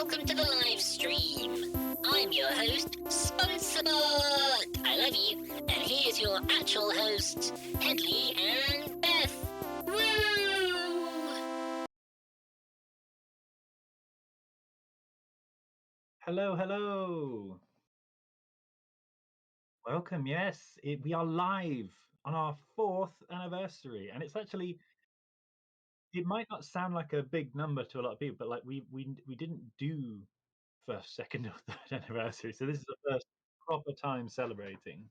welcome to the live stream. I'm your host, Sponsor. I love you. And here's your actual hosts, Hedley and Beth. Woo! Hello, hello. Welcome. Yes, we are live on our 4th anniversary, and it's actually, it might not sound like a big number to a lot of people, but like we didn't do first, second, or third anniversary, so this is the first proper time celebrating.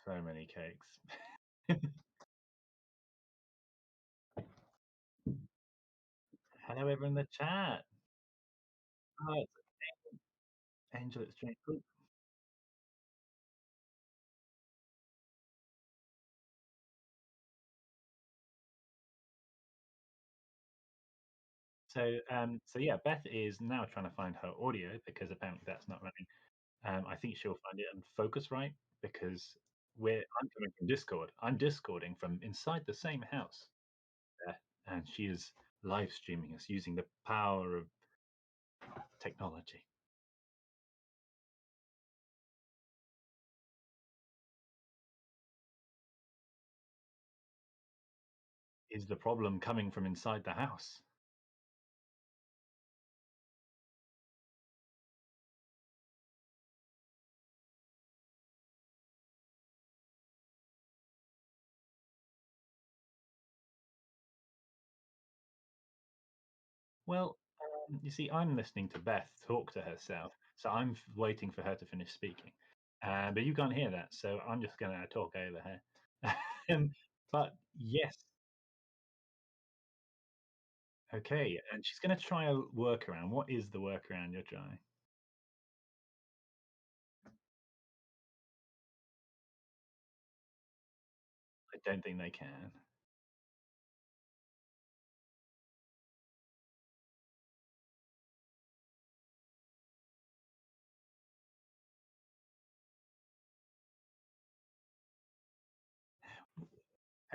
So many cakes. Hello, everyone in the chat. Oh, it's Angel. It's Jane. Cool. So yeah, Beth is now trying to find her audio because apparently that's not running. I think she'll find it on Focusrite because I'm coming from Discord. I'm Discording from inside the same house there, and she is live streaming us using the power of technology. Is the problem coming from inside the house? Well, you see, I'm listening to Beth talk to herself, so I'm waiting for her to finish speaking. But you can't hear that, so I'm just going to talk over her. But yes, okay, and she's going to try a workaround. What is the workaround you're trying? I don't think they can.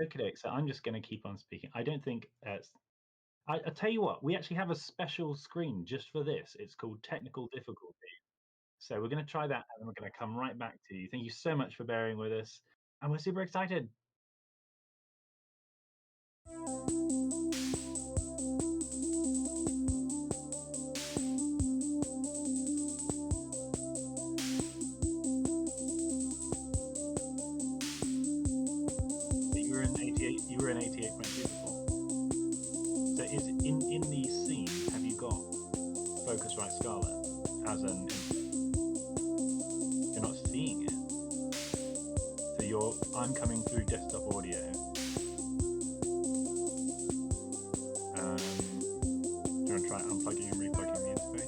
Okay, so I'm just going to keep on speaking. I don't think I tell you what, we actually have a special screen just for this. It's called technical difficulty. So we're going to try that, and then we're going to come right back to you. Thank you so much for bearing with us, and we're super excited. You were in 88. You were in 88.2 before. So is in the scene, have you got Focusrite Scarlett as an input? You're not seeing it. So I'm coming through desktop audio. Do you want to try unplugging and replugging the interface?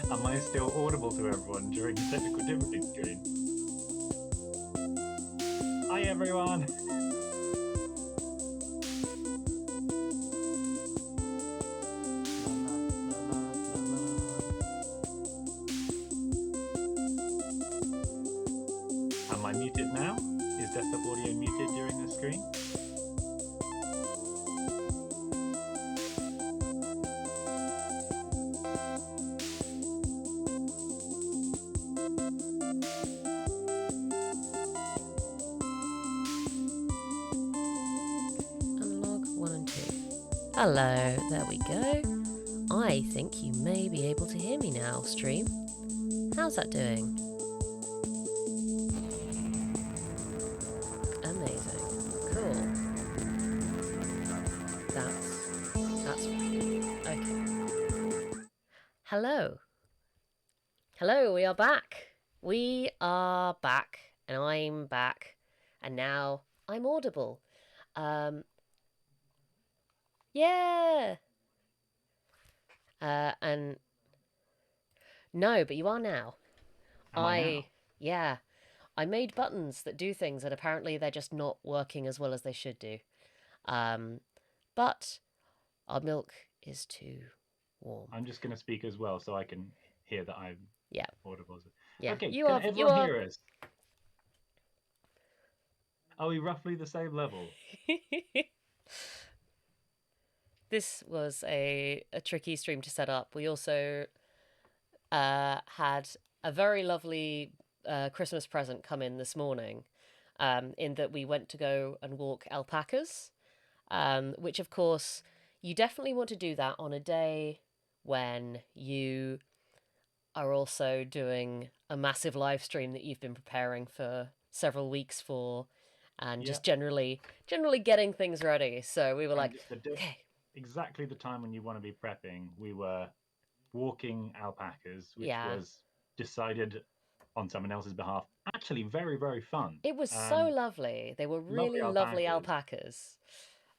Am I still audible to everyone during the technical difficulty screen? Hi everyone! Am I muted now? Is desktop audio muted during the screen? Hello, there we go. I think you may be able to hear me now, stream. How's that doing? Amazing. Cool. That's okay. Hello. Hello, we are back. We are back, and I'm back, and now I'm audible. Yeah. And no, but you are now. Am I now? Yeah, I made buttons that do things that apparently they're just not working as well as they should do. But our milk is too warm. I'm just going to speak as well so I can hear that I'm Yeah. audible. Yeah. Okay, You can are. You everyone are. hear us? Are we roughly the same level? This was a tricky stream to set up. We also had a very lovely Christmas present come in this morning, in that we went to go and walk alpacas, which, of course, you definitely want to do that on a day when you are also doing a massive live stream that you've been preparing for several weeks for, and Yeah. just generally getting things ready. So we were And like, just okay, exactly the time when you want to be prepping, we were walking alpacas, which yeah. was decided on someone else's behalf. Actually, very, very fun. It was so lovely. They were Lovely really lovely alpacas.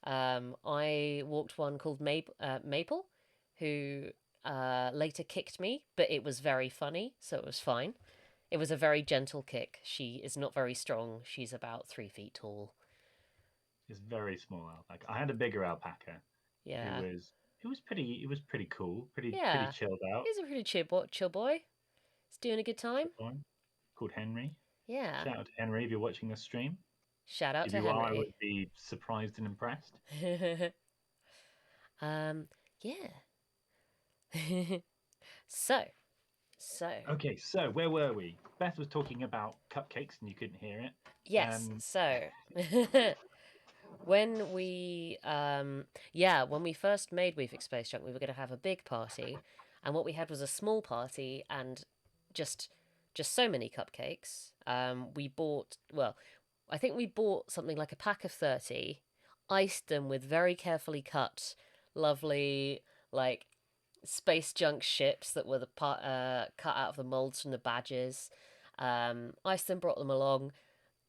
I walked one called Maple, who later kicked me, but it was very funny, so it was fine. It was a very gentle kick. She is not very strong. She's about 3 feet tall. It's very small alpaca. I had a bigger alpaca. Yeah. It was pretty cool, pretty Yeah. chilled out. He's a pretty chill boy. He's doing a good time. Called Henry. Yeah. Shout out to Henry if you're watching this stream. Shout out If to you are, I Henry. would be surprised and impressed. Yeah. So. Okay, so where were we? Beth was talking about cupcakes and you couldn't hear it. Yes. So. When we when we first made We've Exposed Junk, we were going to have a big party, and what we had was a small party and just so many cupcakes. We bought, well, I think we bought something like a pack of 30, iced them with very carefully cut lovely, like, space junk ships that were cut out of the molds from the badges. Iced them, brought them along.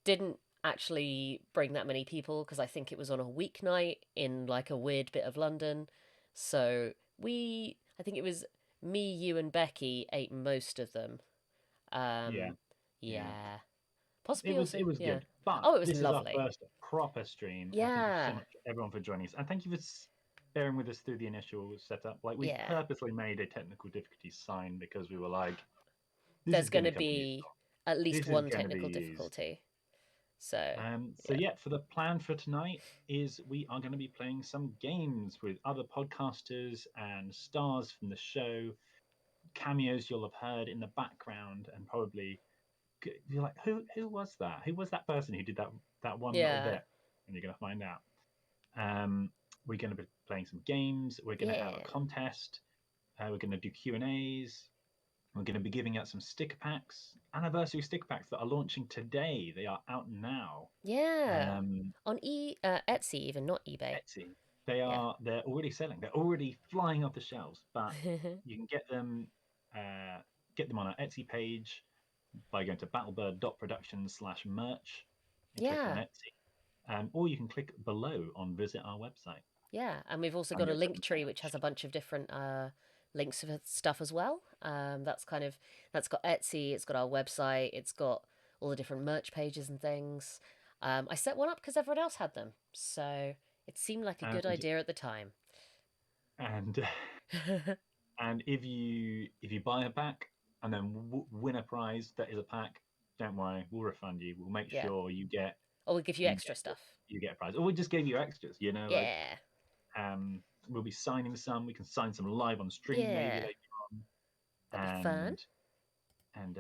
Didn't actually bring that many people because I think it was on a weeknight in like a weird bit of London. So I think it was me, you, and Becky ate most of them. Yeah. Possibly it was yeah. good. But Oh, it was this is our lovely. first proper stream. And thank you so Yeah. much everyone for joining us. And thank you for bearing with us through the initial setup. Like we purposely made a technical difficulty sign because we were like, there's going to be at least one technical be difficulty. So yeah, for the plan for tonight is we are going to be playing some games with other podcasters and stars from the show, cameos you'll have heard in the background, and probably you're like, who was that? Who was that person who did that one little bit? And you're going to find out. We're going to be playing some games. We're going to have a contest. We're going to do Q&As. We're going to be giving out some sticker packs, anniversary sticker packs that are launching today. They are out now. Yeah. On Etsy, even, not eBay. Etsy. They're already selling. They're already flying off the shelves. But you can get them on our Etsy page by going to battlebird.production/merch and click on Etsy. Or you can click below on visit our website. Yeah, and we've also got a link tree which has a bunch of different links for stuff as well. That's got Etsy, it's got our website, it's got all the different merch pages and things. I set one up because everyone else had them, so it seemed like a good idea at the time. And and if you buy a pack and then win a prize that is a pack, don't worry, we'll refund you. We'll make sure you get. Or we'll give you extra stuff. You get a prize, or we just gave you extras. Yeah. We'll be signing some. We can sign some live on stream maybe later on. That'd be fun. And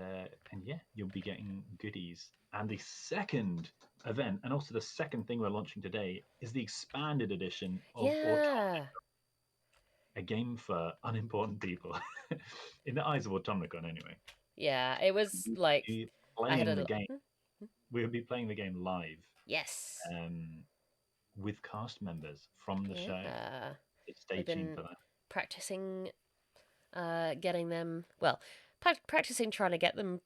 yeah, you'll be getting goodies. And the second event, and also the second thing we're launching today, is the expanded edition of AutomniJobs, a game for unimportant people, in the eyes of Automnicon, anyway. Yeah, it was like playing the game. We'll be playing the game live. Yes. With cast members from the show. Stay tuned for that. Practicing getting them, well, practicing trying to get them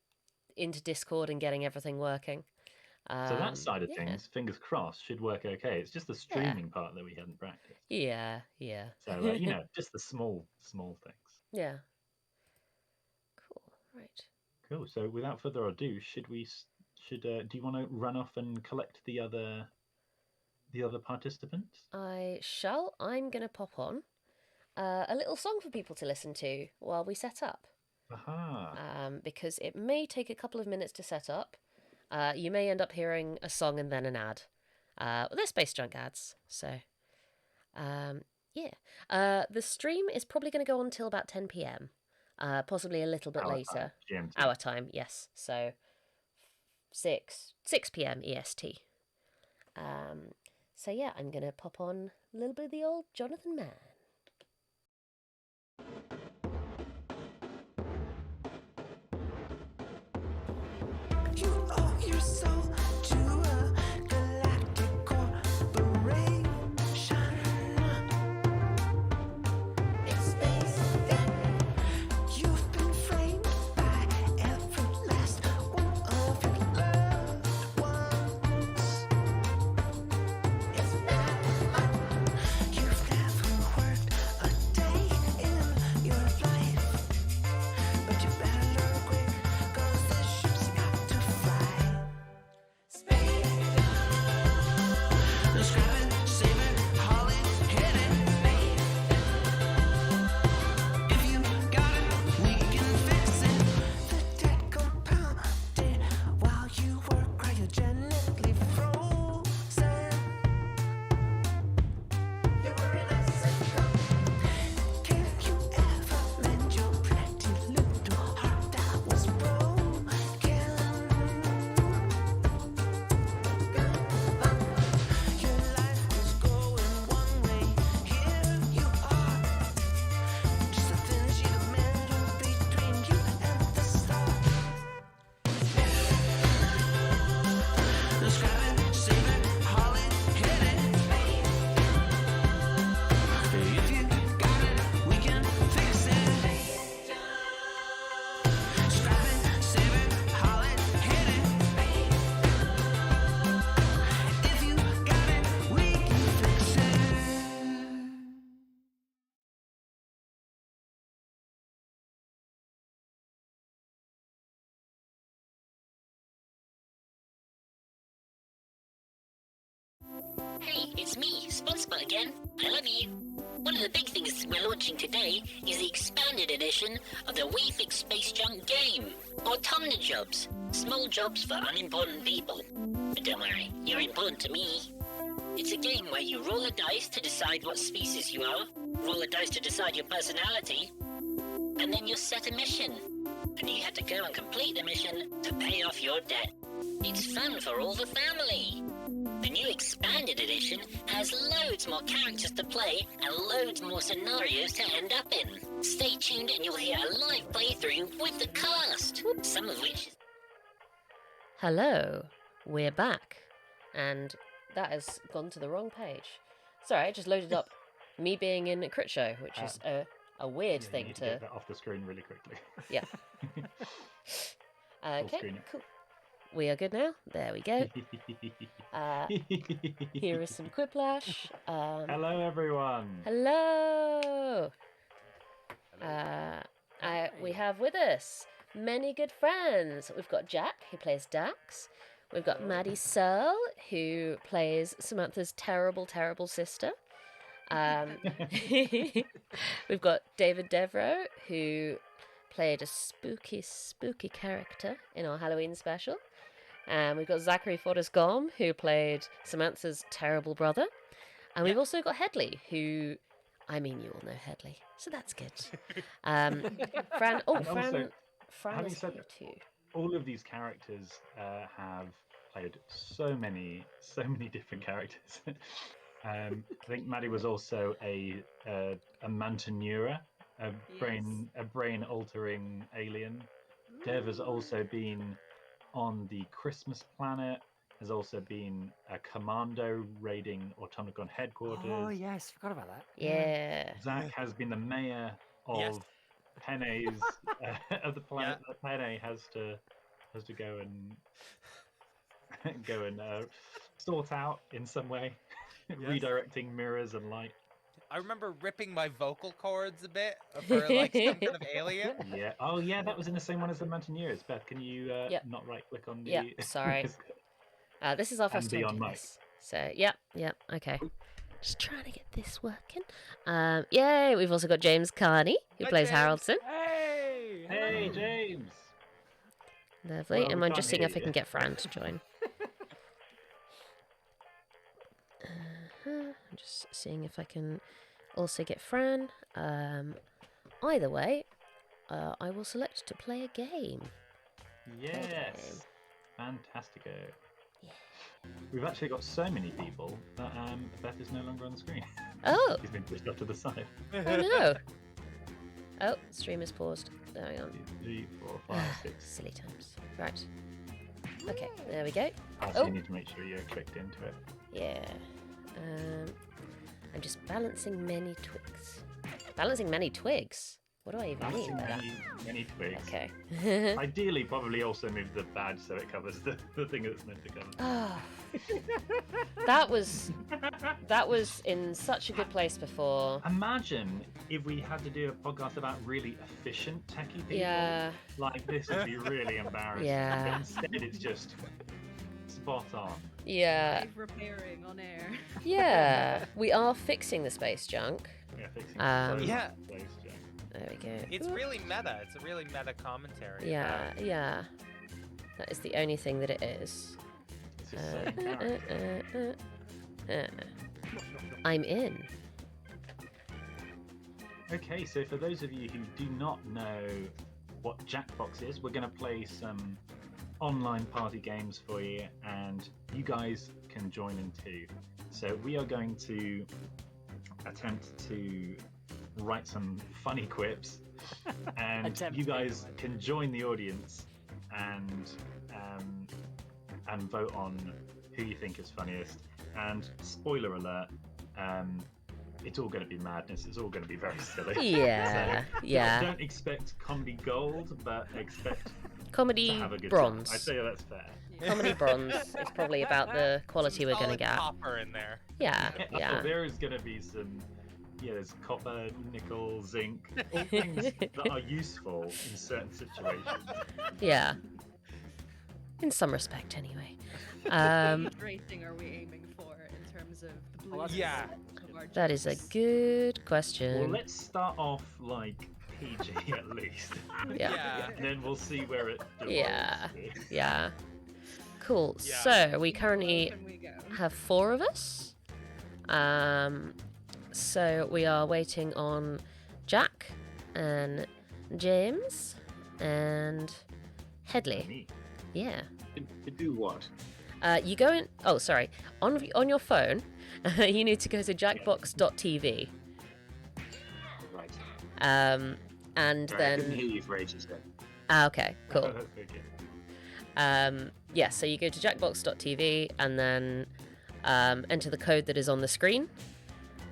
into Discord and getting everything working. So that side of yeah. things, fingers crossed, should work okay. It's just the streaming part that we hadn't practiced. Yeah. So just the small things. Yeah. Cool. Right. Cool. So without further ado, do you want to run off and collect the other participants? I shall. I'm gonna pop on a little song for people to listen to while we set up. Aha. Because it may take a couple of minutes to set up. You may end up hearing a song and then an ad. They're Space Junk ads, so yeah. The stream is probably going to go on till about 10 p.m. Possibly a little bit later. GMT. Our time, yes. So 6 p.m. EST. So yeah, I'm going to pop on a little bit of the old Jonathan Mann. You owe your soul to a galactic corporation. It's space. You've been framed by every last one of your loved ones. It's bad. You've never worked a day in your life, but you better learn quick, 'cause the ship's got to fly. Space junk. Scrap it, save it, haul it, hit it. If you got it, we can fix it. The debt compounded while you were cryogenically frozen. You were in ice and cold. Can you ever mend your pretty little heart that was broken? Your life was going one way. Here you are, just a thin sheet of metal between you and the stars. Scrap it, save it, haul it, hit it. If you got it, we can fix it. Scrap it, save it, haul it, hit it. If you got it, we can fix it. Hey, it's me, SpongeBob again. I love you. One of the big things we're launching today is the expanded edition of the WeFix Space Junk game, AutomniJobs. Small jobs for unimportant people. But don't worry, you're important to me. It's a game where you roll a dice to decide what species you are, roll a dice to decide your personality, and then you're set a mission. And you have to go and complete the mission to pay off your debt. It's fun for all the family. The new expanded edition has loads more characters to play and loads more scenarios to end up in. Stay tuned and you'll hear a live playthrough with the cast, some of which... Hello, we're back. And that has gone to the wrong page. Sorry, I just loaded up me being in a crit show, which is a weird You thing need to... get that off the screen really quickly. Yeah. Okay, screen it. cool. We are good now. There we go. Here is some quiplash. Hello, everyone. Hello. We have with us many good friends. We've got Jack, who plays Dax. We've got Maddie Searle, who plays Samantha's terrible, terrible sister. We've got David Devereaux, who played a spooky, spooky character in our Halloween special. And we've got Zachary Forrest-Gom, who played Samantha's terrible brother. And we've also got Hedley, who... I mean, you all know Hedley, so that's good. Fran... Oh, And also, Fran having is said here too. all of these characters have played so many different characters. I think Maddie was also a Mantanura, a brain altering alien. Dev has also been on the Christmas planet, has also been a commando raiding Automnicon headquarters. Oh yes, forgot about that. Yeah. Zach has been the mayor of Penne's of the planet that Penne has to go and sort out in some way, redirecting mirrors and light. I remember ripping my vocal cords a bit for like some kind of alien. Yeah. Oh, yeah. That was in the same one as the Mountaineers. Beth, can you not right click on the? Yep, sorry. This is our first be time on doing mic. this. So, yep, okay. Just trying to get this working. Yay, we've also got James Carney, who Hi, plays James. Haroldson. Hey! Hey, James. Lovely. Well, and we I'm just can't seeing hear if I you. can get Fran to join. I'm just seeing if I can also get Fran. Either way, I will select to play a game. Yes. Fantastico. We've actually got so many people that Beth is no longer on the screen. Oh, She's been pushed off to the side. oh no. Oh, stream is paused. Hang on. 2, 3, 4, 5, 6. Silly times. Right. Okay, there we go. Also, Oh. you need to make sure you're clicked into it. Yeah. I'm just balancing many twigs. Balancing many twigs? What do I even mean by that? Many twigs. Okay. Ideally, probably also move the badge so it covers the thing that's meant to cover. Oh, that was in such a good place before. Imagine if we had to do a podcast about really efficient techie people. Yeah. Like, this would be really embarrassing. Yeah. But instead, it's just spot on. Yeah. Live repairing on air. Yeah. We are fixing the space junk. Yeah, fixing Yeah. place, Jack. There we go. It's really meta. It's a really meta commentary. Yeah, about- yeah. That is the only thing that it is. It's just saying character. I'm in. Okay, so for those of you who do not know what Jackbox is, we're going to play some online party games for you, and you guys can join in too. So we are going to attempt to write some funny quips, and Attempt. you guys can join the audience and vote on who you think is funniest. And spoiler alert, it's all going to be madness. It's all going to be very silly. Yeah, So, yeah. Don't expect comedy gold, but expect to Comedy have a good bronze. time. I'd say that's fair. Comedy bronze is probably about the quality Some we're going to solid get. copper in there. Yeah, Oh, yeah. there is going to be some, there's copper, nickel, zinc, all things that are useful in certain situations. Yeah. In some respect, anyway. What rating are we aiming for in terms of the blue? Yeah. of our That is a jokes? good Well, question. let's start off like PG at least. Yeah. And then we'll see where it devolves Yeah. to. Yeah. Cool. Yeah. So we How currently low can we go? have 4 of us. So we are waiting on Jack and James and Hedley. Me. Yeah. To do what? You go in. Oh, sorry. On your phone, you need to go to jackbox.tv. Right. And Sorry, I then. couldn't hear you for ages then. Okay. Cool. Oh, that's okay. Yeah, so you go to jackbox.tv and then enter the code that is on the screen,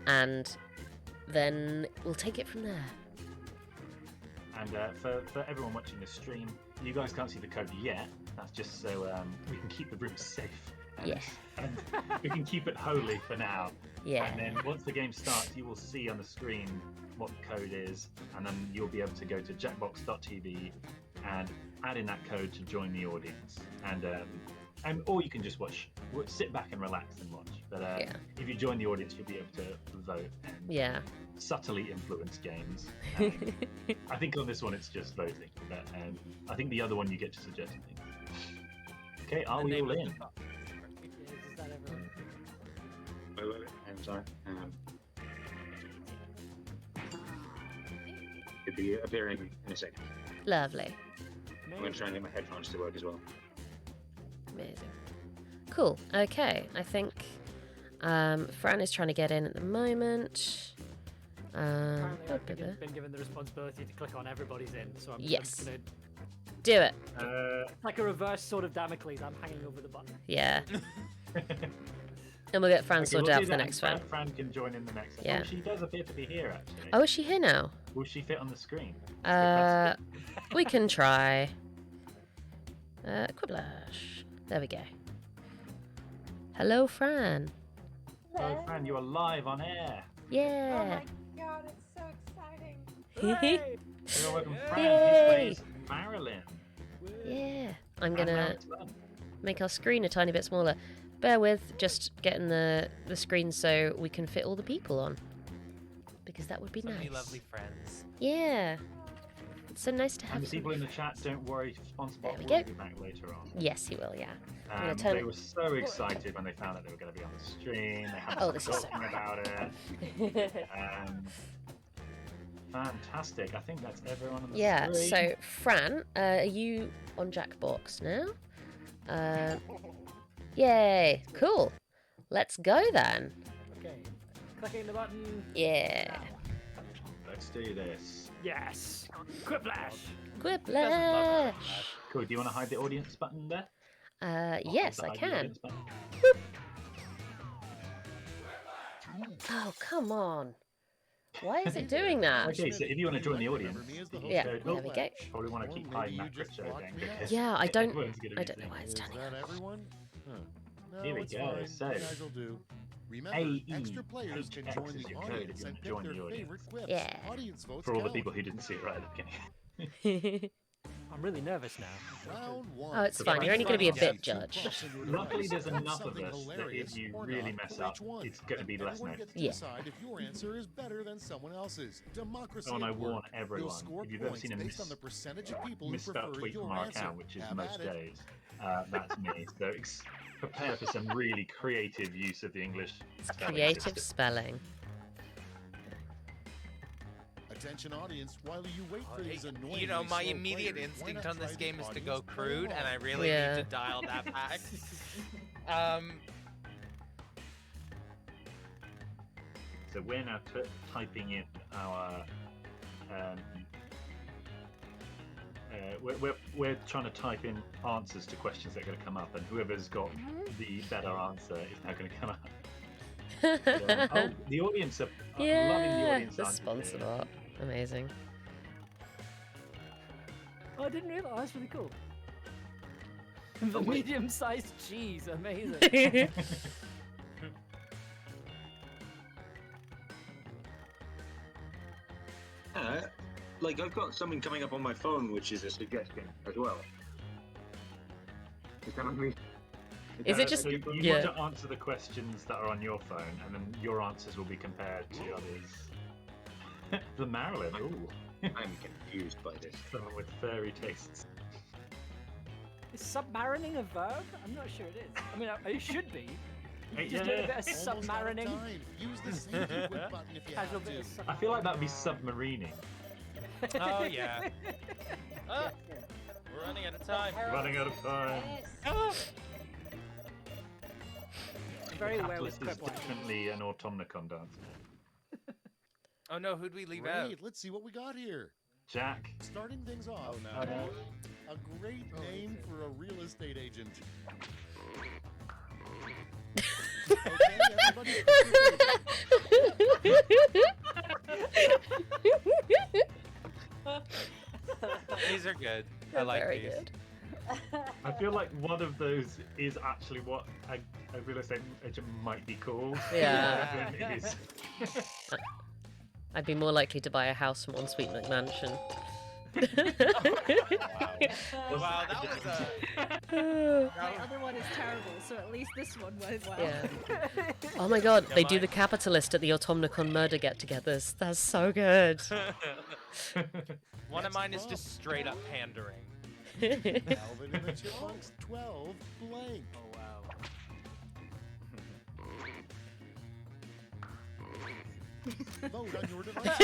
and then we'll take it from there. And for everyone watching the stream, you guys can't see the code yet. That's just so we can keep the room safe. And, Yeah. and we can keep it holy for now. Yeah. And then once the game starts, you will see on the screen what the code is, and then you'll be able to go to jackbox.tv and add in that code to join the audience. And or you can just sit back and relax and watch. But Yeah. if you join the audience, you'll be able to vote and Yeah. subtly influence games. I think on this one it's just voting, but I think the other one you get to suggest things. Okay, are The we name all of in? the box. Is that everyone? Wait. I'm sorry. It'll be appearing in a second. Lovely. I'm going to try and get my headphones to work as well. Amazing. Cool. Okay. I think Fran is trying to get in at the moment. Apparently, I've been given the responsibility to click on everybody's in, so I'm Yes. just gonna, Do it. like a reverse sort of Damocles. I'm hanging over the button. Yeah. And we'll get Fran Okay, sorted we'll out do for the that, next and one. Fran can join in the next one. Yeah. Oh, she does appear to be here, actually. Oh, is she here now? Will she fit on the screen? That's the question. We can try. Quiplash. There we go. Hello, Fran. Oh, Fran, you are live on air. Yeah. God, it's so exciting. You're welcome, Fran. Yay. Who plays Marilyn? Yeah. I'm And now gonna it's fun. make our screen a tiny bit smaller. Bear with, just getting the screen so we can fit all the people on. Because that would be So many nice. lovely friends. Yeah. It's so nice to have And the some... people in the chat, don't worry, SpongeBob There we will go. be back later on. Yes, he will, yeah. I'm gonna turn They it- were so excited when they found out they were going to be on the stream. They had Oh, to this is so talking about it. Fantastic. I think that's everyone on the Yeah, screen. so Fran, are you on Jackbox now? Yay, cool. Let's go then. Okay. Clicking the button. Yeah. Let's do this. Yes. Quiplash. Quiplash. Cool. Do you want to hide the audience button there? Yes, I Hide the can. audience button? Oh, come on. Why is it doing that? Okay, so if you want to join the audience, you can Yeah, go, there we go. Probably want to keep hiding that crypto thing. because Yeah, I don't everyone's gonna know be why it's seeing turning it. on. everyone? Huh. No, Here we it's go, fine. so- You guys will do. Remember, extra players can AEHX join is the your code audience if you and want to pick join their the audience. favorite clips. Yeah. Audience votes For all the count. people who didn't see it right at the beginning. I'm really nervous now. Round one. Oh, it's So fine. that's You're only going to be a fine. bit Two judged. prompts on your Luckily, device. there's Pick enough of something us that hilarious if you or really not mess for up, each one. it's going to be And less everyone notes. gets to Yeah. decide if your answer is better than someone else's. Democracy Oh, and I at warn work. You'll everyone, score if you've ever points seen a based on the percentage of people who misspelled prefer tweet your from our answer. account, which is Have most at it. days, that's me. So prepare for some really creative use of the English spelling Creative system. spelling. Attention audience, while you wait for these annoying You know, my immediate instinct on this game is to go crude, and I really Yeah. need to dial that back. So we're now typing in our. We're trying to type in answers to questions that are going to come up, and whoever's got the better answer is now going to come up. Oh, the audience are loving the Yeah, audience the answers sponsor here. bot. Amazing. Oh, I didn't realise. That's really cool. The medium-sized cheese. Amazing. Like I've got something coming up on my phone, which is a suggestion as well. Is that what I mean? Is it just- So you yeah. want to answer the questions that are on your phone, and then your answers will be compared to others. The Marilyn, ooh, I'm confused by this. someone with fairy tastes. Is submarining a verb? I'm not sure it is. I mean, it should be. Hey, Just yeah, do a bit yeah. of Almost out of submarining. time. Use the safety quit button if you Casual have bit to. of I feel like that would be submarining. Oh, yeah. Oh, we're running out of time. Running out of time. I'm very The aware with Catalyst is quiplash. definitely an Automnicon dance. Oh no, who'd we leave out? Great, let's see what we got here. Jack. Starting things off. Oh, no. A great name for a real estate agent. Okay, everybody. These are good. I like Very these. good. I feel like one of those is actually what a real estate agent might be called. Yeah. It is. I'd be more likely to buy a house from Ensuite McMansion. Wow, that was The other one is terrible, so at least this one went well. Yeah. Oh my god, they do the capitalist at the Automnicon murder get-togethers. That's so good. One of mine is just straight up pandering. Alvin and the Chipmunks 12 blank. Oh wow. Vote on your device.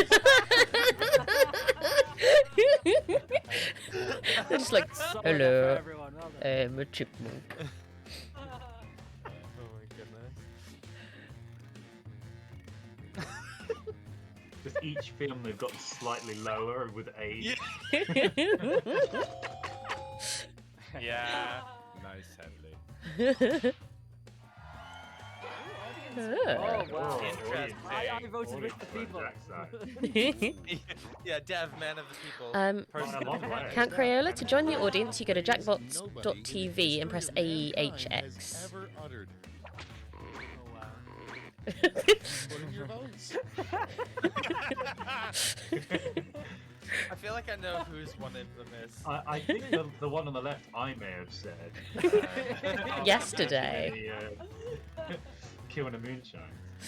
They're just like, Solid for hello, everyone, well done. I'm a chipmunk. Oh my goodness. Just each film they've got slightly lower with age. Yeah. Nice, Hedley. Oh wow! Interesting. I voted with the people. Yeah, Dev, man of the people. Way. Count Crayola, to join the audience, you go to jackbox.tv and press AHX. Ever uttered. Oh, wow. Put in your votes. I feel like I know who's one infamous. I think the one on the left I may have said. Yesterday. Kilner Moonshine.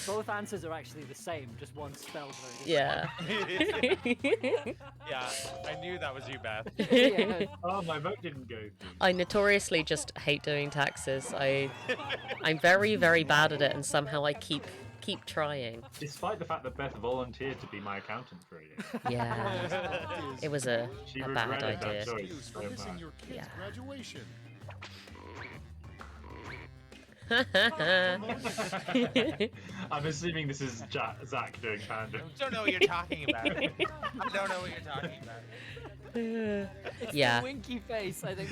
Both answers are actually the same, just one spelled very Yeah. Yeah, I knew that was you, Beth. Yeah. Oh, my vote didn't go through. I notoriously just hate doing taxes. I'm very, very bad at it, and somehow I keep trying. Despite the fact that Beth volunteered to be my accountant for a year. Yeah. It was a She bad regretted that idea. choice Excuse so for missing much. your kid's Yeah. graduation. I'm assuming this is Zach doing panda. Don't know what you're talking about. I don't know what you're talking about. It's Yeah. the winky face, I think.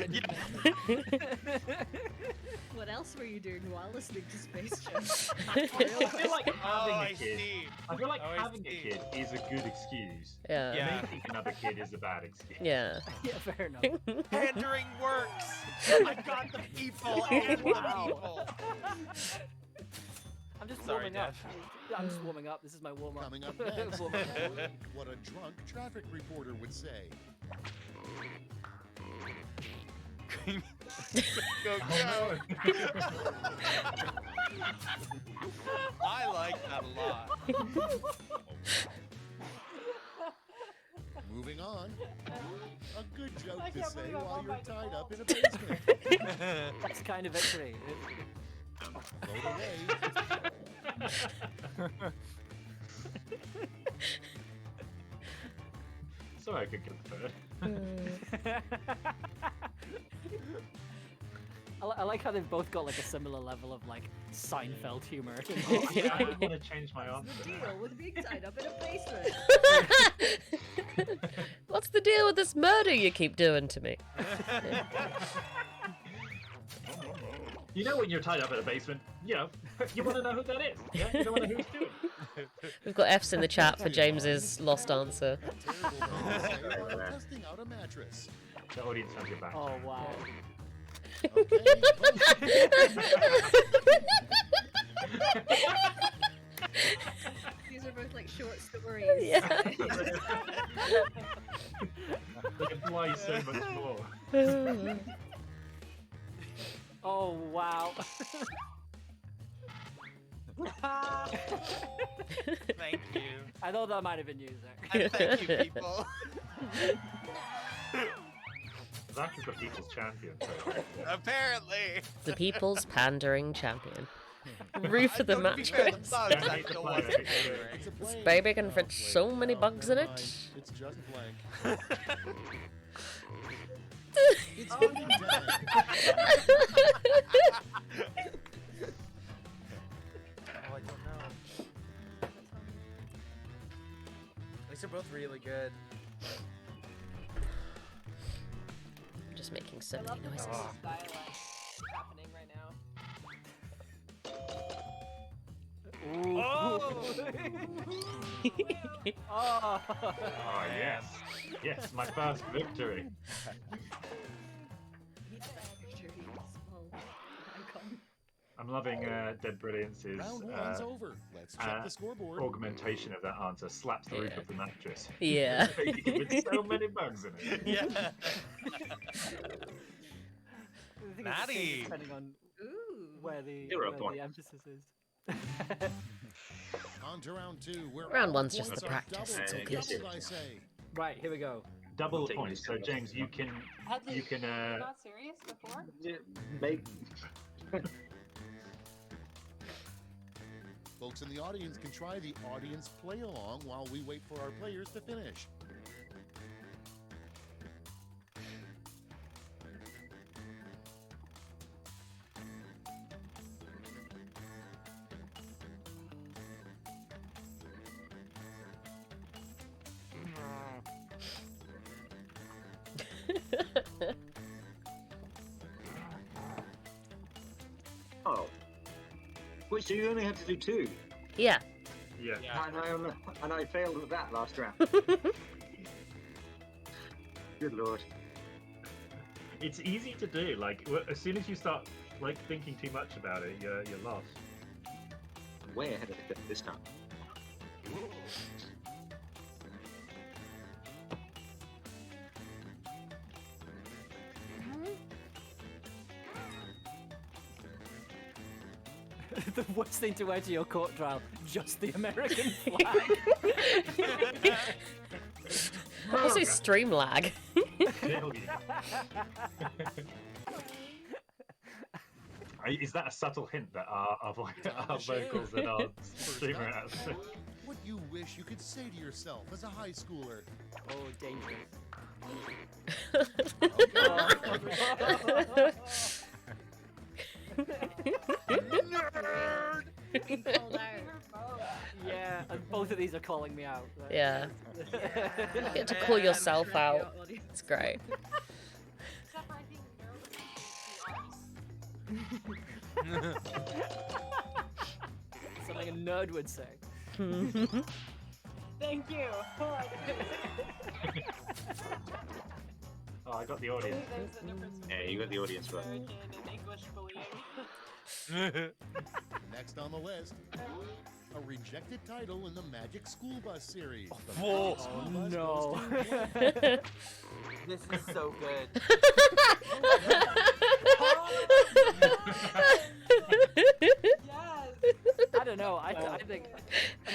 What else were you doing while listening to Space Jam? I feel like having Oh, a I kid. see. I feel like Oh, I having a see. kid is a good excuse. Yeah. Yeah. Making another kid is a bad excuse. Yeah. Yeah, fair enough. Pandering works. I got the people and the people. I'm just Sorry, warming up. Dev. I'm just warming up. This is my warm up. Coming up next, what a drunk traffic reporter would say. Go, go. I like that a lot. Moving on. A good joke I to can't say believe I'm while on you're by tied up in a default. basement. That's kind of victory. Vote away. Sorry, I could get the third. I like how they've both got like a similar level of like Seinfeld humor. I didn't want to change my What's answer. the deal with being tied up in a basement? What's the deal with this murder you keep doing to me? You know when you're tied up in a basement, you know, you want to know who that is. Yeah? You don't want to know who it's doing. We've got F's in the chat for James's lost answer. Terrible thing to say while testing out a mattress. The audience has your back. Oh wow. Okay, These are both like short stories. Yeah. They imply so much more. Oh wow. Thank you. I thought that might have been you, Zach. And thank you, people. Zach is the people's champion. So, yeah. Apparently. The people's pandering champion. Roof of the I don't fear the mattress. bugs, Don't I hate the don't player. want to pandering. it's a This blank. baby can fit so many bugs in never it. mind. It's just blank. Oh, It's voting time. I don't know. These are both really good. I'm just making so I many love the noises. British dialect happening right now. Ooh. Oh! Oh. Oh, yes. Yes, my first victory. I'm loving Dead Brilliance's Round one's over. Let's check the scoreboard. augmentation of that answer. Slaps the roof Yeah. of the mattress. Yeah. With so many bugs in it. Yeah. I think it's Maddie. changed depending on Ooh. where the, Hero where point. the emphasis is. On to round two. Where Round all one's just points the are practice. doubled. It's all What good. did I say? Right, here we go. Double Taking points. this So down. James, you can Hedley, you can you're not serious before? Maybe. Folks in the audience can try the audience play along while we wait for our players to finish. Oh, Wait, so you only had to do 2? Yeah. Yeah. And I failed with that last round. Good lord. It's easy to do. Like as soon as you start like thinking too much about it, you're lost. I'm way ahead of the curve this time. The worst thing to wear to your court trial, just the American flag. Also stream lag. Hell yeah. Is that a subtle hint that our vocals and our streamer apps? What you wish you could say to yourself as a high schooler? Oh, dangerous. Nerd! Being called out. Yeah, and both of these are calling me out. Yeah. You get to call yourself out. It's great. Except for I think nerds see Something a nerd would say. Thank you. Oh, I got the audience. There's a difference Yeah, you got the audience right. between American and English bullying. Next on the list, a rejected title in the Magic School Bus series. Whoa. School Bus No. goes to This is so good. Yes. I don't know. I think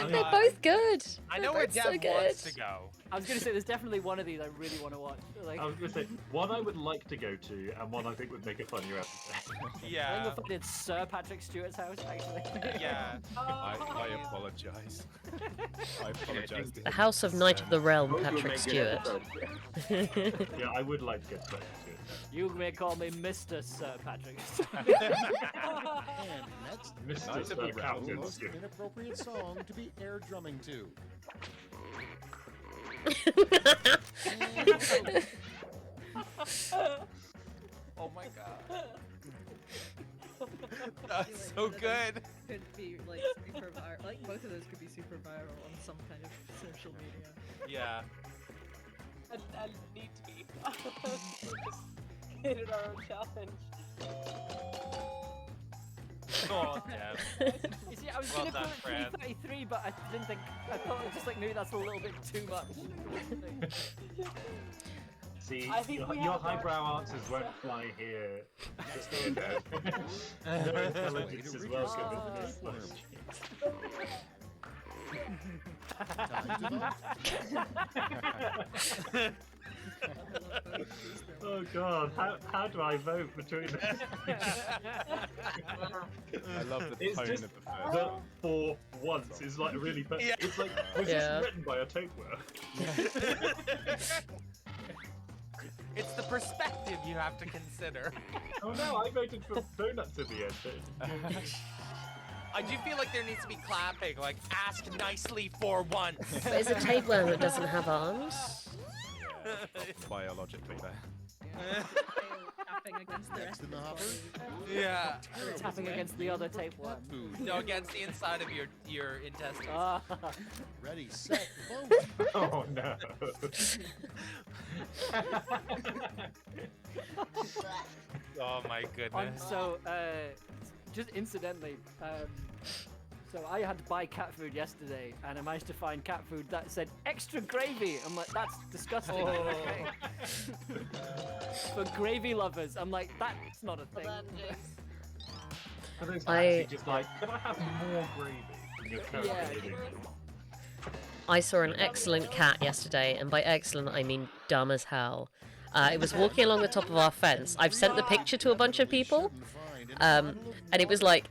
They're both good. I They're know where both so Dev good. wants to go. I was gonna say there's definitely one of these I really want to watch. Like, I was going to say, one I would like to go to, and one I think would make a funnier episode. I think Yeah. we'll find it at Sir Patrick Stewart's house, actually. Yeah. I apologize. I apologize. The House of Knight of the Realm, Both would Patrick make good Stewart. episodes. Yeah, I would like to go to Patrick Stewart. You may call me Mr. Sir Patrick. And next, Mr. Knights of the Sir Realm, Patrick most Stewart. inappropriate song to be air drumming to. Oh my god. That's so good. Could be like super viral. Like both of those could be super viral on some kind of social media. Yeah. And need to be. We're just created our own challenge. Oh, Dev. You see, I was Well gonna done, put it 333, but I didn't think. I thought it was just like maybe that's a little bit too much. See, I think we your have a highbrow dark answers side. won't fly here. Just so you know. No intelligence is welcome in this question. Time to vote. Oh god, how do I vote between them? I love the It's tone just of the first the one. for once is like really bad. Yeah. It's like, was Yeah. this written by a tapeworm? It's the perspective you have to consider. Oh no, I voted for donuts at the end. I do feel like there needs to be clapping, like ask nicely for once. But it's a tapeworm that doesn't have arms. Biologically there. Tapping against the rest Next in of the his hopper, body. Yeah. Tapping against the other tapeworm. food. No, against the inside of your intestines. Ah, Ready, set, vote. Oh no. Oh my goodness. so, just incidentally, so I had to buy cat food yesterday, and I managed to find cat food that said extra gravy. I'm like, that's disgusting. Okay. For gravy lovers, I'm like, that's not a thing. For those I- just like, could I have more gravy? And you're currently eating. I saw an excellent cat yesterday, and by excellent I mean dumb as hell. It was walking along the top of our fence. I've sent the picture to a bunch of people, and it was like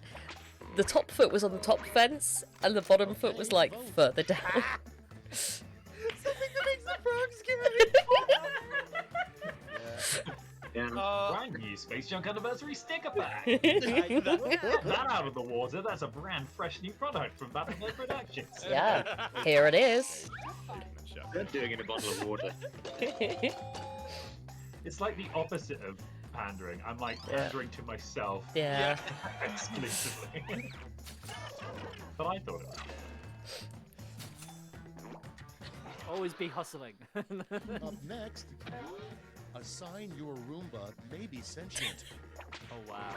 the top foot was on the top fence, and the bottom foot was like further down. Something that makes the frogs scary. Yeah. Brand new Space Junk Anniversary sticker pack! Get that out of the water, that's a brand fresh new product from Beth and Hedley Productions. Yeah, here it is. They're doing in a bottle of water. It's like the opposite of pandering. I'm like Yeah. pandering to myself Yeah. exclusively. But I thought it was. Always be hustling. Up next, assign your Roomba may be sentient. Oh wow.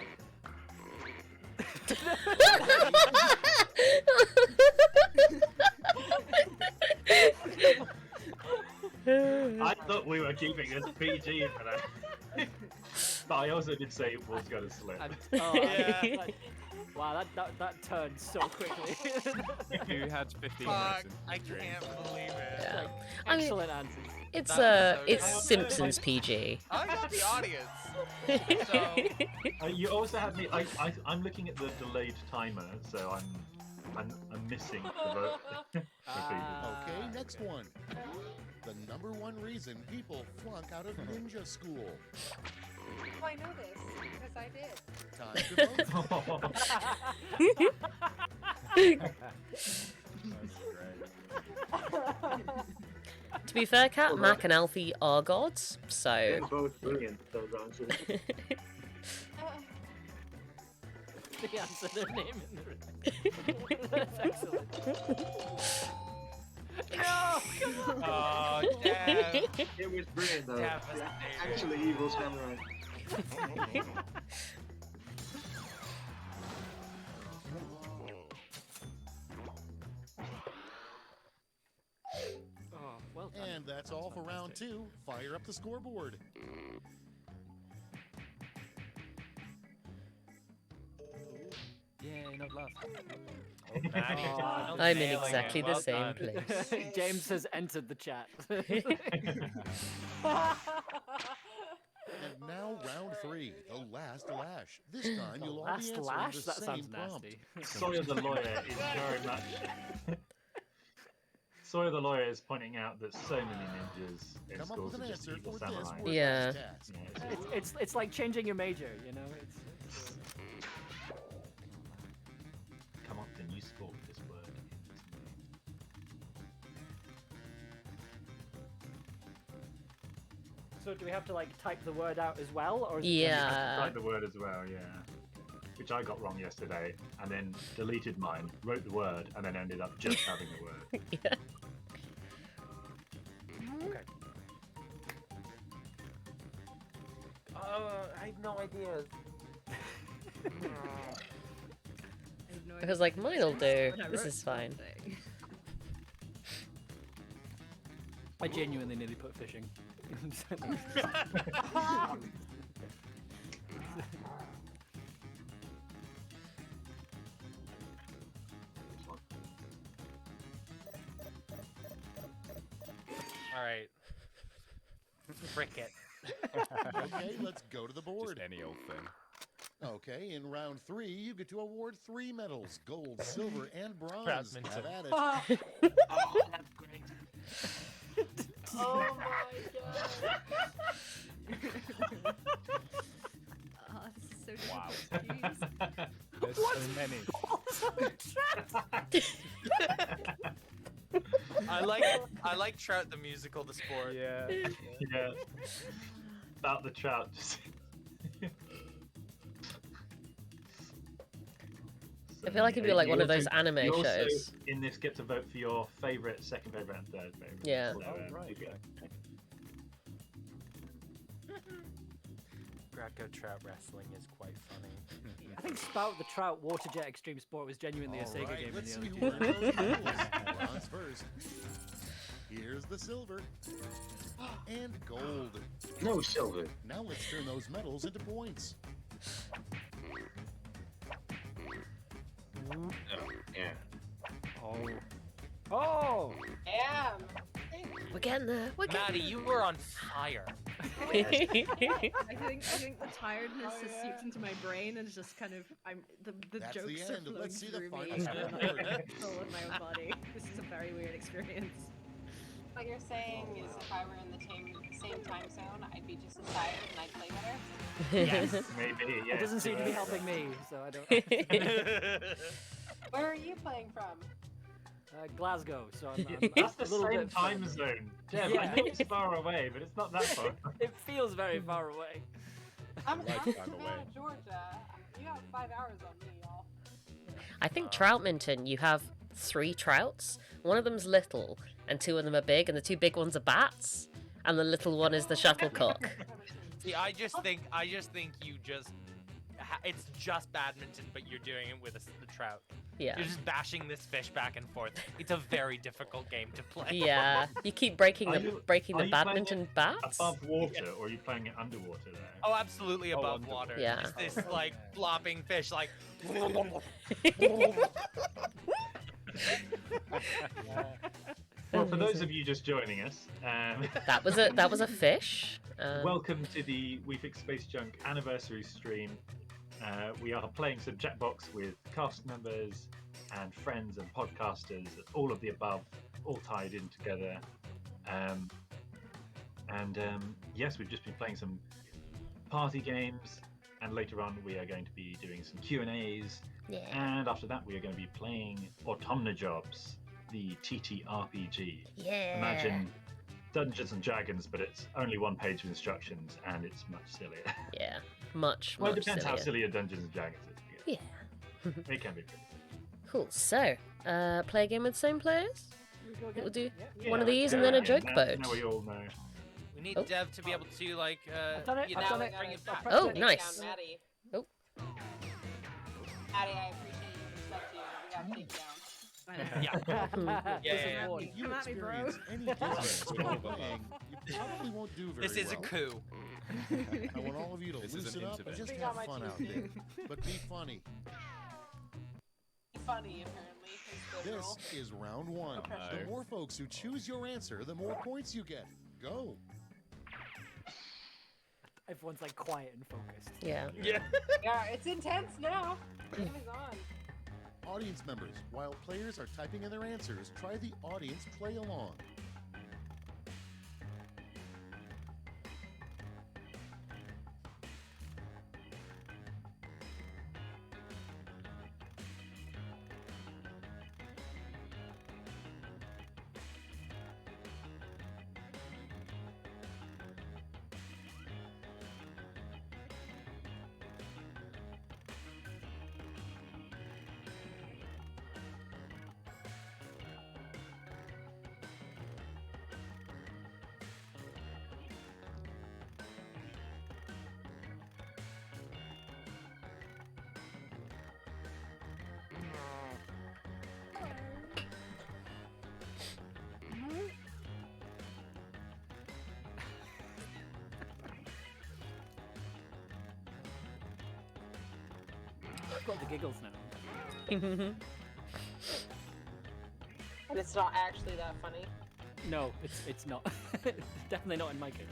I thought we were keeping this PG for that. But I also did say it was going to slip. Oh, Yeah. Wow, that turned so quickly. You had 15 Fuck, minutes I in the dream. can't believe it. Yeah. I mean, Excellent answers. it's That was so it's good. Simpsons PG. I got the audience. So, You also had me. I'm looking at the delayed timer, so I'm missing the vote. Okay, next one. The number one reason people flunk out of ninja school. Oh, I know this because I did. Time to vote. To be fair, Kat, Mac, and Alfie are gods, so. They're both brilliant, those answers. The answer, their name in the That's excellent. No! Come on! oh, damn. It was brilliant though. Devastating. Actually, evil samurai. Oh, well done. And that's all for round 2. Fire up the scoreboard. Yay, not love. I'm in exactly the same place. James has entered the chat. And now round 3, the last lash. This time The you'll all last be answering lash? the That same sounds prompt. nasty. Sawyer the lawyer is very much. Sawyer the lawyer is pointing out that so many ninjas in Come up schools with are an just answer evil for this samurai. word Yeah. task. Yeah, it's- It's like changing your major, you know? It's Come up with a new sport for this word. So do we have to like type the word out as well, or is Yeah. Write the word as well, yeah. Which I got wrong yesterday, and then deleted mine, wrote the word, and then ended up just having the word. Yeah. Okay. I have no idea. I was like, mine'll do. This is fine. I genuinely nearly put fishing. All right. Frick it. Okay, let's go to the board. Just any old thing. Okay, in round 3, you get to award 3 medals: gold, silver, and bronze. Badminton. Have at it. Oh, That's great. oh my god. Oh, this is so Wow. difficult to choose. There's so many. I like Trout the musical, the sport. Yeah. Yeah. About the trout. Just... I feel like it'd be like one of those anime you also, shows. in this, get to vote for your favourite, second favourite, and third favourite. Yeah. So, right. you go. Greco Trout wrestling is quite funny. I think Spout the Trout Water Jet Extreme Sport was genuinely a Sega Alright, game in let's the see early who 2000s. earned those medals. Bronze first. Here's the silver. And gold. No silver. Now let's turn those medals into points. Oh, yeah. Oh. Oh! Damn. We're getting there. We're Maddie, getting you were on fire. there. I think the tiredness has seeped into my brain and it's just kind of the That's the jokes are end. flowing Let's see the through me. final and I'm not in scoreboard. control of my own body. This is a very weird experience. What you're saying is if I were in the same time zone, I'd be just as tired and I'd play better. Yes. Maybe, yeah. It doesn't seem to be helping me, so I don't. Where are you playing from? Glasgow, so I'm That's the a little same bit time further. zone. Jeff, I Yeah. know it's far away, but it's not that far. It feels very far away. I'm Lifetime from away. Georgia. You have 5 hours on me, y'all. I think Troutminton, you have 3 trouts. One of them's little, and 2 of them are big, and the 2 big ones are bats, and the little one is the shuttlecock. See, I just think you just it's just badminton, but you're doing it with a trout. Yeah. You're just bashing this fish back and forth. It's a very difficult game to play. Yeah, you keep breaking Are the you- breaking are the you playing badminton it bats. above water, or are you playing it underwater there? Oh, absolutely above under- water. Yeah. Just this like flopping fish, like. Well, for those of you just joining us, That was a fish. welcome to the We Fix Space Junk anniversary stream. We are playing some Jackbox with cast members and friends and podcasters, all of the above, all tied in together. Yes, we've just been playing some party games, and later on we are going to be doing some Q&As. Yeah. And after that we are going to be playing AutomniJobs, the TTRPG. Yeah. Imagine Dungeons and Dragons, but it's only 1 page of instructions, and it's much sillier. Yeah, much. Well, it much depends sillier. how silly a Dungeons and Dragons is. Yeah. It can be pretty. Cool. So, play a game with the same players. We'll do one of Yeah, these let's and go. then a Yeah, joke now- boat. Now we all know. We need Oh. Dev to be able to like I've done it. you I've know, done it. bring it back. Oh, Take nice. Down Maddie. Oh. Maddie, I appreciate you for stuff to you, but we gotta take you down. I know. Yeah. This is Yeah. one. If you Come at me, bro. experience any dizziness while playing, you probably won't do very This is a well. coup. I want all of you to This is an loosen up and incident. just We have got my fun out Tuesday. there. But be funny. Funny, apparently, is the This rule. is round 1. No. The more folks who choose your answer, the more points you get. Go. Everyone's like quiet and focused. Yeah. Yeah. Yeah, it's intense now. The game is on. Audience members, while players are typing in their answers, try the audience play along. I've got the giggles now. And it's not actually that funny. No, it's not. Definitely not in my case.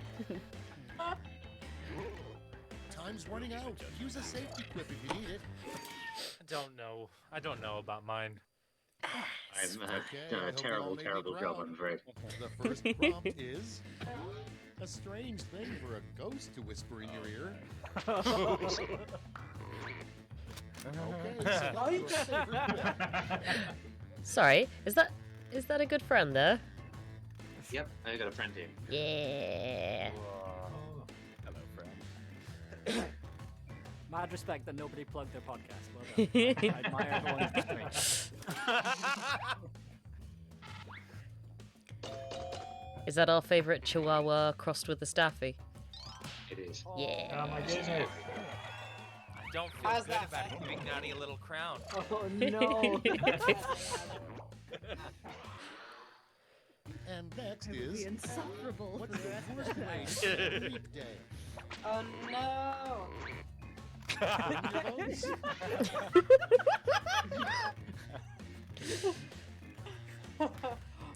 Time's running out. Use a safety quip if you need it. I don't know about mine. I've Okay, I done hope a you all terrible, make me terrible job, proud. I'm afraid. The first prompt is a strange thing for a ghost to whisper in your ear. Okay, select your favorite quip. Sorry, is that a good friend there? Yep, I got a friend here. Yeah. Hello, friend. Mad respect that nobody plugged their podcast. Well done. I admire everyone's restraint. Is that our favourite Chihuahua crossed with the Staffy? It is. Yeah. Oh my goodness. I don't feel How's good that about sound? giving Natty a little crown. Oh no! And next I will is be insufferable for what's the the rest of worst the way night. to spend a weekday? Oh no! Any of those?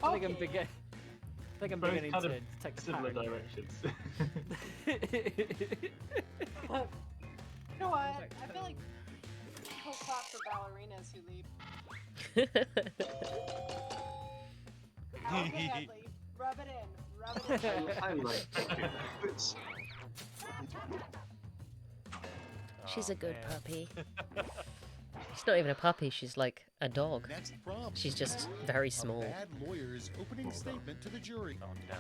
I think I'm beginning. I think I'm Both beginning kind to of take a similar pattern. directions. You know what? I feel like people clap for ballerinas who leave. Okay, Hedley, rub it in. Rub it in. I like boots. She's a Oh, good man. puppy. She's not even a puppy. She's like a dog. Next prompt. She's just very A small. bad lawyer's opening statement to the jury. Oh no.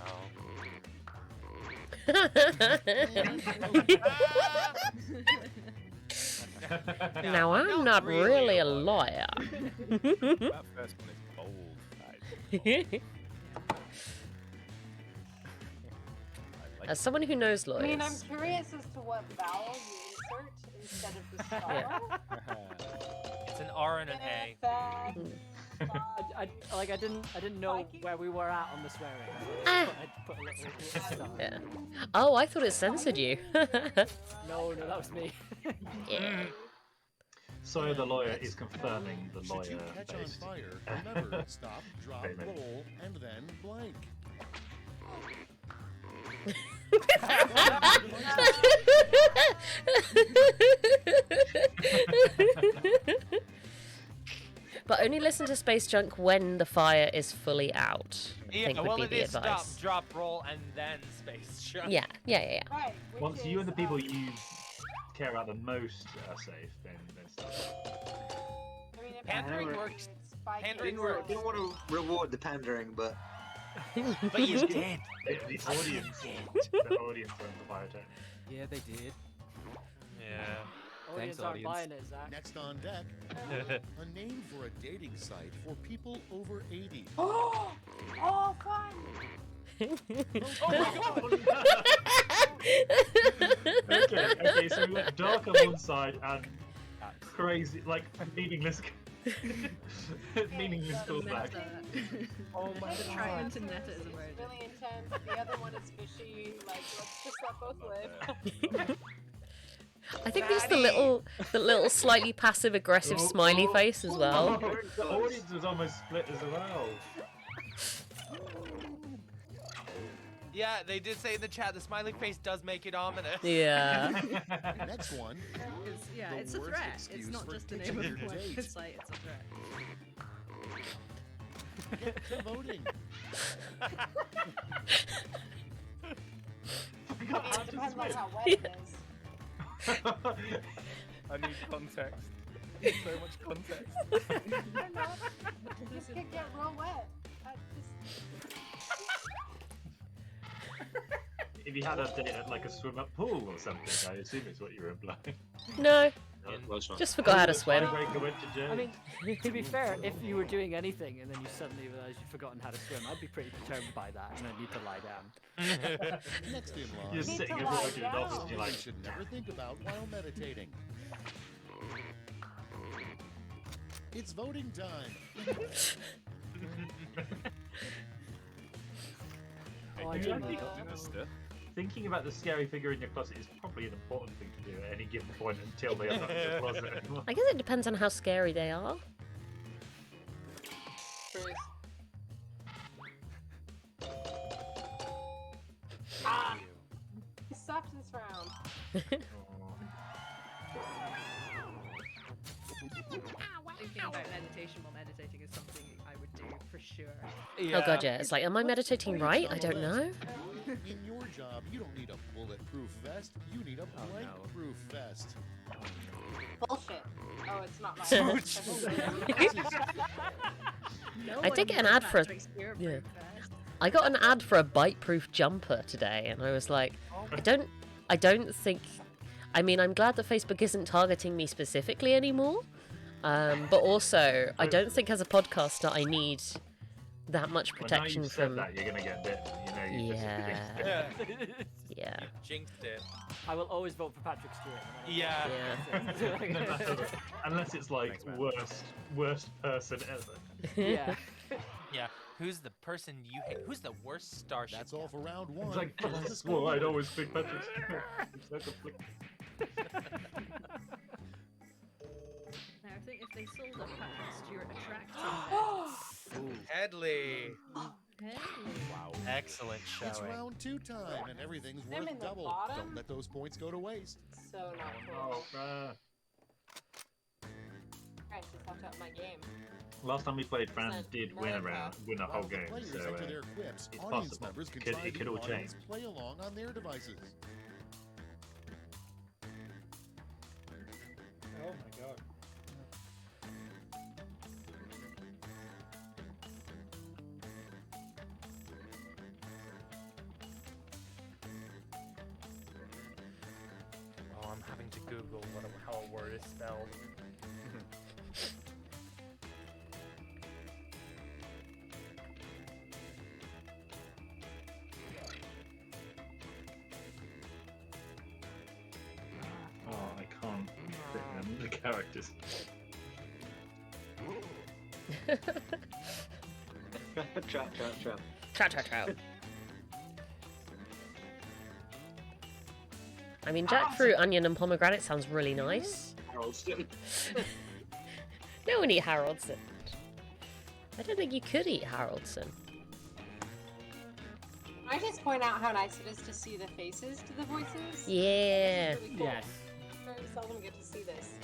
Now, I'm not really a lawyer. That first one is bold. As someone who knows I lawyers. mean, I'm curious as to what vowel you insert instead of the star. It's an R and an A. I didn't know where we were at on the swearing. So I put a little star. Yeah. Oh, I thought it censored you. No, that was me. Yeah. So the lawyer is confirming the Should you lawyer catch on based. fire, remember, stop, drop, Statement. roll, and then blank. But only listen to Space Junk when the fire is fully out. I Yeah, think well, would be it the is stop, advice. drop, roll, and then space jump. Yeah. Right. Once you and the people you care about the most are safe, then stop. I mean, if Pandering everyone works. is spiking- Pandering works. Didn't want to reward the pandering, but But you did. The audience, the audience went the fire attack. Yeah, they did. Yeah. Audience aren't buying it, Zach. Next on deck, a name for a dating site for people over 80. Oh, fun! Okay, so we went dark on one side and crazy, like meaningless, meaningless callback. Oh my The trying god. to net it as a It's word. really intense. The other one is fishy. Like, let's just let both live. I think there's the little slightly passive aggressive smiley face as well. The audience was almost split as well. Yeah, they did say in the chat the smiley face does make it ominous. Yeah. Next one, Yeah, The it's a worst threat. excuse It's not for just the ditching name of your your date. website, it's a threat. get to voting. I mean, it depends on how wet it is. I need context. So much context. They're not. This could get real wet. If you had a date at like a swim-up pool or something, I assume it's what you were implying. No, close one. just forgot how to swim. Tiebreaker went to jail. I mean, to be fair, if you were doing anything and then you suddenly realised you'd forgotten how to swim, I'd be pretty perturbed by that and I'd need to lie down. Next in line, You're Need sitting to and lie watching an office and down. you're like, you should never think about while meditating. It's voting time. Oh, I Hey, don't you know. got this stuff. thinking about the scary figure in your closet is probably an important thing to do at any given point until they are not in your closet anymore. I guess it depends on how scary they are. Ah! He sucked this round. Thinking about meditation while meditating is something I would do for sure. Oh god, yeah. It's like, am I meditating right? I don't know. In your job, you don't need a bulletproof vest. You need a blank-proof vest. Bullshit. Oh, it's not my I did get an ad for a yeah. I got an ad for a bite-proof jumper today, and I was like, I don't think. I mean, I'm glad that Facebook isn't targeting me specifically anymore. But also, I don't think as a podcaster I need that much protection well, now from. you've said that, you're gonna get bitten. You know, you Yeah. Yeah. Yeah. Jinxed it. I will always vote for Patrick Stewart. Yeah. No matter- unless it's like worst person ever. Yeah. Yeah. Who's the person you hate? Who's the worst starship? That's all for round one. It's like, Here's the well, score. I'd always pick Patrick Stewart. It's so conflicting. Now, I think if they sold a Patrick Stewart attractive Hedley. Wow. Excellent It's showing. round two time, and everything's I'm worth in the double. bottom. Don't let those points go to waste. So not cool. Oh, I just have to up my game. last time we played, Fran Percent did win a While whole the game, players so enter their quips, it's audience possible. members can It could- try it the could all audience change. play along on their devices. Oh my god. Google how a word is spelled. Oh, I can't remember the characters. Trap. Trout. I mean, jackfruit, onion, and pomegranate sounds really nice. Haraldston. No one eat Haraldston. I don't think you could eat Haraldston. I just point out how nice it is to see the faces to the voices. Yeah. This is really cool. Yes. Very seldom get to see this.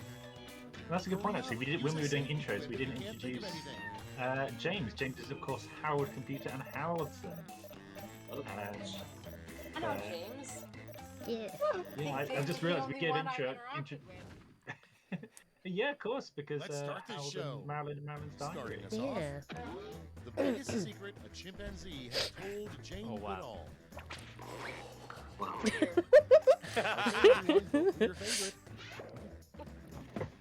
That's a good point, actually. We did when we were doing intros. We didn't introduce James. James is, of course, Harold Computer and Haraldston. Hello, James. Yeah. I just realised we gave intro. Yeah, of course, because Let's start this Harold show. and Marilyn's diary. Starting us Yeah. off, the biggest secret a chimpanzee has told Jane Goodall. Wow. Your favorite.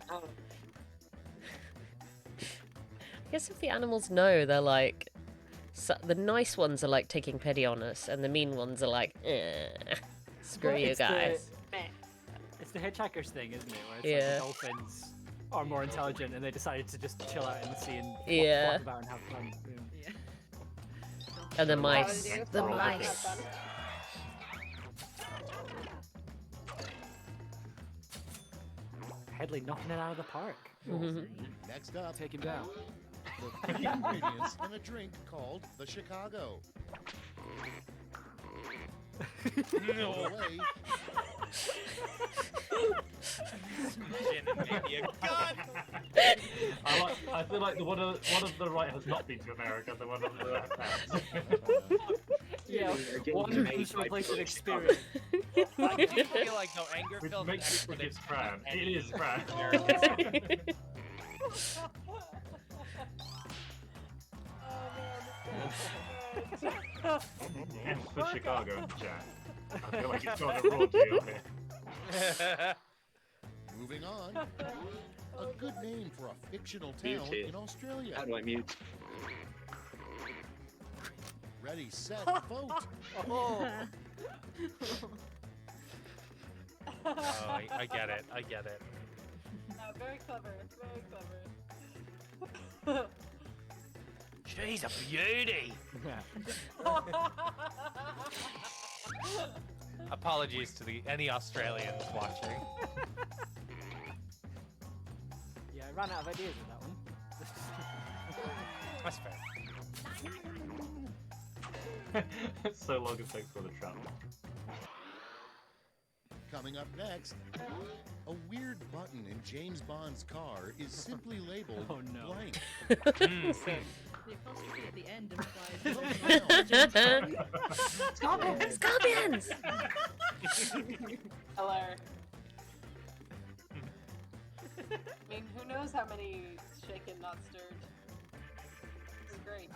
I guess if the animals know, they're like, the nice ones are like taking pity on us, and the mean ones are like, screw you It's guys. It's the hitchhiker's thing, isn't it? Where it's Yeah. like the dolphins are more intelligent and they decided to just chill out in the sea and Yeah. walk about and have fun. Yeah. And the mice. The Oh, mice. Hedley knocking it out of the park. Next up, Take him down. the three ingredients in a drink called the Chicago. No. Away, Gin and maybe a gun. I feel like the one of the right has not been to America. The one on the left has. Yeah, Again, one made who's by replaced people an in experience. I do feel like no anger Which filled makes you think it's Fran. It is Fran. And for Chicago in the chat. I feel like it's got a raw deal here. moving on. A good name for a fictional town Mute it. in Australia. How do I mute? Ready, set, vote. Oh, I get it. I get it. Very clever. Very clever. She's a beauty. Apologies to any Australians watching. Yeah, I ran out of ideas with that one. That's fair. So long it takes for the trap. Coming up next, a weird button in James Bond's car is simply labeled blank. The apostrophe at the end implies. Scorpions! Scorpions! Hello. I mean, who knows how many shaken, not stirred. This is great.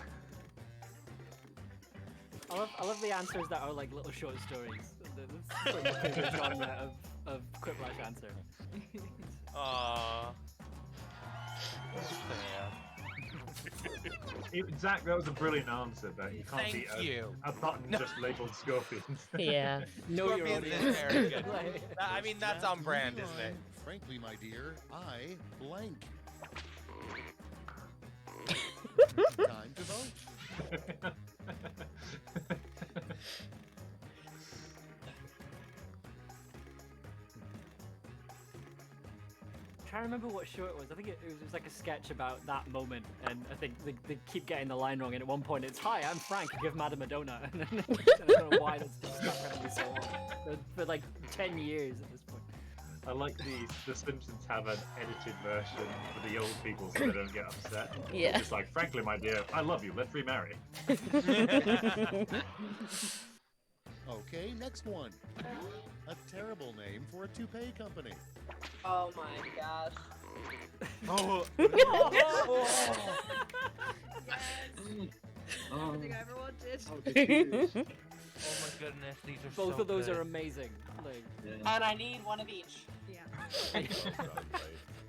I love the answers that are like little short stories. That's sort of my favorite genre of Quiplash answer. Aww. Zach, that was a brilliant answer, but you can't Thank beat you. a button just labelled scorpions. Yeah. Know your Scorpions audience. is very good. I mean, that's on brand, isn't it? Frankly, my dear, I blank. Time to vote. I can't remember what show it was. I think it was like a sketch about that moment, and I think they keep getting the line wrong. And at one point, it's "Hi, I'm Frank. Give Madame a donut." And then I don't know why that's just stuck with me so long. For like 10 years at this point. I like the Simpsons have an edited version for the old people so they don't get upset. Yeah. It's like, frankly, my dear, I love you. Let's remarry. Okay, next one. A terrible name for a toupee company. Oh my gosh. Oh. Everything I ever wanted. Oh, did you? Oh my goodness, these are Both so of those good. are amazing. Like, And I need one of each. Yeah.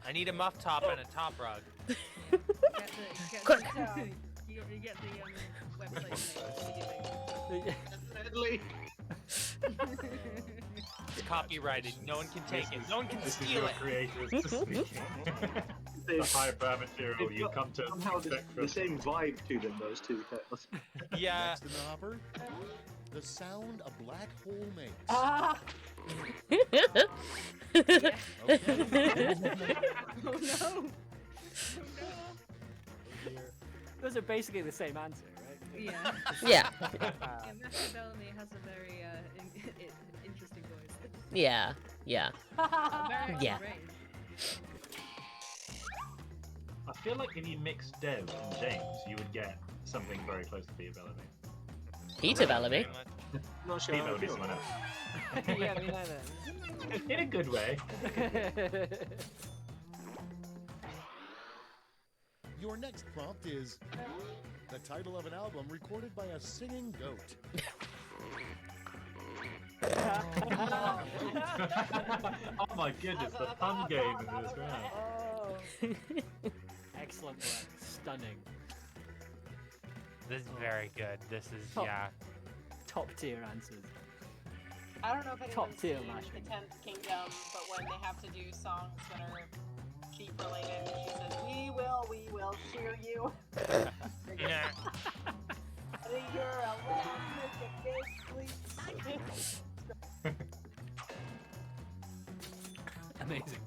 I need a muff top and a top rug. Quick. You get the website Hedley. It's copyrighted. No one can take it. No one can This is steal your it. creators speaking. The hyper material you come to Somehow expect the from. same vibe to them, those two titles. Yeah. Next in the hopper, the sound a black hole makes. Ah! Okay. Oh no! those are basically the same answer, right? Yeah. Yeah. Yeah, Matthew Bellamy has a very interesting voice. Yeah. Yeah. Very Yeah. range. I feel like if you mix Dev and James, you would get something very close to Peter Bellamy. Peter Bellamy. Not sure Peter how I Bellamy's feel. someone else. Yeah, me neither. In a good way. Your next prompt is the title of an album recorded by a singing goat. Oh my goodness, the pun game in this round. Excellent work. Stunning. This is very good. This is, Top. yeah. Top tier answers. I don't know if Top anyone's tier seen mashing. The 10th Kingdom, but when they have to do songs that are sheep related, she says, we will shear you. Nah. You're a lamb with a big fleece. Amazing.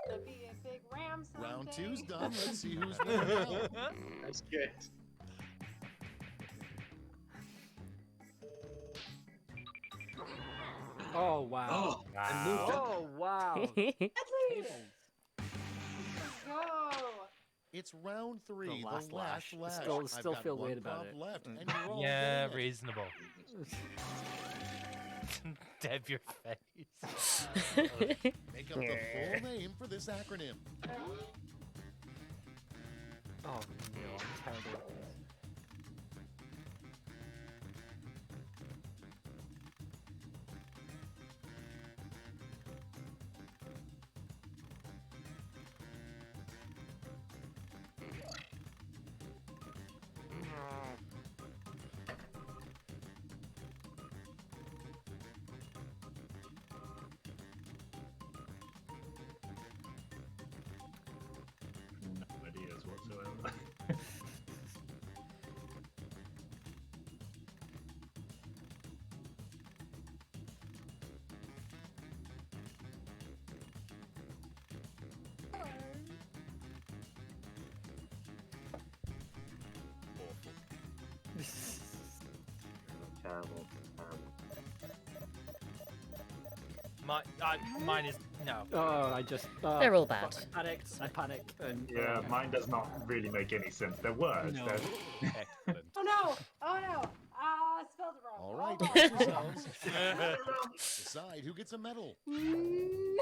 To be a big ram someday. Round two's done. Let's see who's winning. That's good. Oh wow. Oh, I moved up. Oh wow. Hedley! Tables. Let's go! It's round three, The last lash. lash. Still- I've still got feel one weird about prompt it. left, and you're all Yeah, getting it. reasonable. Dev your face. Make up the full name for this acronym. Oh no, I'm terrible at this. No ideas whatsoever. Terrible. Mine is no. Oh, I just. They're all bad. I panicked. I panicked. And, Yeah, mine does not really make any sense. They're words. No. They're... Excellent. Oh no! Oh no! I spelled it wrong. All right, Oh, watch yourselves. Decide who gets a medal. Ooh,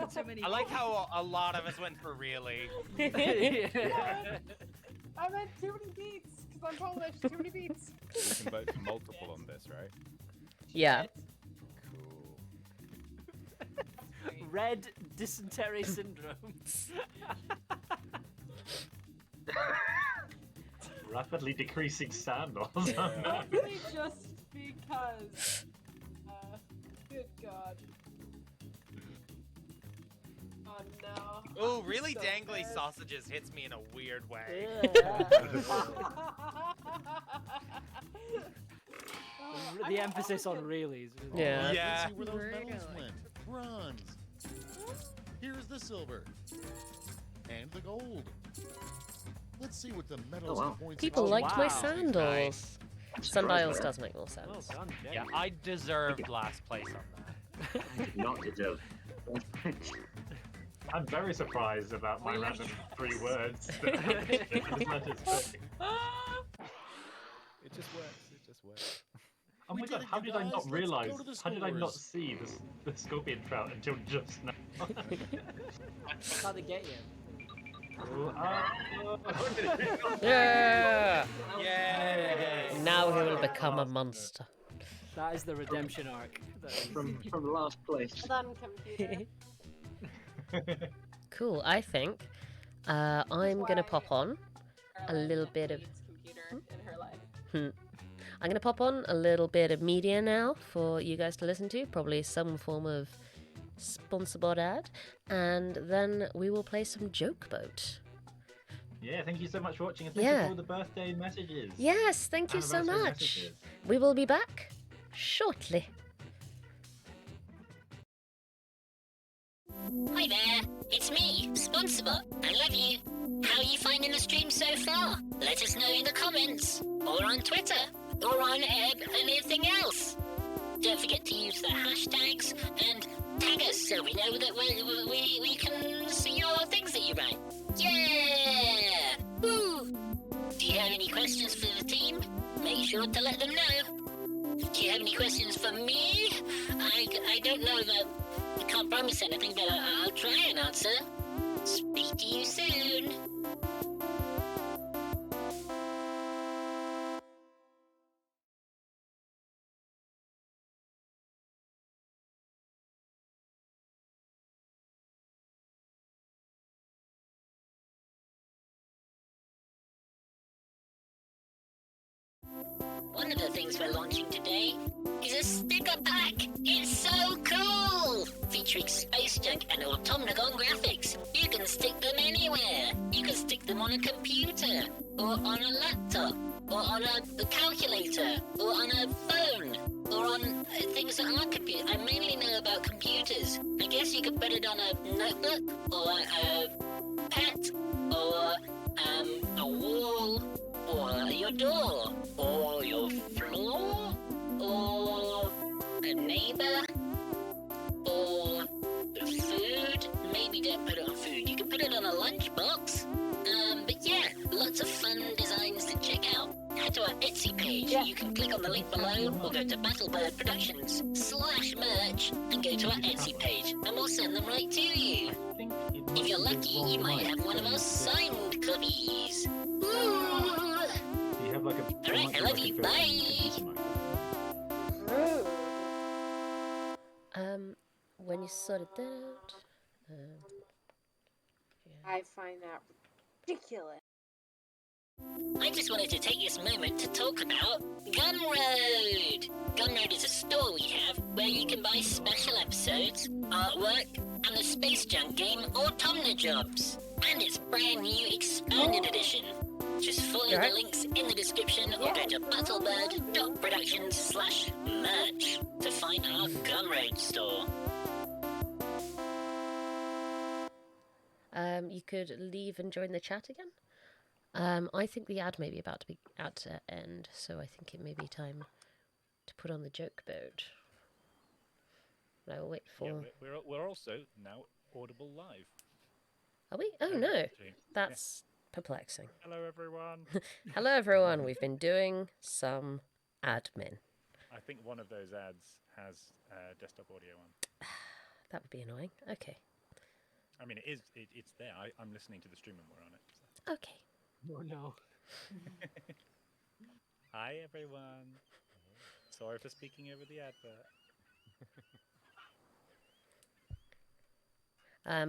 so many. I like how a lot of us went for really. I meant too many beats, because I'm Polish. Too many beats. We can vote for multiple on this, right? Yeah. Cool. Red dysentery syndrome. Rapidly decreasing sandals. Probably just because. Good God. Oh no. Oh, really So dangly good. sausages hits me in a weird way. The emphasis on reallys. Yeah. Yeah. Let's see where those Where medals going? went. Bronze. Here's the silver. And the gold. Let's see what the medals Oh, wow. and points People are. liked my wow. sandals. Nice. Sundials does make more Well sense. done, Jay. Yeah, I deserved last place on that. I did not deserve. I'm very surprised about my random 3 words. That I just let it stick. It just works. It just works. Oh We my did god, it, how you did I guys. not Let's realize? go to the How did I not scores. see the scorpion trout until just now? That's how they get you. Yeah. Yay! Now He will become a monster. That is the redemption arc. From last place. Well done, computer. Cool. I think I'm gonna pop on a little bit of. Computer in her life. I'm gonna pop on a little bit of media now for you guys to listen to. Probably some form of sponsor bot ad, and then we will play some Joke Boat. Yeah, thank you so much for watching, and thank you for all the birthday messages. Yes, thank you so Anniversary much. messages. We will be back shortly. Hi there, it's me, SponsorBot. I love you. How are you finding the stream so far? Let us know in the comments, or on Twitter, or on anything else. Don't forget to use the hashtags and tag us so we know that we can see your things that you write. Yeah! Woo! Do you have any questions for the team? Make sure to let them know. Do you have any questions for me? I don't know that I can't promise anything, but I'll try and answer. Speak to you soon. One of the things we're launching today is a sticker pack. It's so cool! Featuring space junk and Automnigon graphics. You can stick them anywhere. You can stick them on a computer, or on a laptop, or on a calculator, or on a phone, or on things that aren't computers. I mainly know about computers. I guess you could put it on a notebook, or a pet, or a wall, or your door, or your floor, or a neighbor, or food. Maybe don't put it on food. You can put it on a lunchbox. But yeah, lots of fun designs to check out. Head to our Etsy page. You can click on the link below, or go to Battlebird Productions/merch and go to our Etsy page, and we'll send them right to you. If you're lucky, you might have one of our signed copies. Ooh. You have like a. Alright, I love you. Bye. When you sorted that out, I find that ridiculous. I just wanted to take this moment to talk about Gumroad. Gumroad is a store we have where you can buy special episodes, artwork, and the space junk game AutomniJobs. And it's brand new expanded edition. Just follow the links in the description or go to battlebird.productions/merch to find our Gumroad store. you could leave and join the chat again. I think the ad may be about to end, so I think it may be time to put on the joke boat. But I will wait for. Yeah, we're also now audible live. Are we? Oh no, that's perplexing. Hello everyone. Hello everyone. We've been doing some admin. I think one of those ads has desktop audio on. That would be annoying. Okay. I mean, it's there. I'm listening to the stream when we're on it. So. Okay. Oh no. Hi everyone. Sorry for speaking over the advert.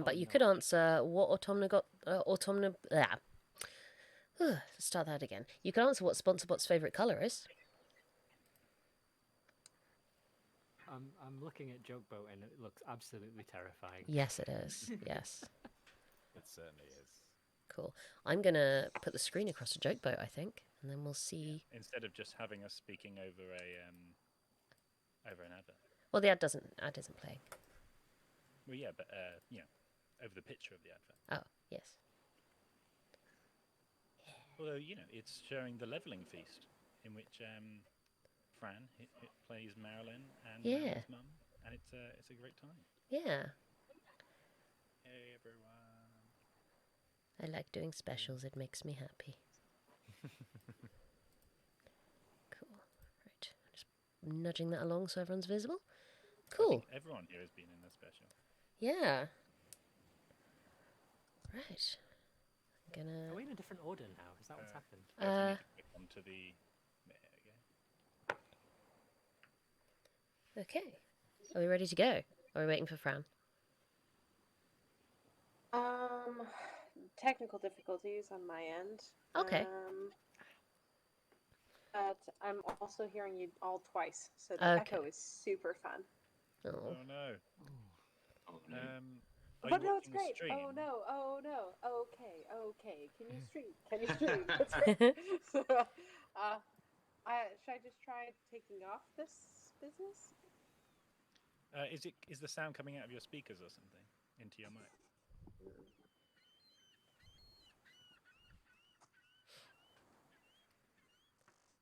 But you could answer what start that again. You could answer what SponsorBot's favourite colour is. I'm looking at Jokeboat and it looks absolutely terrifying. Yes, it is. Yes. It certainly is. Cool. I'm gonna put the screen across the Jokeboat, I think, and then we'll see. Instead of just having us speaking over over an advert. Well, the ad isn't playing. Well, yeah, but over the picture of the advert. Oh, yes. Although it's showing the leveling feast, in which Fran it plays Marilyn and Marilyn's mum, and it's a great time. Yeah. Hey everyone. I like doing specials. It makes me happy. Cool. Right. Just nudging that along so everyone's visible. Cool. I think everyone here has been in the special. Yeah. Right. I'm gonna. Are we in a different order now? Is that what's happened? Click onto the. There we go. Okay. Are we ready to go? Are we waiting for Fran? Technical difficulties on my end. Okay. But I'm also hearing you all twice, so the Okay. echo is super fun. Oh. Oh no. Are But you no, it's watching the great. stream? Oh no, oh no. Okay. Can you stream? Can you stream? That's great. So, should I just try taking off this business? Is the sound coming out of your speakers or something into your mic?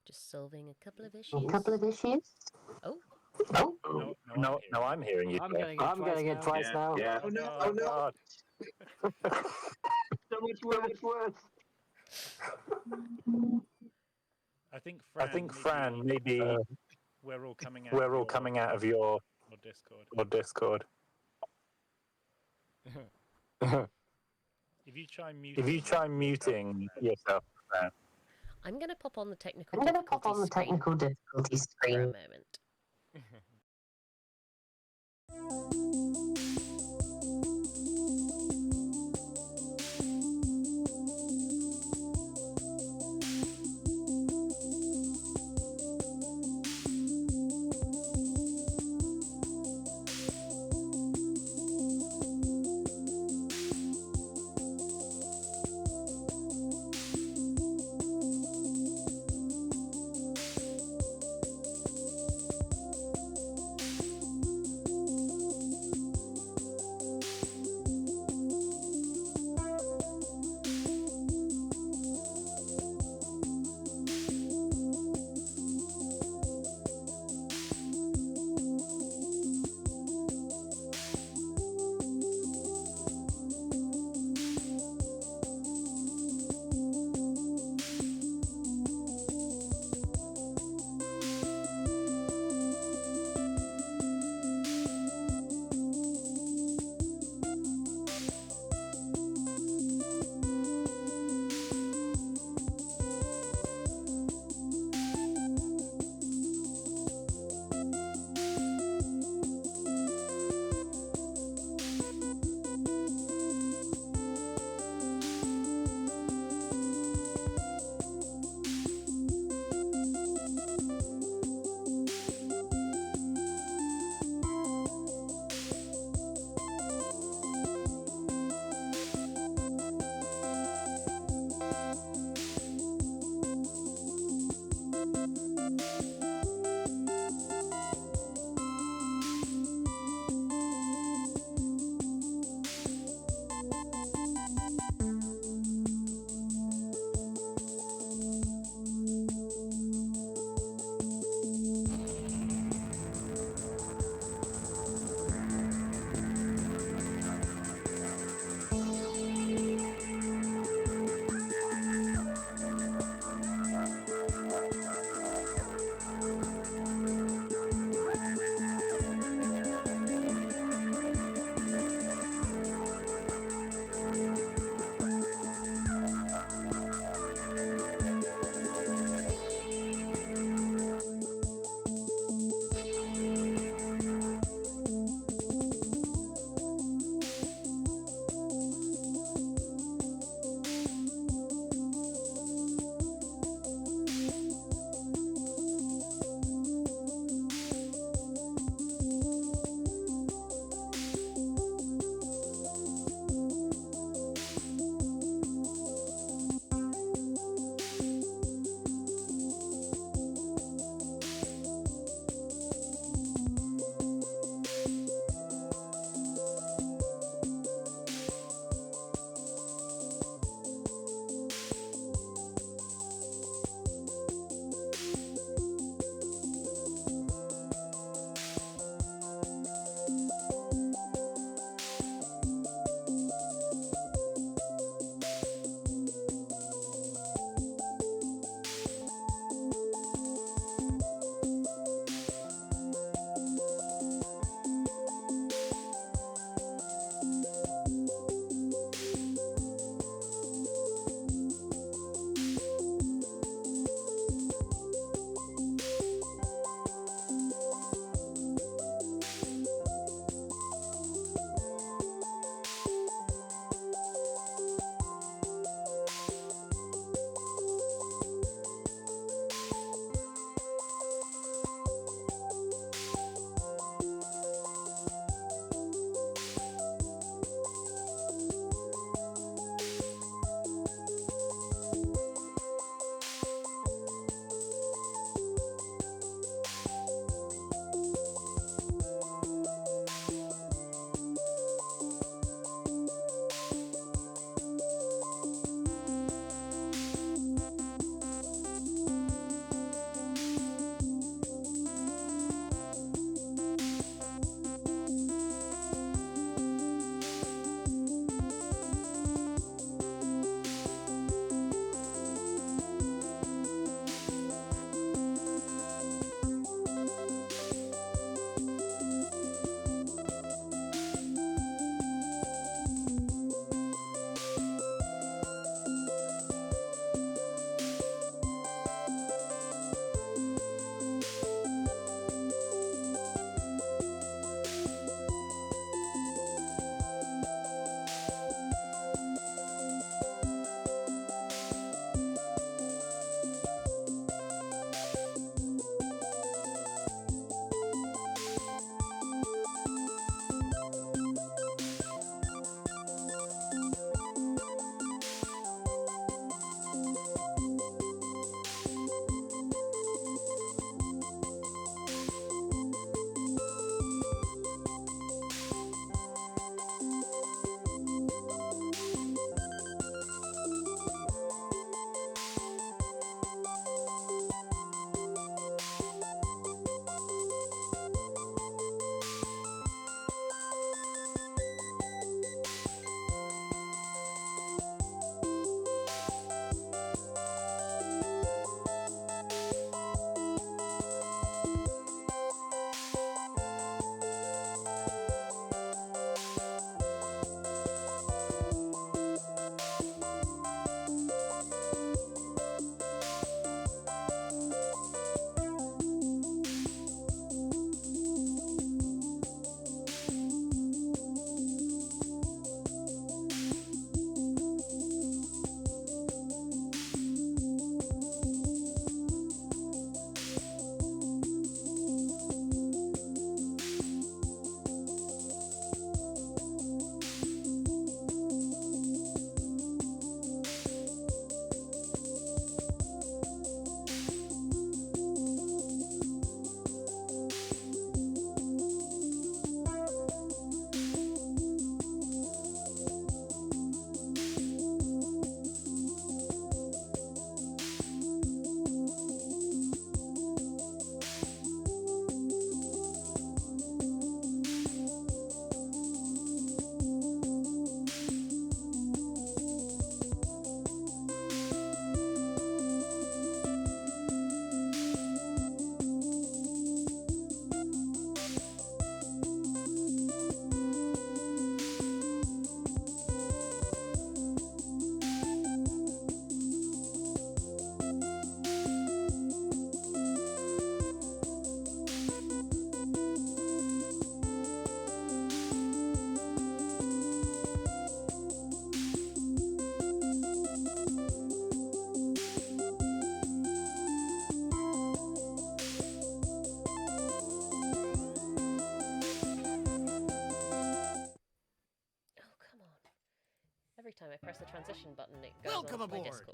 Just solving a couple of issues. Oh. No, I'm hearing you. I'm Jeff. getting it twice now. Yeah. Oh no! Oh no! God. So much worse. I think Fran, maybe we're all coming out of your or Discord. If you try muting yourself, Fran. I'm going to pop on the technical difficulty screen for a moment.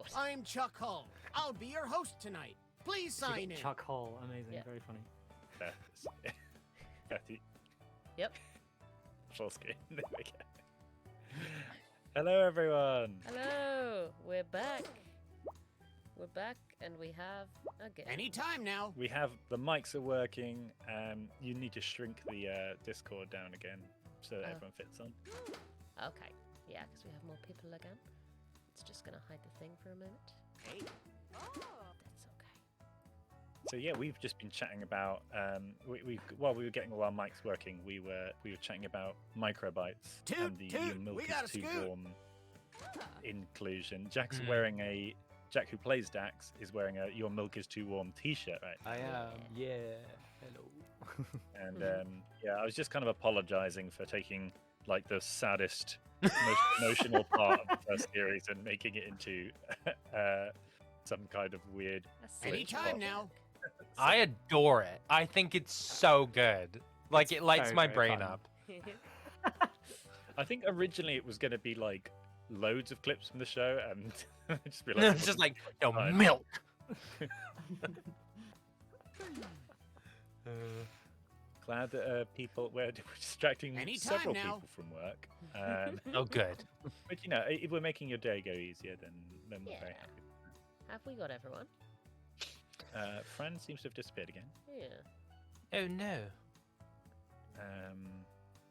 Discord. I'm Chuck Hull. I'll be your host tonight. Please So you sign got in. Chuck Hall, amazing, Yeah. very funny. Betty. Yep. Full screen. There we go. Hello, everyone. Hello, we're back. We're back, and we have a game. Anytime now. We have the mics are working. You need to shrink the Discord down again so that Oh. everyone fits on. Okay, yeah, because we have more people again. It's just gonna hide the thing for a moment. Hey. That's okay. So yeah, we've just been chatting about while we were getting all our mics working, we were chatting about microbytes Toot, and the toot, Your Milk we is got a Too scoop. Warm inclusion. Jack's wearing a Jack, who plays Dax, is wearing a Your Milk is Too Warm t-shirt, right? I am. Yeah. Hello. And yeah, I was just kind of apologizing for taking like the saddest, most emotional part of the first series and making it into some kind of weird. Anytime now. I adore it. I think it's so good. Like, it lights very, my very brain fun. up. I think originally it was going to be like loads of clips from the show and just be like, It's just like, yo, milk. Glad that we're distracting Anytime several now. people from work. Oh, good. But you know, if we're making your day go easier, then we're very Yeah. happy. Have we got everyone? Fran seems to have disappeared again. Yeah. Oh, no.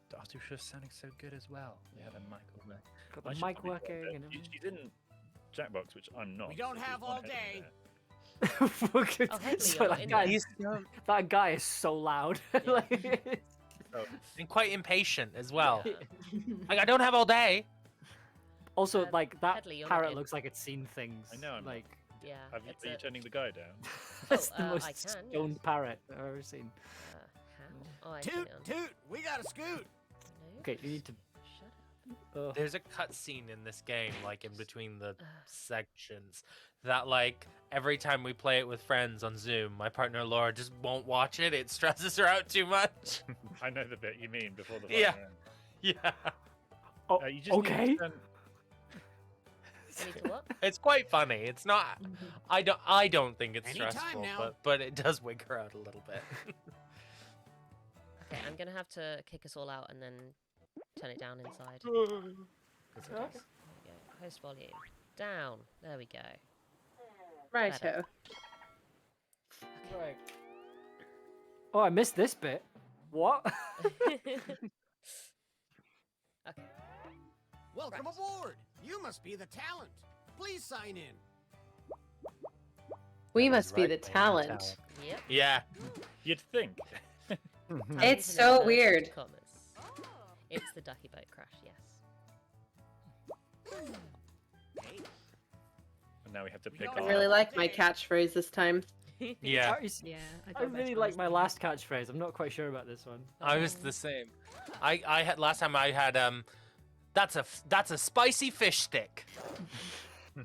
The Artusha's sounding so good as well. We had a mic over there. Got the I should mic probably put working that- and She's in Jackbox, which I'm not. We don't so have there's all one head day. over Oh, Hedley, So you're that in guy, there. that guy is so loud. Like, And quite impatient as well. Like, I don't have all day. also, like that Hedley, you're not parrot in. looks like it's seen things. I know, I'm like Yeah. Are you turning the guy down? that's the I most can, stoned yes. parrot I've ever seen. How? Oh, I Toot, turn it on. toot, we got a scoot. No. Okay, you need to. Shut up. There's a cutscene in this game, like in between the sections, that like every time we play it with friends on Zoom, my partner Laura just won't watch it. It stresses her out too much. I know the bit you mean before the Yeah. final round. Yeah. Oh, You just need to okay. turn- You need to what? It's quite funny. It's not. I don't think it's Anytime stressful, now. but it does wig her out a little bit. Okay, I'm gonna have to kick us all out and then turn it down inside. There we go. Host volume down. There we go. Righto. Better. Right. Oh, I missed this bit. What? Okay. Welcome aboard. You must be the talent. Please sign in. We must be the talent. Yep. Yeah. You'd think. It's so weird. It's the ducky boat crash, yes. And now we have to pick I our... really like my catchphrase this time. Yeah. Yeah, I really like my last catchphrase. I'm not quite sure about this one. I was the same. I had last time I had that's a spicy fish stick,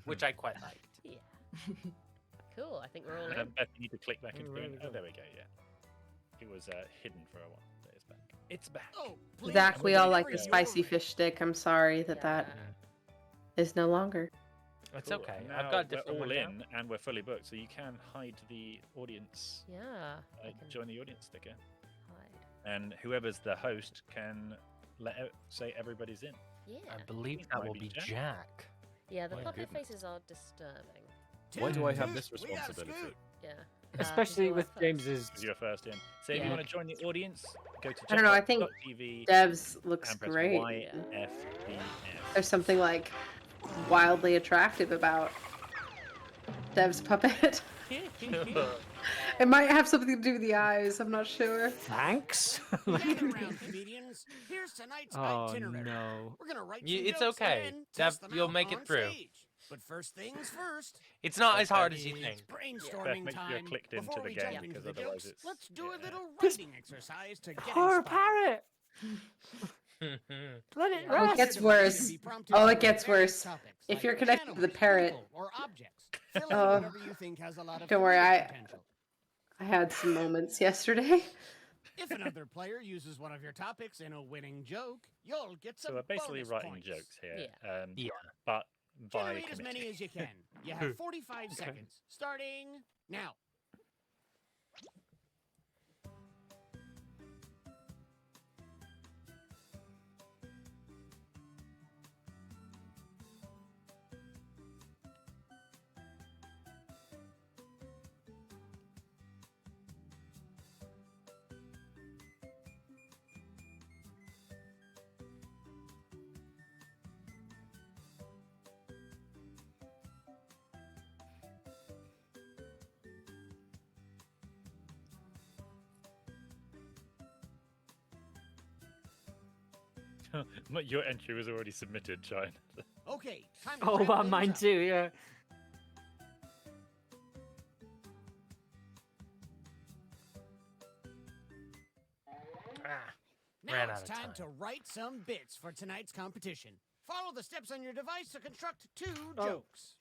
which I quite liked. Yeah. Cool. I think we're all in. Beth, you need to click back into Where the... did it Oh, go? there we go, yeah. It was hidden for a while, but it's back. It's back. Oh, please. Zach, we all like Bring the your spicy ring. fish stick. I'm sorry that that is no longer. It's Cool. okay. And I've now got different we're all ones now. in and we're fully booked, so you can hide the audience. Yeah. I can Join the audience sticker. hide. And whoever's the host can say everybody's in. Yeah. I believe that will be Jack. Yeah, the My puppet goodness. faces are disturbing. Why do I have Toot, this we got a responsibility? scoot. Yeah. Especially you're with first. James's. Because you're first in. So if you Yeah. want to join the audience, go to I don't know, I think Jackbox.tv Devs looks and press great. YFBF. There's something like wildly attractive about Dev's puppet. It might have something to do with the eyes. I'm not sure. Thanks. Gather round, comedians. Here's tonight's Oh itinerary. no. We're gonna write You- some it's jokes and okay. then Dev, test them you'll out make it on through. stage. But first things first. It's not as hard as It's you think. brainstorming Beth, make sure time. you're clicked into Before the we game, jump into because the otherwise jokes, it's- let's do a yeah. little writing exercise to get Poor inspired. parrot. Let it Oh, rest. it gets worse. Oh, it gets worse. If you're connected to the parrot. Or objects. Fill in Oh, whatever you think has a lot of don't worry, comedic I potential. had some moments yesterday. If another player uses one of your topics in a winning joke, you'll get some So we're basically bonus writing points. jokes here. Yeah. But by Generate as many committee. as you can. You have 45 seconds. Starting now. Your entry was already submitted, Shine. Okay, time to Oh, wrap wow, things mine up. too, yeah. Now Ran it's out of time to write some bits for tonight's competition. Follow the steps on your device to construct 2 jokes.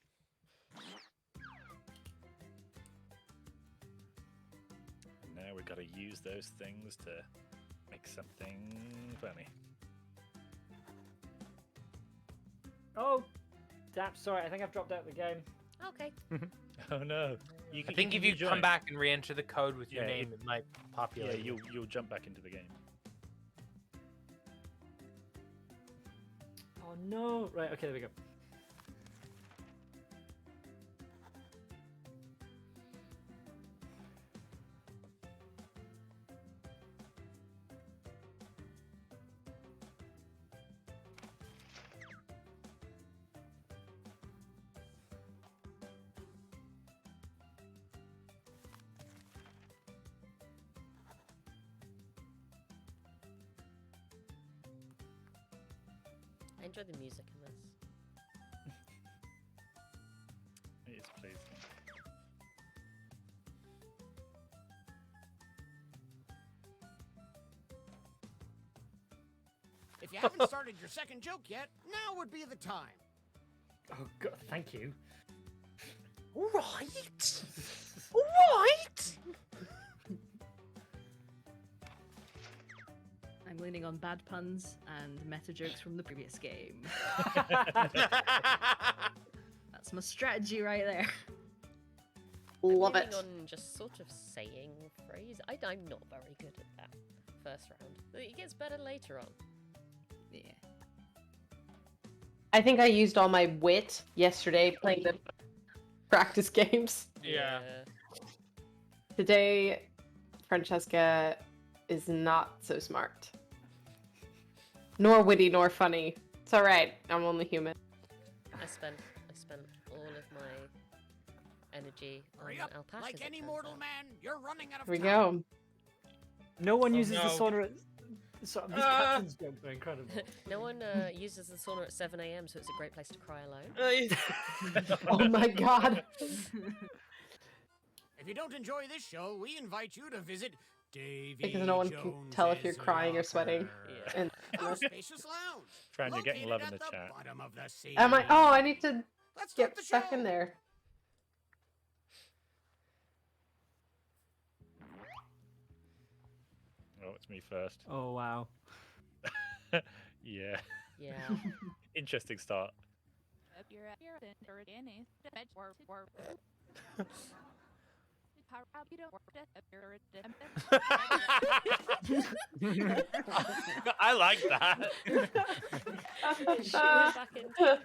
Now we've got to use those things to make something funny. Oh, damn, sorry, I think I've dropped out of the game. Okay. Oh no! I think if you come join. back and re-enter the code with your Yeah, name, it might populate. Yeah, you'll jump back into the game. Oh no! Right, okay, there we go. I enjoy the music in this. It is pleasing. If you haven't started your second joke yet, now would be the time. Oh god, thank you. All right. All right. I'm leaning on bad puns and meta jokes from the previous game. That's my strategy right there. Love Leaning it. on just sort of saying phrase. I'm not very good at that first round. It gets better later on. Yeah. I think I used all my wit yesterday playing the practice games. Yeah. Today, Francesca is not so smart. Nor witty, nor funny. It's alright, I'm only human. I spent all of my energy on Hurry up. alpacas. Like any mortal man, you're running out of Here we time. go. No one Oh, uses no. the sauna at... So, these captain's jokes are incredible. No one uses the sauna at 7 a.m., so it's a great place to cry alone. Oh my god. If you don't enjoy this show, we invite you to visit Davy Because no one can tell if you're crying or sweating. And Our spacious lounge. Fran, you're getting love in located the at chat. bottom of the sea. am I? Oh, I need to Let's start get the show. back in there. Oh, it's me first. Oh wow. Yeah. Yeah. Interesting start. I like that. She was back in time.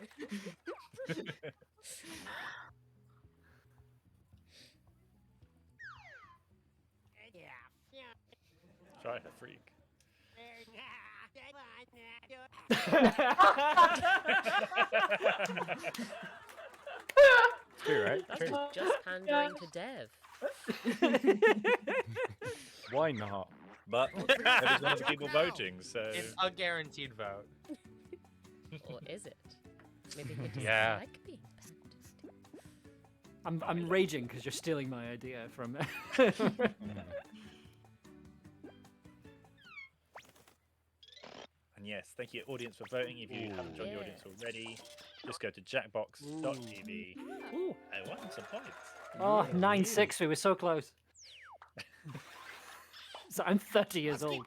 Try a freak. True, right? That's True. just pandering to Dev. Why not? But there's one of the people voting, so It's a guaranteed vote. Or is it? Maybe he doesn't Yeah. like being I'm raging because you're stealing my idea from... And yes, thank you, audience, for voting. If you haven't joined the audience already, just go to jackbox.tv. Ooh. I won some points. Oh, 9-6, we were so close. So I'm 30 years old.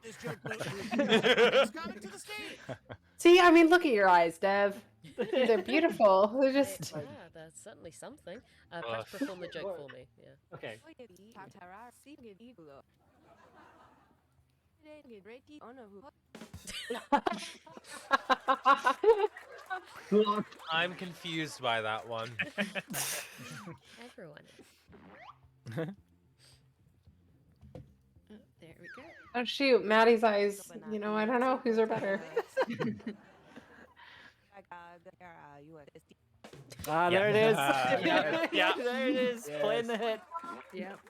See, I mean, look at your eyes, Dev. They're beautiful. They're just. Yeah, that's certainly something. Press perform the joke for me. Yeah. Okay. I'm confused by that one. Everyone. There we go. Oh shoot, Maddie's eyes. You know, I don't know whose are better. Ah, there it is. Yeah. There it is. Yes. Playing the hit. Yep.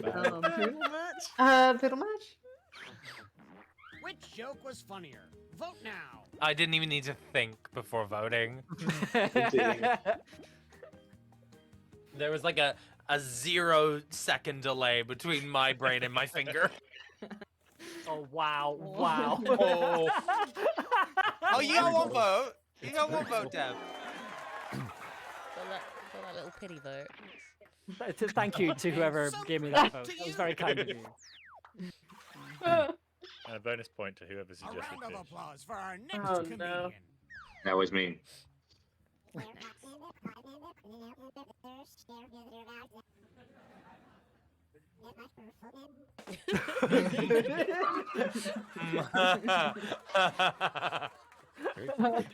Poodle match? Fiddle match? Which joke was funnier? Vote now. I didn't even need to think before voting. There was like a 0-second delay between my brain and my finger. Oh wow! Wow! Oh. Oh, you got one vote. You got one vote, Deb. For that little pity vote. Thank you to whoever gave me that vote. That was very kind of you. And a bonus point to whoever A suggested round of fish. applause for our next Oh, comedian. no. That was me.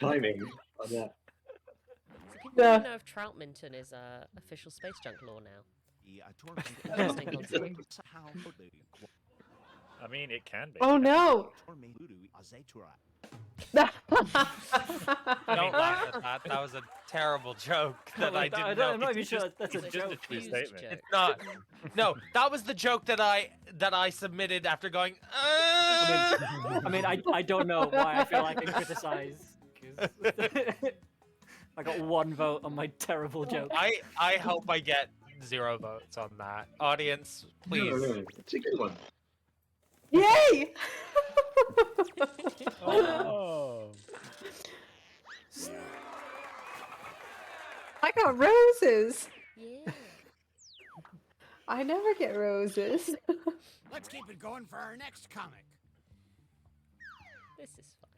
Timing on that. So people Yeah. want to know if Troutminton is official space junk law now. Interesting concept. I mean, it can be. Oh no! Don't laugh at that. That was a terrible joke that I didn't know. I'm not even sure that's a It's joke. a confused statement. joke. It's not. No, that was the joke that I submitted after going. I mean, I don't know why I feel like I criticize. 'Cause I got one vote on my terrible joke. I hope I get 0 votes on that. Audience, please. No, it's a good one. Yay! Oh. I got roses. Yeah. I never get roses. Let's keep it going for our next comic. This is fine.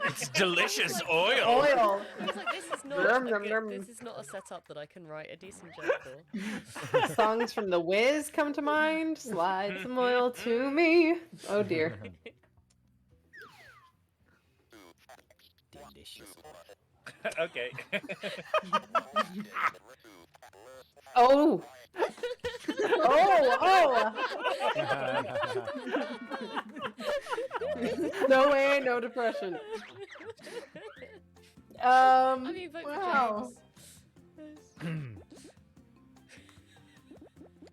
It's delicious oil. Oil. I was like, this is not Nom, a nom, good, nom. this is not a setup that I can write a decent joke for. Songs from The Wiz come to mind. Slide some oil to me. Oh dear. Okay. Oh. Oh, no way, no depression. I mean, vote for Wow. James.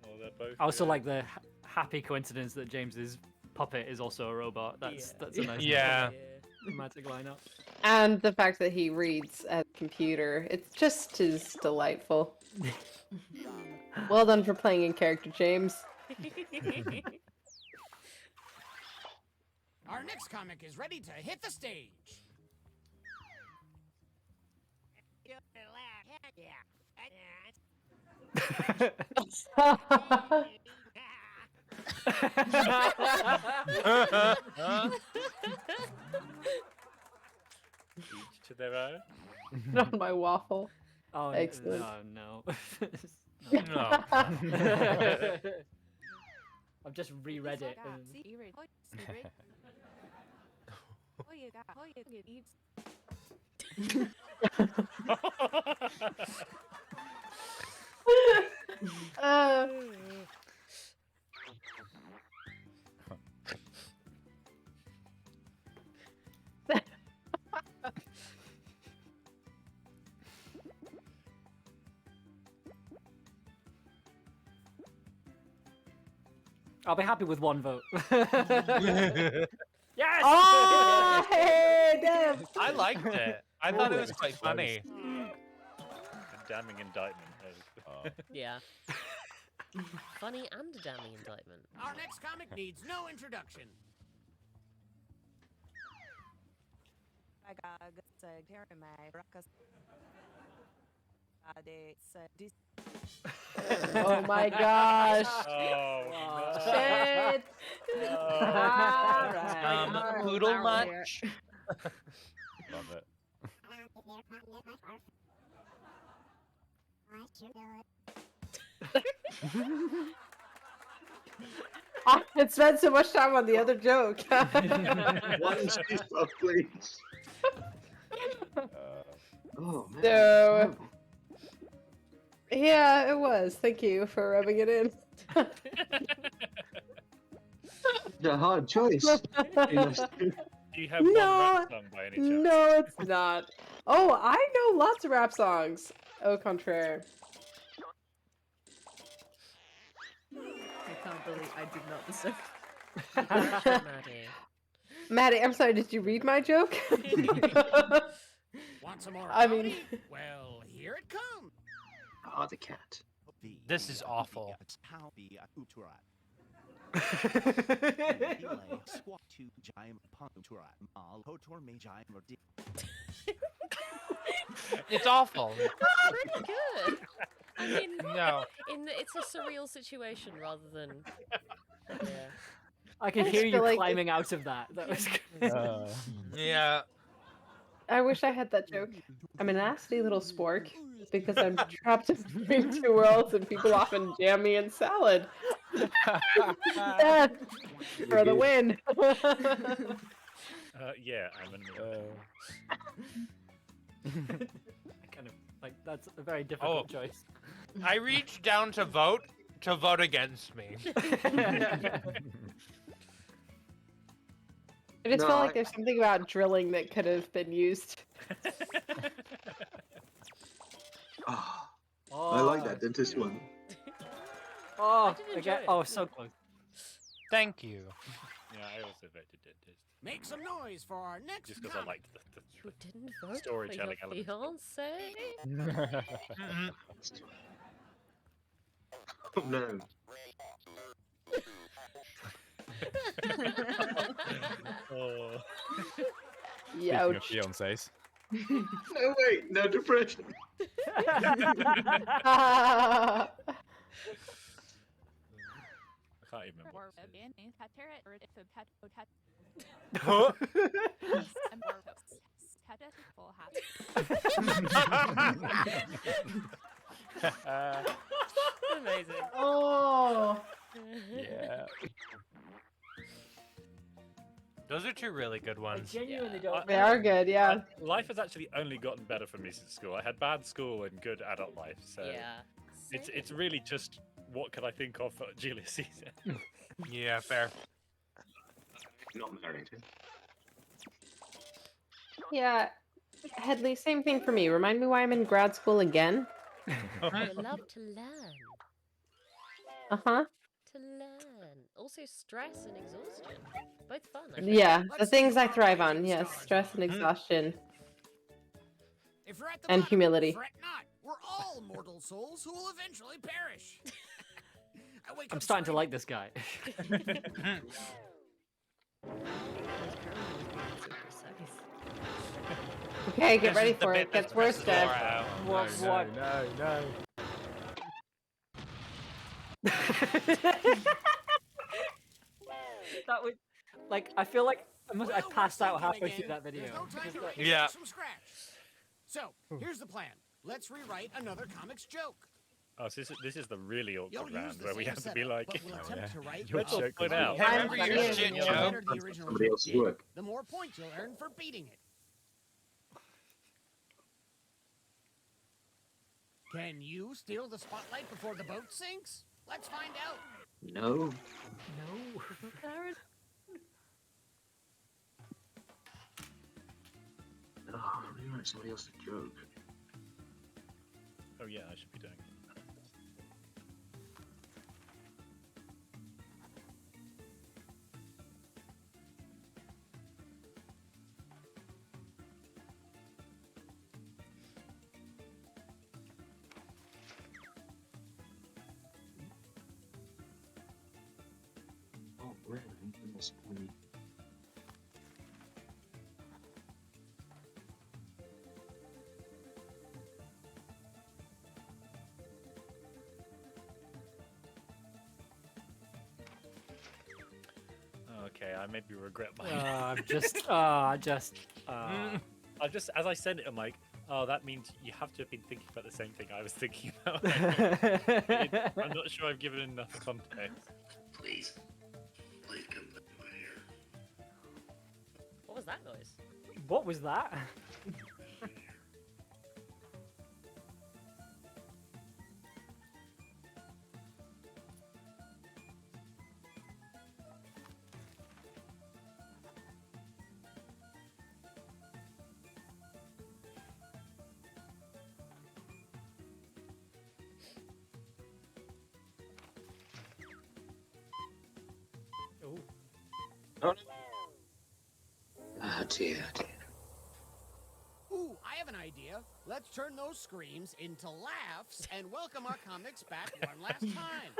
Well, they're both I also good. like the happy coincidence that James's puppet is also a robot. That's a nice Yeah. thematic lineup. And the fact that he reads at a computer, it's just as delightful. Well done for playing in character, James. Our next comic is ready to hit the stage. Each to their own. Not my waffle. Oh, Excellent. no. No. I've just reread it. Uh, I'll be happy with one vote. Yes! Oh, hey, Dev! I liked it. I thought it was quite funny. A damning indictment. Yeah. Funny and a damning indictment. Our next comic needs no introduction. Oh my gosh. Oh, Shit. Alright. Poodle much? Love it. I spent so much time on the other joke. One cheese puff, please. Oh man. So, yeah, it was. Thank you for rubbing it in. It's a hard choice. Do you have one rap song by any chance? No, it's not. Oh, I know lots of rap songs. Au contraire. I can't believe I did not deserve. Maddie. Maddie, I'm sorry, did you read my joke? Want some more I comedy? mean- Well, here it comes. Ah, the cat. This is awful. It's awful. Pretty good. I mean, No. it's a surreal situation rather than. Yeah. I can I hear feel you like it- climbing out of that. That was good. Yeah. I wish I had that joke. I'm a nasty little spork because I'm trapped between two worlds and people often jam me in salad. Death for the win. Yeah, I'm Kind of like that's a very difficult choice. I reached down to vote against me. I just No, feel like I- there's something about drilling that could have been used. Ah, I like that dentist one. Oh, did enjoy again. it. Oh, so close. Thank you. Yeah, I also voted dentist. Make some noise for our next Just because I liked You didn't vote storytelling for your element. fiance. Oh no. Oh. Youch. Fiancés. No wait, no depression. I can't even remember. Amazing. Oh. Yeah. Those are two really good I ones. genuinely don't. They are good, yeah. Life has actually only gotten better for me since school. I had bad school and good adult life, so Yeah. it's really just what can I think of for Julius Caesar. Yeah, fair. Not married. Yeah. Headley, same thing for me. Remind me why I'm in grad school again. I love to learn. Uh-huh. To learn. Also, stress and exhaustion. Both fun. I think. Yeah, the things I thrive on. Yes, stress and exhaustion. If you're at the And bottom, humility. fret not. We're all mortal souls who will eventually perish. I wake I'm up starting to screaming. like this guy. Okay, get This ready is the for bit it. that Gets worse, stresses Laura Dev. out. What? What? No. That would, like, I feel like I Well, passed out let's halfway begin. through that video. There's no time Just to like- Yeah. start from scratch. So, here's the plan. Let's rewrite another comics joke. Oh, so this is the really You'll awkward use round the where we same have to be setup, like, but we'll attempt to write Your a joke point was out. good. Remember your funny. shit The joke? better the original Somebody joke else's did, work. the more points you'll earn for beating it. Can you steal the spotlight before the boat sinks? Let's find out. No. No. Oh, rewrite somebody else's joke. oh yeah, I should be doing it. Oh, really? Goodness me. okay, I maybe regret my. I'm just. I just, as I said it, I'm like, oh, that means you have to have been thinking about the same thing I was thinking about. I'm not sure I've given enough context. Please come back over here. What was that noise? What was that? Oh dear. Ooh, I have an idea. Let's turn those screams into laughs and welcome our comics back one last time.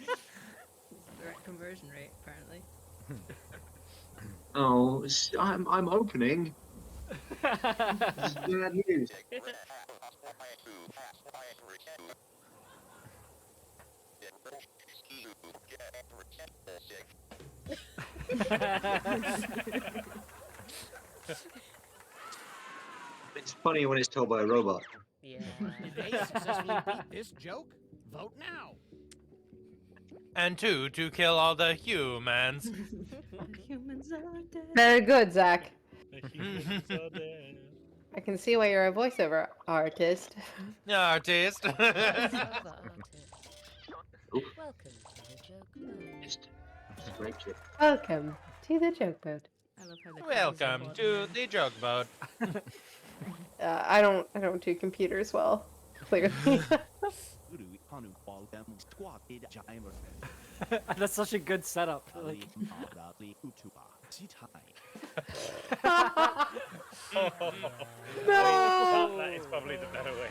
The right conversion rate, apparently. Oh, I'm opening. This is bad news. It's funny when it's told by a robot. Yeah. Did they successfully beat this joke? Vote now. And 2 to kill all the humans. Humans are dead. Very good, Zach. The humans are there. I can see why you're a voiceover artist. Artist. Welcome to the joke boat. Great joke. Welcome to the joke boat. I love how they Welcome to the joke boat. I don't do computers well, clearly. That's such a good setup. Like... No! That is probably the better way.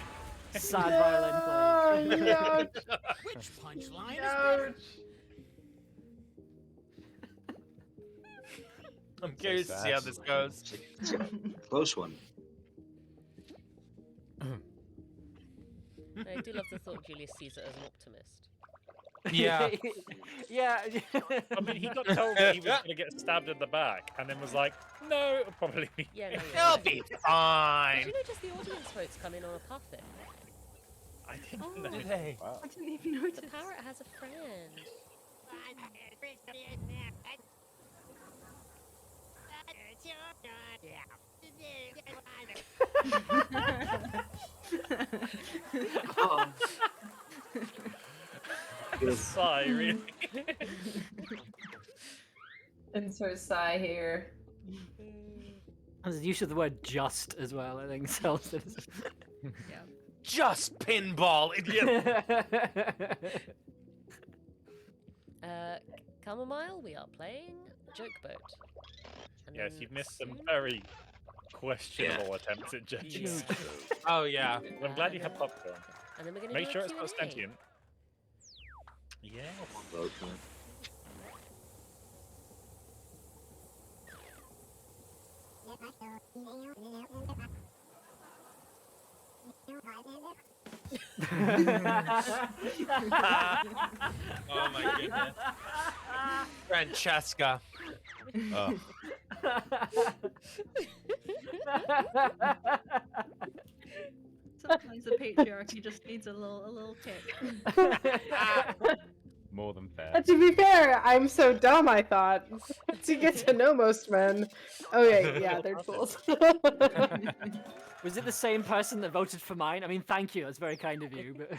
Sad violin playing. No! Which punchline is better? I'm curious to see how this goes. It's a close one. I do love the thought Julius Caesar as an optimist. Yeah. Yeah. I mean, he got told that he was going to get stabbed in the back, and then was like, "No, it'll probably be." Yeah, no, He'll be fine. Did you notice the audience votes come in on a puffin? I didn't Oh, know. Did they? I didn't even notice. The parrot has a friend. Oh. The sigh, really. Insert sigh here. There's the use of the word "just" as well. I think sells it. Yeah. Just pinball, idiot. Chamomile, we are playing Joke Boat. And Yes, then you've missed some soon- very questionable attempts at judging. Oh yeah. I'm glad you have popcorn. And then we're gonna Make do sure a it's not Q&A. sentient. Yeah. Vote for it. Oh my goodness. Francesca. Sometimes the patriarchy just needs a little kick. More than fair. To be fair, I'm so dumb, I thought. To get to know most men. Oh, yeah, they're tools. Was it the same person that voted for mine? I mean, thank you. That's very kind of you. But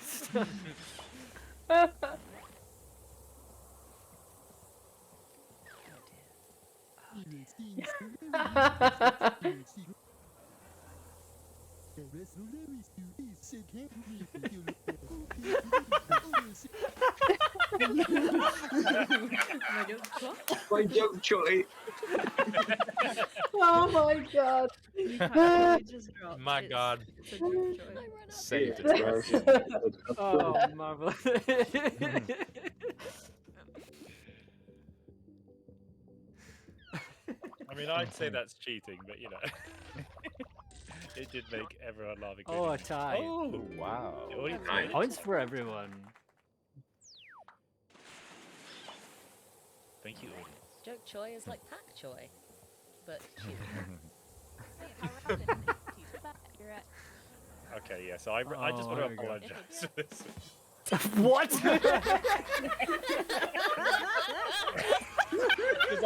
My joke choice. Oh my god. My God. It's a joke choice. Saved it. oh, marvelous. I mean, I'd say that's cheating, but you know. It did make everyone laugh. Oh, a tie. Oh, wow. The audience Nice. did. Points for everyone. Thank you, audience. Joke choy is like pak choy, but chewy. Okay, yeah. So I just want to there we go. apologize for this. What? Because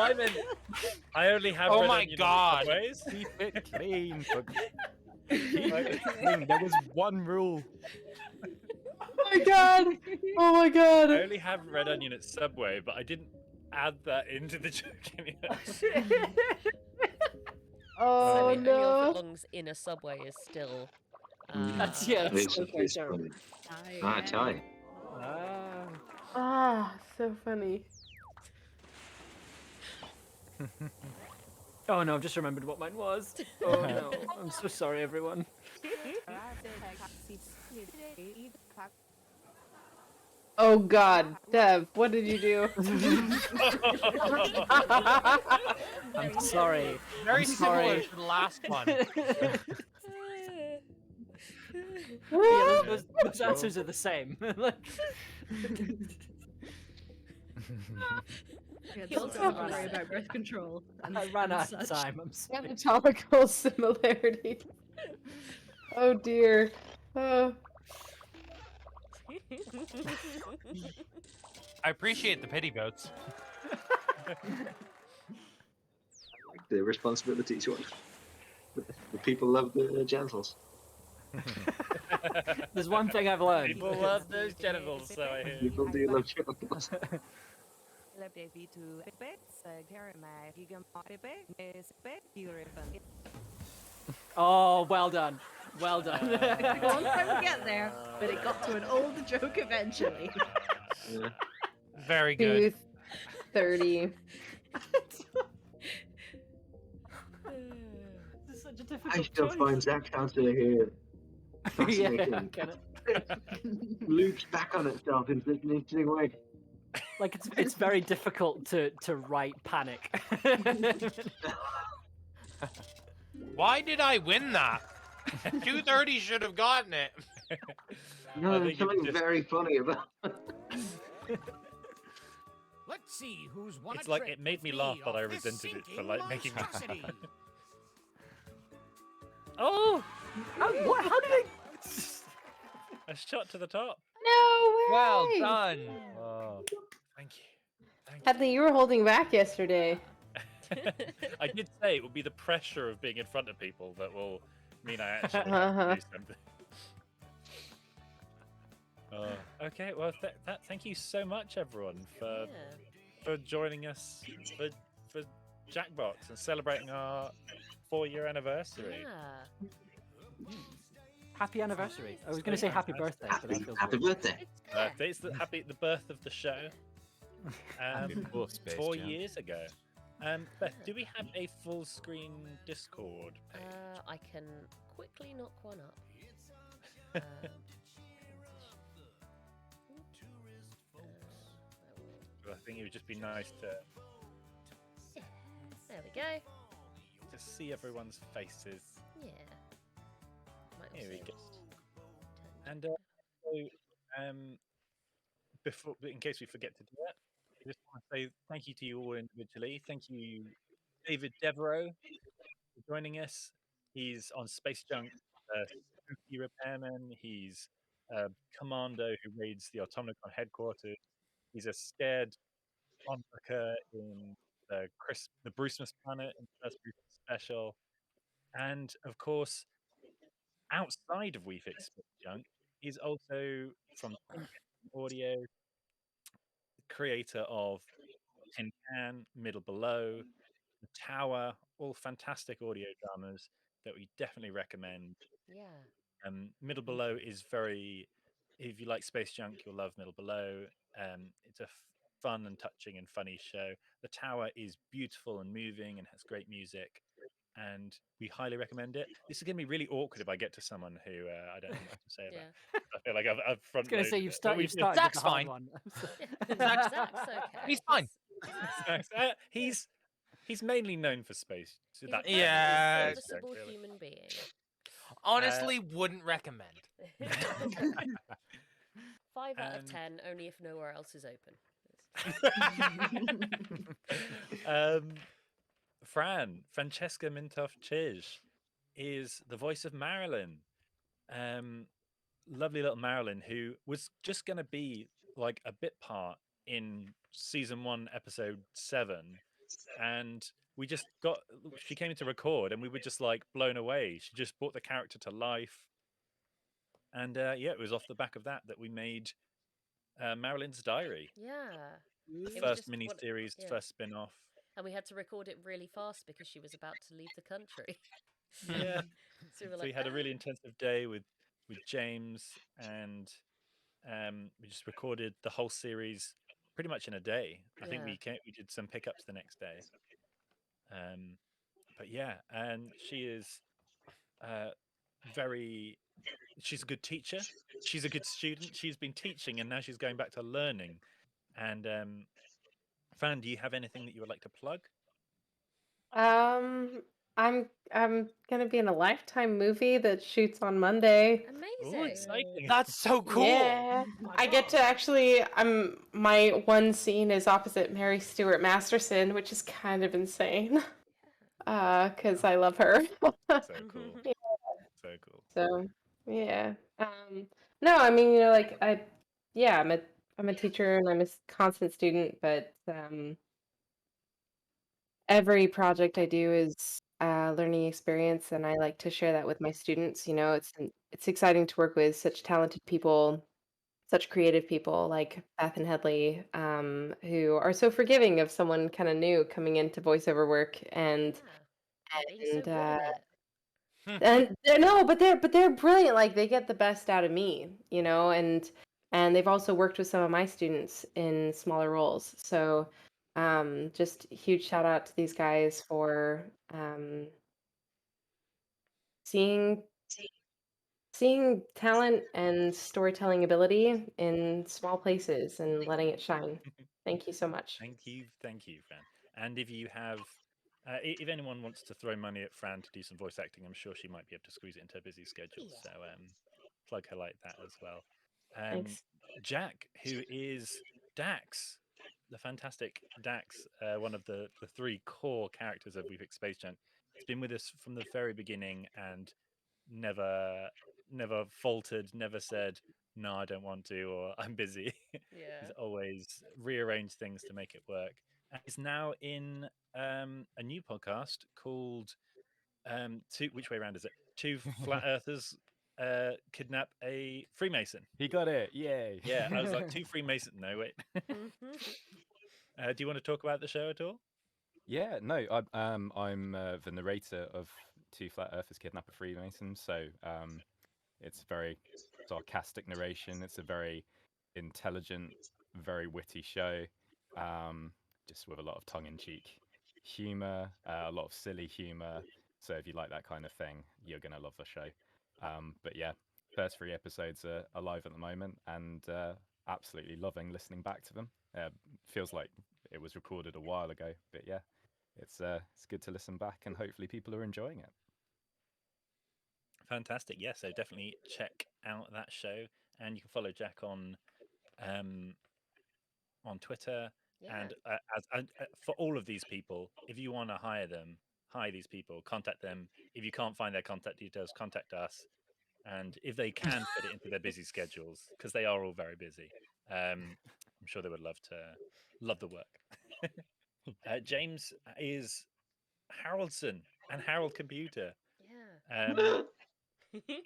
I only have. Oh red my onion in God. Subways. Keep it clean. Keep it clean. There was one rule. Oh my god! Oh my I god! only have red onion at Subway, but I didn't add that into the joke anyway. Oh Onion no! footlongs in a Subway is still. That's It's, so it's terrible. funny. Ah, tie. Ah, so funny. Oh no, I've just remembered what mine was. Oh no, I'm so sorry, everyone. Oh god, Dev, what did you do? I'm sorry. Very I'm similar sorry. to the last one. Yeah, those answers are the same. Like- Yeah, You'll don't talk worry about about birth control. And, I ran and out of such. time. I'm sorry. Anatomical similarity. Oh dear. I appreciate the pity votes. The responsibilities one. The people love the genitals. There's one thing I've learned. People love those genitals, so I hear. People do love genitals. Oh, well done. Well done. Took a long time to get there, but it got to an old joke eventually. Yeah. Very good. 2:30. This is such a difficult I still choice. find Zach's answer here Yeah, fascinating. I get it. Loops back on itself in such an interesting way. Like it's very difficult to write panic. Why did I win that? 230 should have gotten it. No, I there's think something it's just- very funny about Let's see who's won It's a like trip it made me with laugh, me but I off this resented it for sinking like making me. monstrosity. Oh, What? How did I? a shot to the top. No way! Well done. Oh, thank you. Thank Hadley, you were holding back yesterday. you. I did say it would be the pressure of being in front of people that will mean I actually have to do something. Okay, well, thank you so much, everyone, for joining us for Jackbox and celebrating our 4-year anniversary. Yeah. Happy anniversary. I was going to say happy birthday, but that feels happy weird. birthday. It's the birth of the show. Before Space 4 Jam. years ago. Beth, do we have a full screen Discord page? I can quickly knock one up. I think it would just be nice to There we go. see everyone's faces. Yeah. Might Here we also go. just And before, in case we forget to do that, I just want to say thank you to you all individually. Thank you, David Devereaux, for joining us. He's on Space Junk, spooky repairman. He's a commando who raids the Automnicon headquarters. He's a scared onlooker in the Brucemas planet in the first Brucemas special. And of course, outside of We Fix Space Junk, he's also from Audio, creator of Tin Can, Middle Below, The Tower, all fantastic audio dramas that we definitely recommend. Yeah. Middle Below is very, if you like Space Junk, you'll love Middle Below. It's a fun and touching and funny show. The Tower is beautiful and moving and has great music, and we highly recommend it. This is going to be really awkward if I get to someone who I don't know what to say about. I feel like I've I was going to say you've started with Zach's the hard fine. one. Zach's okay. He's fine. He's mainly known for Space. So that Yeah. He's a serviceable human being. Honestly, wouldn't recommend. 5 out of And- 10, only if nowhere else is open. Francesca Mintowt-Czyz is the voice of Marilyn. Lovely little Marilyn, who was just going to be like a bit part in season 1, episode 7, and she came in to record, and we were just like blown away. She just brought the character to life, and yeah, it was off the back of that we made Marilyn's Diary, Yeah. the It was first just mini what- series, yeah. first spin-off. And we had to record it really fast because she was about to leave the country. Yeah. So we were So we like, had a really intensive day with James, and we just recorded the whole series pretty much in a day. I think Yeah. we did some pickups the next day. But yeah, and she is she's a good teacher. She's a good student. She's been teaching, and now she's going back to learning. And Fran, do you have anything that you would like to plug? I'm gonna be in a Lifetime movie that shoots on Monday. Amazing. Oh, exciting! That's so cool. Yeah, I get to actually. My one scene is opposite Mary Stuart Masterson, which is kind of insane. Because I love her. So cool. Yeah. So cool. So yeah. No, I mean, like yeah, I'm a teacher and I'm a constant student, but every project I do is a learning experience, and I like to share that with my students. It's exciting to work with such talented people, such creative people like Beth and Hedley, who are so forgiving of someone kind of new coming into voiceover work, and Being so good at it. and they're brilliant. Like they get the best out of me, and they've also worked with some of my students in smaller roles. So just huge shout out to these guys for seeing talent and storytelling ability in small places and letting it shine. Thank you so much. Thank you, Fran. And if you have, if anyone wants to throw money at Fran to do some voice acting, I'm sure she might be able to squeeze it into her busy schedule. So plug her like that as well. Thanks. Jack, who is Dax, the fantastic Dax, one of the 3 core characters of We've Space Junk. He's been with us from the very beginning and never faltered, never said no, I don't want to, or I'm busy. Yeah. He's always rearranged things to make it work. And he's now in a new podcast called which way around is it? 2 Flat Earthers kidnap a Freemason. He got it. Yay. Yeah, I was like 2 Freemason. No, wait. Do you want to talk about the show at all? Yeah, no, I'm the narrator of 2 Flat Earthers Kidnap a Freemason, so it's very sarcastic narration. It's a very intelligent, very witty show, just with a lot of tongue-in-cheek humor, a lot of silly humor. So if you like that kind of thing, you're gonna love the show. But yeah, first 3 episodes are live at the moment, and absolutely loving listening back to them. Feels like it was recorded a while ago, but yeah, it's good to listen back, and hopefully people are enjoying it. Fantastic. Yeah, so definitely check out that show, and you can follow Jack on Twitter. Yeah. And for all of these people, if you want to hire these people, contact them. If you can't find their contact details, contact us. And if they can fit it into their busy schedules, because they are all very busy, I'm sure they would love the work. James is Haroldson and Harold Computer. Yeah.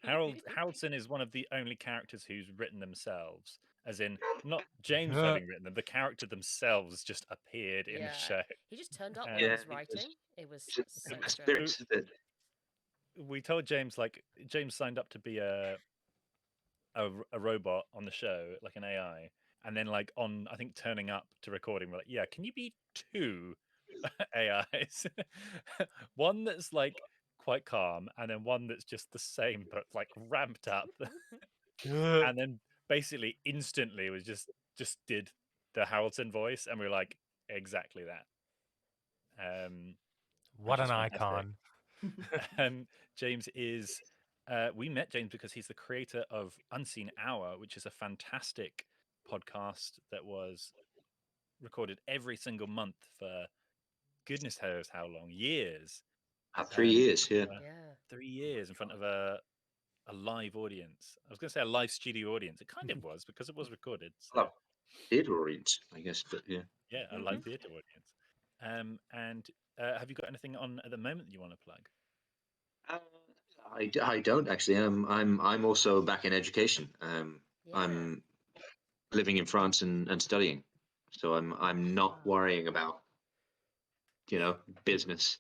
Haroldson is one of the only characters who's written themselves, as in not James having written them. The character themselves just appeared in the show. He just turned up when he was writing. It was so strange. We told James, James signed up to be a robot on the show, like an AI, and then on I think turning up to recording, we're like, yeah, can you be 2 AIs? One that's quite calm, and then one that's just the same but ramped up. And then basically instantly was just did the Haroldson voice, and we were like, exactly that. What an icon. James is we met James because he's the creator of Unseen Hour, which is a fantastic podcast that was recorded every single month for goodness knows how long, years. 3 years, yeah. 3 years in front of a live audience. I was going to say a live studio audience. It kind of was because it was recorded. So. Well, theatre audience, I guess, but yeah. Yeah, a live theatre audience. And have you got anything on at the moment that you want to plug? I don't actually. I'm also back in education. I'm living in France and studying, so I'm not worrying about business.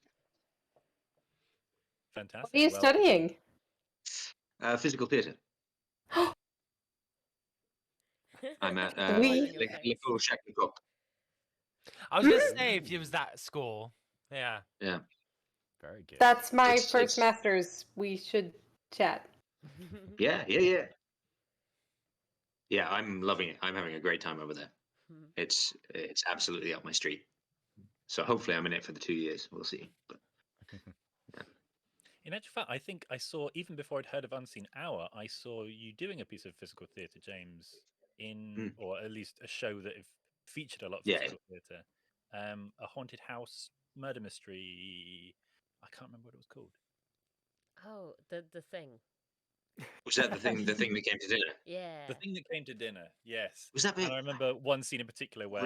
Fantastic. What are you studying? Physical theatre. I'm at L'école Jacques. I was going to say if it was that school. Yeah. Yeah. Very good. That's my first master's. We should chat. Yeah. Yeah, I'm loving it. I'm having a great time over there. It's absolutely up my street. So hopefully I'm in it for the 2 years. We'll see. But, in actual fact, I think I saw, even before I'd heard of Unseen Hour, I saw you doing a piece of physical theatre, James, or at least a show that featured a lot of physical theatre. A haunted house murder mystery. I can't remember what it was called. Oh, the thing. Was that the thing that came to dinner? Yeah. The thing that came to dinner, yes. Was that And I remember one scene in particular where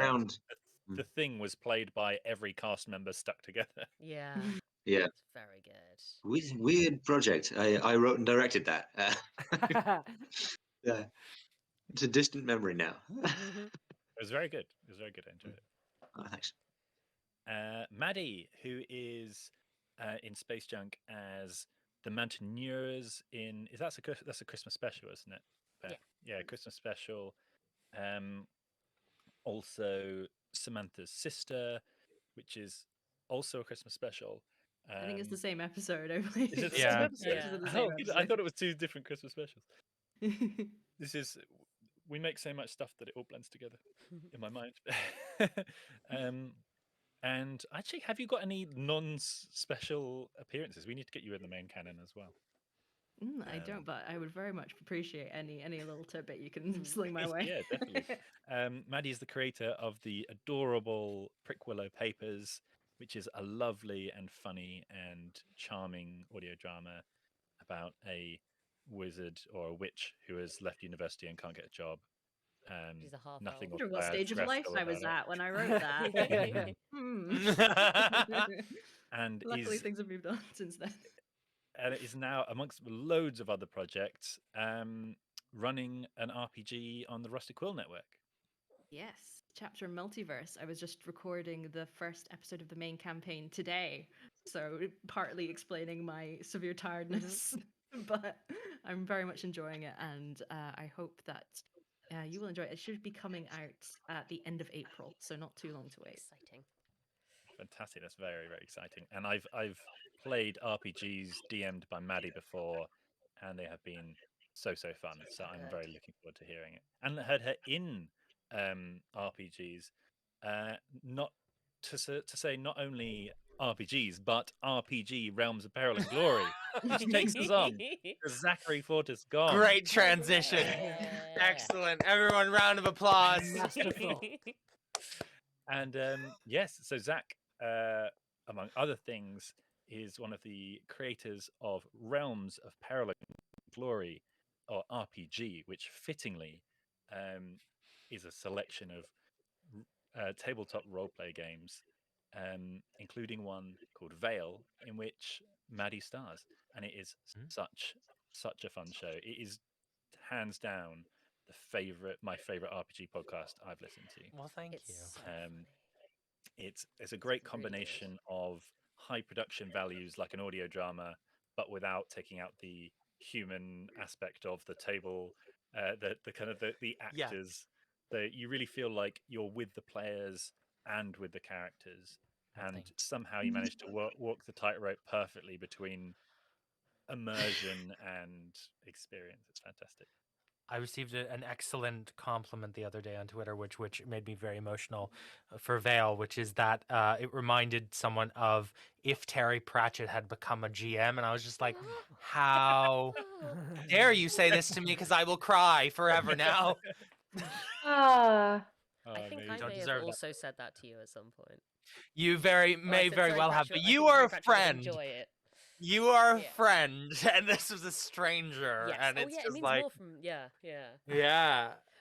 the thing was played by every cast member stuck together. Yeah. Yeah. It's very good. Weird project. I wrote and directed that. Yeah. It's a distant memory now. It was very good. It was very good. I enjoyed it. Oh, thanks. Maddie, who is in Space Junk as the Mountaineers in that's a Christmas special, isn't it? Beth? Yeah, Christmas special. Also Samantha's sister, which is also a Christmas special. I think it's the same episode. I believe. Is it the same episode? I thought it was 2 different Christmas specials. We make so much stuff that it all blends together in my mind. And actually, have you got any non-special appearances? We need to get you in the main canon as well. I don't, but I would very much appreciate any little tidbit you can sling my way. Yeah, definitely. Maddie is the creator of the adorable Prick Willow Papers, which is a lovely and funny and charming audio drama about a wizard or a witch who has left university and can't get a job. She's a half I wonder what stage of life I was at when I wrote that. And luckily things have moved on since then. And it is now, amongst loads of other projects, running an RPG on the Rusty Quill Network. Yes, Chapter Multiverse. I was just recording the first episode of the main campaign today, so partly explaining my severe tiredness, but I'm very much enjoying it, and I hope that you will enjoy it. It should be coming out at the end of April, so not too long to wait. Exciting. Fantastic. That's very, very exciting. And I've played RPGs DM'd by Maddie before, and they have been so fun. So I'm very looking forward to hearing it. And heard her in RPGs, not to say not only RPGs, but RPG Realms of Peril and Glory, which takes us on. Zachary Fortis gone. Great transition. Excellent. Everyone, round of applause. Masterful. And yes, so Zach, among other things, is one of the creators of Realms of Peril and Glory, or RPG, which fittingly is a selection of tabletop roleplay games, including one called Veil, in which Maddie stars, and it is such a fun show. It is hands down my favorite RPG podcast I've listened to. Well, thank you. It's a great combination of high production values like an audio drama, but without taking out the human aspect of the table, the kind of the actors. You really feel like you're with the players and with the characters, and somehow you manage to walk the tightrope perfectly between immersion and experience. It's fantastic. I received an excellent compliment the other day on Twitter, which made me very emotional for Vale, which is that it reminded someone of if Terry Pratchett had become a GM, and I was just like, how dare you say this to me, because I will cry forever now. Oh, I think you I don't may have deserve that. also said that to you at some point. You may said very Terry well have, Pratchett- but I you think are Terry a Pratchett would friend. enjoy it. You are a Yeah. friend, and this was a stranger, Yes. and Oh it's yeah, it just means like, more from yeah. yeah,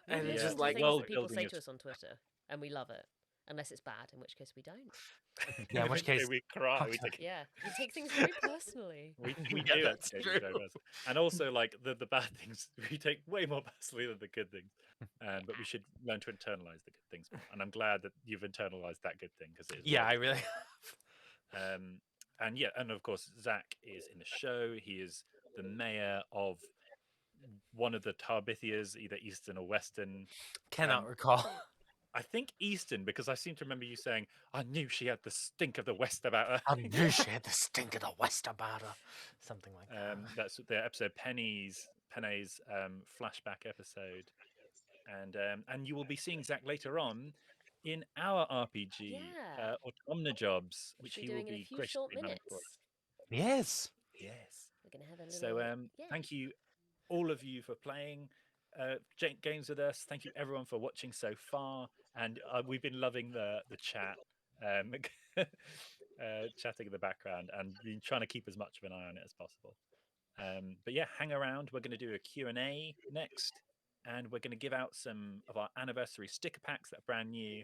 We and listen it's just to like, things well, that people say building to is- us on Twitter, and we love it, unless it's bad, in which case we don't. yeah, in which case, we cry. We take Yeah, we take things very personally. we Yeah, do that's take true. it very personally. And also like the bad things we take way more personally than the good things. But we should learn to internalize the good things more. And I'm glad that you've internalized that good thing because it is. yeah, I really. And yeah, and of course Zach is in the show. He is the mayor of one of the Tarbithias, either Eastern or Western. Cannot recall. I think Eastern, because I seem to remember you saying, I knew she had the stink of the West about her. I knew she had the stink of the West about her. Something like that. That's the episode Penny's flashback episode. And you will be seeing Zach later on in our RPG, AutomniJobs, which we're he will doing in a be few graciously short running minutes. for us. Yes. Yes. We're gonna have a little. So thank you all of you for playing games with us. Thank you everyone for watching so far, and we've been loving the chat, chatting in the background, and been trying to keep as much of an eye on it as possible. But yeah, hang around. We're going to do a Q&A next, and we're going to give out some of our anniversary sticker packs that are brand new,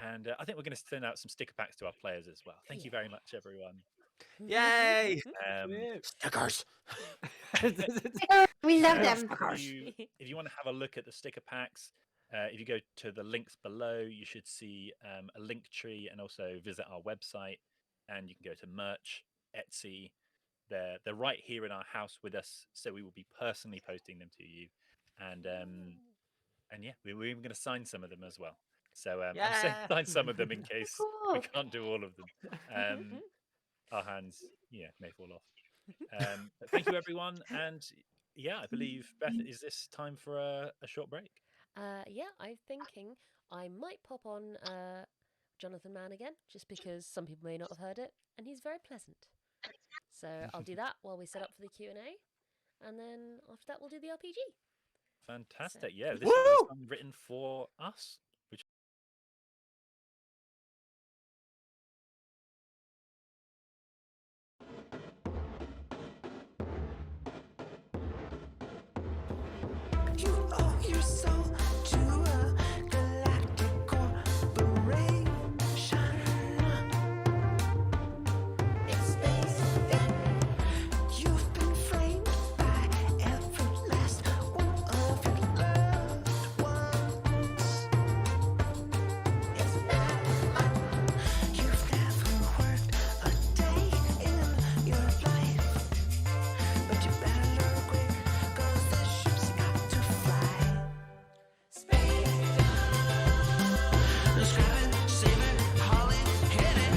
and I think we're going to send out some sticker packs to our players as well. Thank you very much, everyone. Yay! Stickers. We love them. If you want to have a look at the sticker packs, if you go to the links below, you should see a link tree, and also visit our website. And you can go to merch, Etsy. They're right here in our house with us, so we will be personally posting them to you. And yeah, we're even going to sign some of them as well. So I'm saying sign some of them in case we can't do all of them. Our hands, may fall off. But thank you, everyone. And yeah, I believe, Beth, is this time for a short break? Yeah, I'm thinking I might pop on Jonathan Mann again, just because some people may not have heard it, and he's very pleasant. So I'll do that while we set up for the Q&A, and then after that we'll do the RPG. Fantastic. Yeah, this is one written for us. Which You owe your soul to a galactic corporation. It's space. You've been framed by every last one of your loved ones. It's bad. You've never worked a day in your life, but you better learn quick, 'cause the ship's got to fly. Space Let's grab it, save it, haul it, hit it.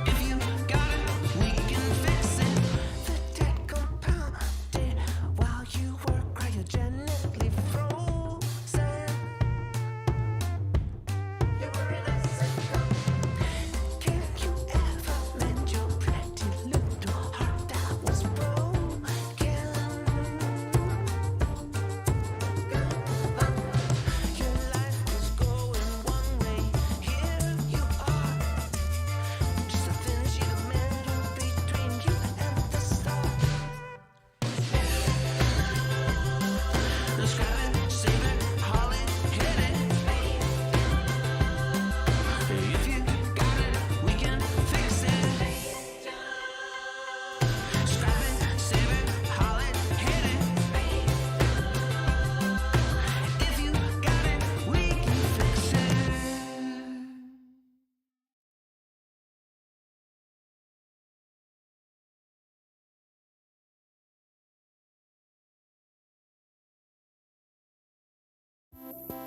If you got it, we can fix it. The debt compounded while you were cryogenically frozen. You were in a sitcom. Can you ever mend your pretty little heart that was broken? Your life was going one way, here you are. Just a thin sheet of metal between you and the stars. Let's grab it, save it, haul it, hit it. If you got it, we can fix it. Scrap it, save it, haul it, hit it. If you got it, we can fix it.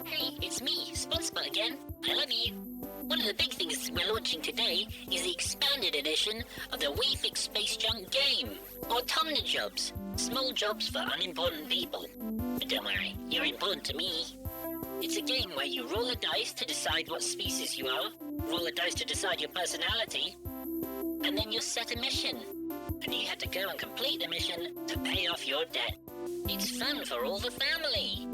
Hey, it's me, SpongeBob again. I love you. One of the big things we're launching today is the expanded edition of the WeFix Space Junk game, AutomniJobs. Small jobs for unimportant people. But don't worry, you're important to me. It's a game where you roll a dice to decide what species you are, roll a dice to decide your personality, and then you set a mission. And you have to go and complete the mission to pay off your debt. It's fun for all the family.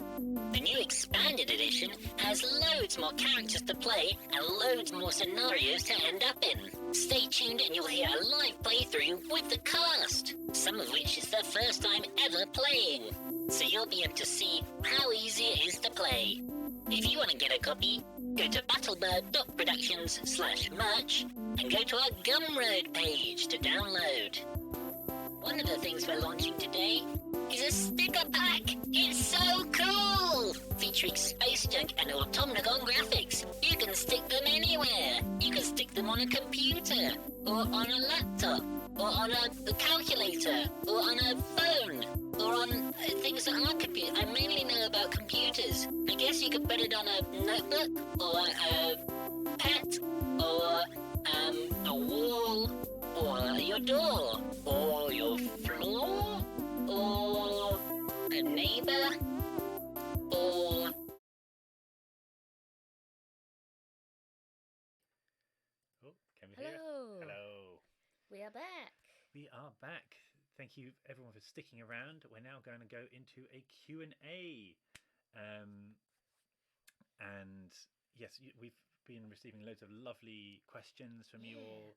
The new expanded edition has loads more characters to play and loads more scenarios to end up in. Stay tuned and you'll hear a live playthrough with the cast, some of which is their first time ever playing. So you'll be able to see how easy it is to play. If you want to get a copy, go to battlebird.productions/merch and go to our Gumroad page to download. One of the things we're launching today is a sticker pack. It's so cool! Featuring Space Junk and Automnigon graphics. You can stick them anywhere. You can stick them on a computer, or on a laptop, or on a calculator, or on a phone, or on things that are computers. I mainly know about computers. I guess you could put it on a notebook, or a pet, or a wall, or your door, or your floor, or a neighbor, or... Oh, can we hear? Hello. Hello. We are back. We are back. Thank you everyone for sticking around. We're now going to go into a Q&A. And yes, we've been receiving loads of lovely questions from you all.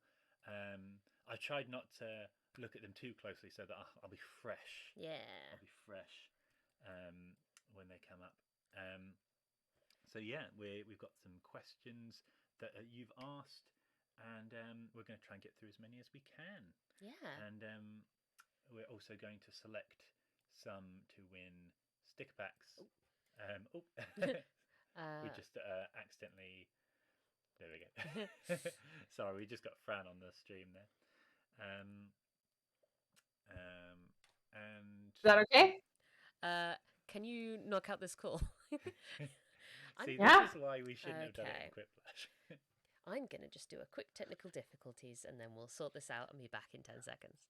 I tried not to look at them too closely so that I'll be fresh. Yeah. I'll be fresh when they come up. So yeah, we've got some questions that you've asked, and we're going to try and get through as many as we can. Yeah. And we're also going to select some to win sticker packs. We just accidentally... There we go. Sorry, we just got Fran on the stream there. And Is that okay? Can you knock out this call? See, this is why we shouldn't have done it in Quiplash. I'm going to just do a quick technical difficulties and then we'll sort this out and be back in 10 seconds.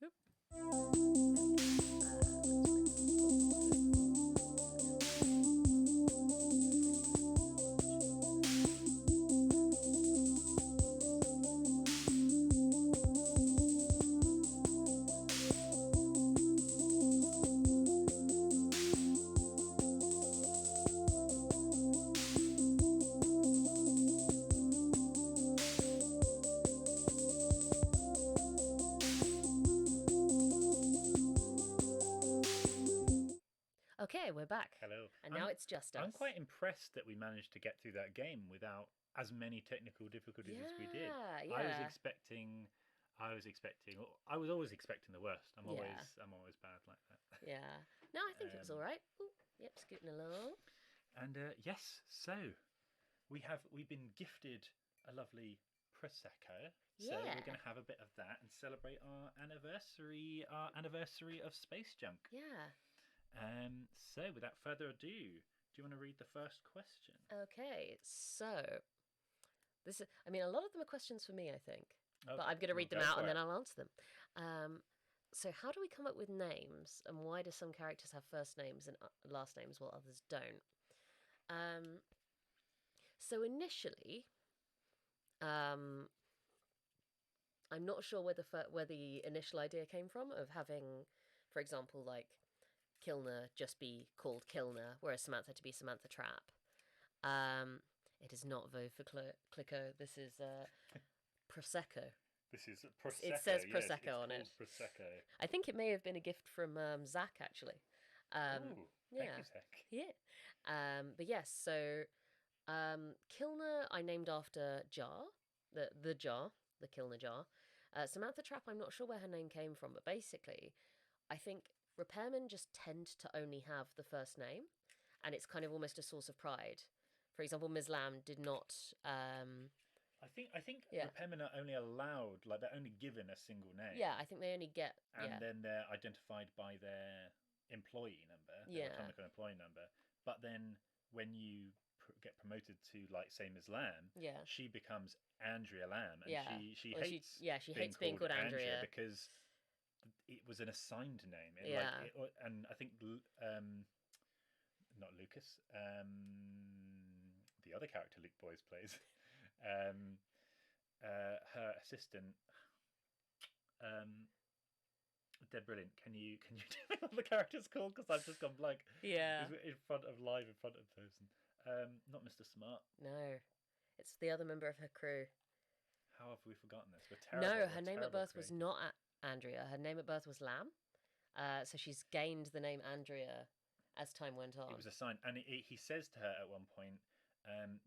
Oop. Okay, we're back. Hello. And now it's just us. I'm quite impressed that we managed to get through that game without as many technical difficulties as we did. Yeah. I was always expecting the worst. I'm always bad like that. Yeah. No, I think it was all right. Ooh, yep, scooting along. And yes, so we've been gifted a lovely prosecco. So we're going to have a bit of that and celebrate our anniversary of Space Junk. Yeah. So without further ado, do you want to read the first question? Okay, so this is, I mean, a lot of them are questions for me, I think. Okay, But I'm going to read them go out for and it. then I'll answer them. So how do we come up with names, and why do some characters have first names and last names while others don't? So initially, I'm not sure where the initial idea came from of having, for example, like Kilner just be called Kilner, whereas Samantha to be Samantha Trap. It is not Vo for Clicco. This is Prosecco. This is Prosecco. It says yes, Prosecco it's on it. called Prosecco. I think it may have been a gift from Zach, actually. Ooh, thank you, Zach. Yeah. But yes, so Kilner I named after Jar, the jar, the Kilner jar. Samantha Trap, I'm not sure where her name came from, but basically, I think repairmen just tend to only have the first name, and it's kind of almost a source of pride. For example, Ms. Lamb did not... I think repairmen are only allowed, like they're only given a single name. Yeah, I think they only get... And then they're identified by their employee number, their Atomical employee number. But then when you get promoted to, like, say, Ms. Lamb, she becomes Andrea Lamb, and she hates being called Andrea because it was an assigned name. And I think not Lucas, the other character Luke Boys plays, her assistant Dead brilliant. Can you tell me what the character's called? Because I've just gone blank. Yeah. It's in front of person. Not Mr. Smart. No, it's the other member of her crew. How have we forgotten this? We're terrible. No, We're her name at terrible birth was creators. not Andrea. Her name at birth was Lamb. So she's gained the name Andrea as time went on. It was a sign, and he says to her at one point,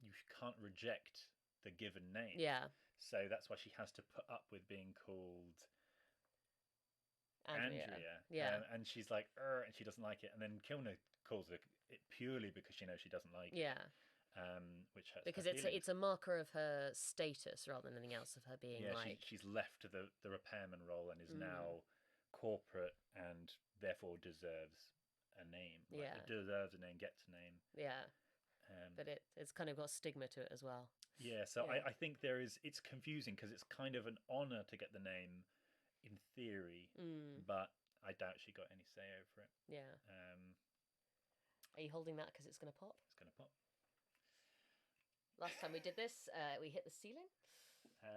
"You can't reject the given name." Yeah. So that's why she has to put up with being called Andrea. Yeah. And she's like, and she doesn't like it. And then Kilner calls her it purely because she knows she doesn't like Yeah. it. Which hurts Because her it's feelings. a marker of her status rather than anything else, of her being Yeah, like she's left to the repairman role and is Mhm. now corporate and therefore deserves a name. Like, Yeah. it deserves a name, gets a name. Yeah. Um, But it's kind of got stigma to it as well. Yeah, so Yeah. I think it's confusing because it's kind of an honor to get the name in theory, but I doubt she got any say over it. Yeah. Um, Are you holding that because it's going to pop? It's going to pop. Last time we did this, we hit the ceiling.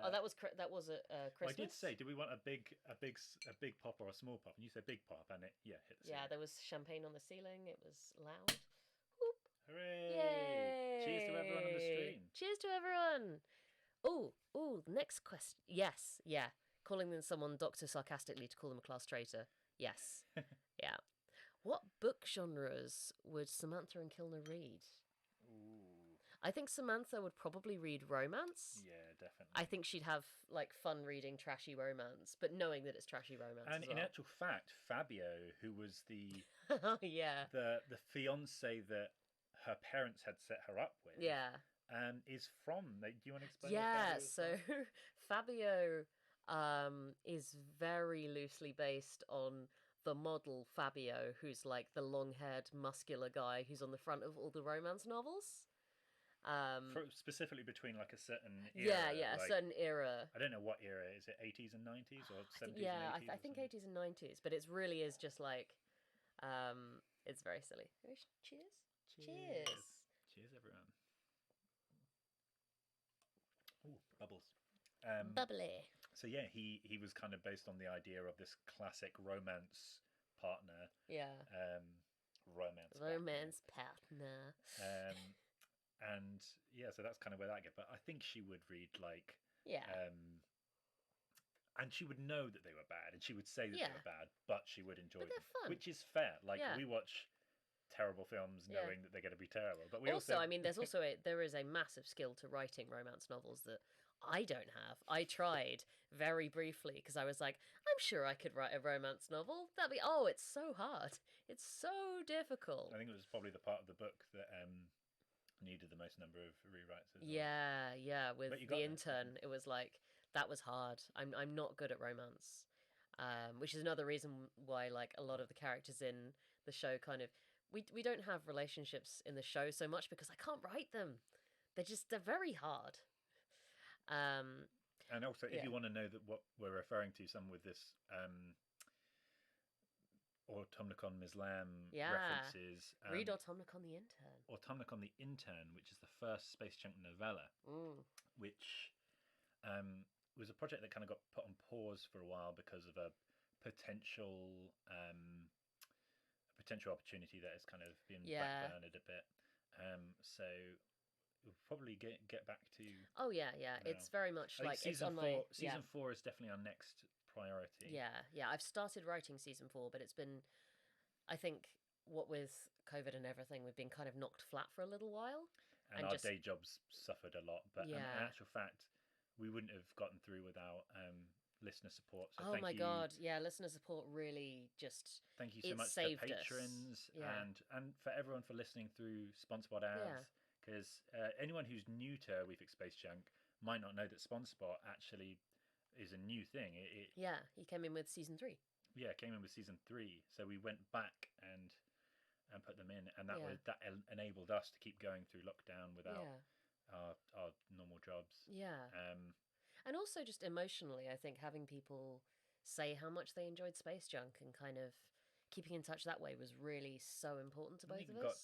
Uh, that was a well, Christmas. I did say, do we want a big pop or a small pop? And you said big pop, and it hit the ceiling. Yeah, there was champagne on the ceiling. It was loud. Hooray! Yay! Cheers to everyone on the stream. Cheers to everyone. Oh, next question. Yes, yeah. Calling them someone doctor sarcastically to call them a class traitor. Yes. Yeah. What book genres would Samantha and Kilner read? Ooh. I think Samantha would probably read romance. Yeah, definitely. I think she'd have like fun reading trashy romance, but knowing that it's trashy romance. And as in well. actual fact, Fabio, who was the yeah, the fiance that her parents had set her up with, yeah, is from. Do you want to explain? yeah. What Fabio is So from? Fabio is very loosely based on the model Fabio, who's like the long-haired, muscular guy who's on the front of all the romance novels. Specifically between like a certain era, Yeah, a like, certain era. I don't know what era. Is it 80s and 90s or 70s Yeah, and 80s? I think 80s and 90s, but it really is just like, it's very silly. Cheers. Cheers. Cheers, everyone. Ooh, bubbles. Bubbly. So yeah, he was kind of based on the idea of this classic romance partner. Yeah. Romance partner. And yeah, so that's kind of where that get. But I think she would read like yeah. And she would know that they were bad, and she would say that Yeah. they were bad, but she would enjoy But them, they're fun. which is fair. Like Yeah. we watch terrible films Yeah. knowing that they're going to be terrible, but we also, I mean, there is a massive skill to writing romance novels that I don't have. I tried very briefly because I was like, I'm sure I could write a romance novel. It's so hard. It's so difficult. I think it was probably the part of the book that needed the most number of rewrites. As well. Yeah. With But you the got there. intern, it was like that was hard. I'm not good at romance, which is another reason why like a lot of the characters in the show kind of we don't have relationships in the show so much because I can't write them. They're very hard. And also, if yeah. you want to know that what we're referring to, some with this Automnicon Mislam references. Read Automnicon the Intern. Automnicon the Intern, which is the first Space Junk novella, which was a project that kind of got put on pause for a while because of a potential opportunity that has kind of been backburnered a bit. So we'll probably get back to. Oh yeah. It's very much like it's on my season 4 is definitely our next priority. Yeah. I've started writing season 4, but it's been, I think, what with COVID and everything, we've been kind of knocked flat for a little while, and our day jobs suffered a lot. But in actual fact, we wouldn't have gotten through without listener support. So oh my god, yeah, listener support really just thank you so much to patrons and for everyone for listening through SpongeBob ads. Because anyone who's new to We Fix Space Junk might not know that SpongeBob actually is a new thing. He came in with season 3. Yeah, came in with season 3. So we went back and put them in, and that enabled us to keep going through lockdown without our normal jobs. Yeah. And also just emotionally, I think having people say how much they enjoyed Space Junk and kind of keeping in touch that way was really so important to both of us. Got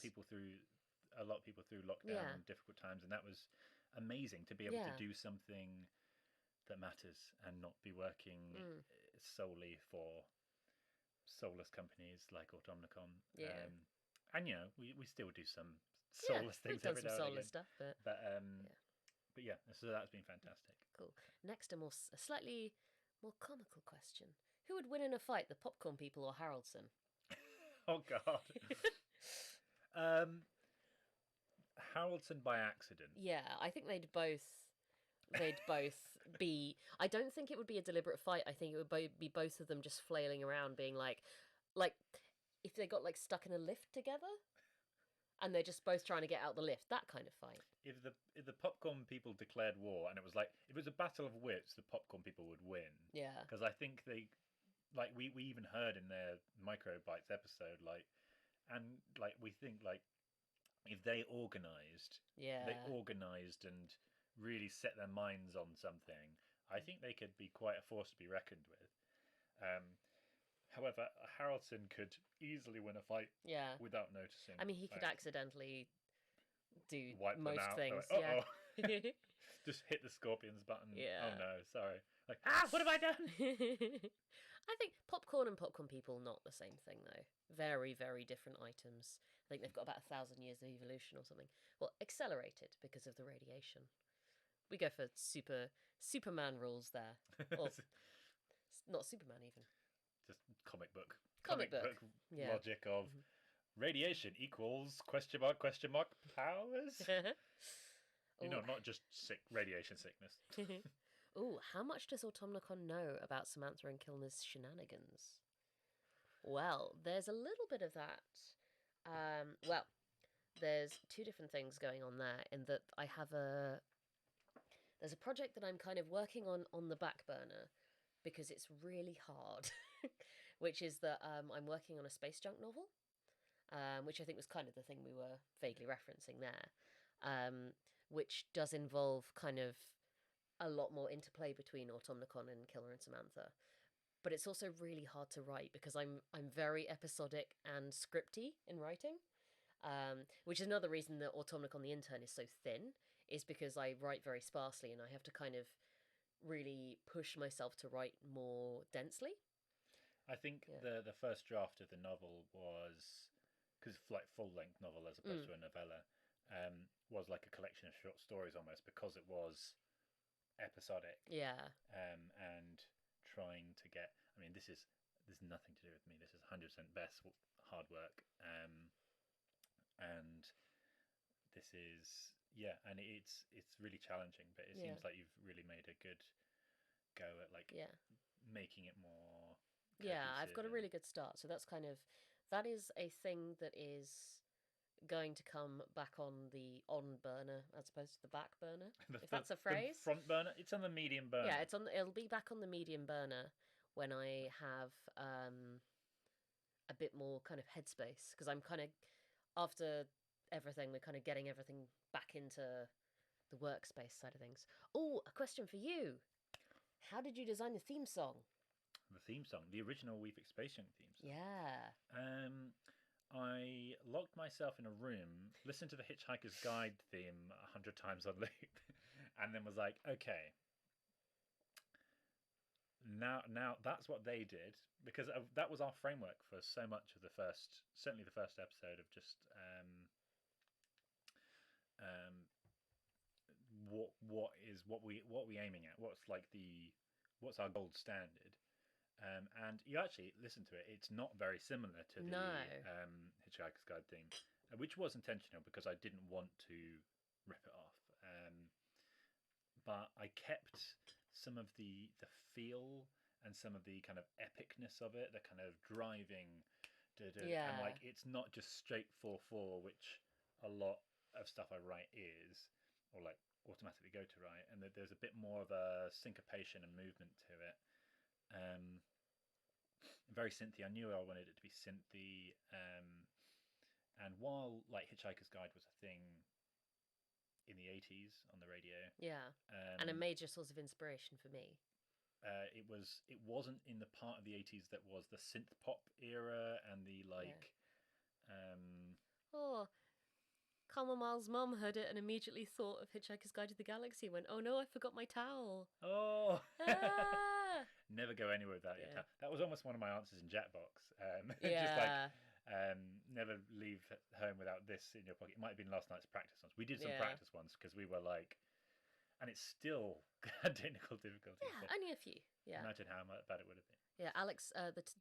a lot of people through lockdown and difficult times, and that was amazing to be able to do something that matters and not be working solely for soulless companies like Automnicon. Yeah. And we still do some Yeah, soulless we've things done every some now and soulless again. stuff, but But yeah, so that's been fantastic. cool. Next, a slightly more comical question: who would win in a fight, the popcorn people or Haraldson? Oh God. Haraldson by accident. Yeah, I think they'd both be. I don't think it would be a deliberate fight. I think it would be both of them just flailing around, being like if they got like stuck in a lift together, and they're just both trying to get out the lift. That kind of fight. If the popcorn people declared war and it was like if it was a battle of wits, the popcorn people would win. Yeah. Because I think they, like we even heard in their Microbytes episode, like, and like we think like if they organized, and really set their minds on something, I think they could be quite a force to be reckoned with. However, Haraldson could easily win a fight without noticing. I mean, he could accidentally do wipe them most out. things. Like, yeah. Just hit the scorpions button. Yeah. Oh no, sorry. Like, what have I done? I think popcorn and popcorn people, not the same thing though. Very, very different items. I think they've got about 1,000 years of evolution or something. Well, accelerated because of the radiation. We go for Superman rules there. Or not Superman even. Just comic book Yeah. logic of radiation equals question mark powers. Not just radiation sickness. Ooh, how much does Automnicon know about Samantha and Kilner's shenanigans? Well, there's a little bit of that. Well, there's two different things going on there in that I have there's a project that I'm kind of working on the back burner because it's really hard, which is that I'm working on a space junk novel, which I think was kind of the thing we were vaguely referencing there, which does involve kind of a lot more interplay between Automnicon and Kilner and Samantha. But it's also really hard to write because I'm very episodic and scripty in writing, which is another reason that Automnicon the Intern is so thin, is because I write very sparsely and I have to kind of really push myself to write more densely. I think the first draft of the novel was, because like full-length novel as opposed to a novella, was like a collection of short stories almost because it was episodic. Yeah. And trying to get, I mean, there's nothing to do with me. This is 100% Beth's hard work. And this is, and it's really challenging, but it seems like you've really made a good go at like making it more Yeah, I've got a really good start. So that is a thing that is going to come back on the on burner as opposed to the back burner, if that's a phrase. The front burner? It's on the medium burner. Yeah, it'll be back on the medium burner when I have a bit more kind of headspace, because I'm kind of, after everything, we're kind of getting everything back into the workspace side of things. Oh, a question for you. How did you design the theme song? The theme song, the original We Fix Space Junk theme song. Yeah. I locked myself in a room, listened to the Hitchhiker's Guide theme 100 times on loop, and then was like, okay, now that's what they did, because that was our framework for so much of certainly the first episode of just what we aiming at, what's our gold standard. And you actually listen to it, it's not very similar to the Hitchhiker's Guide theme, which was intentional because I didn't want to rip it off. But I kept some of the feel and some of the kind of epicness of it, the kind of driving, and like it's not just straight 4/4, which a lot of stuff I write is, or like automatically go to write, and that there's a bit more of a syncopation and movement to it. Very synthy. I knew I wanted it to be synthy, and while like Hitchhiker's Guide was a thing in the 80s on the radio, and a major source of inspiration for me, it wasn't in the part of the 80s that was the synth pop era and the like. Miles' mum heard it and immediately thought of Hitchhiker's Guide to the Galaxy. Went, oh no, I forgot my towel. Oh. Ah! Never go anywhere without your Yeah. towel. That was almost one of my answers in Jackbox. Just Yeah. like never leave home without this in your pocket. It might have been last night's practice ones. We did some Yeah. practice ones because we were like, and it's still had technical difficulties. Yeah, so only a few. Yeah. imagine how bad it would have been. Yeah, Alex,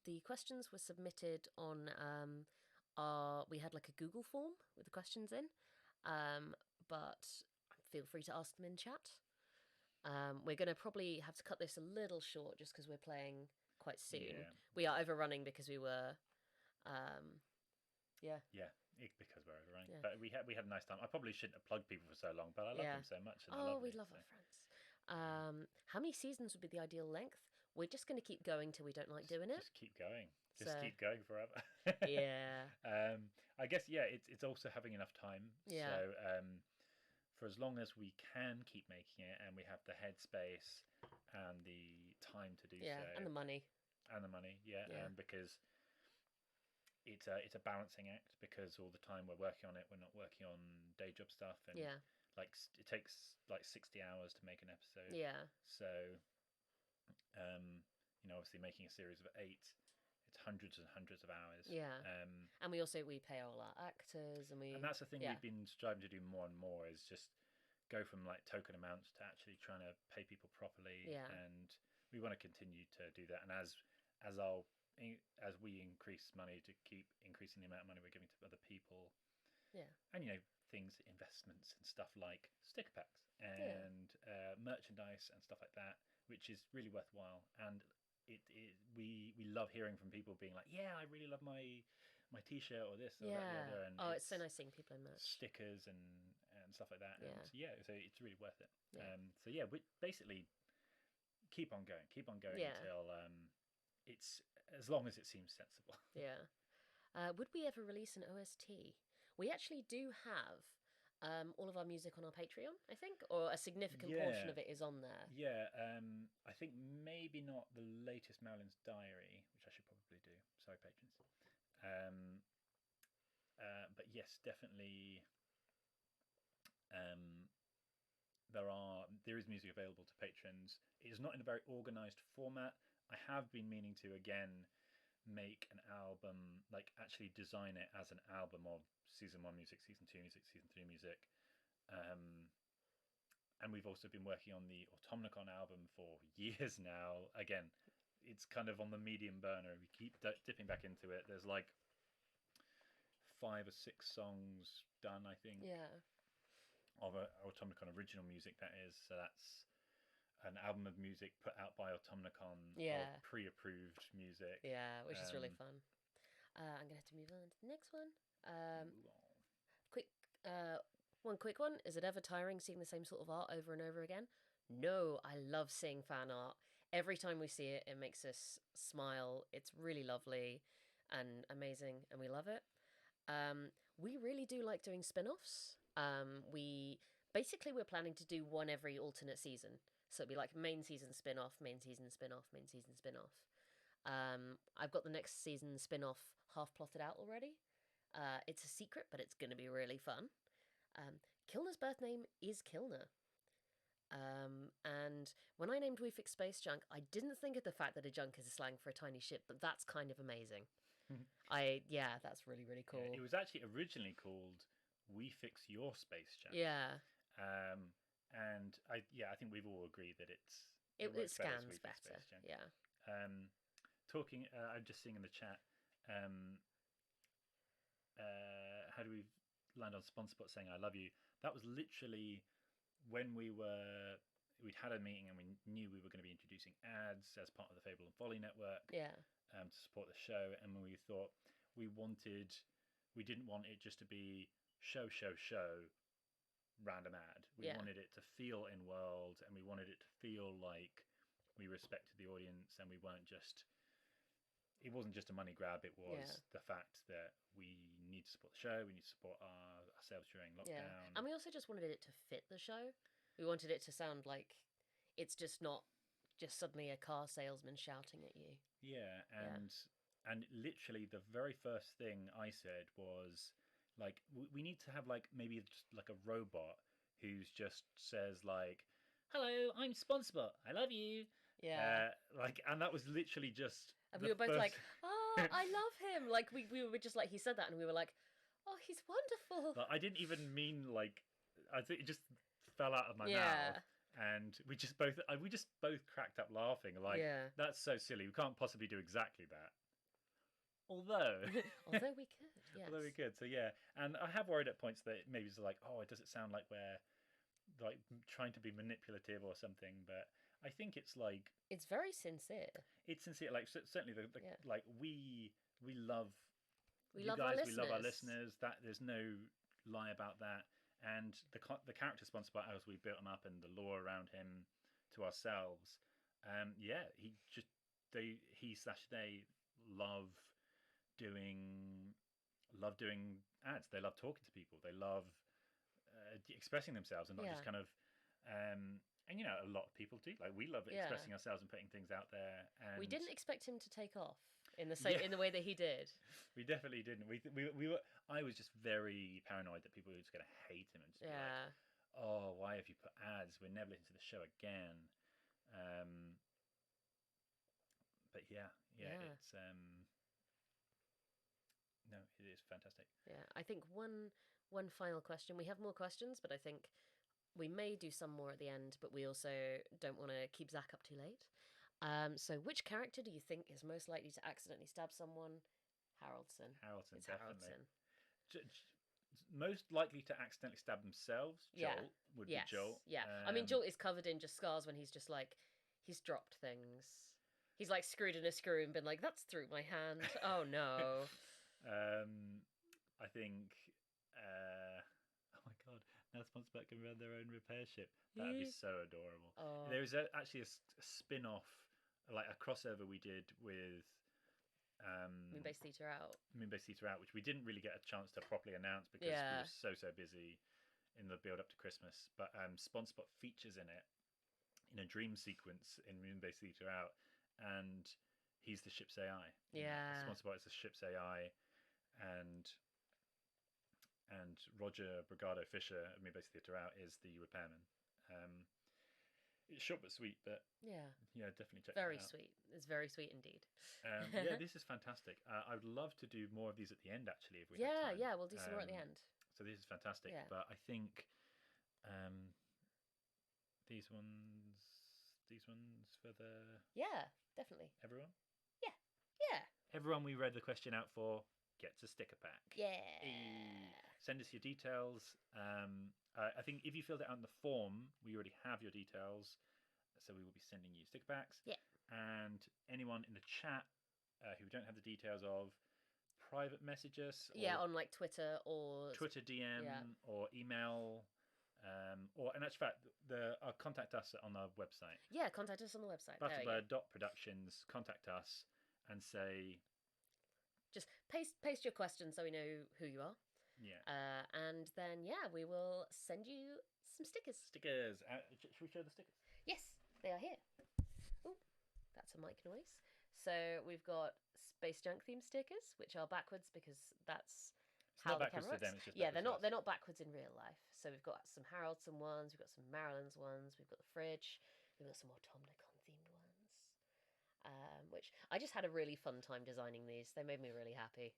the questions were submitted on we had like a Google form with the questions in, but feel free to ask them in chat. We're going to probably have to cut this a little short just because we're playing quite soon. Yeah. We are overrunning because we were, yeah. Yeah, because we're overrunning. Yeah. But we had a nice time. I probably shouldn't have plugged people for so long, but I love Yeah. them so much. And Oh, we love our friends. How many seasons would be the ideal length? We're just going to keep going till we don't like doing it. Just keep going. Just So- keep going forever. Yeah. I guess it's also having enough time. Yeah. So for as long as we can keep making it, and we have the headspace and the time to do Yeah, so, and the money. Yeah. Because it's a balancing act, because all the time we're working on it, we're not working on day job stuff, and Yeah. like it takes like 60 hours to make an episode. Yeah. So obviously making a series of 8, it's hundreds and hundreds of hours. Yeah. And we pay all our actors, and that's the thing yeah. we've been striving to do more and more, is just go from like token amounts to actually trying to pay people properly. Yeah. And we want to continue to do that. And as we increase money, to keep increasing the amount of money we're giving to other people. Yeah. And things, investments and stuff like sticker packs and merchandise and stuff like that, which is really worthwhile. And we love hearing from people being like, yeah, I really love my t-shirt or this or that, the other. And it's so nice seeing people in merch. Stickers and stuff like that. Yeah. And so it's really worth it. Yeah. We basically keep on going Yeah. until it's as long as it seems sensible. Yeah. Would we ever release an OST? We actually do have all of our music on our Patreon, I think, or a significant portion of it is on there. Yeah, I think maybe not the latest Marilyn's Diary, which I should probably do. Sorry, patrons. But yes, definitely. There is music available to patrons. It is not in a very organised format. I have been meaning to again make an album, like actually design it as an album of season 1 music, season 2 music, season 3 music. And we've also been working on the Automnicon album for years now. Again, it's kind of on the medium burner. We keep dipping back into it. There's like 5 or 6 songs done, I think. Yeah. Of Automnicon original music, that is. So that's an album of music put out by Automnicon. Yeah. Of pre-approved music. Yeah, which is really fun. I'm gonna have to move on to the next one. One quick one. Is it ever tiring seeing the same sort of art over and over again? No, I love seeing fan art. Every time we see it, it makes us smile. It's really lovely and amazing, and we love it. We really do like doing spin-offs. We're planning to do one every alternate season. So it'd be like main season spin-off, main season spin-off, main season spin-off. I've got the next season spin-off half plotted out already. It's a secret, but it's going to be really fun. Kilner's birth name is Kilner. And when I named We Fix Space Junk, I didn't think of the fact that a junk is a slang for a tiny ship, but that's kind of amazing. That's really, really cool. Yeah, it was actually originally called We Fix Your Space Junk. Yeah. And I think we've all agreed that it works better as scans We Fix better. Space Junk. Yeah. I'm just seeing in the chat. How do we land on Sponsorspot saying I love you? That was literally when we'd had a meeting and we knew we were going to be introducing ads as part of the Fable and Folly network. Yeah. To support the show, and when we thought we didn't want it just to be show random ad. We wanted it to feel in world, and we wanted it to feel like we respected the audience, and it wasn't just a money grab. It was the fact that we need to support the show, we need to support ourselves during lockdown. Yeah. And we also just wanted it to fit the show. We wanted it to sound like it's just not just suddenly a car salesman shouting at you. Yeah, and literally the very first thing I said was, Like we need to have like maybe just like a robot who's just says like, "Hello, I'm SpongeBob. I love you." Yeah. Like, and that was literally just. And we were both like, "Oh, I love him." Like we were just like, he said that, and we were like, "Oh, he's wonderful." Like, I didn't even mean like. I think it just fell out of my Yeah. mouth, and we just both cracked up laughing. Like, Yeah. that's so silly. We can't possibly do exactly that. Although Although we could, yes. Although we could, so yeah. And I have worried at points that maybe it's like, oh, does it sound like we're like trying to be manipulative or something? But I think it's like It's very sincere. it's sincere. Like certainly the Yeah. like we love We you love guys. our We love our listeners. listeners. That there's no lie about that. And the character sponsored by us, we built him up, and the lore around him to ourselves. Yeah, he/they love doing ads. They love talking to people. They love expressing themselves and not just Yeah. kind of and you know, a lot of people do. Like, we love Yeah. expressing ourselves and putting things out there. And We didn't expect him to take off in the same Yeah. in the way that he did. We definitely didn't. We were. I was just very paranoid that people were just going to hate him and just be Yeah. like, "Oh, why have you put ads? We're never listening to the show again." But yeah, Yeah. it's no, it is fantastic. Yeah. I think one final question. We have more questions, but I think we may do some more at the end, but we also don't want to keep Zach up too late. So which character do you think is most likely to accidentally stab someone? Haraldson. Haraldson, It's definitely. Haraldson. Most likely to accidentally stab themselves, Yeah. Joel would Yes. be Joel. Yeah. I mean, Joel is covered in just scars when he's just like, he's dropped things. He's like screwed in a screw and been like, that's through my hand. Oh no. I think. Oh my god! Now SpongeBob can run their own repair ship. That'd be so adorable. Oh. There was actually a spin-off, like a crossover we did with. Moonbase Theatre Out. Moonbase Theatre Out, which we didn't really get a chance to properly announce because we Yeah. were so busy in the build up to Christmas. But SpongeBob features in it in a dream sequence in Moonbase Theatre Out, and he's the ship's AI. Yeah. SpongeBob is the ship's AI, and Roger Brigado Fisher of Moonbase Theatre Out is the repairman. It's short but sweet, but Yeah. definitely check Very that out. sweet. It's very sweet indeed. Yeah, this is fantastic. I would love to do more of these at the end, actually, if we have Yeah, time. yeah, we'll do some more at the end. So this is fantastic, Yeah. but I think these ones for the Yeah, definitely. everyone. Yeah. Everyone we read the question out for gets a sticker pack. Yeah. Send us your details. I think if you filled it out on the form, we already have your details, so we will be sending you sticker packs. Yeah. And anyone in the chat who we don't have the details of, private message us. Yeah, or on like Twitter or Twitter DM Yeah. or email. Or in actual fact, contact us on our website. Yeah, contact us on the website. There we go. Butterbird.productions. Contact us and say, Just paste your question so we know who you are. yeah, And then yeah, we will send you some stickers. stickers. Should we show the stickers? Yes, they are here. Oh, that's a mic noise. So we've got Space Junk themed stickers, which are backwards because that's It's how not the backwards camera to them, works. it's just Yeah, backwards to us. they're not backwards in real life. So we've got some Haraldson ones, we've got some Marilyn's ones, we've got the fridge, we've got some Automnicon themed ones. Which I just had a really fun time designing these. They made me really happy.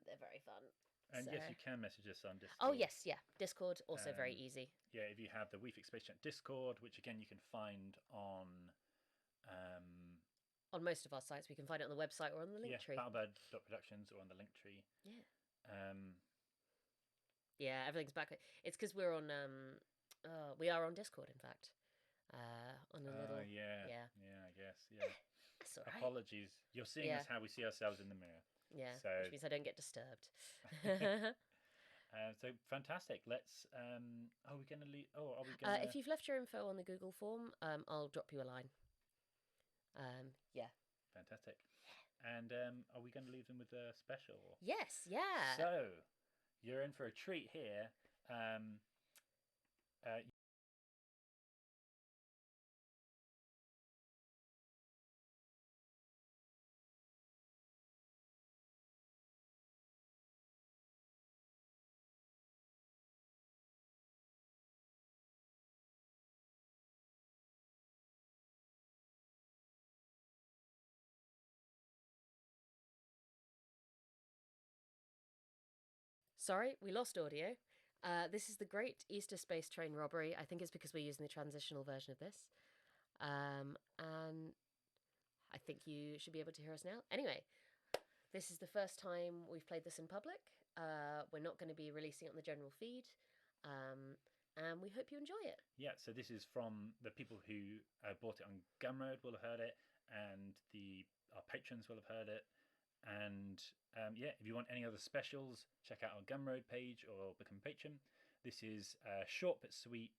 They're very fun. And So- yes, you can message us on Discord. Oh yes, yeah. Discord also very Um, easy. Yeah, if you have the WeFix Space Junk Discord, which again you can find on On most of our sites, we can find it on the website or on the link tree. Battlebird.productions or on the link tree. Yeah. Yeah, everything's back. It's because we're on. We are on Discord, in fact. On a little. Yeah, I guess. Yeah. That's all right. Apologies. You're seeing Yeah. us how we see ourselves in the mirror. Yeah, So, which means I don't get disturbed. so fantastic. Let's. Are we going to leave? Oh, are we going to? If you've left your info on the Google form, I'll drop you a line. Yeah. Fantastic. And are we going to leave them with a special? Yes. Yeah. So, you're in for a treat here. Sorry, we lost audio. This is the Great Easter Space Train Robbery. I think it's because we're using the transitional version of this. And I think you should be able to hear us now. Anyway, this is the first time we've played this in public. We're not going to be releasing it on the general feed. And we hope you enjoy it. Yeah, so this is from the people who bought it on Gumroad will have heard it, and our patrons will have heard it. And yeah, if you want any other specials, check out our Gumroad page or become a patron. This is short but sweet.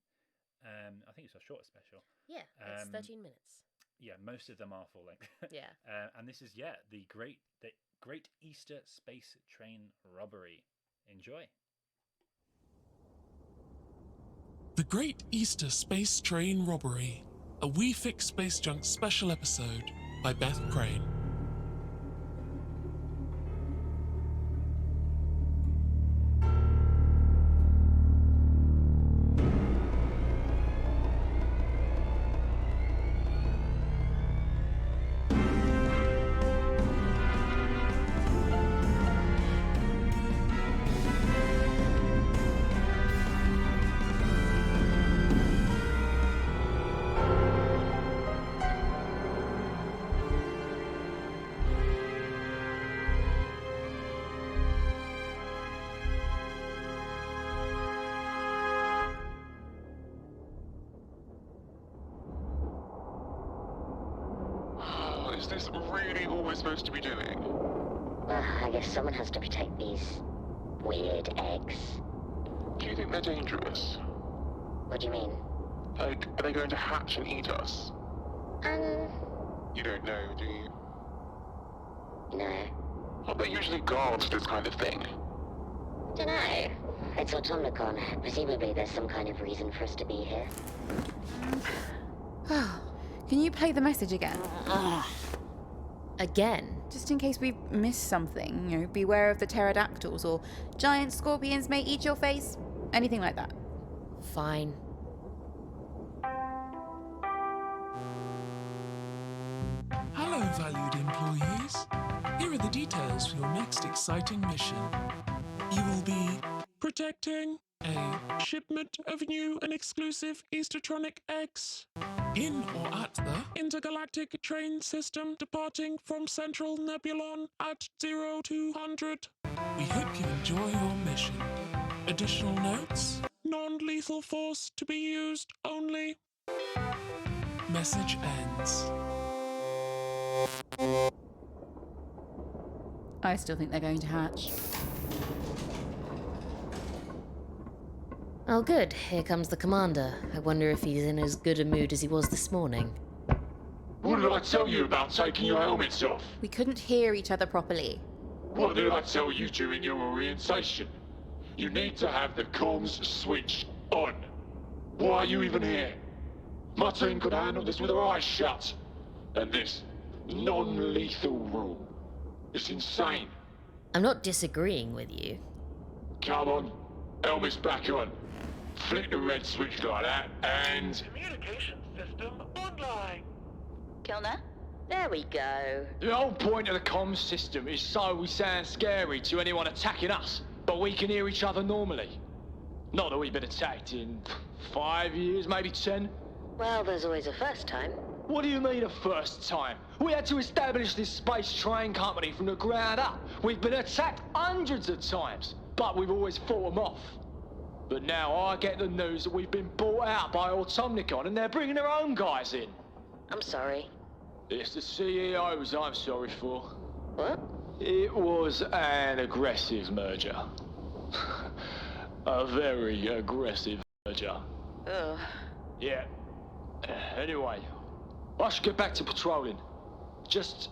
I think it's our shortest special. Yeah, it's 13 minutes. Yeah, most of them are full length. Yeah. And this is the Great Easter Space Train Robbery. Enjoy. The Great Easter Space Train Robbery, a We Fix Space Junk special episode by Beth Crane. Is this really all we're supposed to be doing? I guess someone has to protect these weird eggs. Do you think they're dangerous? What do you mean? Like, are they going to hatch and eat us? You don't know, do you? No. Aren't they usually guards for this kind of thing? Dunno. It's Automnicon. Presumably there's some kind of reason for us to be here. Can you play the message again? Again? Just in case we've missed something, you know, beware of the pterodactyls, or giant scorpions may eat your face. Anything like that. Fine. Hello, valued employees. Here are the details for your next exciting mission. You will be protecting a shipment of new and exclusive Eastertronic eggs in or at the intergalactic train system departing from Central Nebulon at 0200. We hope you enjoy your mission. Additional notes? Non-lethal force to be used only. Message ends. I still think they're going to hatch. Oh, good. Here comes the commander. I wonder if he's in as good a mood as he was this morning. What did I tell you about taking your helmets off? We couldn't hear each other properly. What did I tell you during your orientation? You need to have the comms switched on. Why are you even here? My team could handle this with our eyes shut. And this non-lethal rule is insane. I'm not disagreeing with you. Come on, helmets back on. Flick the red switch like that, and... Communication system online. Kilner? There we go. The whole point of the comms system is so we sound scary to anyone attacking us, but we can hear each other normally. Not that we've been attacked in 5 years, maybe 10. Well, there's always a first time. What do you mean a first time? We had to establish this space train company from the ground up. We've been attacked hundreds of times, but we've always fought them off. But now I get the news that we've been bought out by Automnicon and they're bringing their own guys in. I'm sorry. It's the CEOs I'm sorry for. What? It was an aggressive merger. A very aggressive merger. Ugh. Yeah. Anyway, I should get back to patrolling. Just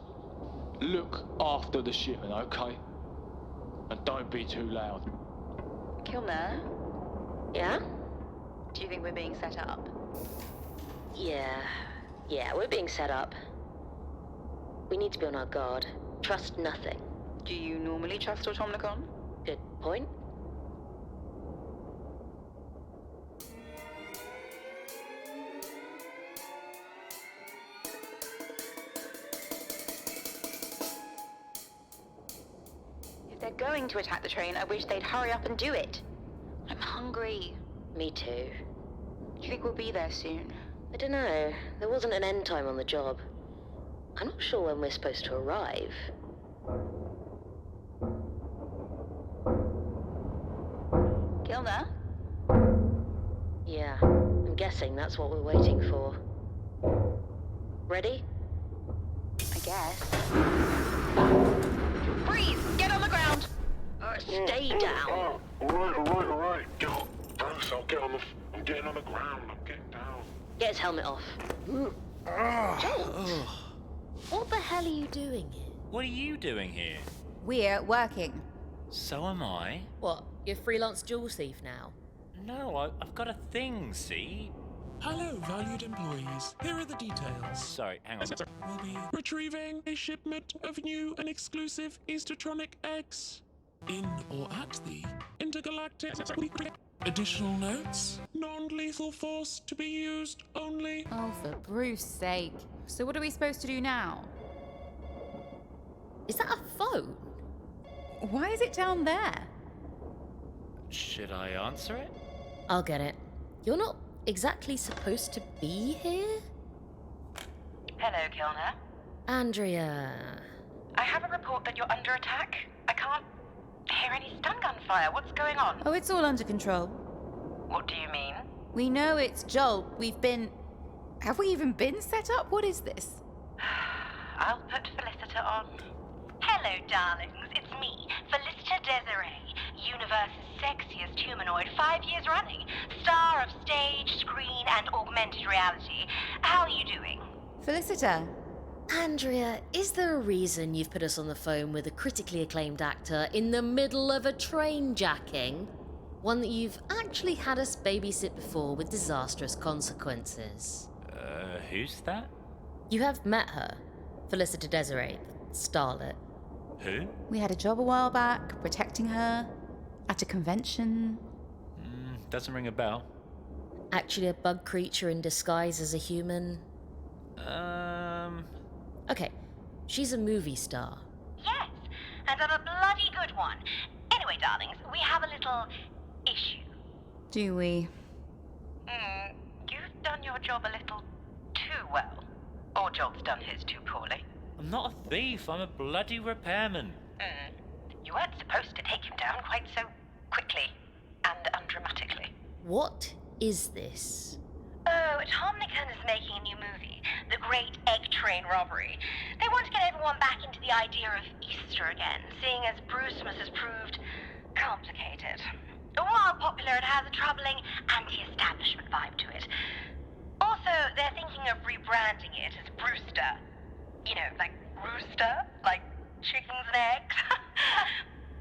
look after the shipment, okay? And don't be too loud. Kilner? Yeah? Do you think we're being set up? Yeah, we're being set up. We need to be on our guard. Trust nothing. Do you normally trust Automnicon? Good point. If they're going to attack the train, I wish they'd hurry up and do it. I'm hungry. Me too. Do you think we'll be there soon? I don't know. There wasn't an end time on the job. I'm not sure when we're supposed to arrive. Kilner? Yeah, I'm guessing that's what we're waiting for. Ready? I guess. Freeze! Get on the ground! Stay down. All right. Get on. Bruce, I'm getting on the ground. I'm getting down. Get his helmet off. Jolt! What the hell are you doing here? What are you doing here? We're working. So am I. What? You're freelance jewel thief now? No, I've got a thing, see? Hello, valued employees. Here are the details. Sorry, hang on. We'll be retrieving a shipment of new and exclusive Eastertronic eggs in or at the intergalactic. Additional notes: non-lethal force to be used only. Oh, for Bruce's sake. So what are we supposed to do now? Is that a phone? Why is it down there? Should I answer it? I'll get it. You're not exactly supposed to be here? Hello, Kilner. Andrea. I have a report that you're under attack. I can't hear any stun gun fire. What's going on? Oh, it's all under control. What do you mean? We know it's Joel. Have we even been set up? What is this? I'll put Felicita on. Hello, darlings. It's me, Felicita Desiree, universe's sexiest humanoid 5 years running, star of stage, screen, and augmented reality. How are you doing? Felicita. Andrea, is there a reason you've put us on the phone with a critically acclaimed actor in the middle of a train jacking? One that you've actually had us babysit before with disastrous consequences. Who's that? You have met her, Felicita Desiree, the starlet. Who? We had a job a while back, protecting her, at a convention. Doesn't ring a bell. Actually a bug creature in disguise as a human. Okay, she's a movie star. Yes, and I'm a bloody good one. Anyway, darlings, we have a little issue. Do we? You've done your job a little too well. Or Joel's done his too poorly. I'm not a thief, I'm a bloody repairman. You weren't supposed to take him down quite so quickly and undramatically. What is this? Oh, Automnican is making a new movie, The Great Egg Train Robbery. They want to get everyone back into the idea of Easter again, seeing as Brucemas has proved complicated. While popular, it has a troubling anti-establishment vibe to it. Also, they're thinking of rebranding it as Brewster. You know, like rooster? Like chickens and eggs?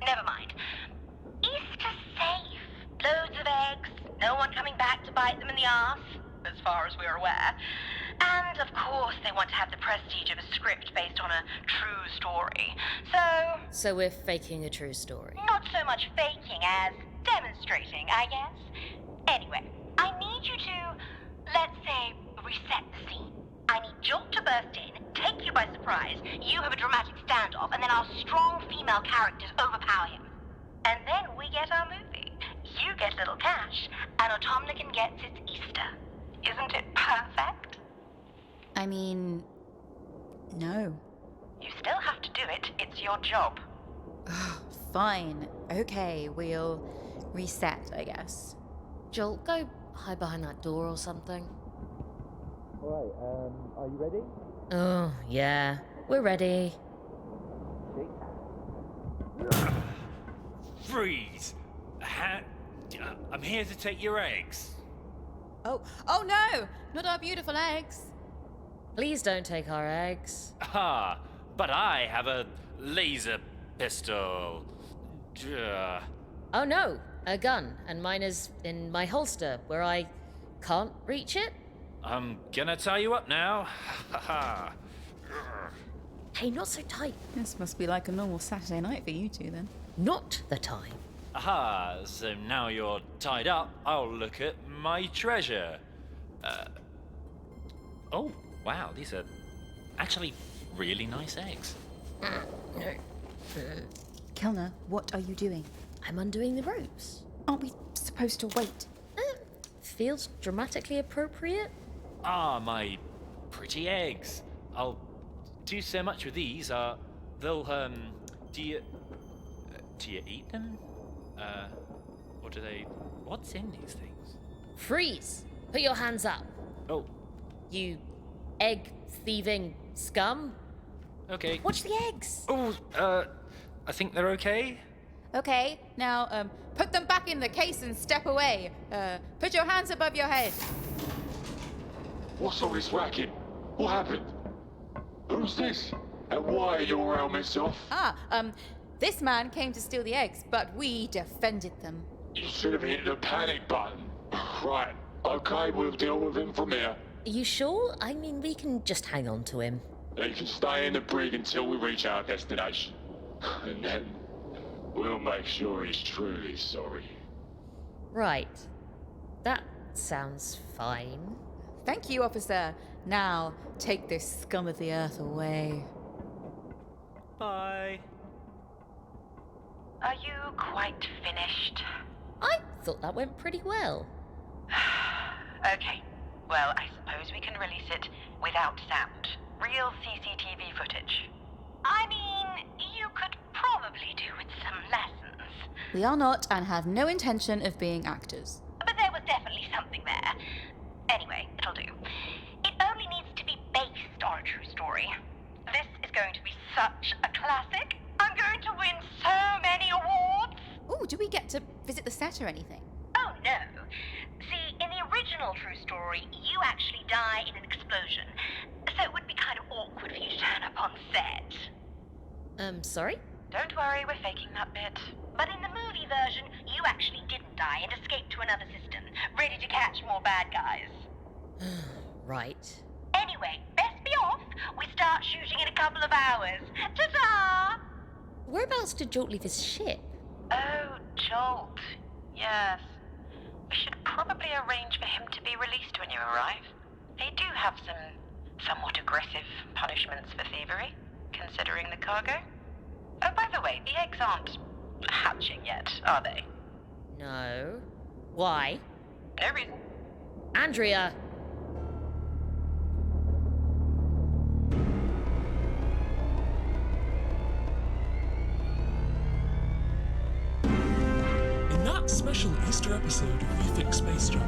Never mind. Easter's safe. Loads of eggs. No one coming back to bite them in the arse, as far as we're aware. And, of course, they want to have the prestige of a script based on a true story. So we're faking a true story. Not so much faking as demonstrating, I guess. Anyway, I need you to, let's say, reset the scene. I need Jolt to burst in, take you by surprise, you have a dramatic standoff, and then our strong female characters overpower him. And then we get our movie. You get little cash, and Automnican gets its Easter. Isn't it perfect? I mean, no. You still have to do it. It's your job. Fine. Okay, we'll reset, I guess. Joel, go hide behind that door or something. Alright, are you ready? Oh, yeah. We're ready. Freeze! I'm here to take your eggs. Oh no! Not our beautiful eggs. Please don't take our eggs. Ah, but I have a laser pistol. Oh no, a gun, and mine is in my holster, where I can't reach it. I'm gonna tie you up now. Hey, not so tight. This must be like a normal Saturday night for you two, then. Not the time. Aha, so now you're tied up, I'll look at my treasure. Oh, wow, these are actually really nice eggs. Kilner, what are you doing? I'm undoing the ropes. Aren't we supposed to wait? Feels dramatically appropriate. Ah, my pretty eggs. I'll do so much with these. They'll, do you eat them? Or do they... What's in these things? Freeze! Put your hands up. Oh. You egg-thieving scum. Okay. Watch the eggs. Oh, I think they're okay. Okay, now, put them back in the case and step away. Put your hands above your head. What's all this racket? What happened? Who's this? And why are your helmets off? This man came to steal the eggs, but we defended them. You should have hit the panic button. Right, okay, we'll deal with him from here. Are you sure? I mean, we can just hang on to him. He can stay in the brig until we reach our destination. And then we'll make sure he's truly sorry. Right. That sounds fine. Thank you, officer. Now, take this scum of the earth away. Bye. Are you quite finished? I thought that went pretty well. Okay. Well, I suppose we can release it without sound. Real CCTV footage. I mean, you could probably do with some lessons. We are not and have no intention of being actors. But there was definitely something there. Anyway, it'll do. It only needs to be based on a true story. This is going to be such a classic. I'm going to win so many awards. Oh, do we get to visit the set or anything? Oh, no. See, in the original true story, you actually die in an explosion. So it would be kind of awkward for you to turn up on set. Sorry? Don't worry, we're faking that bit. But in the movie version, you actually didn't die and escaped to another system, ready to catch more bad guys. Right. Anyway, best be off. We start shooting in a couple of hours. Ta-ta! Whereabouts did Jolt leave his ship? Oh, Jolt. Yes. We should probably arrange for him to be released when you arrive. They do have some somewhat aggressive punishments for thievery, considering the cargo. Oh, by the way, the eggs aren't hatching yet, are they? No. Why? No reason. Andrea! In that special Easter episode of We Fix Space Junk,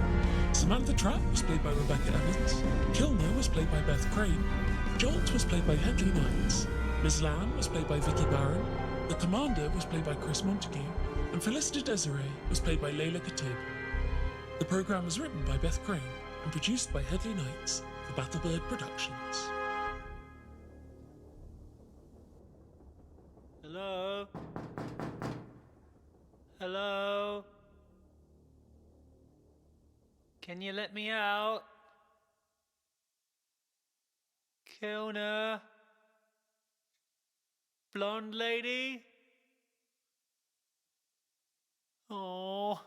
Samantha Trapp was played by Rebecca Evans, Kilner was played by Beth Crane, Jolt was played by Hedley Knights, Ms. Lamb was played by Vicky Barron, the Commander was played by Chris Montague, and Felicity Desiree was played by Layla Khatib. The programme was written by Beth Crane and produced by Hedley Knights for Battlebird Productions. Hello? Hello? Can you let me out? Kilner? Blonde lady? Oh.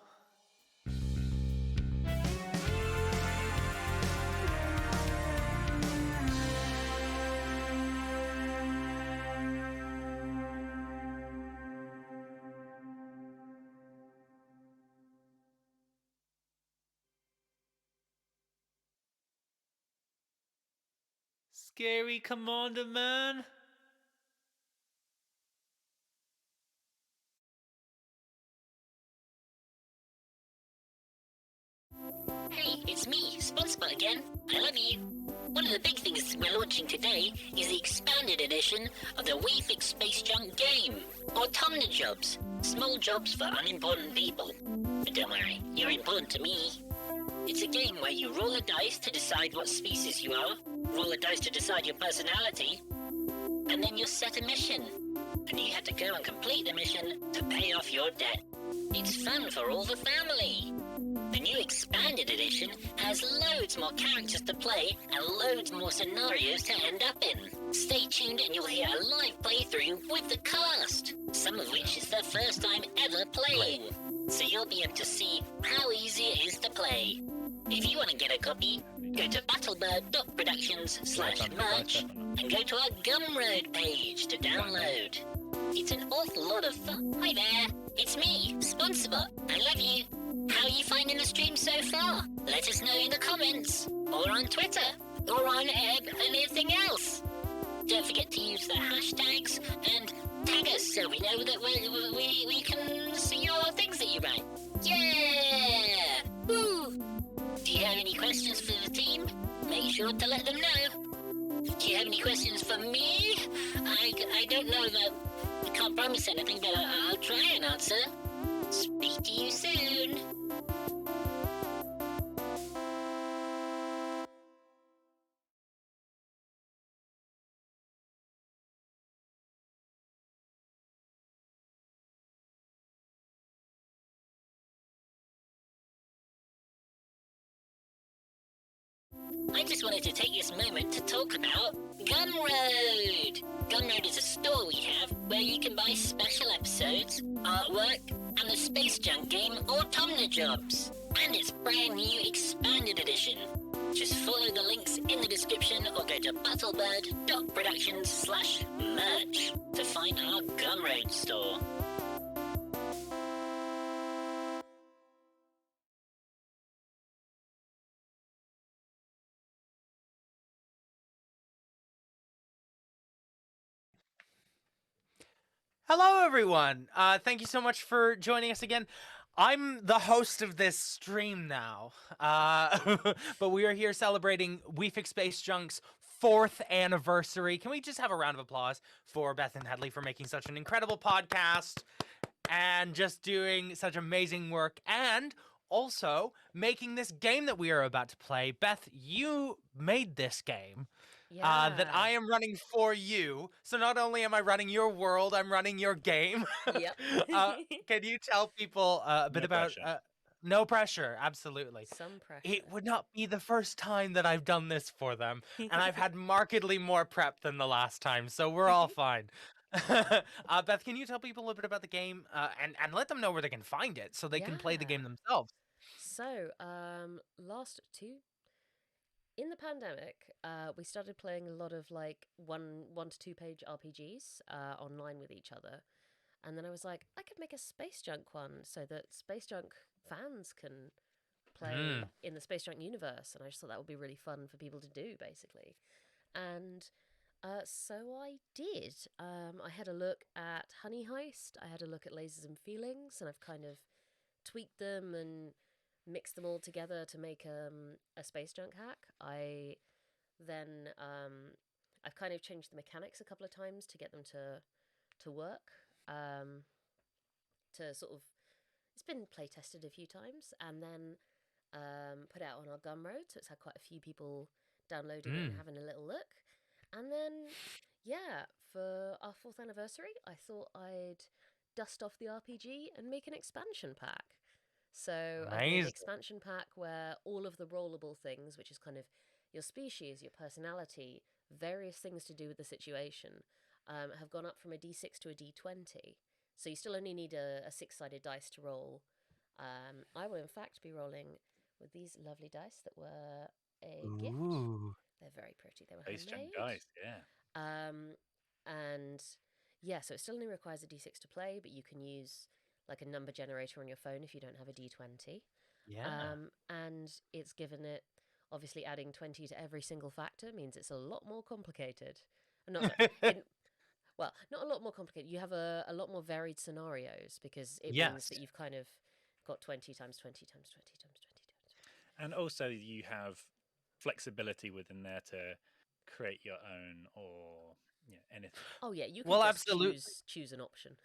Scary Commander Man? Hey, it's me, SpongeBob again. I love you. One of the big things we're launching today is the expanded edition of the We Fix Space Junk game, AutomniJobs. Small jobs for unimportant people. But don't worry, you're important to me. It's a game where you roll a dice to decide what species you are, roll a dice to decide your personality, and then you're set a mission. And you have to go and complete the mission to pay off your debt. It's fun for all the family. The new expanded edition has loads more characters to play and loads more scenarios to end up in. Stay tuned and you'll hear a live playthrough with the cast, some of which is their first time ever playing. So you'll be able to see how easy it is to play. If you want to get a copy, go to battlebird.productions/merch and go to our Gumroad page to download. It's an awful lot of fun. Hi there, it's me, SponsorBot. I love you. How are you finding the stream so far? Let us know in the comments, or on Twitter, or on anything else. Don't forget to use the hashtags and tag us so we know that we can see your things that you write. Yeah! Woo! Do you have any questions for the team? Make sure to let them know. Do you have any questions for me? I don't know that I can't promise anything, but I'll try and answer. Speak to you soon. I just wanted to take this moment to talk about Gumroad. Gumroad is a store we have where you can buy special episodes, artwork, and the space junk game AutomniJobs. And its brand new expanded edition. Just follow the links in the description or go to battlebird.productions/merch to find our Gumroad store. Hello, everyone. Thank you so much for joining us again. I'm the host of this stream now, but we are here celebrating We Fix Space Junk's 4th anniversary. Can we just have a round of applause for Beth and Hedley for making such an incredible podcast and just doing such amazing work, and also making this game that we are about to play. Beth, you made this game. That I am running for you. So not only am I running your world, I'm running your game. Yep. Can you tell people a bit No about... pressure. No pressure, absolutely. Some pressure. It would not be the first time that I've done this for them, and I've had markedly more prep than the last time, so we're all fine. Beth, can you tell people a little bit about the game and let them know where they can find it so they can play the game themselves? So, in the pandemic, we started playing a lot of like one to 2 page RPGs online with each other, and then I was like, I could make a Space Junk one so that Space Junk fans can play in the Space Junk universe, and I just thought that would be really fun for people to do, basically. And so I did. I had a look at Honey Heist, I had a look at Lasers and Feelings, and I've kind of tweaked them and mix them all together to make a Space Junk hack. I've kind of changed the mechanics a couple of times to get them to work. To sort of, it's been play tested a few times and then put out on our Gumroad, so it's had quite a few people downloading it and having a little look. And then, for our 4th anniversary, I thought I'd dust off the RPG and make an expansion pack. So I made an expansion pack where all of the rollable things, which is kind of your species, your personality, various things to do with the situation, have gone up from a D6 to a D20. So you still only need a 6-sided dice to roll. I will in fact be rolling with these lovely dice that were a gift. They're very pretty. They were Space handmade. Junk dice, yeah. And yeah, so it still only requires a D6 to play, but you can use like a number generator on your phone if you don't have a D20. Yeah. And it's given it, obviously adding 20 to every single factor means it's a lot more complicated. Not a lot more complicated. You have a lot more varied scenarios because it means that you've kind of got 20 times 20 times 20 times 20 times 20. And also you have flexibility within there to create your own or anything. Oh yeah, you can choose an option.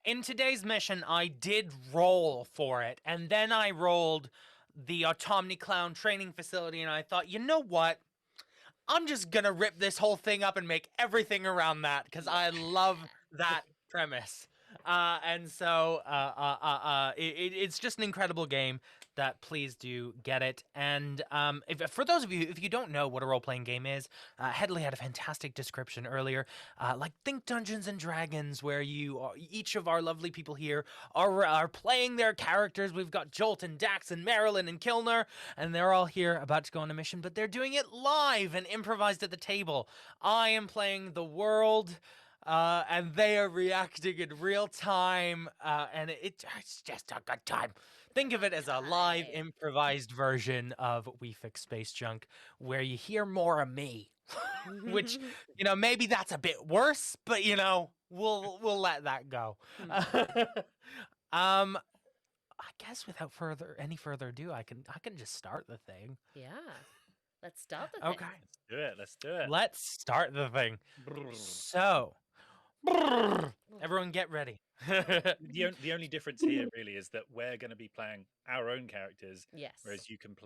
In today's mission, I did roll for it, and then I rolled the Automni training facility, and I thought, you know what? I'm just gonna rip this whole thing up and make everything around that, because I love that premise. And so it's just an incredible game. that please do get it. And for those of you, if you don't know what a role-playing game is, Hedley had a fantastic description earlier. Like, think Dungeons and Dragons, where each of our lovely people here are playing their characters. We've got Jolt and Dax and Marilyn and Kilner, and they're all here about to go on a mission, but they're doing it live and improvised at the table. I am playing the world. And they are reacting in real time, and it's just a good time. Think of it as a live, improvised version of We Fix Space Junk, where you hear more of me. Which, maybe that's a bit worse, but we'll let that go. I guess without any further ado, I can just start the thing. Yeah, let's start the thing. Okay, Let's do it. Let's start the thing. So. Everyone get ready. The only difference here really is that we're going to be playing our own characters. Yes. Whereas you can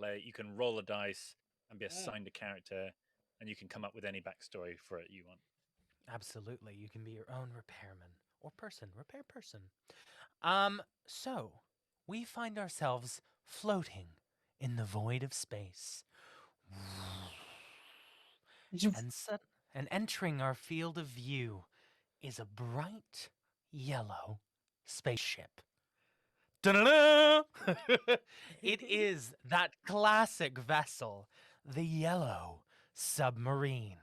roll a dice and be assigned a character, and you can come up with any backstory for it you want. Absolutely. You can be your own repairman or repair person. So we find ourselves floating in the void of space. And entering our field of view is a bright yellow spaceship. Da-da-da! It is that classic vessel, the Yellow Submarine.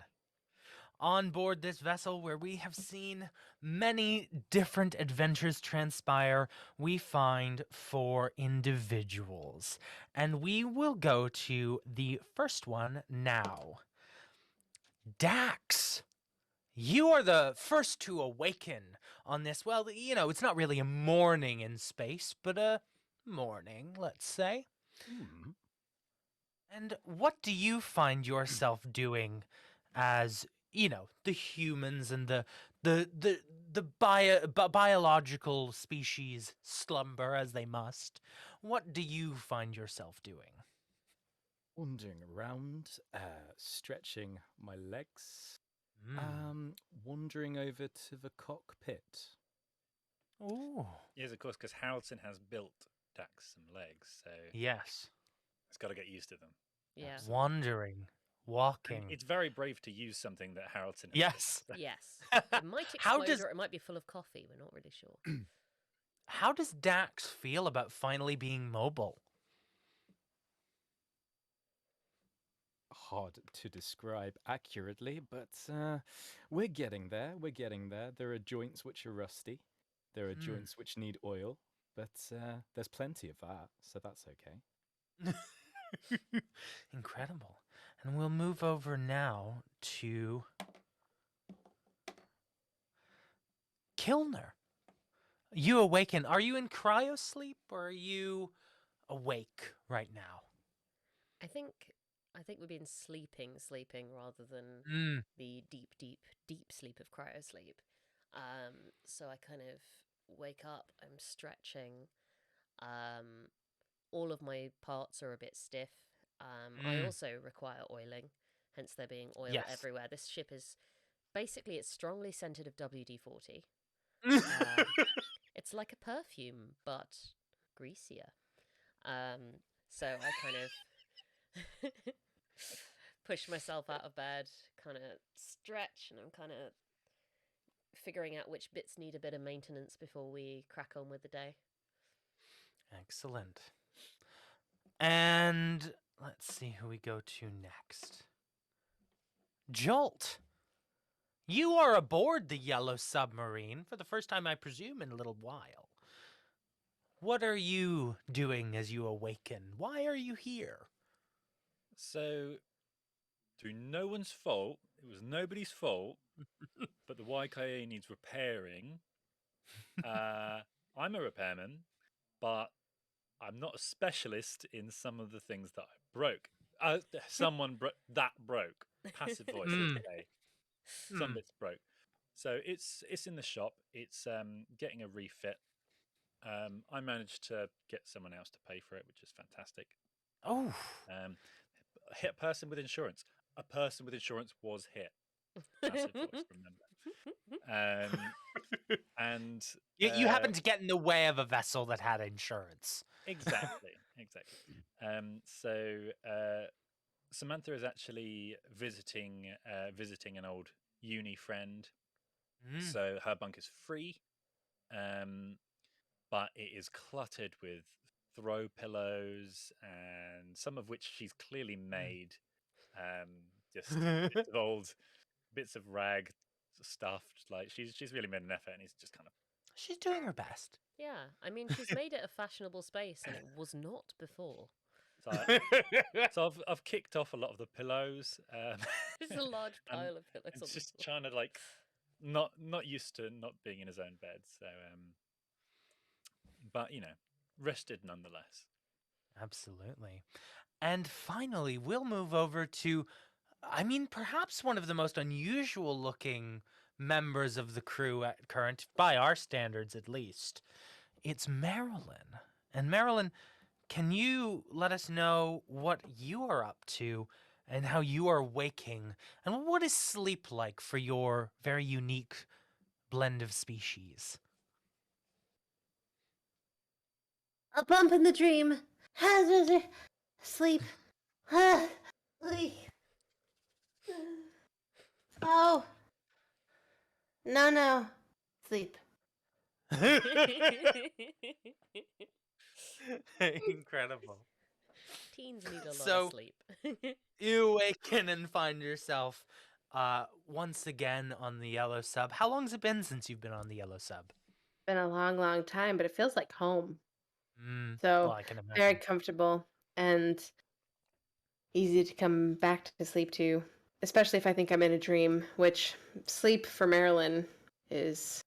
On board this vessel, where we have seen many different adventures transpire, we find 4 individuals. And we will go to the first one now. Dax! You are the first to awaken on this. Well, it's not really a morning in space, but a morning, let's say. And what do you find yourself doing as, the humans and the biological species slumber as they must? What do you find yourself doing? Wandering around, stretching my legs. Wandering over to the cockpit. Oh. Yes, of course, because Haraldson has built Dax some legs, so yes, it's got to get used to them. Yeah. Wandering, walking. And it's very brave to use something that Haraldson has Yes. built. Yes. It might explode or it might be full of coffee. We're not really sure. How does Dax feel about finally being mobile? Hard to describe accurately, but we're getting there. There are joints which are rusty. There are joints which need oil, but there's plenty of that, so that's okay. Incredible. And we'll move over now to Kilner. You awaken. Are you in cryo sleep or are you awake right now? I think we've been sleeping rather than the deep sleep of cryo sleep. So I kind of wake up, I'm stretching. All of my parts are a bit stiff. I also require oiling, hence there being oil everywhere. This ship is basically, it's strongly scented of WD-40. It's like a perfume, but greasier. So I kind of push myself out of bed, kind of stretch, and I'm kind of figuring out which bits need a bit of maintenance before we crack on with the day. Excellent. And let's see who we go to next. Jolt. You are aboard the Yellow Submarine for the first time, I presume, in a little while. What are you doing as you awaken? Why are you here? So, through no one's fault, it was nobody's fault, but the YKA needs repairing. I'm a repairman, but I'm not a specialist in some of the things that I broke. Someone that broke. Passive voice, okay. Some bits broke. So it's in the shop. It's getting a refit. I managed to get someone else to pay for it, which is fantastic. Oh. Hit a person with insurance. A person with insurance was hit. Passive voice, remember. And You happened to get in the way of a vessel that had insurance. exactly. So Samantha is actually visiting an old uni friend. So her bunk is free, but it is cluttered with throw pillows, and some of which she's clearly made. Just bits of old bits of rag stuff. Like she's really made an effort, and he's just kind of. She's doing her best. Yeah, I mean, she's made it a fashionable space, and it was not before. So I've kicked off a lot of the pillows. There's a large and pile of pillows on it's the just floor. trying to like not used to not being in his own bed. So but rested nonetheless. Absolutely. And finally, we'll move over to, I mean, perhaps one of the most unusual looking members of the crew at current, by our standards at least. It's Marilyn. And Marilyn, can you let us know what you are up to and how you are waking? And what is sleep like for your very unique blend of species? A bump in the dream. Sleep. Sleep. Oh. No. Sleep. Incredible. Teens need a lot So, of sleep. You awaken and find yourself once again on the yellow sub. How long's it been since you've been on the yellow sub? Been a long time, but it feels like home. Well, So I can very imagine. comfortable and easy to come back to sleep to, especially if I think I'm in a dream, which sleep for Marilyn is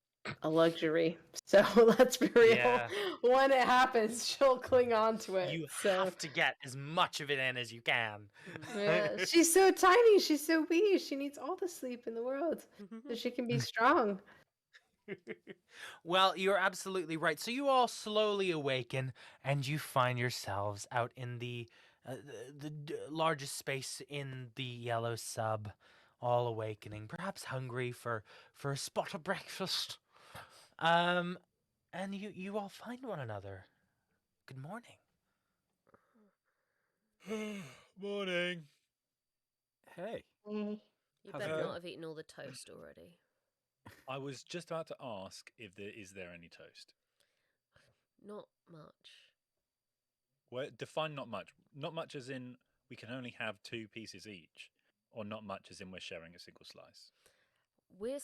a luxury. So let's be real. Yeah. When it happens, she'll cling on to it. You so have to get as much of it in as you can. yeah, she's so tiny, she's so wee. She needs all the sleep in the world so she can be strong. Well, you're absolutely right. So you all slowly awaken, and you find yourselves out in the largest space in the yellow sub, all awakening, perhaps hungry for a spot of breakfast. And you all find one another. Good morning. Morning. Hey. You How's it better going? not have eaten all the toast already. I was just about to ask if is there any toast. Not much. Well, define not much. Not much as in we can only have 2 pieces each, or not much as in we're sharing a single slice. We're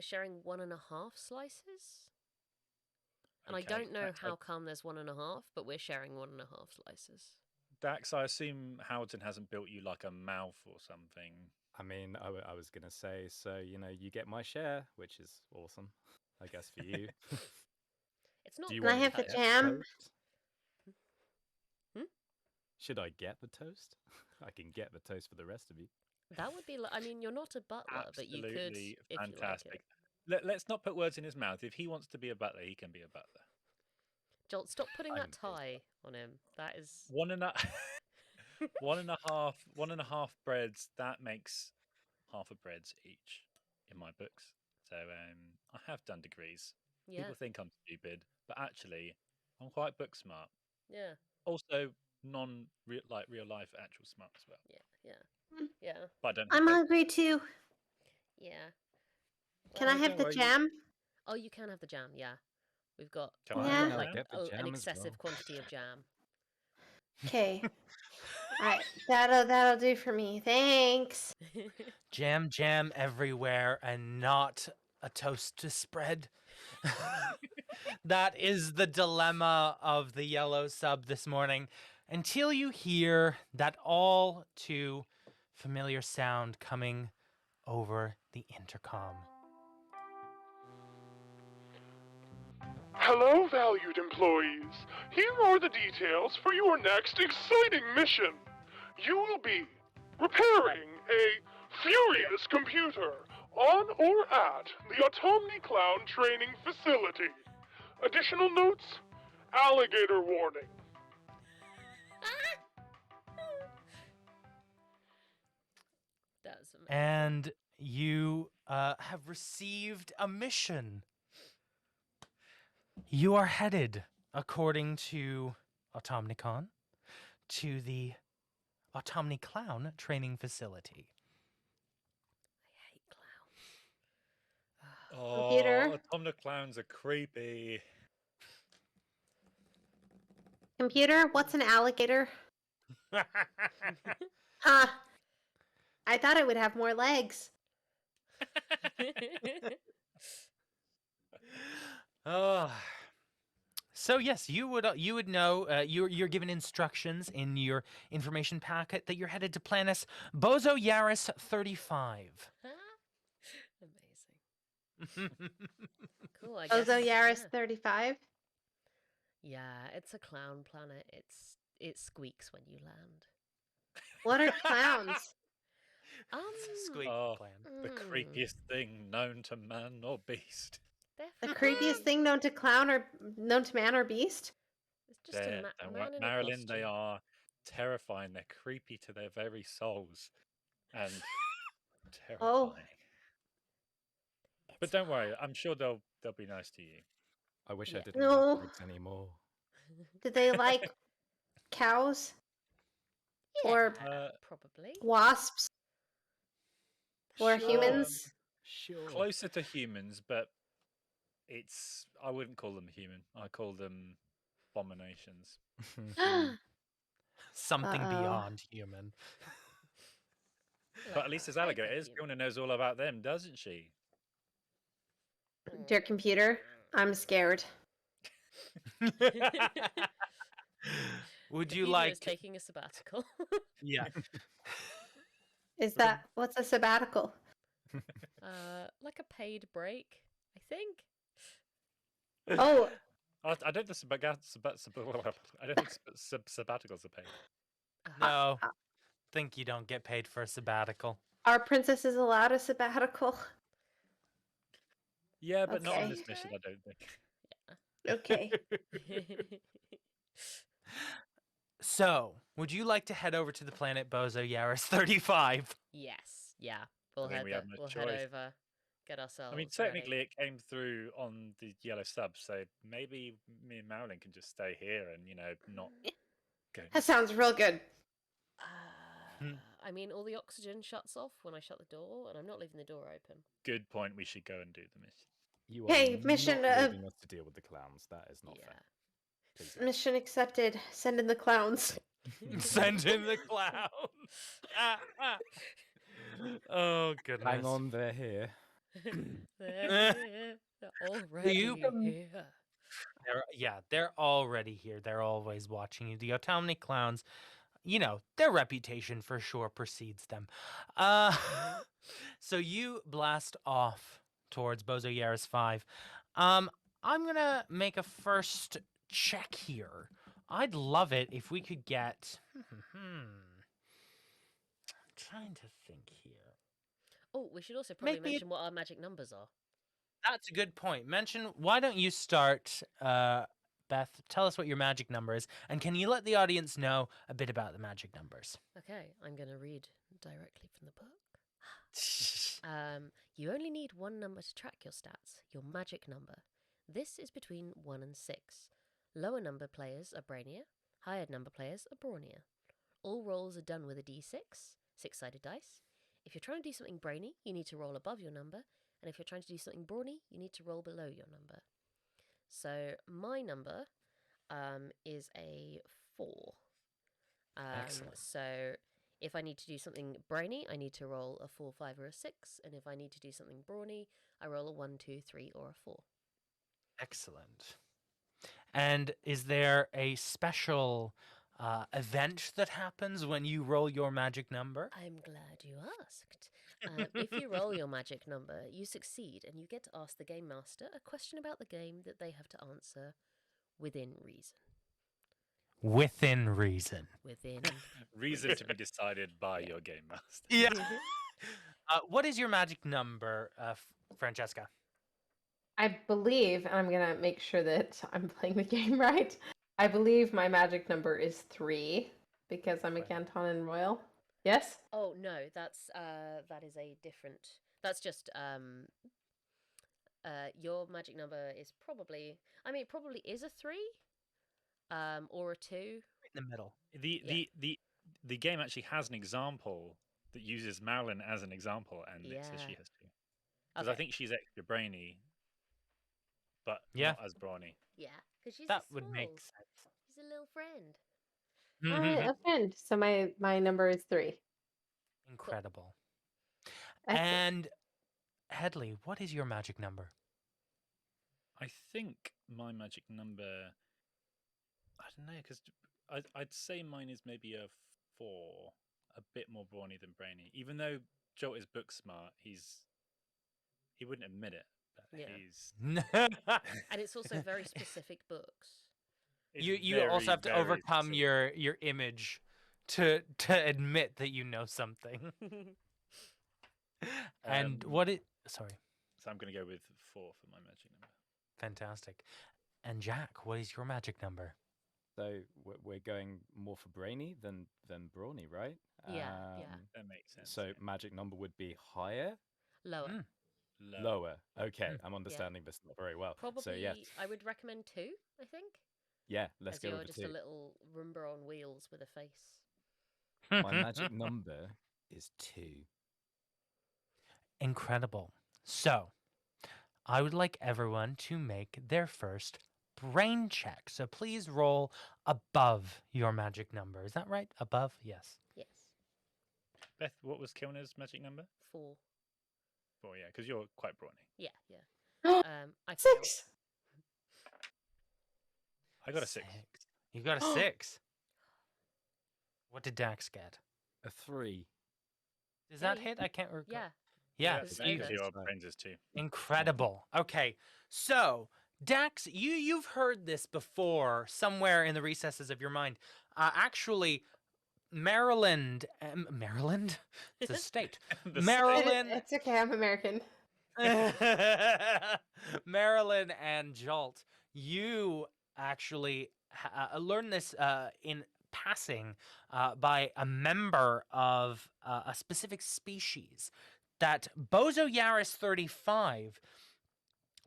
sharing 1.5 slices, and I Okay, don't know that's how come there's 1.5, but we're sharing 1.5 slices. Dax, I assume Howden hasn't built you like a mouth or something. I mean, I was going to say, so, you get my share, which is awesome, I guess, for you. It's not. Do you Can I want have to the get jam? toast? Should I get the toast? I can get the toast for the rest of you. That would be. I mean, you're not a butler, but you could Absolutely if fantastic. you like it. Let's not put words in his mouth. If he wants to be a butler, he can be a butler. Joel, stop putting that tie on him. That is 1.5 breads. That makes half a breads each in my books. So I have done degrees. Yeah. People think I'm stupid, but actually, I'm quite book smart. Yeah. Also, real life actual smart as well. Yeah. But I don't. I'm hungry too. Yeah. Can I have the jam? Oh, you can have the jam. Yeah, we've got Can I have like get the an jam as excessive well? quantity of jam. Okay. Alright, that'll do for me. Thanks. Jam everywhere and not a toast to spread. That is the dilemma of the yellow sub this morning. Until you hear that all too familiar sound coming over the intercom. Hello, valued employees. Here are the details for your next exciting mission. You will be repairing a furious computer on or at the AutomniCloud training facility. Additional notes? Alligator warning. That's amazing. And you have received a mission. You are headed, according to Automnicon, to the AutomniClown training facility. Computer. AutomniClowns are creepy. Computer, what's an alligator? Huh. I thought it would have more legs. Oh. So yes, you would know. You're given instructions in your information packet that you're headed to Planet Bozo Yaris 35. Amazing. Cool. I guess. Ozo Yaris 35. Yeah, it's a clown planet. It squeaks when you land. What are clowns? Squeak the creepiest thing known to man or beast. The creepiest thing known to known to man or beast? It's just a man in Marilyn, a costume. they are terrifying. They're creepy to their very souls. And terrifying. Oh. But don't worry, I'm sure they'll be nice to you. I wish I didn't No. have legs anymore. Do they like cows? Or probably wasps? Or Sure. humans? Sure. Closer to humans, but I wouldn't call them human. I call them abominations. Something Uh-oh. beyond human. But at least as alligators, Kilner knows all about them, doesn't she? Dear computer, I'm scared. Would you Computer like is taking a sabbatical? Yeah. What's a sabbatical? Like a paid break, I think. Oh, I don't think sabbaticals are paid. No. Think you don't get paid for a sabbatical. our princess is allowed a sabbatical. Yeah, but not on Okay. this mission, I don't think. Okay. So, would you like to head over to the planet Bozo Yaris 35? Yes. Yeah. We'll I think head. we have no We'll head choice. over. Get ourselves. I mean, technically, it came through on the yellow sub, so maybe me and Marilyn can just stay here and not go. That sounds real good. I mean, all the oxygen shuts off when I shut the door, and I'm not leaving the door open. Good point. We should go and do the mission. You Hey, are mission, not leaving us to deal with the clowns. That is not fair. Please don't. Mission accepted. Send in the clowns. Send in the clowns. Oh, goodness. Hang on, they're here. They're already here. They're already here. They're always watching you. The Automni clowns, their reputation for sure precedes them. So you blast off towards Bozo Yaris 5. I'm gonna make a first check here. I'd love it if we could get. I'm trying to think here. Oh, we should also probably Maybe mention what our magic numbers are. That's a good point. Why don't you start, Beth? Tell us what your magic number is, and can you let the audience know a bit about the magic numbers? Okay, I'm going to read directly from the book. You only need one number to track your stats, your magic number. This is between 1 and 6. Lower number players are brainier, higher number players are brawnier. All rolls are done with a d6, 6-sided dice. If you're trying to do something brainy, you need to roll above your number, and if you're trying to do something brawny, you need to roll below your number. So my number is a 4. Excellent. So if I need to do something brainy, I need to roll a 4, 5, or a 6, and if I need to do something brawny, I roll a 1, 2, 3, or a 4. Excellent. And is there a special event that happens when you roll your magic number? I'm glad you asked. If you roll your magic number, you succeed, and you get to ask the game master a question about the game that they have to answer within reason. Within reason. Within Reason to be decided by your game master. Yeah. What is your magic number, Francesca? I believe, and I'm going to make sure that I'm playing the game right. I believe my magic number is 3 because I'm a Canton and Royal. Yes? Oh no, that is a different. That's just your magic number is probably. I mean, it probably is a 3, or a 2. In the middle. The game actually has an example that uses Marilyn as an example, and it says she Yeah. has 2. Because I Okay. think she's extra brainy, but Yeah. not as brawny. Yeah, because she's That small. would make sense. She's a little friend. A friend. So my number is 3. Incredible. Excellent. And Hedley, what is your magic number? I think my magic number. I don't know, because I'd say mine is maybe a 4, a bit more brawny than brainy. Even though Jolt is book smart, he wouldn't admit it, but Yeah. he's. And it's also very specific books. It's You also very, have to very overcome specific. your image to admit that you know something. And what it sorry. So I'm going to go with 4 for my magic number. Fantastic. And Jack, what is your magic number? So we're going more for brainy than brawny, right? Yeah. That makes sense. So magic number would be higher. Lower. Lower. Okay, I'm understanding this not very well. Probably, So yeah, I would recommend 2, I think. yeah. Let's As go you're with just the a 2. little Roomba on wheels with a face. My magic number is 2. Incredible. So, I would like everyone to make their first brain check. So please roll above your magic number. Is that right? Above? Yes. Yes. Beth, what was Kilner's magic number? 4. 4, yeah, because you're quite brawny. Yeah. I failed. 6. I got a 6. You got a 6. What did Dax get? A 3. Does that Yeah, hit? I can't recall. Yeah. Yeah. Because Thank Ava- you, our friends too. Incredible. Okay. So, Dax, you've heard this before somewhere in the recesses of your mind. Actually, Maryland, Maryland? It's a state. Maryland, It's okay. I'm American. Marilyn and Jolt, you actually learned this in passing by a member of a specific species, that Bozo Yaris 35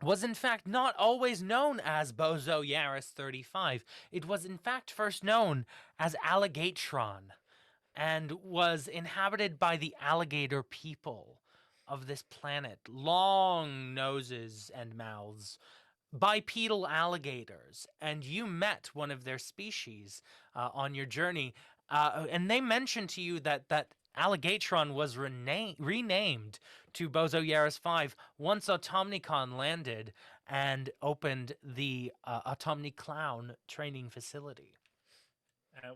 was in fact not always known as Bozo Yaris 35. It was in fact first known as Alligatron, and was inhabited by the alligator people of this planet. Long noses and mouths, bipedal alligators. And you met one of their species on your journey, and they mentioned to you that Alligatron was renamed to Bozo Yaris 5 once Automnicon landed and opened the Automniclown training facility.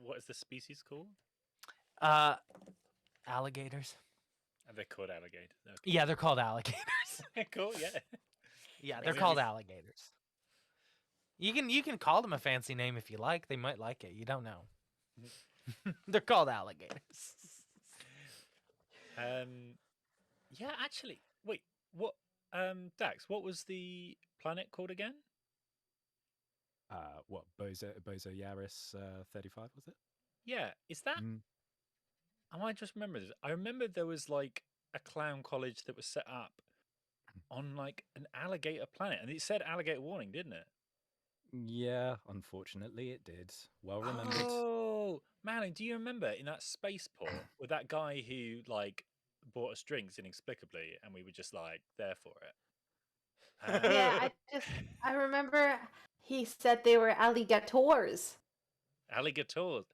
What is the species called? Alligators. They're called alligators. Okay. Yeah, they're called alligators. Cool, yeah. Yeah, they're called alligators. You can call them a fancy name if you like. They might like it. You don't know. They're called alligators. Yeah, actually, wait. What? Dax, what was the planet called again? What Bozo Yaris 35 was it? Yeah, is that? I might just remember this. I remember there was like a clown college that was set up on like an alligator planet, and it said alligator warning, didn't it? Yeah, unfortunately it did. Well remembered. Oh, Madeline, do you remember in that spaceport with that guy who like bought us drinks inexplicably, and we were just like there for it? Yeah, I remember he said they were alligators. Alligators.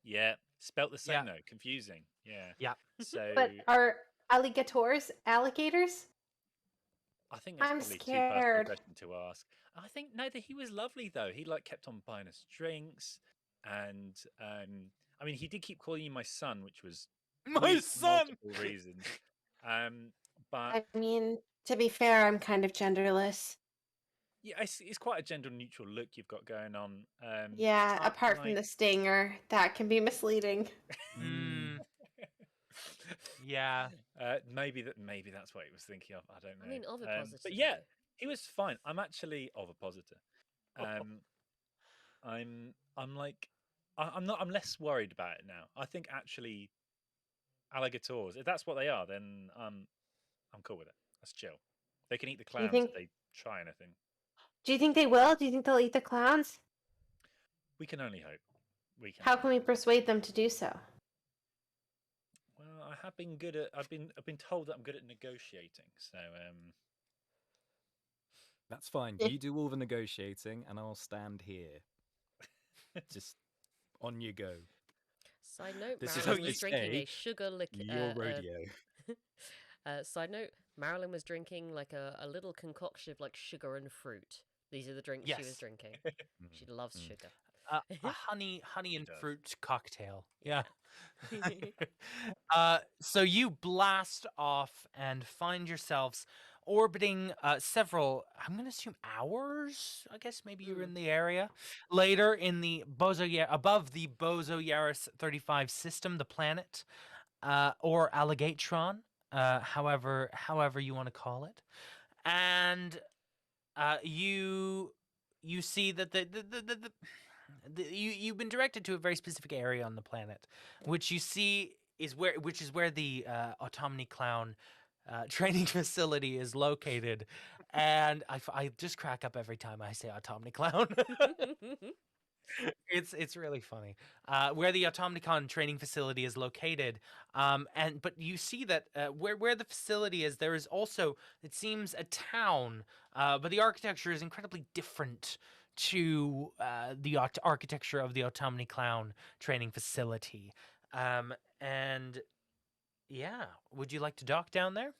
Yeah, spelt the same though. Confusing. Yeah. Yeah. So. But are alligators alligators? I think that's I'm probably too personal a scared. question to ask. I think no, that he was lovely though. He like kept on buying us drinks, and I mean, he did keep calling you my son, which was My son! multiple reasons. But I mean, to be fair, I'm kind of genderless. yeah, it's quite a gender neutral look you've got going on. Yeah, but, apart from like- the stinger, that can be misleading. Yeah. Maybe that's what he was thinking of. I don't know. I mean, ovipositor. But yeah, he was fine. I'm actually ovipositor. I'm like, I'm not. I'm less worried about it now. I think actually, alligators. If that's what they are, then I'm cool with it. Let's chill. They can eat the Do you clowns think- if they try anything. Do you think they will? Do you think they'll eat the clowns? We can only hope. We can. How can we persuade them to do so? Well, I have been good at. I've been told that I'm good at negotiating. So That's fine. You do all the negotiating, and I'll stand here. Just on you go. Side note: This is Marilyn as was they drinking say, a sugar your rodeo. Side note: Marilyn was drinking like a little concoction of like sugar and fruit. These are the drinks she was Yes. drinking. She loves sugar. A honey and fruit cocktail. Yeah. So you blast off and find yourselves orbiting several, I'm going to assume hours. I guess maybe you're in the area later in the above the Bozo Yaris 35 system, the planet, or Alligatron, however you want to call it, and you see that you've been directed to a very specific area on the planet, which you see is where the AutomniClown training facility is located, and I just crack up every time I say AutomniClown. It's really funny where the AutomniCon training facility is located, but you see that where the facility is, there is also, it seems, a town, but the architecture is incredibly different to the architecture of the AutomniClown training facility, and yeah, would you like to dock down there?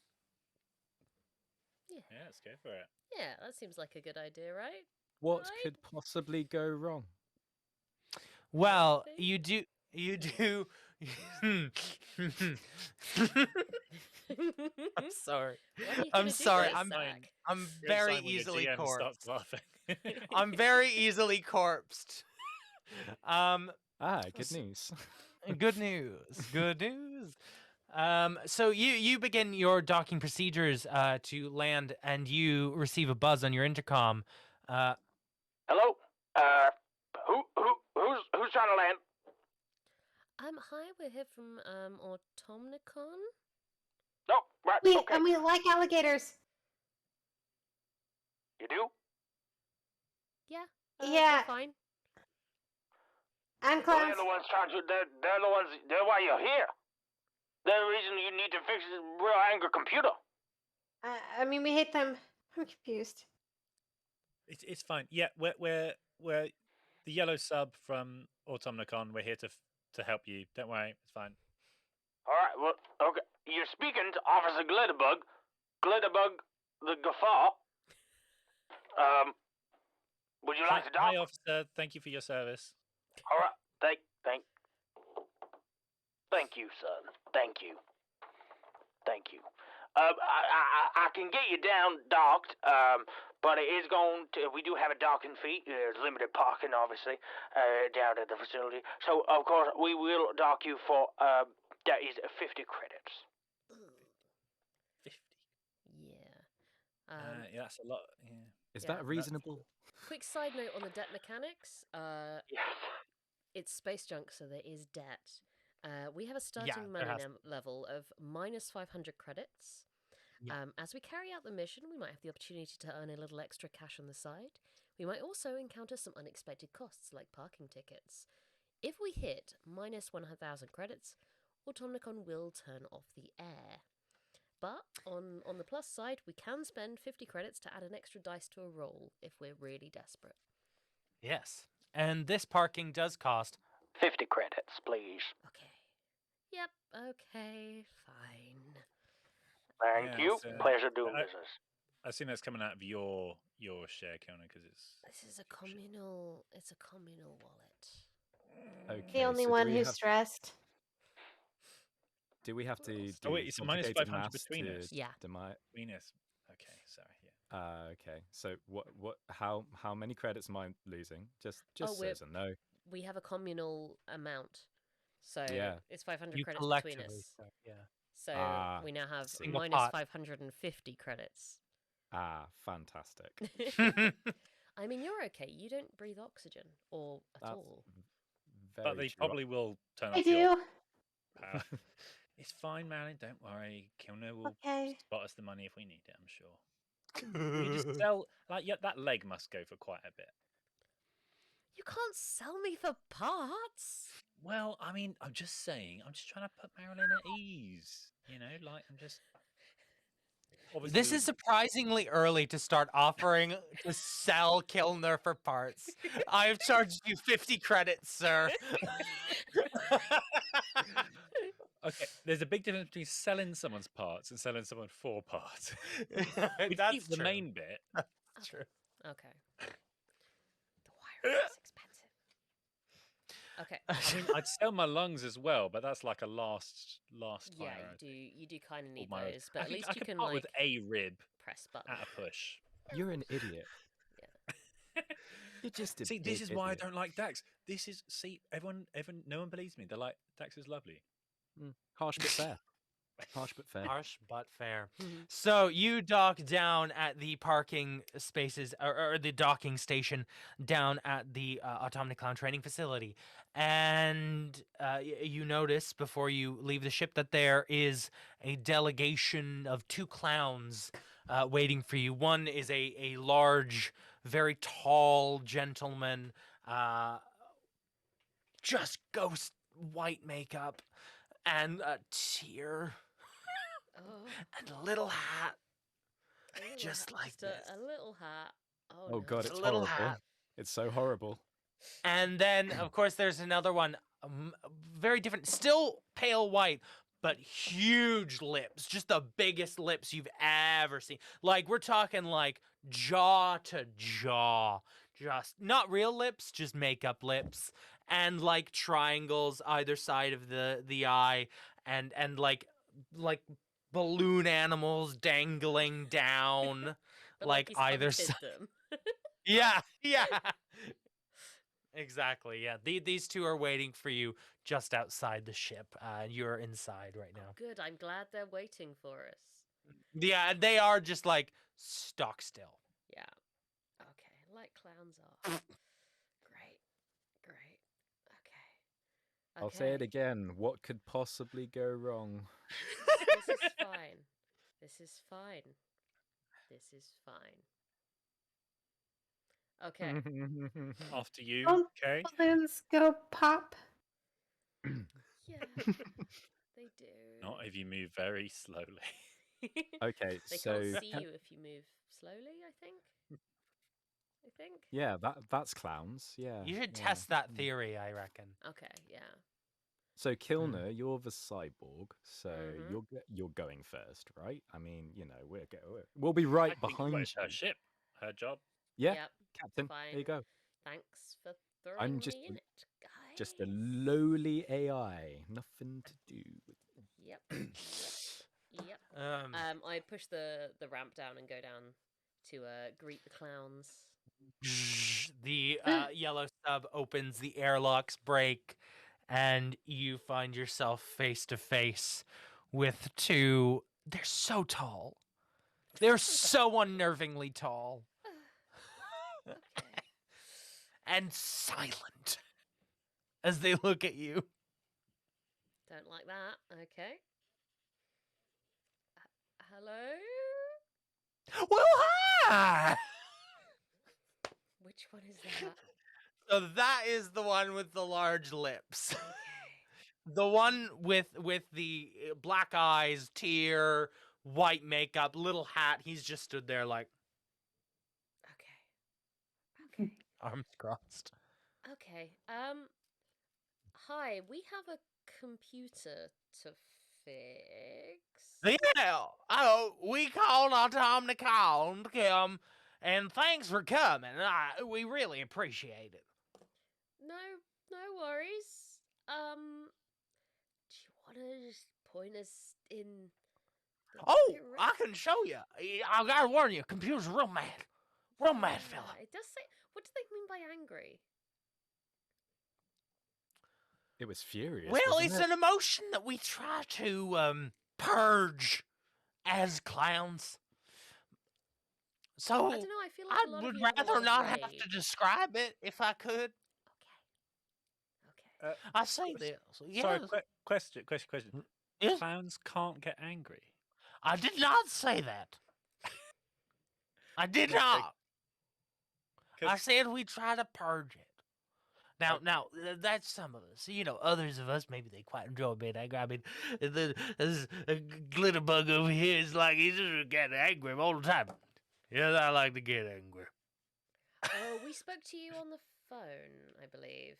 Yeah, let's go for it. Yeah, that seems like a good idea, right? What could possibly go wrong? Well, you do. I'm sorry. What are you I'm gonna do, sorry. Zach? I'm Great very sign when the easily GM starts corpsed. laughing. I'm very easily corpsed. Good news. Good news. Good news. So you begin your docking procedures to land, and you receive a buzz on your intercom. Hello? Who's trying to land? Hi, we're here from Automnicon. No, right, okay. And we like alligators. You do? Yeah. Yeah. they're fine. And Well, clowns. they're the ones trying to. They're the ones. They're why you're here. They're the reason you need to fix this real angry computer. I mean, we hate them. I'm confused. It's fine. Yeah, we're the yellow sub from Automnicon. We're here to help you. Don't worry, it's fine. All right. Well, okay. You're speaking to Officer Glitterbug. Glitterbug, the guffaw. Would you like to Hi, dock? officer. Thank you for your service. All right. Thank you, son. Thank you. I can get you down docked, but it is going to. We do have a docking fee. There's limited parking, obviously, down at the facility. So, of course, we will dock you for that is 50 credits. 50. Yeah. Yeah, that's a lot. Yeah. Is Yeah. that reasonable? Quick side note on the debt mechanics. Yes. It's space junk, so there is debt. We have a Yeah, starting there money has to level of minus 500 credits. Yeah. As we carry out the mission, we might have the opportunity to earn a little extra cash on the side. We might also encounter some unexpected costs, like parking tickets. If we hit minus 1,000 credits, Automnicon will turn off the air. But on the plus side, we can spend 50 credits to add an extra dice to a roll if we're really desperate. Yes, and this parking does cost 50 credits, please. Okay. Yep. Okay. Fine. Thank you. so, Pleasure doing business. I assume that's coming out of your share, Kilner, because it's. This is a communal. It's a communal wallet. Okay. The only so do one we who's have- stressed. Do we have to do Oh wait, it's a minus complicated 500 maths between to us. Yeah. Between us. Okay, sorry. Yeah. Okay. So how many credits am I losing? Just we're- so as a no. We have a communal amount, so Yeah. it's 500 you credits between collectively. us. Yeah. So we now have Single minus pot. 550 credits. Fantastic. I mean, you're okay. You don't breathe oxygen or at That's all. But very they true. probably will turn I off your do. power. It's fine, Marilyn. Don't worry. Kilner will Okay. spot us the money if we need it. I'm sure. We just sell that leg must go for quite a bit. You can't sell me for parts. Well, I mean, I'm just saying. I'm just trying to put Marilyn at ease. You know, like I'm just. Obviously, This is surprisingly early to start offering to sell Kilner for parts. I've charged you 50 credits, sir. Okay, there's a big difference between selling someone's parts and selling someone for parts. We That's keep the true. main bit. That's true. Okay. The wire is expensive. Okay. I mean, I'd sell my lungs as well, but that's like a last Yeah, hire. you do kind of need my- those, but I at could- least I you could can part like with a rib press button. at a push. You're an idiot. You're just a See, this big is why I idiot. don't like Dax. Everyone, no one believes me. They're like, Dax is lovely. Harsh but fair. Harsh but fair. Harsh but fair. So you dock down at the parking spaces or the docking station down at the AutomniClown training facility, and you notice before you leave the ship that there is a delegation of 2 clowns waiting for you. One is a large, very tall gentleman, just ghost white makeup, and a tear. Oh. And a little hat. A little Just hat, like just a little hat. Oh, Oh no. god, it's a little horrible. hat. It's so horrible. And then, of course, there's another one, very different, still pale white, but huge lips, just the biggest lips you've ever seen. Like, we're talking like jaw to jaw, just not real lips, just makeup lips, and like triangles either side of the eye, and like balloon animals dangling down, But like he's either hunted side. them. Yeah. Exactly. Yeah. These 2 are waiting for you just outside the ship. You're inside right now. Good. I'm glad they're waiting for us. Yeah, and they are just like stock still. Yeah. Okay. Like clowns are. Great. Okay. I'll say it again. What could possibly go wrong? This is fine. This is fine. This is fine. Okay. After you, Don't okay? balloons go pop? Yeah. They do. Not if you move very slowly. Okay, They so can't see you if you move slowly, I think. yeah, that's clowns. Yeah. You should yeah. test that theory, I reckon. Okay, yeah. So Kilner, you're the cyborg, so Mhm. you're going first, right? I mean, you know, we'll be right I think behind it's you. her ship, her job. Yeah, Yep, Captain. fine. There you go. Thanks for throwing I'm just me in it, guys. just a lowly AI, nothing to do with it. Yep. Yep. I push the ramp down and go down to greet the clowns. The yellow sub opens, the airlocks break, and you find yourself face to face with 2. They're so tall. They're so unnervingly tall. And silent as they look at you. Don't like that. Okay. Hello? Well, hi! Which one is that? So that is the one with the large lips. The one with the black eyes, tear, white makeup, little hat. He's just stood there like Okay. arms crossed. Okay. Hi, we have a computer to fix. Yeah. Oh, we called AutomniClown, and thanks for coming. We really appreciate it. No worries. Do you want to just point us in? Oh, I can show you. I gotta warn you, computer's real mad. Real mad, fella. It does say. What do they mean by angry? It was furious. Well, wasn't it's it? an emotion that we try to purge as clowns. So I don't know. I feel like a lot would of you have a rather lot of not have rage. to describe it if I could. Okay. I say this. Yes. Sorry, question. Yes? clowns can't get angry. I did not say that. I did Okay. not. I 'Cause- said we try to purge it. Now, that's some of us. You know, others of us, maybe they quite enjoy being angry. I mean, this Glitterbug over here is like, he's just getting angry all the time. Yes, I like to get angry. Oh, we spoke to you on the phone, I believe.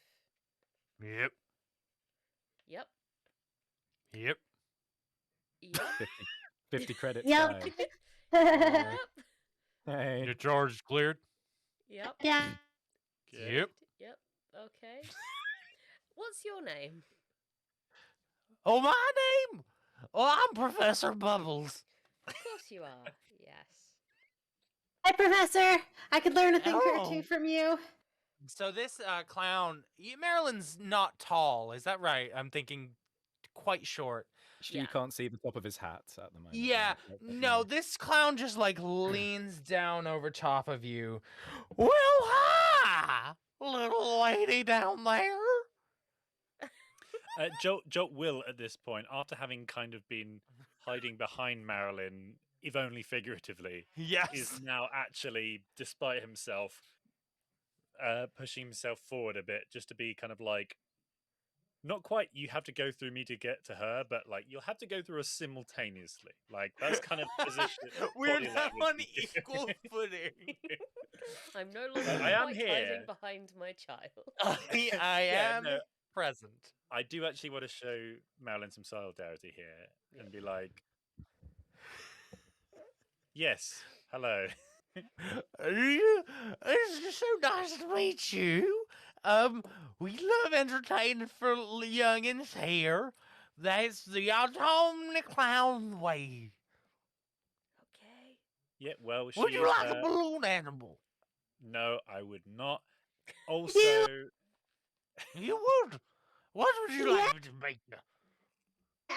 Yep. Yep. Yep. Yep. 50 credits. Yep. guys. Yep. Hey. Your charge is cleared. Yep. Yeah. Yep. Yep. Okay. What's your name? Oh, my name? Oh, I'm Professor Bubbles. Of course you are. Yes. Hi, Professor. I could learn a thing or Oh. two from you. So this clown, Marilyn's not tall, is that right? I'm thinking quite short. You can't see the top of his hat at the moment. Yeah, right? no, this clown just like leans down over top of you. Well, hi, little lady down there. Jolt will, at this point, after having kind of been hiding behind Marilyn, if only figuratively, Yes. is now actually, despite himself, pushing himself forward a bit, just to be kind of like, not quite, you have to go through me to get to her, but like, you'll have to go through us simultaneously. Like, that's kind of position. We're body now language on he's doing. equal footing. I'm no longer I am quite here. hiding behind my child. I Yeah, am no, present. I do actually want to show Marilyn some solidarity here and be like, yes, hello. It's so nice to meet you. We love entertaining for youngins here. That's the Clown way. Okay. Yeah, well, Would she you is, like a balloon animal? No, I would not. Also, You would. What would you like me to make you?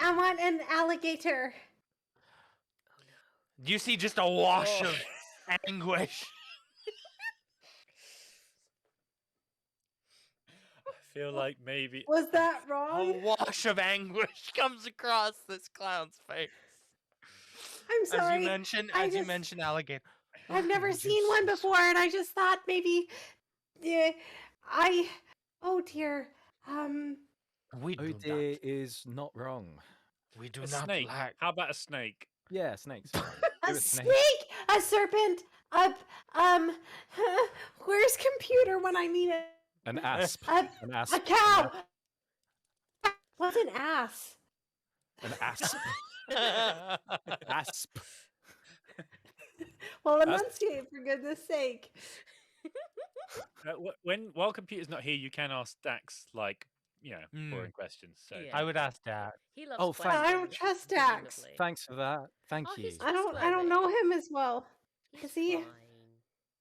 I want an alligator. You see just a wash of anguish. I feel like maybe Was that A wrong? wash of anguish comes across this clown's face. I'm sorry. As you mentioned, alligator. I've never seen one before, and I just thought maybe, Oh dear. We Oh dear is not wrong. We do a not snake. like. How about a snake? Yeah, snakes. A snake, a serpent, where's computer when I need it? An asp. A, An asp. a cow. What's an ass? An asp. Asp. Well, enunciate for goodness sake. While computer's not here, you can ask Dax like boring questions. So I would ask that. He loves Oh, questions. I don't trust Dax. presumably. Thanks for that. Thank you. he's I don't know him as well. Is he? Fine.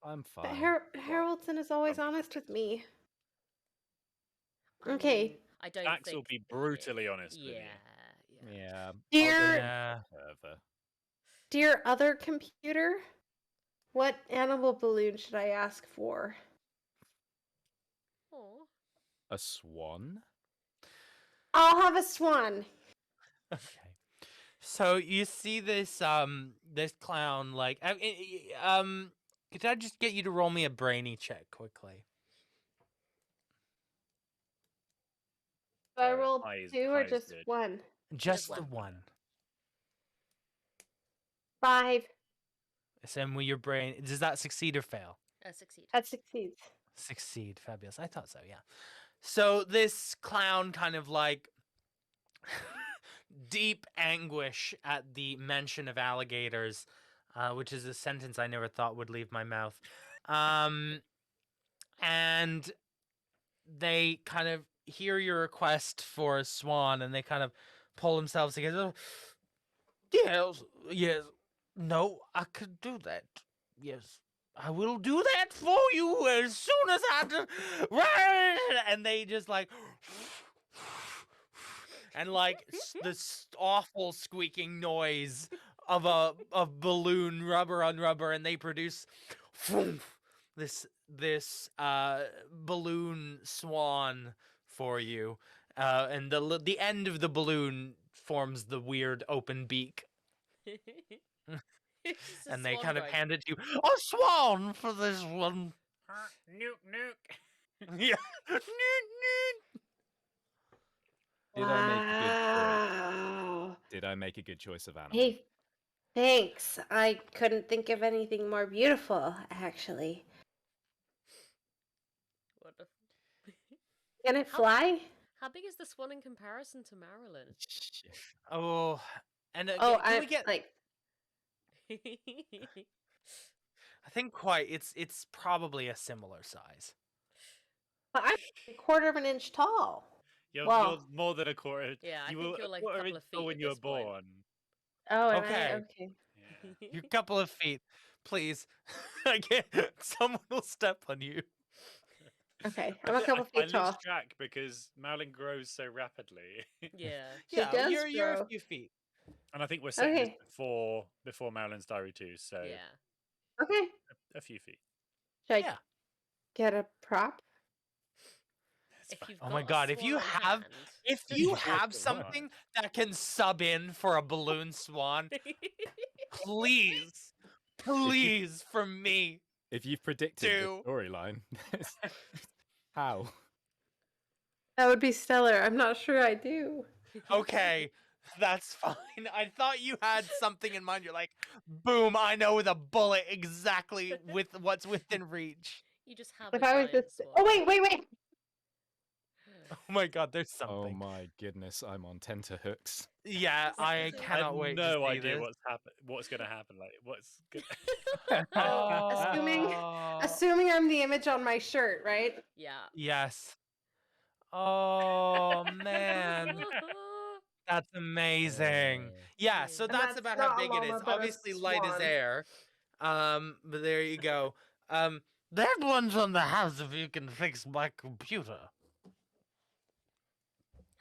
I'm But fine. Haroldson is always honest with me. I Okay. mean, I don't Dax think. will be brutally honest with Yeah. you. Yeah. Dear, Further. dear other computer, what animal balloon should I ask for? Aw. A swan? I'll have a swan. Okay. So you see this this clown like could I just get you to roll me a brainy check quickly? Do I roll high is- 2 high or is just good. 1? Just the one. 5. Same with your brain. Does that succeed or fail? Succeed. That succeeds. Succeed. Fabulous. I thought so, yeah. So this clown kind of like deep anguish at the mention of alligators, which is a sentence I never thought would leave my mouth. And they kind of hear your request for a swan and they kind of pull themselves together. Yes, no, I could do that. Yes, I will do that for you as soon as I do. And they just like, and like this awful squeaking noise of a balloon rubber on rubber, and they produce this balloon swan for you, and the end of the balloon forms the weird open beak. It's just a And they swan kind of going. hand it to you. A swan for this one. Nuke. Yeah. Did I make a good Wow. choice? Did I make a good choice of animal? Hey, thanks. I couldn't think of anything more beautiful, actually. What the Can it fly? How big is the swan in comparison to Marilyn? Oh, and Oh, can we get? like. I think quite. It's probably a similar size. But I'm a quarter of an inch tall. You're Well, more than a quarter. Yeah, I you think were you're like a quarter couple inch of tall feet when at you were this point. born. oh, am I? Okay. Okay. You're a couple of feet, please. I can't. Someone will step on you. Okay, I'm a couple I feet lose tall. track because Marilyn grows so rapidly. Yeah. She does you're a grow. few feet. And I think we're setting Okay. this before Marilyn's diary too, so Yeah. Okay. a few feet. Should I get a prop? If you've Oh my got a god, if swan you on have hand- if Just you walk have along. something that can sub in for a balloon swan, please from me. If you've predicted Do. the storyline, how? That would be stellar. I'm not sure I do. Okay, that's fine. I thought you had something in mind. You're like, boom, I know with a bullet exactly with what's within reach. You just have If a I was giant just. swan. Oh wait. Oh my god, there's Oh something. my goodness, I'm on tenterhooks. Yeah, I cannot I wait have no to see idea this. what's going to happen. Like, what's good? Assuming I'm the image on my shirt, right? Yeah. Yes. Oh man. That's amazing. Yeah, so And that's that's about not how a big it is. llama, but a Obviously light as swan. air. But there you go. That one's on the house if you can fix my computer.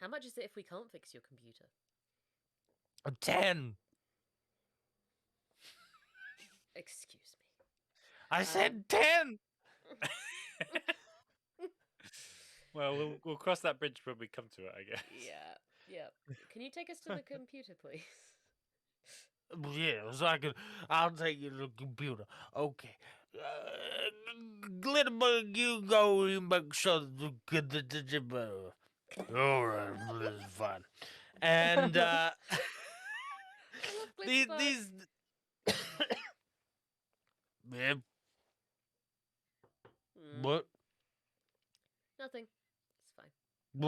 How much is it if we can't fix your computer? 10. Excuse me. I said 10. Well, we'll cross that bridge when we come to it, I guess. Yeah. Can you take us to the computer, please? Yes, I'll take you to the computer. Okay. Glitterbug, you go and make sure all right, this is fine. And these Yep. What? Nothing. It's fine.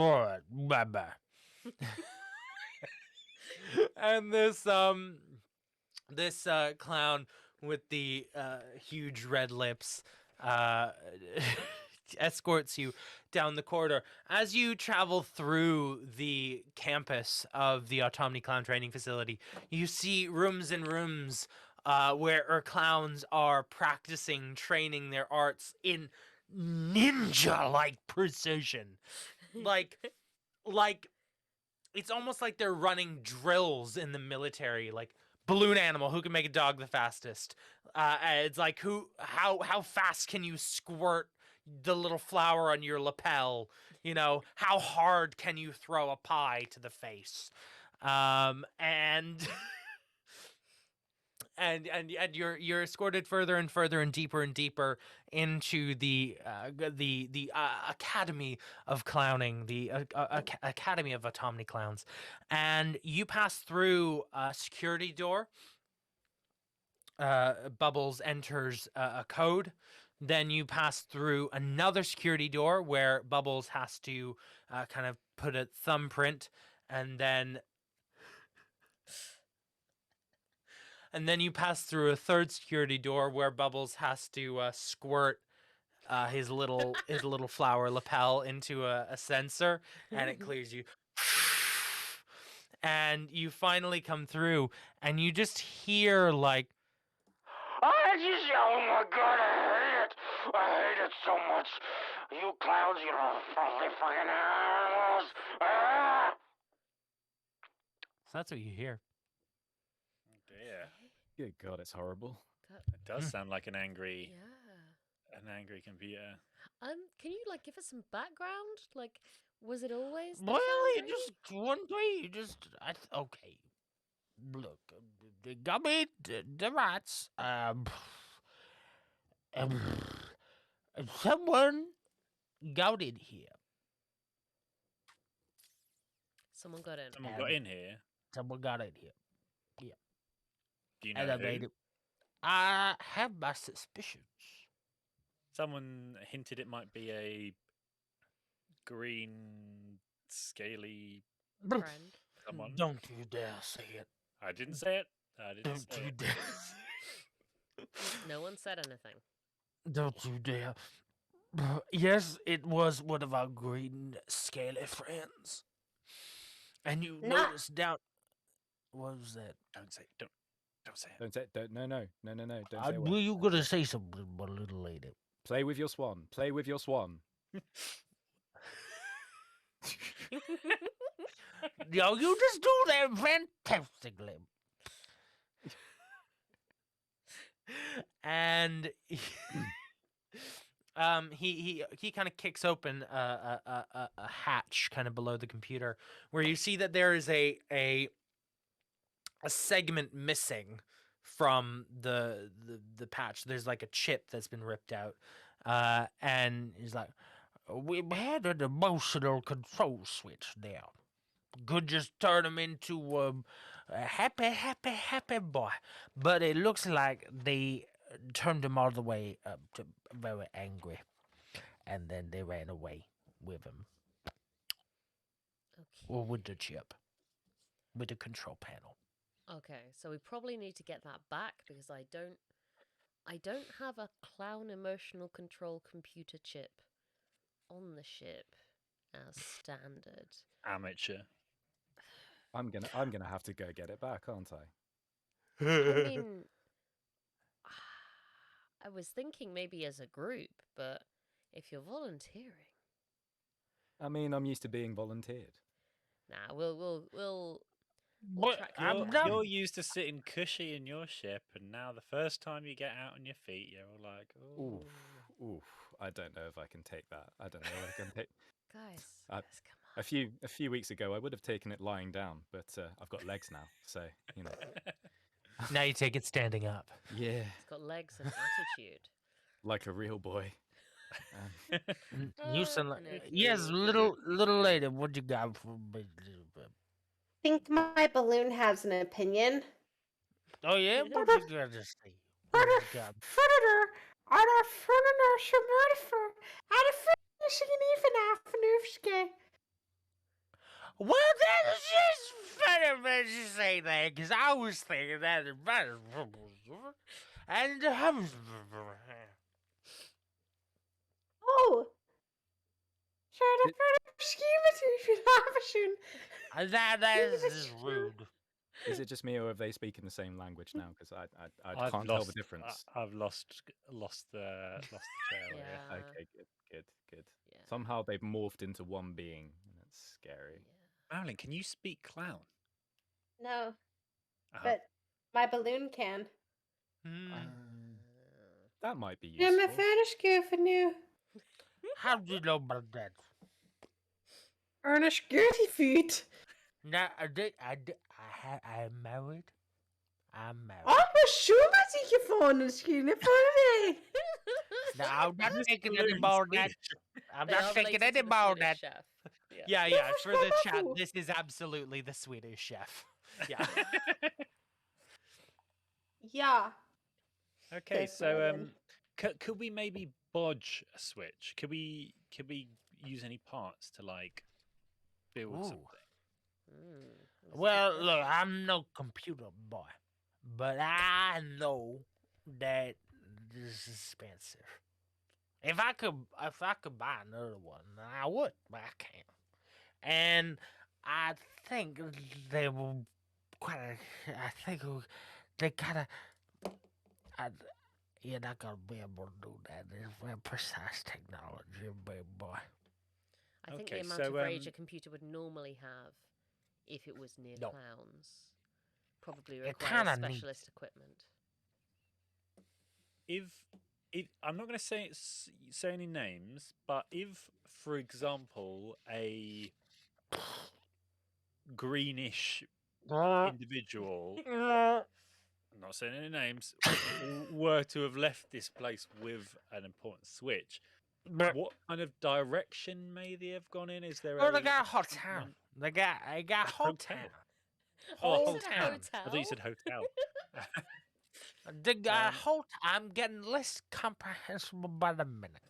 All right, bye-bye. And this clown with the huge red lips escorts you down the corridor. As you travel through the campus of the Automni Clown Training Facility, you see rooms and rooms where clowns are practicing, training their arts in ninja-like precision. Like it's almost like they're running drills in the military, like balloon animal, who can make a dog the fastest. It's like how fast can you squirt the little flower on your lapel? You know, how hard can you throw a pie to the face? And you're escorted further and further and deeper into the Academy of Clowning, the Academy of Automni Clowns, and you pass through a security door. Bubbles enters a code. Then you pass through another security door where Bubbles has to kind of put a thumbprint, and then you pass through a third security door where Bubbles has to squirt his little flower lapel into a sensor, and it clears you. And you finally come through, and you just hear like, oh my god, I hate it so much. You clowns, you filthy fucking animals. Ah! so that's what you hear. Dear. Good God, it's horrible. It does sound like an angry Yeah. computer. Can you like give us some background? Like, Was it always the Well, clown you gravy? just one day, you just okay. Look, they got me the rats. Um, someone got in here. Someone got in. Someone got in here. Someone got in here. Yeah. Do you know And I who? made it. I have my suspicions. Someone hinted it might be a green, scaly Friend. someone. Don't you dare say it. I didn't say it. I didn't Don't say you it. dare. No one said anything. Don't you dare. Yes, it was one of our green, scaly friends. And you Not- noticed down. What was that? Don't say it. Don't say it. Don't say. Don't. No. Don't I say. knew you were gonna say something, but a little later. Play with your swan. Play with your swan. Yo, you just do that fantastically. And he kind of kicks open a hatch kind of below the computer, where you see that there is a segment missing from the patch. There's like a chip that's been ripped out, and he's like, "We had an emotional control switch there. Could just turn him into a happy boy, but it looks like they turned him all the way up to very angry, and then they ran away with him, or with the chip, with the control panel." Okay, so we probably need to get that back because I don't have a clown emotional control computer chip on the ship as standard. Amateur. I'm gonna have to go get it back, aren't I? I mean, I was thinking maybe as a group, but if you're volunteering, I mean, I'm used to being volunteered. nah, we'll What? track I'm you You're, down. you're used to sitting cushy in your ship, and now the first time you get out on your feet, you're all like, "Oh, Oof. I don't know if I can take that. I don't know if I can take. Guys, Uh, a few weeks ago, I would have taken it lying down, but I've got legs now, so you know. Now you take it standing up. Yeah, It's got legs and attitude. like a real boy. You sound like Anthony. yes, little lady. What you got for me? Think my balloon has an opinion. Oh yeah, what you got to say? What you got? Predator, are der Predator Schemörfer, are the Well, that's just funny that you say that, because I was thinking that and Oh, sure, the Predator that is just rude. Is it just me, or have they speaking the same language now? Because I I've can't tell lost the difference. I've lost the trail. Yeah. Okay, good. Somehow they've morphed into one being, and it's scary. Marilyn, can you speak clown? No, Uh-huh. but my balloon can. That might be Ja, useful. mijn vader schuiven nu. How do you know about that? Ernest Gertie feet. No, I'm married. I'm married. Oh, was zo met die gevonden schienen voor de No, I'm not taking any more of that. I'm They not are taking related any to the more of Swedish that. chef. Yeah. For the chat, this is absolutely the Swedish chef. Yeah. Ja. Okay, Yes, so Marilyn. could we maybe bodge a switch? Could we use any parts to like build Ooh. something? Well, look, I'm no computer boy, but I know that this is expensive. If I could buy another one, I would, but I can't. And I think they will quite. I think they kind of. You're not gonna be able to do that. It's very precise technology, baby boy. I think Okay, the amount so, of rage a computer would normally have if it was near No. clowns probably It requires kinda needs specialist equipment. If I'm not going to say any names, but if, for example, a greenish individual, I'm not saying any names, were to have left this place with an important switch, what kind of direction may they have gone in? Is there Oh, they a got a whole town. They got a whole town. Oh, a Whole whole town. town. I thought you said hotel. They got a whole. I'm getting less comprehensible by the minute.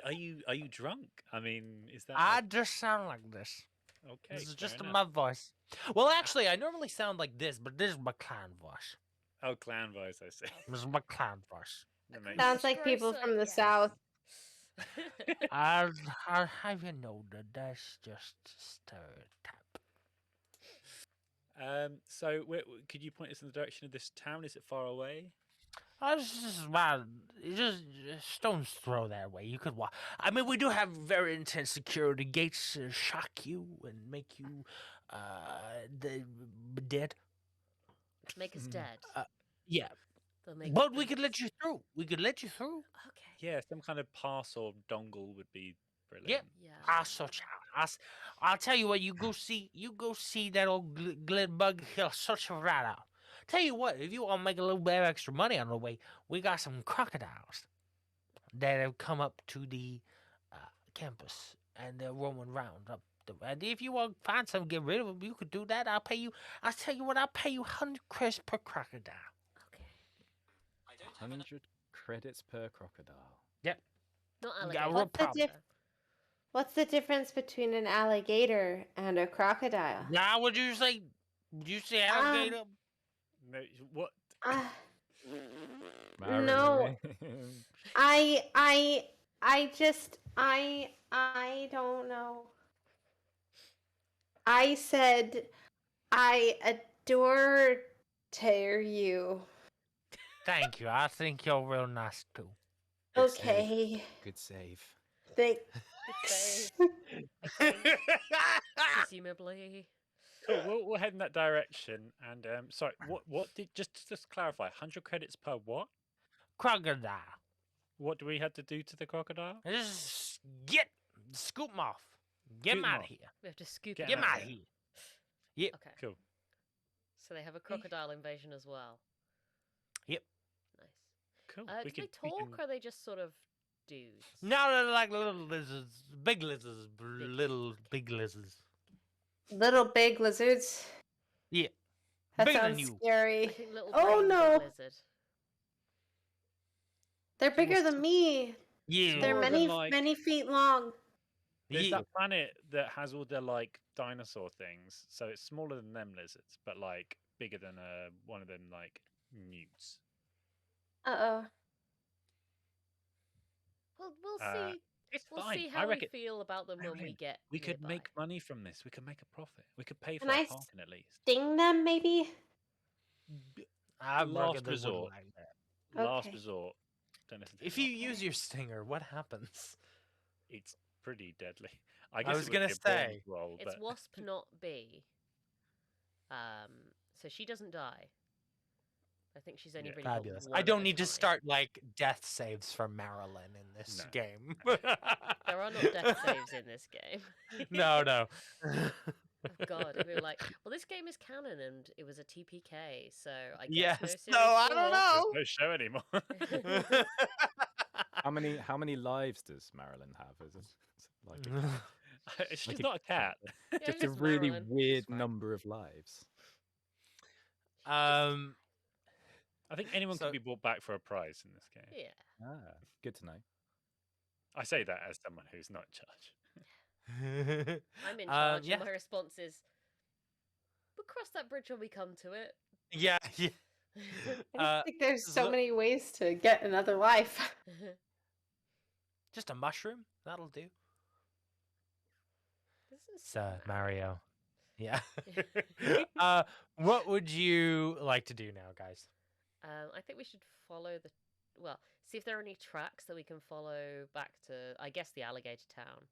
Are you drunk? I mean, is that? I just sound like this. Okay, This is fair just enough. my voice. Well, actually, I normally sound like this, but this is my clown voice. Oh, clown voice, I see. This is my clown voice. Sounds like people from the south. I have you know that that's just a stereotype. So could you point us in the direction of this town? Is it far away? I was just about just stone's throw that way. You could walk. I mean, we do have very intense security gates to shock you and make you dead. Make us dead. Yeah. They'll make But we could let you through. We could let you through. Okay. Yeah, some kind of pass or dongle would be Yeah. brilliant. I'll tell you what. You go see that old glid bug. He'll sort you right out. Tell you what. If you want to make a little bit of extra money on the way, we got some crocodiles that have come up to the campus and they're roaming around up. And if you want to find some, get rid of them. You could do that. I'll pay you. I'll tell you what. I'll pay you 100 credits per crocodile. 100 credits per crocodile. Yep. Not Yeah, alligator. What's the difference between an alligator and a crocodile? Now, would you say alligator? No, what? No. I don't know. I said I adore you. Thank you. I think you're real nice too. Okay. Good save. Presumably. Cool. We'll head in that direction. And sorry, what did just clarify? 100 credits per what? Crocodile. What do we have to do to the crocodile? Just scoop them off. Get Scoop them 'em out of off. here. We have to scoop Get them them out of here. Yep. Okay. Cool. So they have a crocodile invasion as well. Yep. Nice. Cool. Do they talk, or are they just sort of dudes? No, they're like little lizards, big lizards, little big lizards. Little big lizards. Yeah. That Bigger than sounds you. scary. I think little Oh brains no. of lizard. They're bigger than me. Yeah. They're More than, many like- many feet long. There's that planet that has all the like dinosaur things, so it's smaller than them lizards, but like bigger than one of them like newts. Uh-oh. Well, we'll Uh, see. It's We'll fine. see I how we reckon- feel about them when we Marilyn, get. We could nearby. make money from this. We could make a profit. We could pay for Can I our parking at least. sting them maybe? I Last reckon they wouldn't resort. like that. Last Okay. resort. Don't listen to If me. you use your stinger, what happens? It's pretty deadly. I guess was it would gonna be a bonus say, roll, It's but wasp, not bee. So she doesn't die. I think she's only Yeah. really got Fabulous. one I at don't a need to time. start like death saves for Marilyn in this No. game. There are not death saves in this game. No. Oh God, if we were like, well, this game is canon and it was a TPK, so I guess Yes. no series No, I don't 4. know. there's no show anymore. How many lives does Marilyn have? Is it like She's Like a- not a cat. Yeah, just a just really Marilyn. weird number of lives? I think anyone So- can be brought back for a prize in this game. Yeah. Ah, good to know. I say that as someone who's not in charge. I'm in charge, yeah. and my response is, we'll cross that bridge when we come to it. Yeah. I think there's so so- many ways to get another life. Just a mushroom. That'll do. This is So Mario. Yeah. What would you like to do now, guys? I think we should follow see if there are any tracks that we can follow back to, I guess, the alligator town.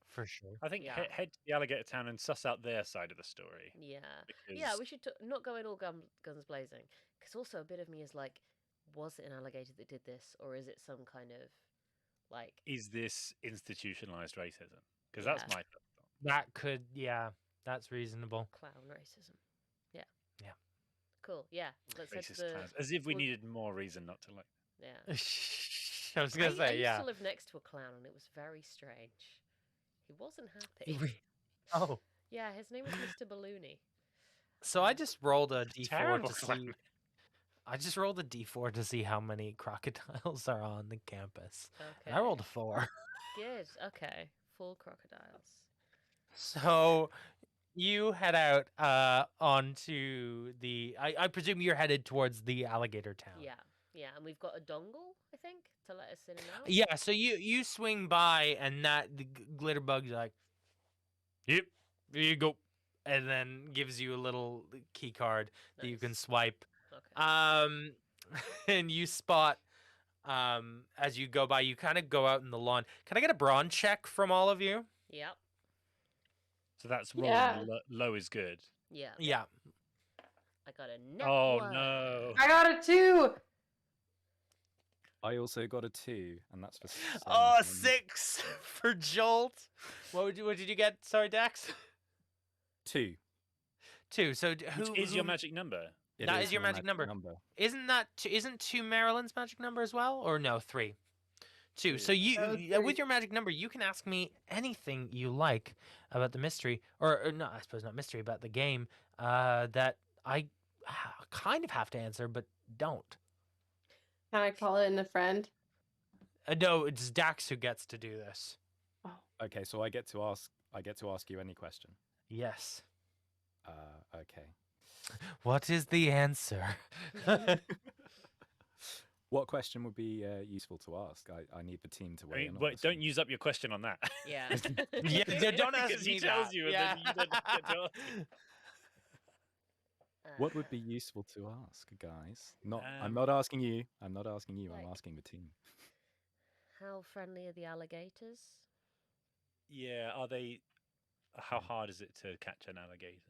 For sure. I think Yeah. head to the alligator town and suss out their side of the story. Yeah. Because Yeah, we should not go in all guns blazing. Because also a bit of me is like, was it an alligator that did this, or is it some kind of like? is this institutionalized racism? Because that's Yeah. my That could, that's reasonable. Clown racism. Yeah. Yeah. Cool. Yeah. Let's head to racist the. clowns. As if we we'll- needed more reason not to like. Yeah. I was gonna I say, used yeah. to live next to a clown, and it was very strange. He wasn't happy. Oh. Yeah, his name was Mr. Balloony. So I just rolled a d4 Terrible to see. climate. I just rolled a d4 to see how many crocodiles are on the campus. And I Okay. rolled a 4. Good. Okay. Full crocodiles. So you head out onto the. I presume you're headed towards the alligator town. Yeah. Yeah, and we've got a dongle, I think, to let us in and out. Yeah. So you swing by, and the glitter bug's like, "Yep, here you go," and then gives you a little key card that you can swipe. Okay. And you spot as you go by, you kind of go out in the lawn. Can I get a brawn check from all of you? Yep. So that's rolling Yeah. low is good. Yeah. Yeah. I got a net Oh one. no. I got it too. I also got a 2, and that's for Oh, Sam. 6 for Jolt. What did you get? Sorry, Dax. 2. 2. So Which is your magic number? It That is your my magic number. Isn't 2 Marilyn's magic number as well? Or no, 3? 2. So with your magic number, you can ask me anything you like about the mystery, or no, I suppose not mystery, about the game that I kind of have to answer, but don't. Can I call in a friend? No, it's Dax who gets to do this. Okay, so I get to ask you any question. Yes. Okay. What is the answer? What question would be useful to ask? I need the team to weigh in. on Wait, this don't use up your question on that. Yeah. Yeah, don't ask Because me he tells that. you, and Yeah. then you don't get to ask. What would be useful to ask, guys? I'm Um, not asking you. I'm asking like- the team. How friendly are the alligators? Yeah, are they? How hard is it to catch an alligator?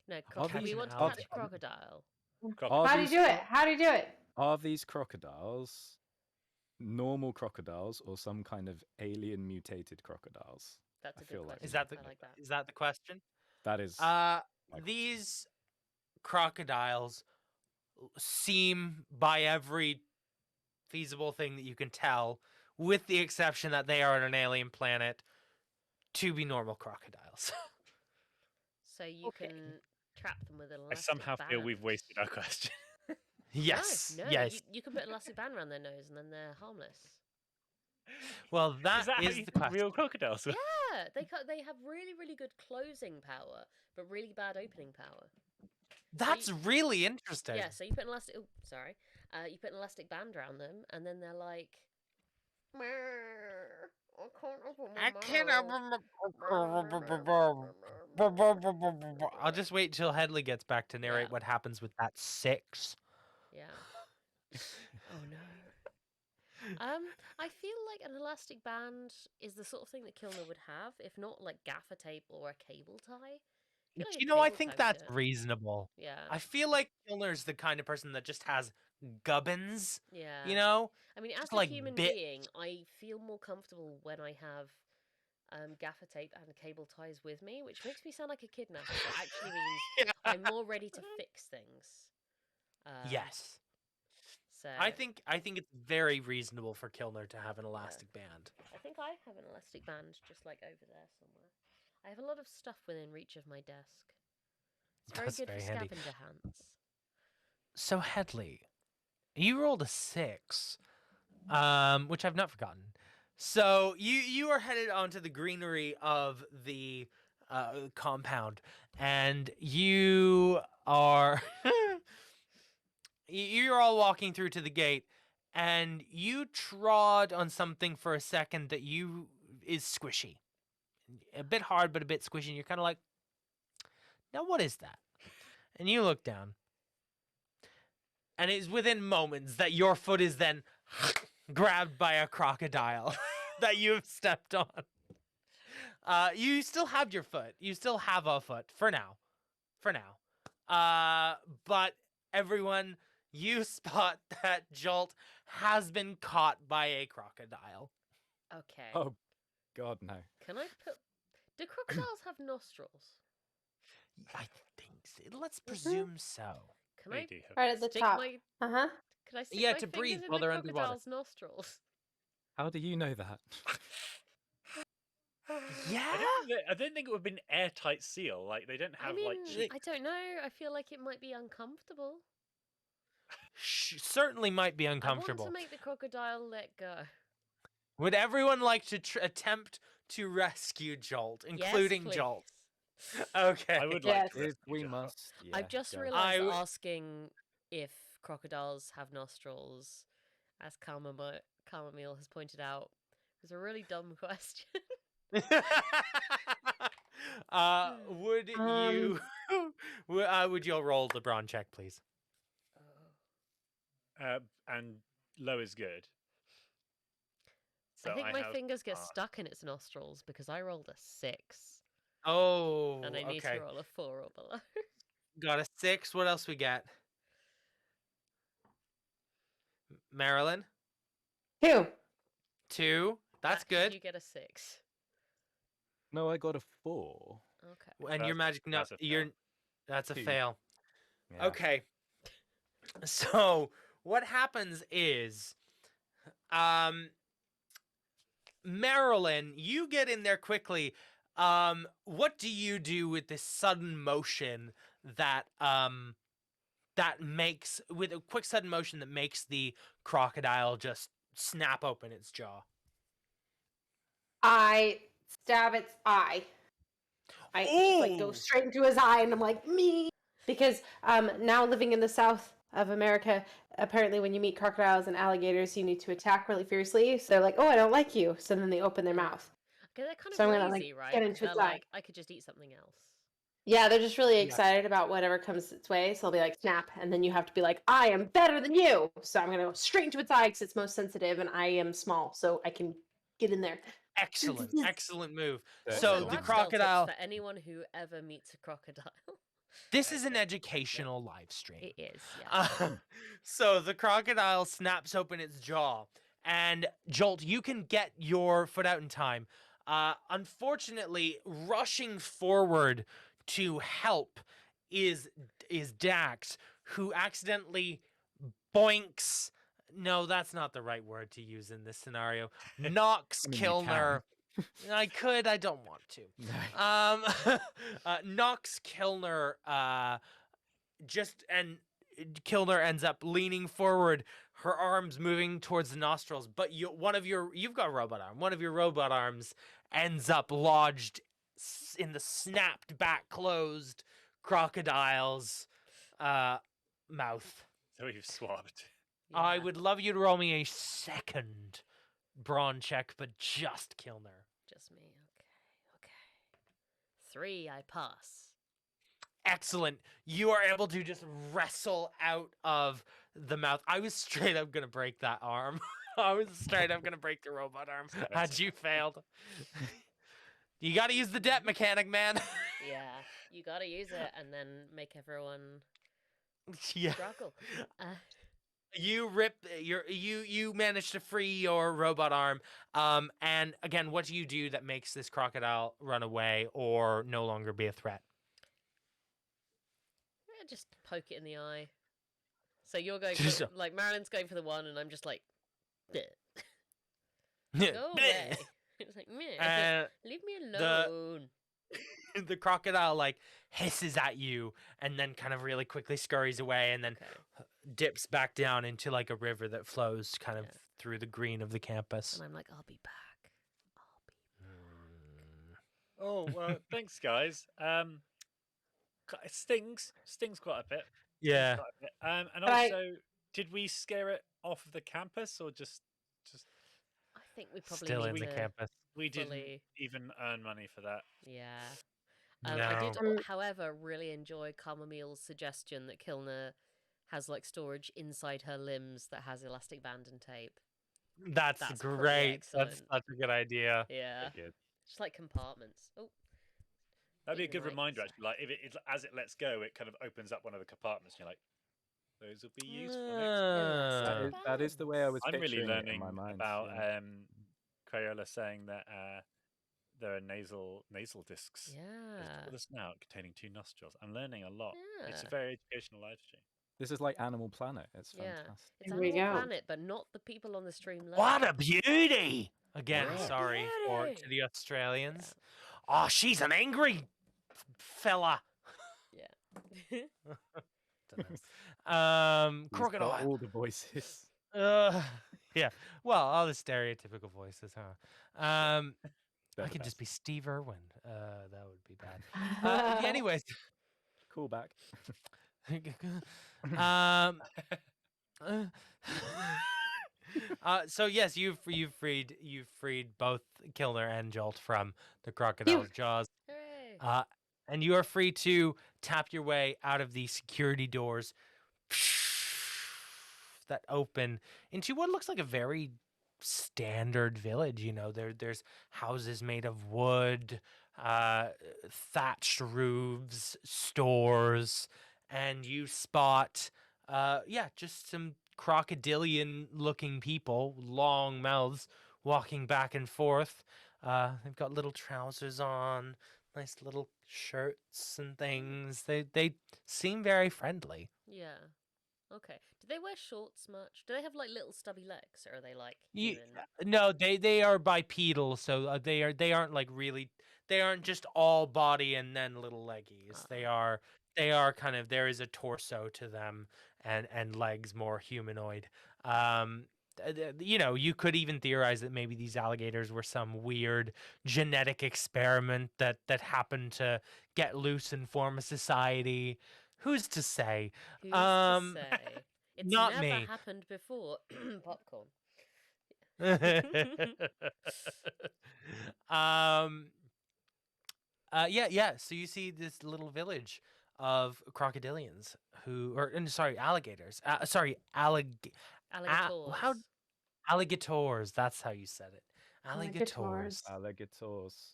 No, Are we these want to al- catch a crocodile. Are How do you these do it? cro- How do you do it? Are these crocodiles normal crocodiles or some kind of alien mutated crocodiles? That's I a good feel like question. Is that the I like that. is that the question? that is These crocodiles seem, by every feasible thing that you can tell, with the exception that they are on an alien planet, to be normal crocodiles. So you can trap them with an I elastic somehow feel band. we've wasted our question. Yes, No, yes. You can put an elastic band around their nose and then they're harmless. Well, Is that how is you the think question. real crocodiles work? Yeah, they have really, really good closing power, but really bad opening power. That's really interesting. Yeah, so you put an elastic. Oh, sorry. You put an elastic band around them, and then they're like. I can't I'll just wait till Hedley gets back to narrate Yeah. what happens with that 6. Yeah. Oh no. I feel like an elastic band is the sort of thing that Kilner would have, if not like gaffer tape or a cable tie. I feel like a You know, I cable think tie would that's do it. reasonable. Yeah. I feel like Kilner's the kind of person that just has gubbins. Yeah. You know? I mean, as Just a like human bit- being, I feel more comfortable when I have gaffer tape and cable ties with me, which makes me sound like a kidnapper, but actually means I'm more ready to fix things. Yes. So I think it's very reasonable for Kilner to have an elastic band. I think I have an elastic band just like over there somewhere. I have a lot of stuff within reach of my desk. It's very That's good very for handy. scavenger hunts. So Hedley, you rolled a 6, which I've not forgotten. So you are headed onto the greenery of the compound, and you are you're all walking through to the gate, and you trod on something for a second that is squishy, a bit hard but a bit squishy. And you're kind of like, now what is that? And you look down. And it's within moments that your foot is then grabbed by a crocodile that you have stepped on. You still have your foot. You still have a foot for now. But everyone, you spot that Jolt has been caught by a crocodile. Okay. Oh, God, no. Can I put? Do crocodiles have nostrils? I think so. Let's presume so. Can I Right at the stick top. my? Uh-huh. Can I stick Yeah, my to fingers breathe in while the they're underwater. crocodile's nostrils? How do you know that? Yeah. I don't think it would have been airtight seal. Like they don't have I mean, like cheeks. I don't know. I feel like it might be uncomfortable. Certainly might be uncomfortable. I want to make the crocodile let go. Would everyone like to attempt to rescue Jolt, including please. Jolt? Okay. I would like to. If we must. Yeah, I've just go. realised asking if crocodiles have nostrils, as Chamomile has pointed out, is a really dumb question. Would you would you roll the brawn check, please? And low is good. So I think my have fingers get pass. stuck in its nostrils because I rolled a 6. Oh, And I need okay. to roll a 4 or below. Got a 6. What else we got? Marilyn? 2. 2. That's good. You get a 6. No, I got a 4. Okay. And your magic no, that's a fail. you're that's a 2. fail. Yeah. Okay. So what happens is, Marilyn, you get in there quickly. What do you do with this sudden motion that makes with a quick sudden motion that makes the crocodile just snap open its jaw? I stab its eye. I just, like go straight into his eye, and I'm like, me. Because now living in the south of America, apparently when you meet crocodiles and alligators, you need to attack really fiercely. So they're like, oh, I don't like you. So then they open their mouth. Okay, they're kind of So I'm gonna, lazy, like, right? get into They're its eye. like, I could just eat something else. Yeah, they're just really excited about whatever comes its way. So they'll be like, snap. And then you have to be like, I am better than you. So I'm going to go straight into its eye because it's most sensitive and I am small. So I can get in there. Excellent, excellent move. That's So cool. the Lifestyle tips crocodile. for anyone who ever meets a crocodile. This is an educational live stream. It is, yeah. So the crocodile snaps open its jaw, and Jolt, you can get your foot out in time. Unfortunately, rushing forward to help is Dax, who accidentally boinks. No, that's not the right word to use in this scenario. Knocks I mean, you Kilner. I could. I don't want to. Knocks Kilner. Kilner ends up leaning forward, her arms moving towards the nostrils. But you've got a robot arm. One of your robot arms ends up lodged in the snapped back, closed crocodile's mouth. So you've swapped. I would love you to roll me a second brawn check, but just Kilner. Just me. Okay. 3, I pass. Excellent. You are able to just wrestle out of the mouth. I was straight up going to break that arm. I was straight up going to break the robot arm had you failed. You got to use the depth mechanic, man. Yeah, you gotta use it and then make everyone Yeah. struggle. You manage to free your robot arm. And again, what do you do that makes this crocodile run away or no longer be a threat? Just poke it in the eye. So you're going for, like, Marilyn's going for the one, and I'm just like, bleh. Go away. It's like, meh. Leave me alone. The crocodile like hisses at you and then kind of really quickly scurries away and then dips back down into like a river that flows kind of through the green of the campus. And I'm like, I'll be back. Oh, well, thanks, guys. It stings quite a bit. Yeah. Quite a bit. And But also, did we scare it off of the campus or just? I think we probably Still need in the to campus. We didn't fully- even earn money for that. Yeah. No. I did, however, really enjoy Chamomile's suggestion that Kilner has like storage inside her limbs that has elastic band and tape. That's pretty great. That's excellent. such a good idea. Yeah. Good. Just like compartments. Oh, That'd be a hitting good the mic, reminder, sorry. actually. Like, if it as it lets go, it kind of opens up one of the compartments. And you're like, those will be useful next. That is the way I was I'm really picturing it in learning my mind. about yeah. Crayola saying that there are nasal discs. Yeah. With a snout containing 2 nostrils. I'm learning a lot. It's a Yeah. very educational live stream. This is like Animal Planet. It's Yeah. fantastic. It's There we Animal go. Planet, but not the people on the stream live. What a beauty! Again, Yeah. sorry to beauty! the Australians. Oh, she's an angry fella. Yeah. He's got Crocodile. all the voices. Yeah. Well, all the stereotypical voices, huh? I They're could the just best. be Steve Irwin. That would be bad. Anyways. Call back. So yes, you've freed both Kilner and Jolt from the crocodile's jaws. Hooray. And you are free to tap your way out of the security doors that open into what looks like a very standard village. You know, there's houses made of wood, thatched roofs, stores, and you spot just some crocodilian looking people, long mouths, walking back and forth. They've got little trousers on, nice little shirts and things. They seem very friendly. Yeah. Okay. Do they wear shorts much? Do they have like little stubby legs, or are they like You, human? no, they are bipedal, so they aren't like really, they aren't just all body and then little leggies. They are kind of, there is a torso to them and legs more humanoid. You know, you could even theorize that maybe these alligators were some weird genetic experiment that happened to get loose and form a society. Who's to say? Who's to say? It's Not never me. happened before. Popcorn. Yeah. So you see this little village of crocodilians alligators. Alligators. Alligators. That's how you said it. Alligators. Alligators.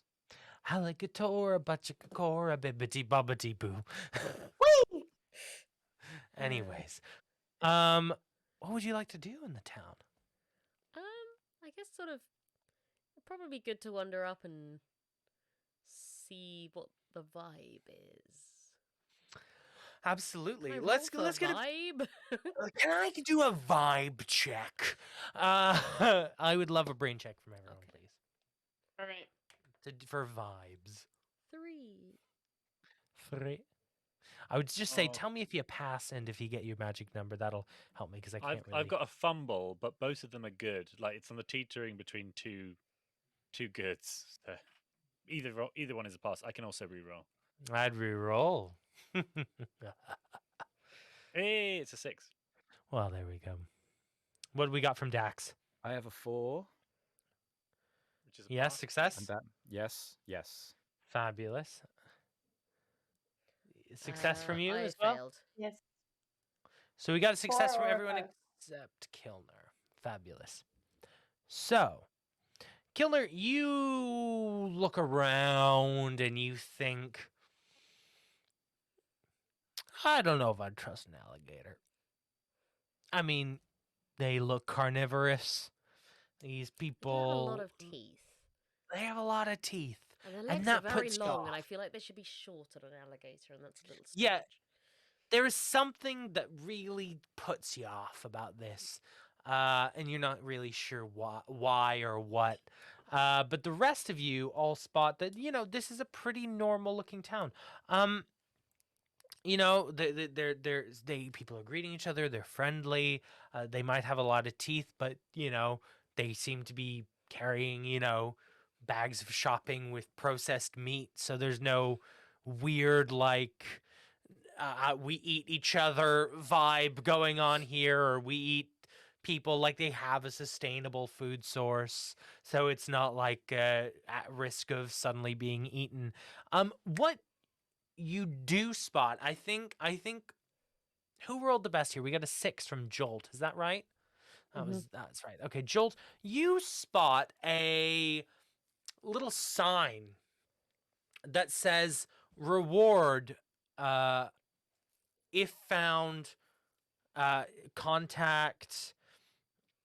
Alligator, butchicora, bibbity bobbity boo. Anyways, what would you like to do in the town? I guess sort of it'd probably be good to wander up and see what the vibe is. Absolutely. Can I Let's roll for get a vibe. Can I do a vibe check? I would love a brain check from everyone, please. All right. For vibes. 3. 3. I would just say, Oh. tell me if you pass and if you get your magic number. That'll help me because I can't really. I've got a fumble, but both of them are good. Like, it's on the teetering between two goods. So either one is a pass. I can also re-roll. I'd re-roll. Hey, it's a 6. Well, there we go. What do we got from Dax? I have a 4. Which is Yes, success. And that, yes. Fabulous. Success from you I as well. failed. Yes. So we got a success 4 from or everyone 5. except Kilner. Fabulous. So, Kilner, you look around and you think, I don't know if I'd trust an alligator. I mean, they look carnivorous. These people. They have a lot of teeth. They have a lot of teeth. And their legs that are very puts you long, off. and I feel like they should be shorter than an alligator, and that's a little Yeah, strange. there is something that really puts you off about this, and you're not really sure why or what. But the rest of you all spot that, you know, this is a pretty normal looking town. You know, people are greeting each other. They're friendly. They might have a lot of teeth, but you know, they seem to be carrying, you know, bags of shopping with processed meat. So there's no weird like we eat each other vibe going on here, or we eat people. Like, they have a sustainable food source, so it's not like at risk of suddenly being eaten. What you do spot, I think who rolled the best here? We got a 6 from Jolt. Is that right? That's right. Okay, Jolt, you spot a little sign that says reward if found, contact,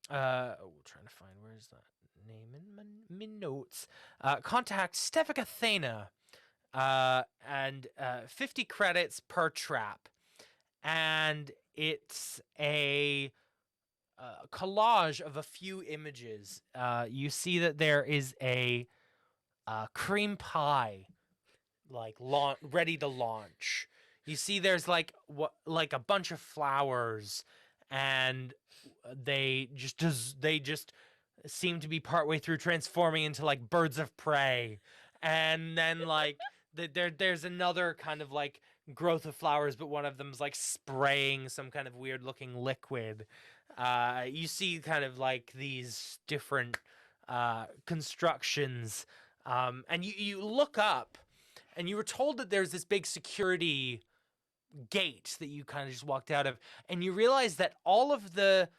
trying to find, where's that name in my notes? Contact Stefika Thena, and 50 credits per trap. And it's a collage of a few images. You see that there is a cream pie, like ready to launch. You see there's like a bunch of flowers, and they just seem to be partway through transforming into like birds of prey, and then like there's another kind of like growth of flowers, but one of them's like spraying some kind of weird looking liquid. You see kind of like these different constructions, and you look up, and you were told that there's this big security gate that you kind of just walked out of, and you realize that all of the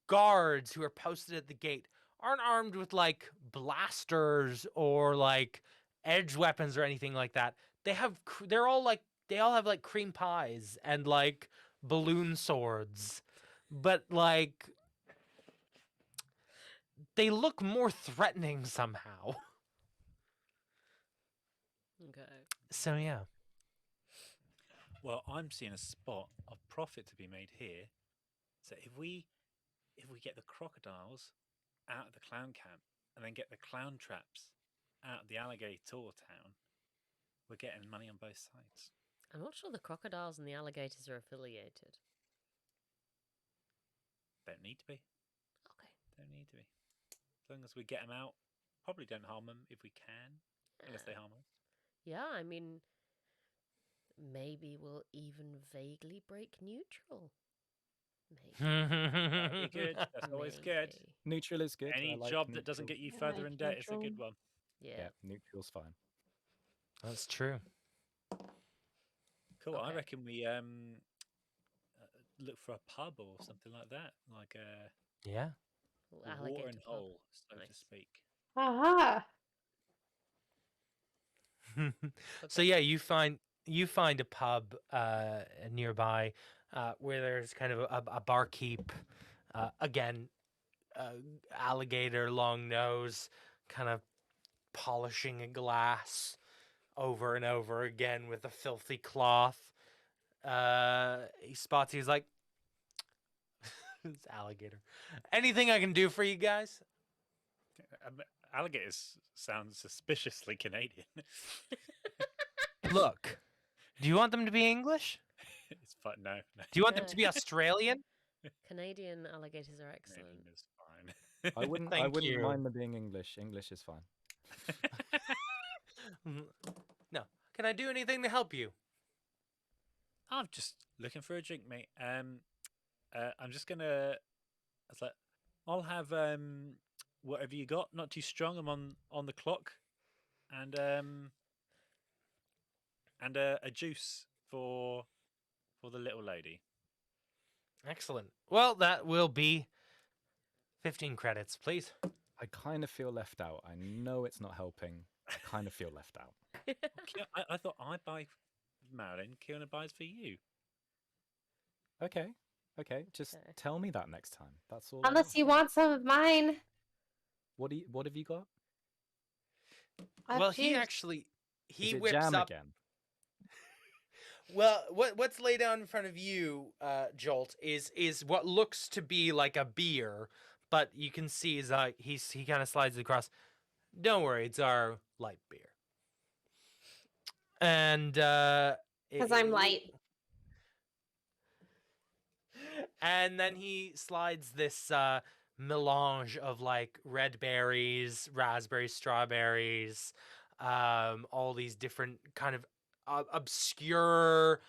guards who are posted at the gate aren't armed with like blasters or like edge weapons or anything like that. They all have like cream pies and like balloon swords, but like they look more threatening somehow. Okay. So yeah. Well, I'm seeing a spot of profit to be made here. So if we get the crocodiles out of the clown camp and then get the clown traps out of the alligator town, we're getting money on both sides. I'm not sure the crocodiles and the alligators are affiliated. Don't need to be. Okay. Don't need to be. As long as we get them out, probably don't harm them if we can, unless they harm us. Yeah, I mean, maybe we'll even vaguely break neutral. That'd be good. That's always good. Neutral is good. Any I like job that doesn't neutral. get you further in debt is a good one. Yeah. Neutral's fine. That's true. Cool. I Okay. reckon we look for a pub or something like that, like a Yeah. watering Alligator pub. hole, so to speak. Aha! So yeah, you find a pub nearby, where there's kind of a barkeep, again, alligator long nose, kind of polishing a glass over and over again with a filthy cloth. He spots you, he's like, it's alligator. Anything I can do for you guys? Alligators sound suspiciously Canadian. Look, do you want them to be English? It's fun. No. Do you want them to be Australian? Canadian alligators are excellent. It's fine. I wouldn't Thank you. mind them being English. English is fine. No. Can I do anything to help you? I'm just looking for a drink, mate. I'm just gonna. I was like, I'll have whatever you got. Not too strong. I'm on the clock, and a juice for the little lady. Excellent. Well, that will be 15 credits, please. I kind of feel left out. I know it's not helping. I kind of feel left out. I thought I buy for Marilyn. Kilner buys for you. Okay. Just tell me that next time. That's all. Unless you want some of mine. What have you got? Well, he juice. actually Is it whips jam up. again? Well, what's laid out in front of you, Jolt, is what looks to be like a beer, but you can see is he kind of slides it across. Don't worry, it's our light beer. And Because I'm light. And then he slides this melange of like red berries, raspberries, strawberries, all these different kind of obscure,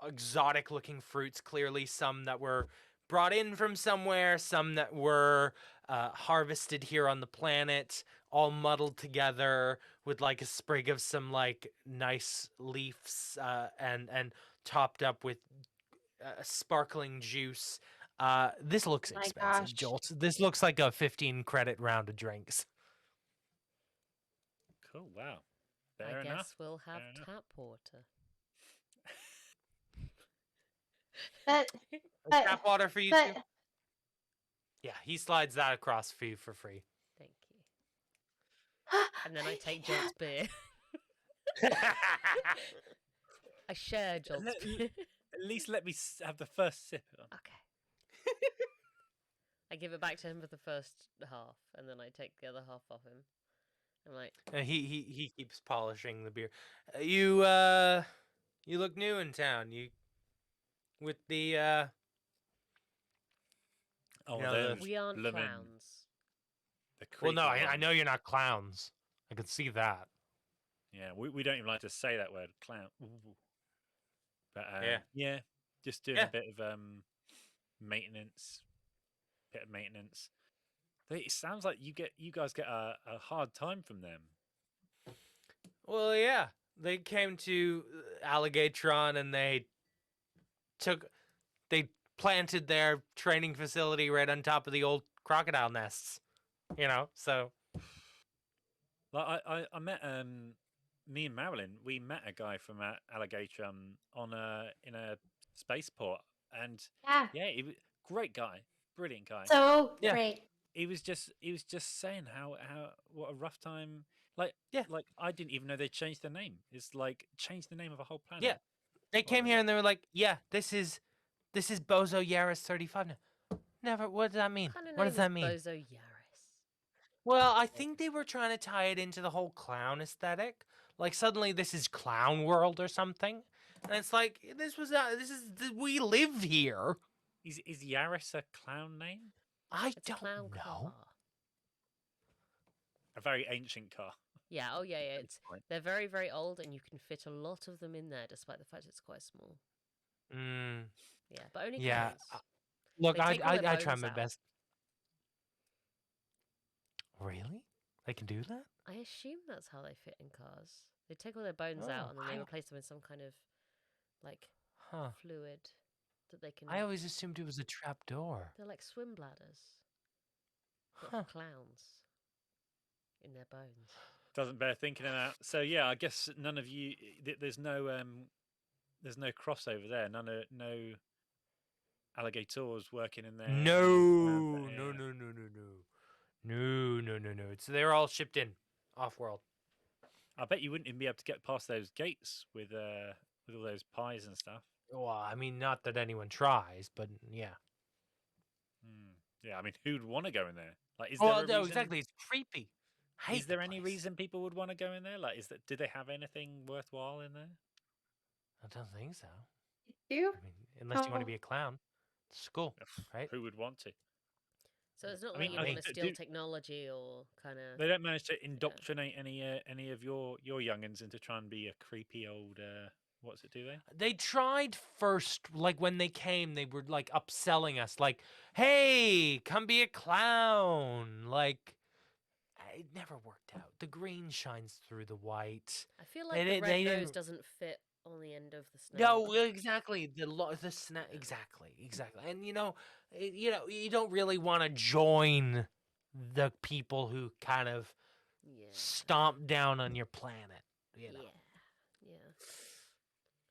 exotic looking fruits. Clearly some that were brought in from somewhere, some that were harvested here on the planet, all muddled together with like a sprig of some like nice leaves, and topped up with sparkling juice. This looks My expensive, gosh. Jolt. This looks like a 15 credit round of drinks. Cool. Wow. I Fair enough. guess we'll have Fair enough. tap water. But Tap water for you too. Yeah, he slides that across for you for free. Thank you. And then I take Jolt's beer. I share Jolt's beer. At least let me have the first sip. Okay. I give it back to him for the first half, and then I take the other half off him. I'm like, He keeps polishing the beer. You look new in town. You with the Oh, you know, those we aren't bloomin' clowns. The well, no, creepy I know ones. you're not clowns. I can see that. Yeah, we don't even like to say that word, clown. Ooh. But Yeah. yeah, just doing Yeah. a bit of maintenance. Bit of maintenance. It sounds like you guys get a hard time from them. Well, yeah, they came to Alligatron and they planted their training facility right on top of the old crocodile nests. You know, so Like I met me and Marilyn. We met a guy from Alligator on in a spaceport, and Yeah. he was great guy, brilliant guy. So Yeah. great. He was just saying how what a rough time. Like I didn't even know they changed the name. It's like changed the name of a whole planet. yeah, they came here and they were like, "Yeah, this is Bozo Yaris 35 now." Never. What does that mean? What kind of What name does that is mean? Bozo Yaris? Well, I think they were trying to tie it into the whole clown aesthetic. Like suddenly this is Clown World or something, and it's like we live here. Is Yaris a clown name? I It's a don't clown know. car. A very ancient car. Yeah, oh yeah, yeah. point. They're very, very old, and you can fit a lot of them in there, despite the fact it's quite small. Mm, Yeah, but only yeah. clowns. Look, They take all their I try bones my out. best. Really? They can do that? I assume that's how they fit in cars. They take all their bones Oh, out and then they I- replace them with some kind of like Huh. fluid that they can. I always assumed it was a trap door. They're like swim bladders, but Huh. for clowns in their bones. Doesn't bear thinking about. So yeah, I guess none of you. There's no crossover there. No alligators working in there. No. They're all shipped in off world. I bet you wouldn't even be able to get past those gates with all those pies and stuff. Well, I mean, not that anyone tries, but yeah. Yeah, I mean, who'd want to go in there? Like, is Well, there a no, reason? exactly. It's creepy. I hate Is there the any place. reason people would want to go in there? Like, do they have anything worthwhile in there? I don't think so. You? I mean, unless you want to Oh. be a clown. School, right? Who would want to? So it's not I like mean, you I want mean, to steal technology or kind of. They don't manage to indoctrinate any of your youngins into trying to be a creepy old what's it? Do they? They tried first, like when they came, they were like upselling us, like, "Hey, come be a clown." Like, it never worked out. The green shines through the white. I feel like the red they nose didn't- doesn't fit on the end of the snout. No, well, exactly. The snap. Exactly. And you don't really want to join the people who kind of stomp down on your planet. You know. Yeah.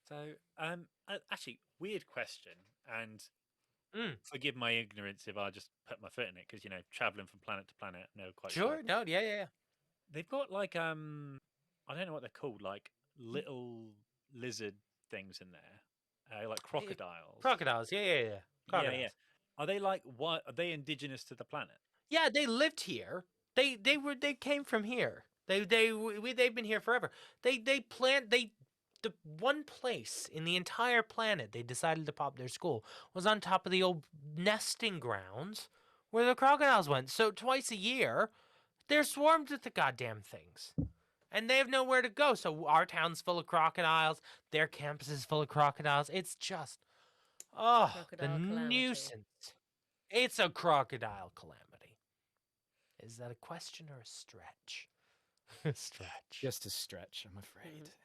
So, actually, weird question, and forgive my ignorance if I just put my foot in it, because traveling from planet to planet, I'm never quite Sure. No. Yeah. They've got like I don't know what they're called, like little lizard things in there, like crocodiles. Crocodiles. Yeah. Crocodiles. Yeah. Are they what? Are they indigenous to the planet? Yeah, they lived here. They came from here. They've been here forever. The one place in the entire planet they decided to pop their school was on top of the old nesting grounds where the crocodiles went. So twice a year, they're swarmed with the goddamn things. And they have nowhere to go. So our town's full of crocodiles. Their campus is full of crocodiles. It's just, the calamity. nuisance. It's a crocodile calamity. Is that a question or a stretch? A stretch. Just a stretch, I'm afraid. It's,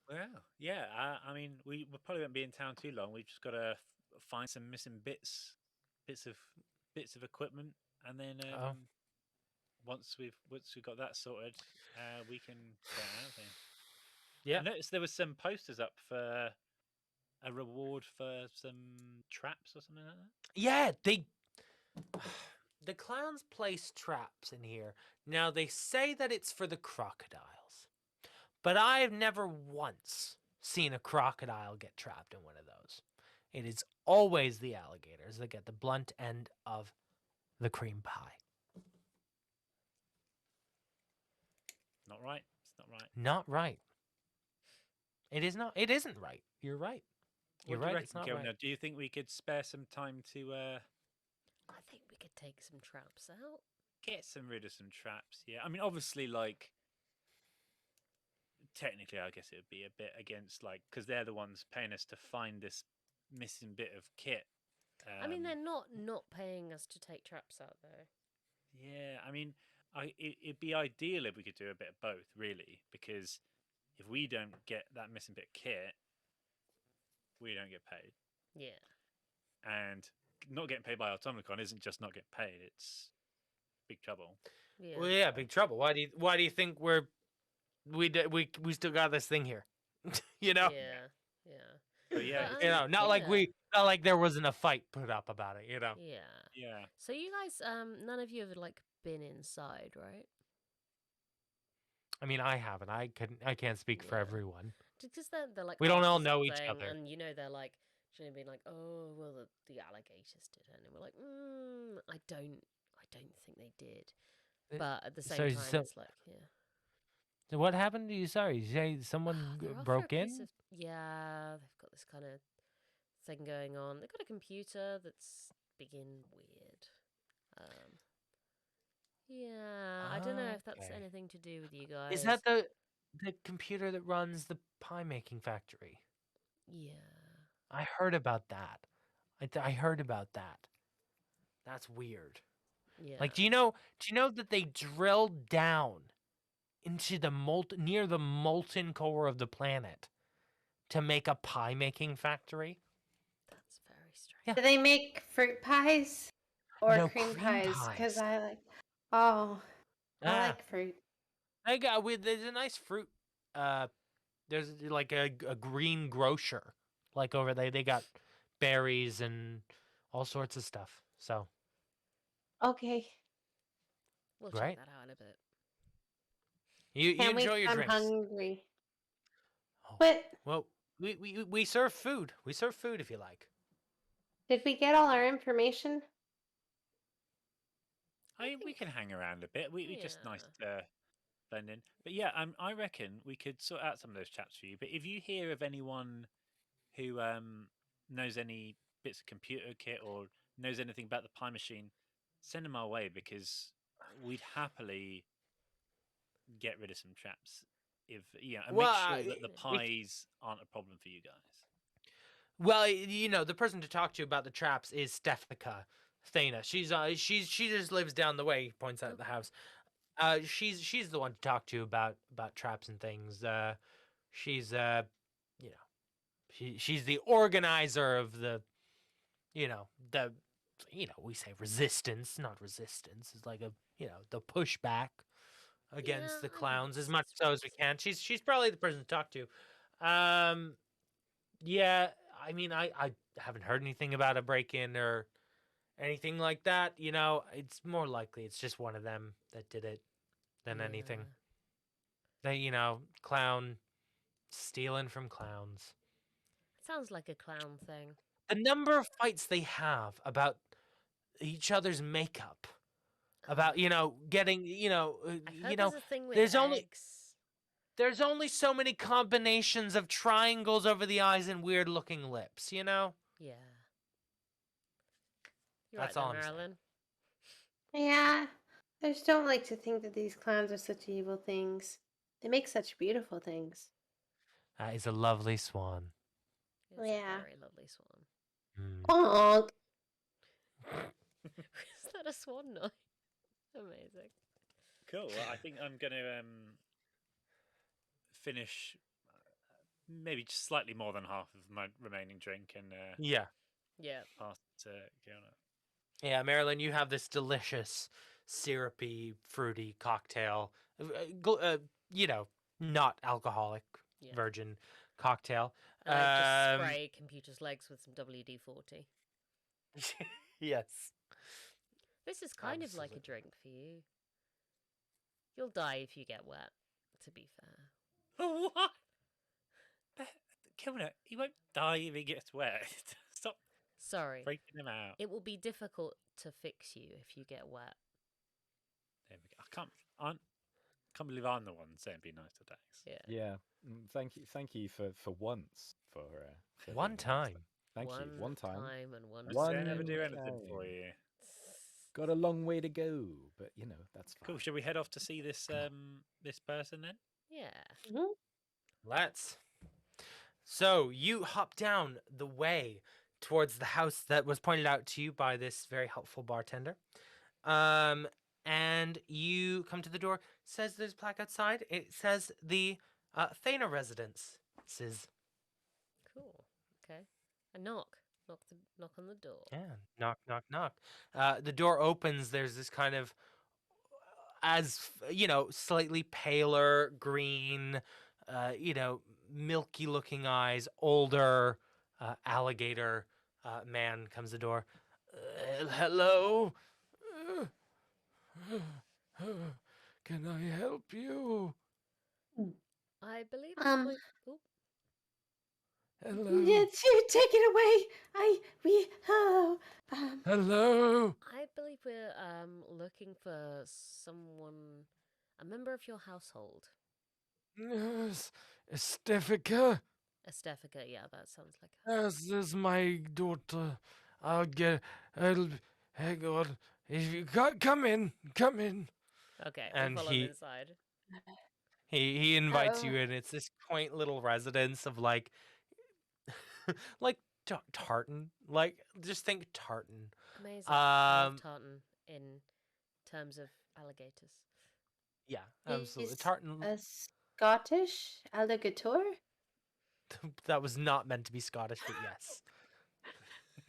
Well, yeah. I mean, we probably won't be in town too long. We've just got to find some missing bits of equipment, and then once we've got that sorted, we can get out of here. Yeah. I noticed there was some posters up for a reward for some traps or something like that. Yeah, the clowns place traps in here. Now they say that it's for the crocodiles, but I've never once seen a crocodile get trapped in one of those. It is always the alligators that get the blunt end of the cream pie. Not right. It's not right. Not right. It is not. It isn't right. You're right. You're What do you right. It's reckon, not Kilner? right. Do you think we could spare some time to I think we could take some traps out. get rid of some traps? Yeah, I mean, obviously, like technically, I guess it would be a bit against because they're the ones paying us to find this missing bit of kit. I mean, they're not paying us to take traps out, though. Yeah, I mean, it'd be ideal if we could do a bit of both, really, because if we don't get that missing bit of kit, we don't get paid. Yeah. And not getting paid by Automnicon isn't just not getting paid; it's big trouble. Yeah. Well, yeah, big trouble. Why do you think we still got this thing here? You know. Yeah. But yeah, You know, not like there wasn't a fight put up about it. You know. Yeah. Yeah. So you guys, none of you have been inside, right? I mean, I haven't. I can't speak for everyone. Because they're like We don't all after know each something, other. and they're like shouldn't be like, oh well, the alligators did it, and we're like, I don't think they did, but at the same time, it's like, yeah. So what happened to you? Sorry, you say someone They're after a broke piece in? of- yeah, they've got this kind of thing going on. They've got a computer that's being weird. Yeah, I don't know if that's Okay. anything to do with you guys. Is that the computer that runs the pie making factory? Yeah. I heard about that. I heard about that. That's weird. Yeah. Like, do you know that they drilled down into the near the molten core of the planet to make a pie making factory? That's very strange. Do they make fruit pies or No, cream cream pies? Because I like. Oh, I like fruit. There's a nice fruit. There's like a green grocer, like over there. They got berries and all sorts of stuff. So Okay. We'll Right. check that out in a bit. you Can't wait, enjoy your I'm drinks. hungry. What? Well, we serve food. We serve food if you like. Did we get all our information? We can hang around a bit. We just nice to blend in. But yeah, I reckon we could sort out some of those chats for you. But if you hear of anyone who knows any bits of computer kit or knows anything about the pie machine, send them our way because we'd happily get rid of some traps. And Well, make sure that the we- pies aren't a problem for you guys. Well, the person to talk to about the traps is Stefika Thana. She just lives down the way. He points out the house. She's the one to talk to about traps and things. She's she's the organizer of the we say resistance, not resistance. It's like the pushback against the clowns as much so as we can. She's probably the person to talk to. Yeah, I mean, I haven't heard anything about a break-in or anything like that. It's more likely it's just one of them that did it than anything. They, clown stealing from clowns. Sounds like a clown thing. The number of fights they have about each other's makeup, about getting There's a thing with there's eggs. there's only so many combinations of triangles over the eyes and weird looking lips. Yeah. You're That's right all there, I'm saying. Marilyn. Yeah. I just don't like to think that these clowns are such evil things. They make such beautiful things. That is a lovely swan. It's Yeah. a very lovely swan. Honk. Is that a swan noise? Amazing. Cool. Well, I think I'm going to finish maybe just slightly more than half of my remaining drink and Yeah. Yeah. pass it to Kilner. Yeah, Marilyn, you have this delicious syrupy, fruity cocktail. Not alcoholic Yeah. virgin cocktail. And I just spray computer's legs with some WD-40. Yes. This is kind of like a drink for you. You'll die if you get wet, to be fair. What? Kilner, he won't die if he gets wet. Stop Sorry. freaking him out. It will be difficult to fix you if you get wet. There we go. I can't believe I'm the one saying be nice to Dax. Yeah. Yeah. Thank you for once for one being nice. time. Thank you. One time. and one I say I never do anything for you. Got a long way to go, but that's fine. Cool. Shall we head off to see this this person then? Yeah. Let's. So you hop down the way towards the house that was pointed out to you by this very helpful bartender. And you come to the door. It says there's a plaque outside. It says the Thana residence. It says. Cool. Okay. A knock. Knock on the door. Yeah. Knock, knock, knock. The door opens. There's this kind of, slightly paler green, milky looking eyes, older alligator man comes to the door. Hello? Can I help you? I believe. Um, Oop. Hello. Yes, you take it away. Hello. I believe we're looking for someone, a member of your household. Yes, Estefica. Estefica, yeah, that sounds like her. Yes, this is my daughter. Hang on. If you come in. Okay, And we follow him inside. He invites you in. It's this quaint little residence of like tartan. Like just think tartan. Amazing. I love tartan in terms of alligators. Yeah, absolutely. Is Tartan. a Scottish alligator? That was not meant to be Scottish, but yes.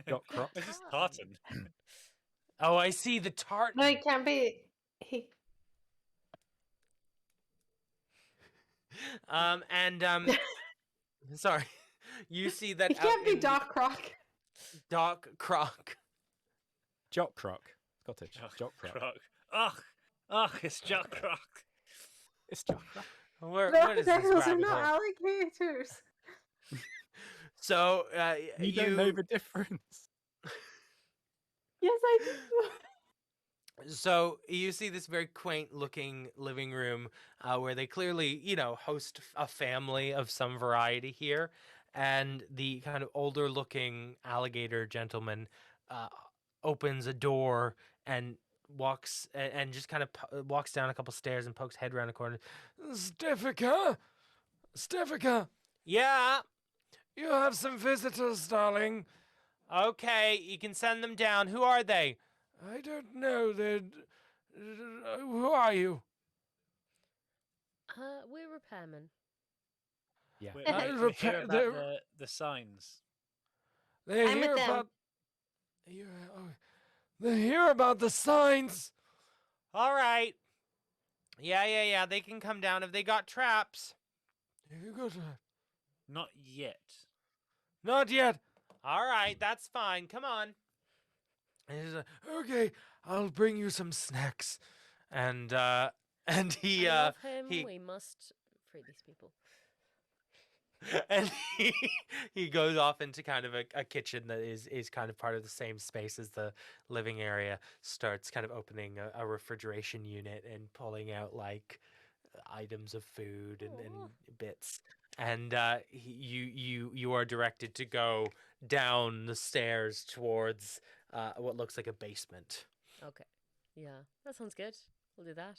Got croc. This is tartan. Oh, I see the tartan. No, it can't be. Sorry. You see that It can't be Doc Croc. Doc Croc. Jock Croc. Scottish. Jock Croc. Ugh, it's Jack Croc. It's Jock Croc. What is this Those are rabbit not hole? alligators. So You don't know the difference. Yes, I do. So you see this very quaint looking living room where they clearly, host a family of some variety here. And the kind of older looking alligator gentleman opens a door and walks and just kind of walks down a couple stairs and pokes head around the corner. Estefica. Yeah. You have some visitors, darling. Okay, you can send them down. Who are they? I don't know. Who are you? We're repairmen. Yeah. We hear about the signs. They I'm hear with them. about. They hear about the signs. All right. Yeah. They can come down if they got traps. You got Not yet. Not yet. All right, that's fine. Come on. And he's like, okay, I'll bring you some snacks. And he I love him. he We must free these people. and he goes off into kind of a kitchen that is kind of part of the same space as the living area. Starts kind of opening a refrigeration unit and pulling out like items of food and bits. And you are directed to go down the stairs towards what looks like a basement. Okay. Yeah, that sounds good. We'll do that.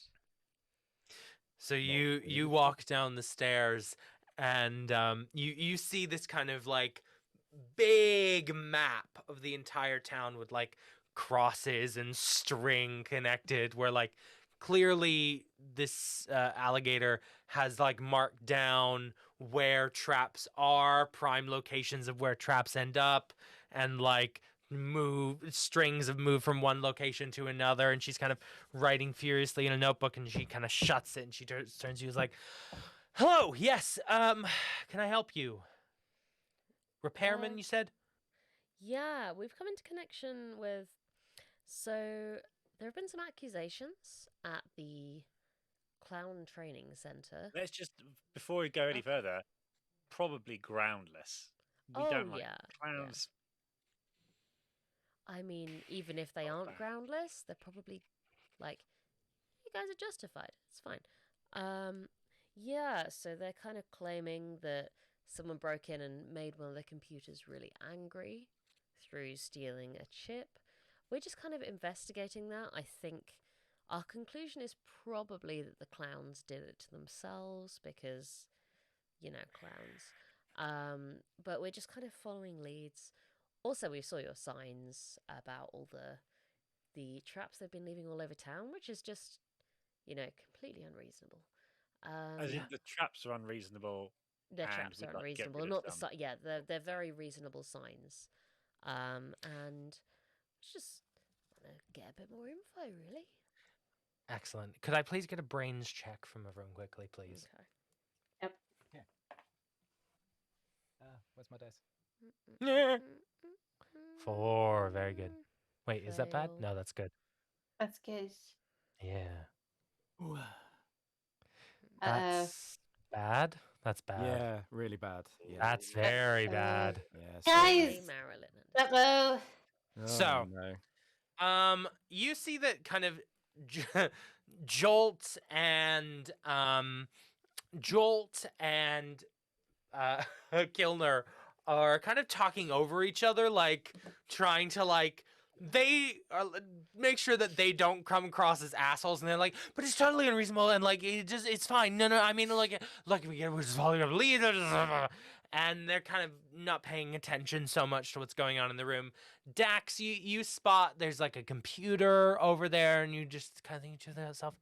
So you walk down the stairs and you see this kind of like big map of the entire town with like crosses and string connected where like clearly this alligator has like marked down where traps are, prime locations of where traps end up, and like strings have moved from one location to another, and she's kind of writing furiously in a notebook, and she kind of shuts it, and she turns to you, is like, "Hello, yes, can I help you? Repairman, you said?" Yeah, we've come into connection with. So there have been some accusations at the clown training center. Let's just, before we go any further, probably groundless. We Oh, don't like yeah, clowns. I mean, even if they aren't groundless, they're probably like, you guys are justified. It's fine. Yeah, so they're kind of claiming that someone broke in and made one of their computers really angry through stealing a chip. We're just kind of investigating that. I think our conclusion is probably that the clowns did it to themselves because, clowns. But we're just kind of following leads. Also, we saw your signs about all the traps they've been leaving all over town, which is just, completely unreasonable. As in the traps are unreasonable. The and traps we'd are like to get unreasonable, rid of not the some. yeah, they're very reasonable signs, and just want to get a bit more info, really. Excellent. Could I please get a brains check from everyone quickly, please? Okay. Yep. Yeah. Where's my dice? 4, very good. Wait, is that bad? Fail. No, that's good. That's good. Yeah. Uh-oh. That's bad. That's bad. Yeah, really bad. Yeah. That's very bad. Yeah. Guys! Marilyn. Uh-oh. So, no. You see that kind of Jolt and Kilner are kind of talking over each other, like trying to they are make sure that they don't come across as assholes, and they're like, but it's totally unreasonable, and it's fine. No, I mean we're just following up lead, and they're kind of not paying attention so much to what's going on in the room. Dax, you spot there's like a computer over there, and you just kind of think to yourself,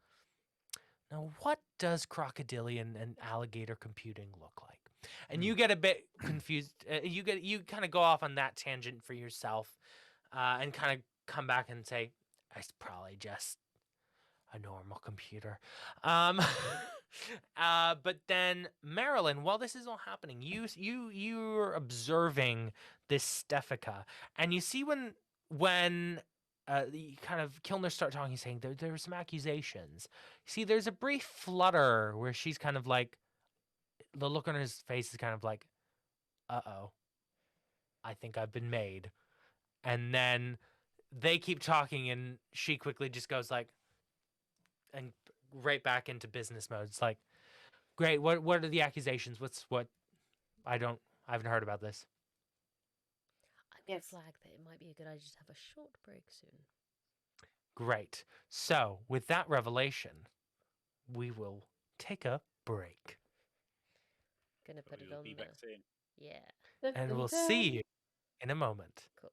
now what does crocodilian and alligator computing look like? And you get a bit confused. You kind of go off on that tangent for yourself, and kind of come back and say, it's probably just a normal computer. But then Marilyn, while this is all happening, you're observing this Stefika, and you see when the kind of Kilner start talking, saying there were some accusations. See, there's a brief flutter where she's kind of like, the look on his face is kind of like, uh-oh, I think I've been made. And then they keep talking, and she quickly just goes like, and right back into business mode. It's like, great, what are the accusations? I haven't heard about this. I'm going to flag that it might be a good idea to have a short break soon. Great. So, with that revelation, we will take a break. Gonna put it on Be the... back soon. Yeah. And we'll see you in a moment. Cool.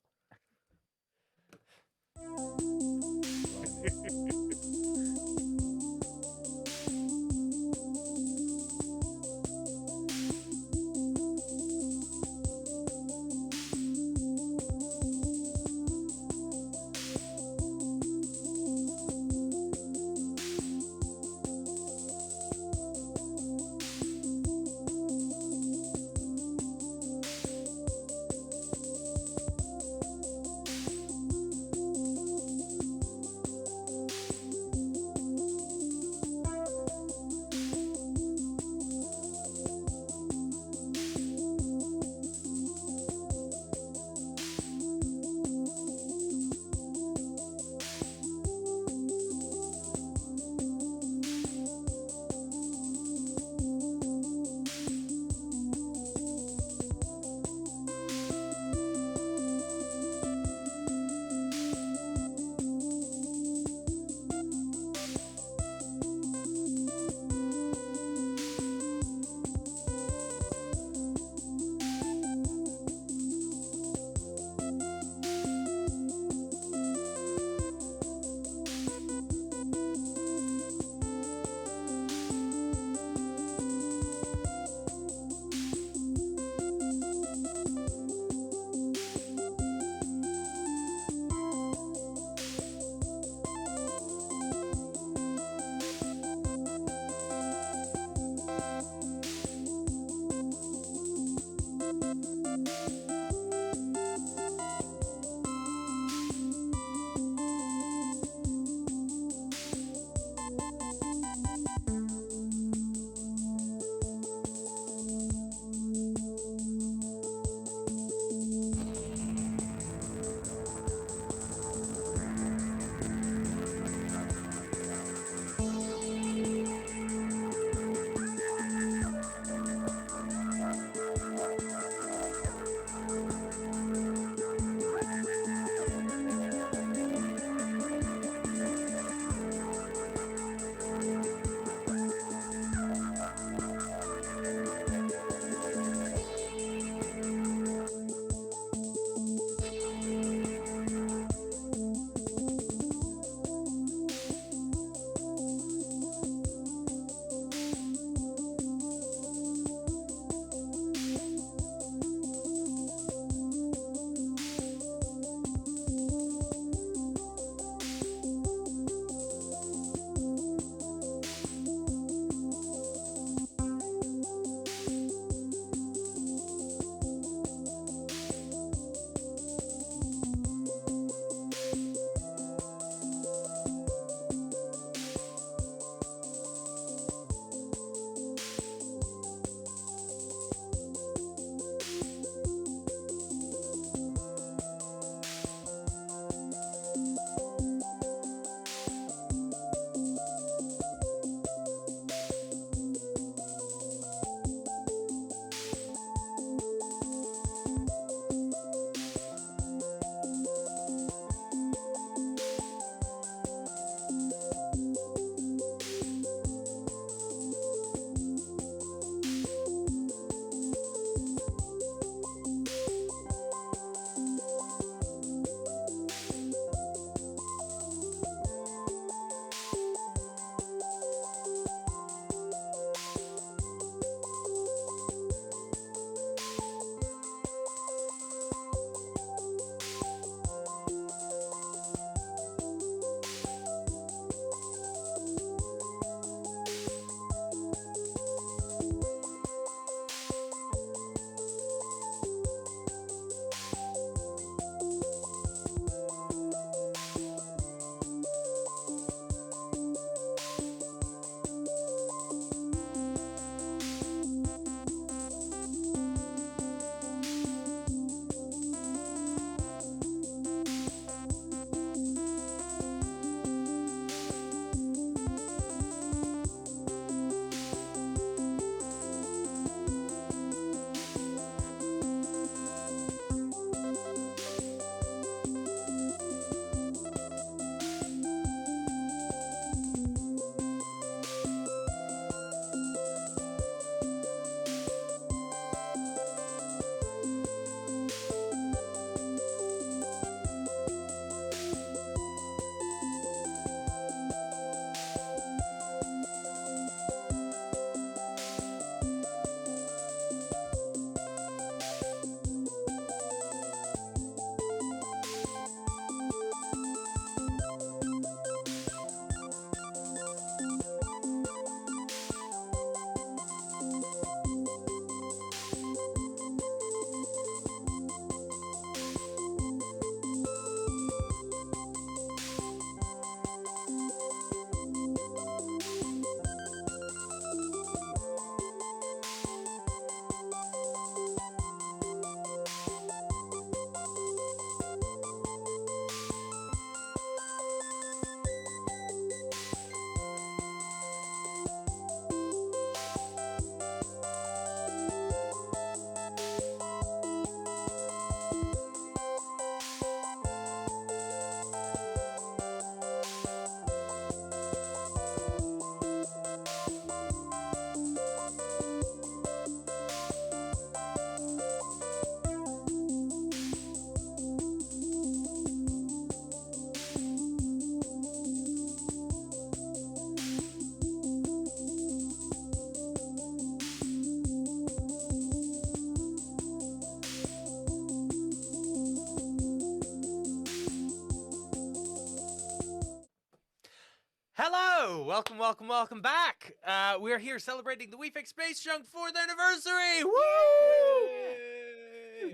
welcome, welcome, welcome back. We're here celebrating the WeFix Space Junk 4th anniversary. Woo!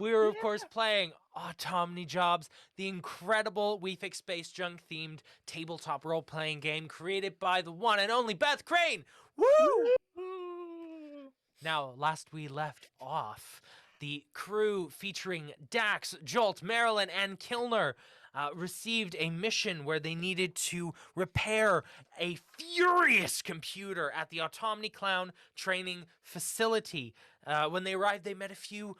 We were, of course, playing AutomniJobs, the incredible WeFix Space Junk themed tabletop role-playing game created by the one and only Beth Crane. Woo! Now, last we left off, the crew featuring Dax, Jolt, Marilyn, and Kilner received a mission where they needed to repair a furious computer at the AutomniClown training facility. When they arrived, they met a few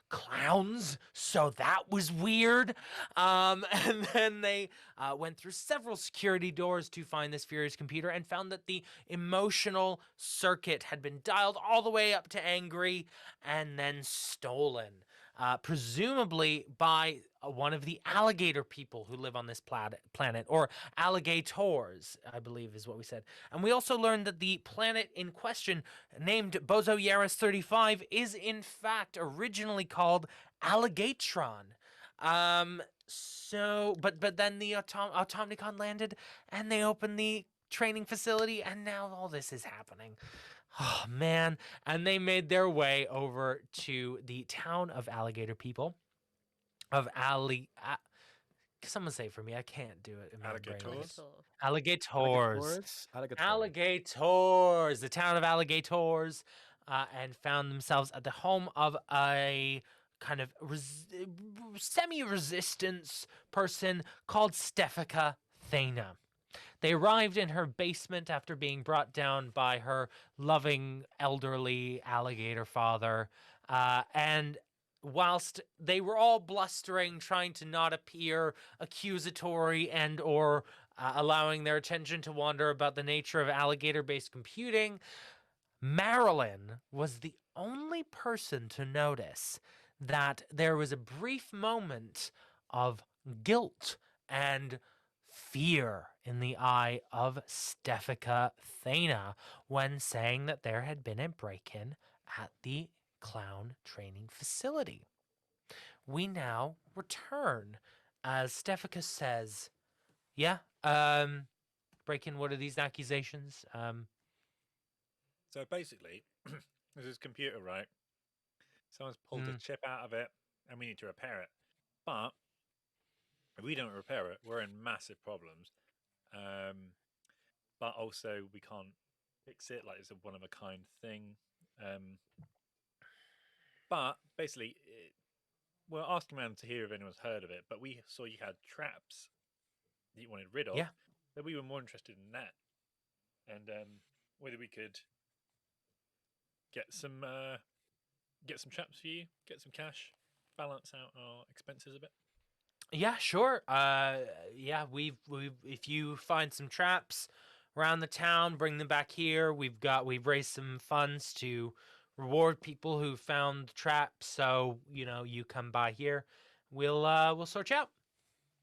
clowns, so that was weird. And then they went through several security doors to find this furious computer and found that the emotional circuit had been dialed all the way up to angry and then stolen. Presumably by one of the alligator people who live on this planet, or alligators, I believe is what we said. And we also learned that the planet in question, named Bozo Yaris 35, is in fact originally called Alligatron. But then the Automnicon landed, and they opened the training facility, and now all this is happening. Oh, man. And they made their way over to the town of alligator people. Someone say it for me. I can't do it in my brain. Alligators. The town of alligators. And found themselves at the home of a kind of semi-resistance person called Stefika Thana. They arrived in her basement after being brought down by her loving elderly alligator father. And whilst they were all blustering, trying to not appear accusatory and or allowing their attention to wander about the nature of alligator-based computing, Marilyn was the only person to notice that there was a brief moment of guilt and fear in the eye of Stefika Thana when saying that there had been a break-in at the clown training facility. We now return as Stefika says, break-in, what are these accusations? So basically, there's this computer, right? Someone's pulled a chip out of it, and we need to repair it. But if we don't repair it, we're in massive problems. But also, we can't fix it, like it's a one-of-a-kind thing. But basically, we're asking around to hear if anyone's heard of it, but we saw you had traps that you wanted rid of. Yeah. That we were more interested in that. And whether we could get some traps for you, get some cash, balance out our expenses a bit. Yeah, sure. We've if you find some traps around the town, bring them back here. We've raised some funds to reward people who found traps. So you come by here, we'll sort you out.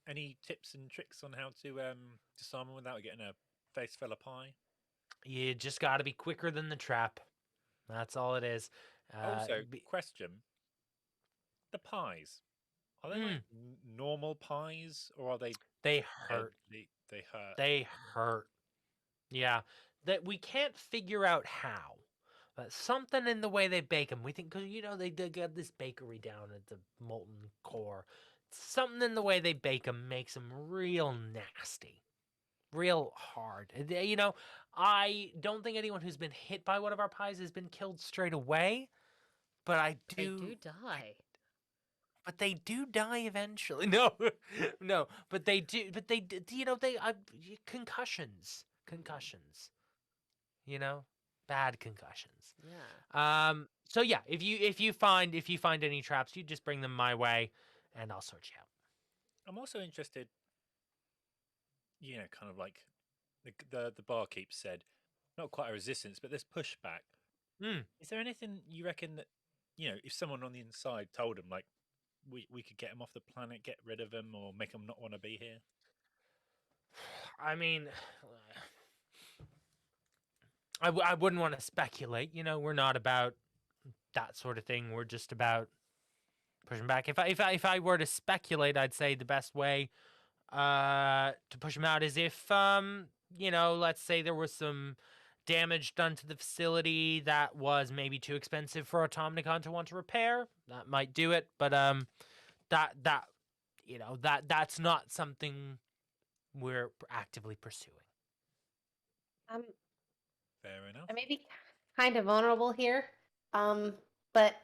Any tips and tricks on how to disarm them without getting a face full of pie? You just got to be quicker than the trap. That's all it is. Also, question: the pies, are they like normal pies, or are they? They hurt. They hurt. They hurt. Yeah, that we can't figure out how, but something in the way they bake them. We think because they got this bakery down at the Molten Core. Something in the way they bake them makes them real nasty, real hard. I don't think anyone who's been hit by one of our pies has been killed straight away, but They do die. But they do die eventually. No, but they do. But they concussions. Bad concussions. Yeah. So yeah, if you find any traps, you just bring them my way, and I'll sort you out. I'm also interested. Kind of like the barkeep said, not quite a resistance, but this pushback. Is there anything you reckon that if someone on the inside told them like we could get them off the planet, get rid of them, or make them not want to be here? I mean, I wouldn't want to speculate. We're not about that sort of thing. We're just about pushing back. If I were to speculate, I'd say the best way to push them out is if let's say there was some damage done to the facility that was maybe too expensive for Automnicon to want to repair, that might do it. But that's not something we're actively pursuing. Fair enough. I may be kind of vulnerable here, but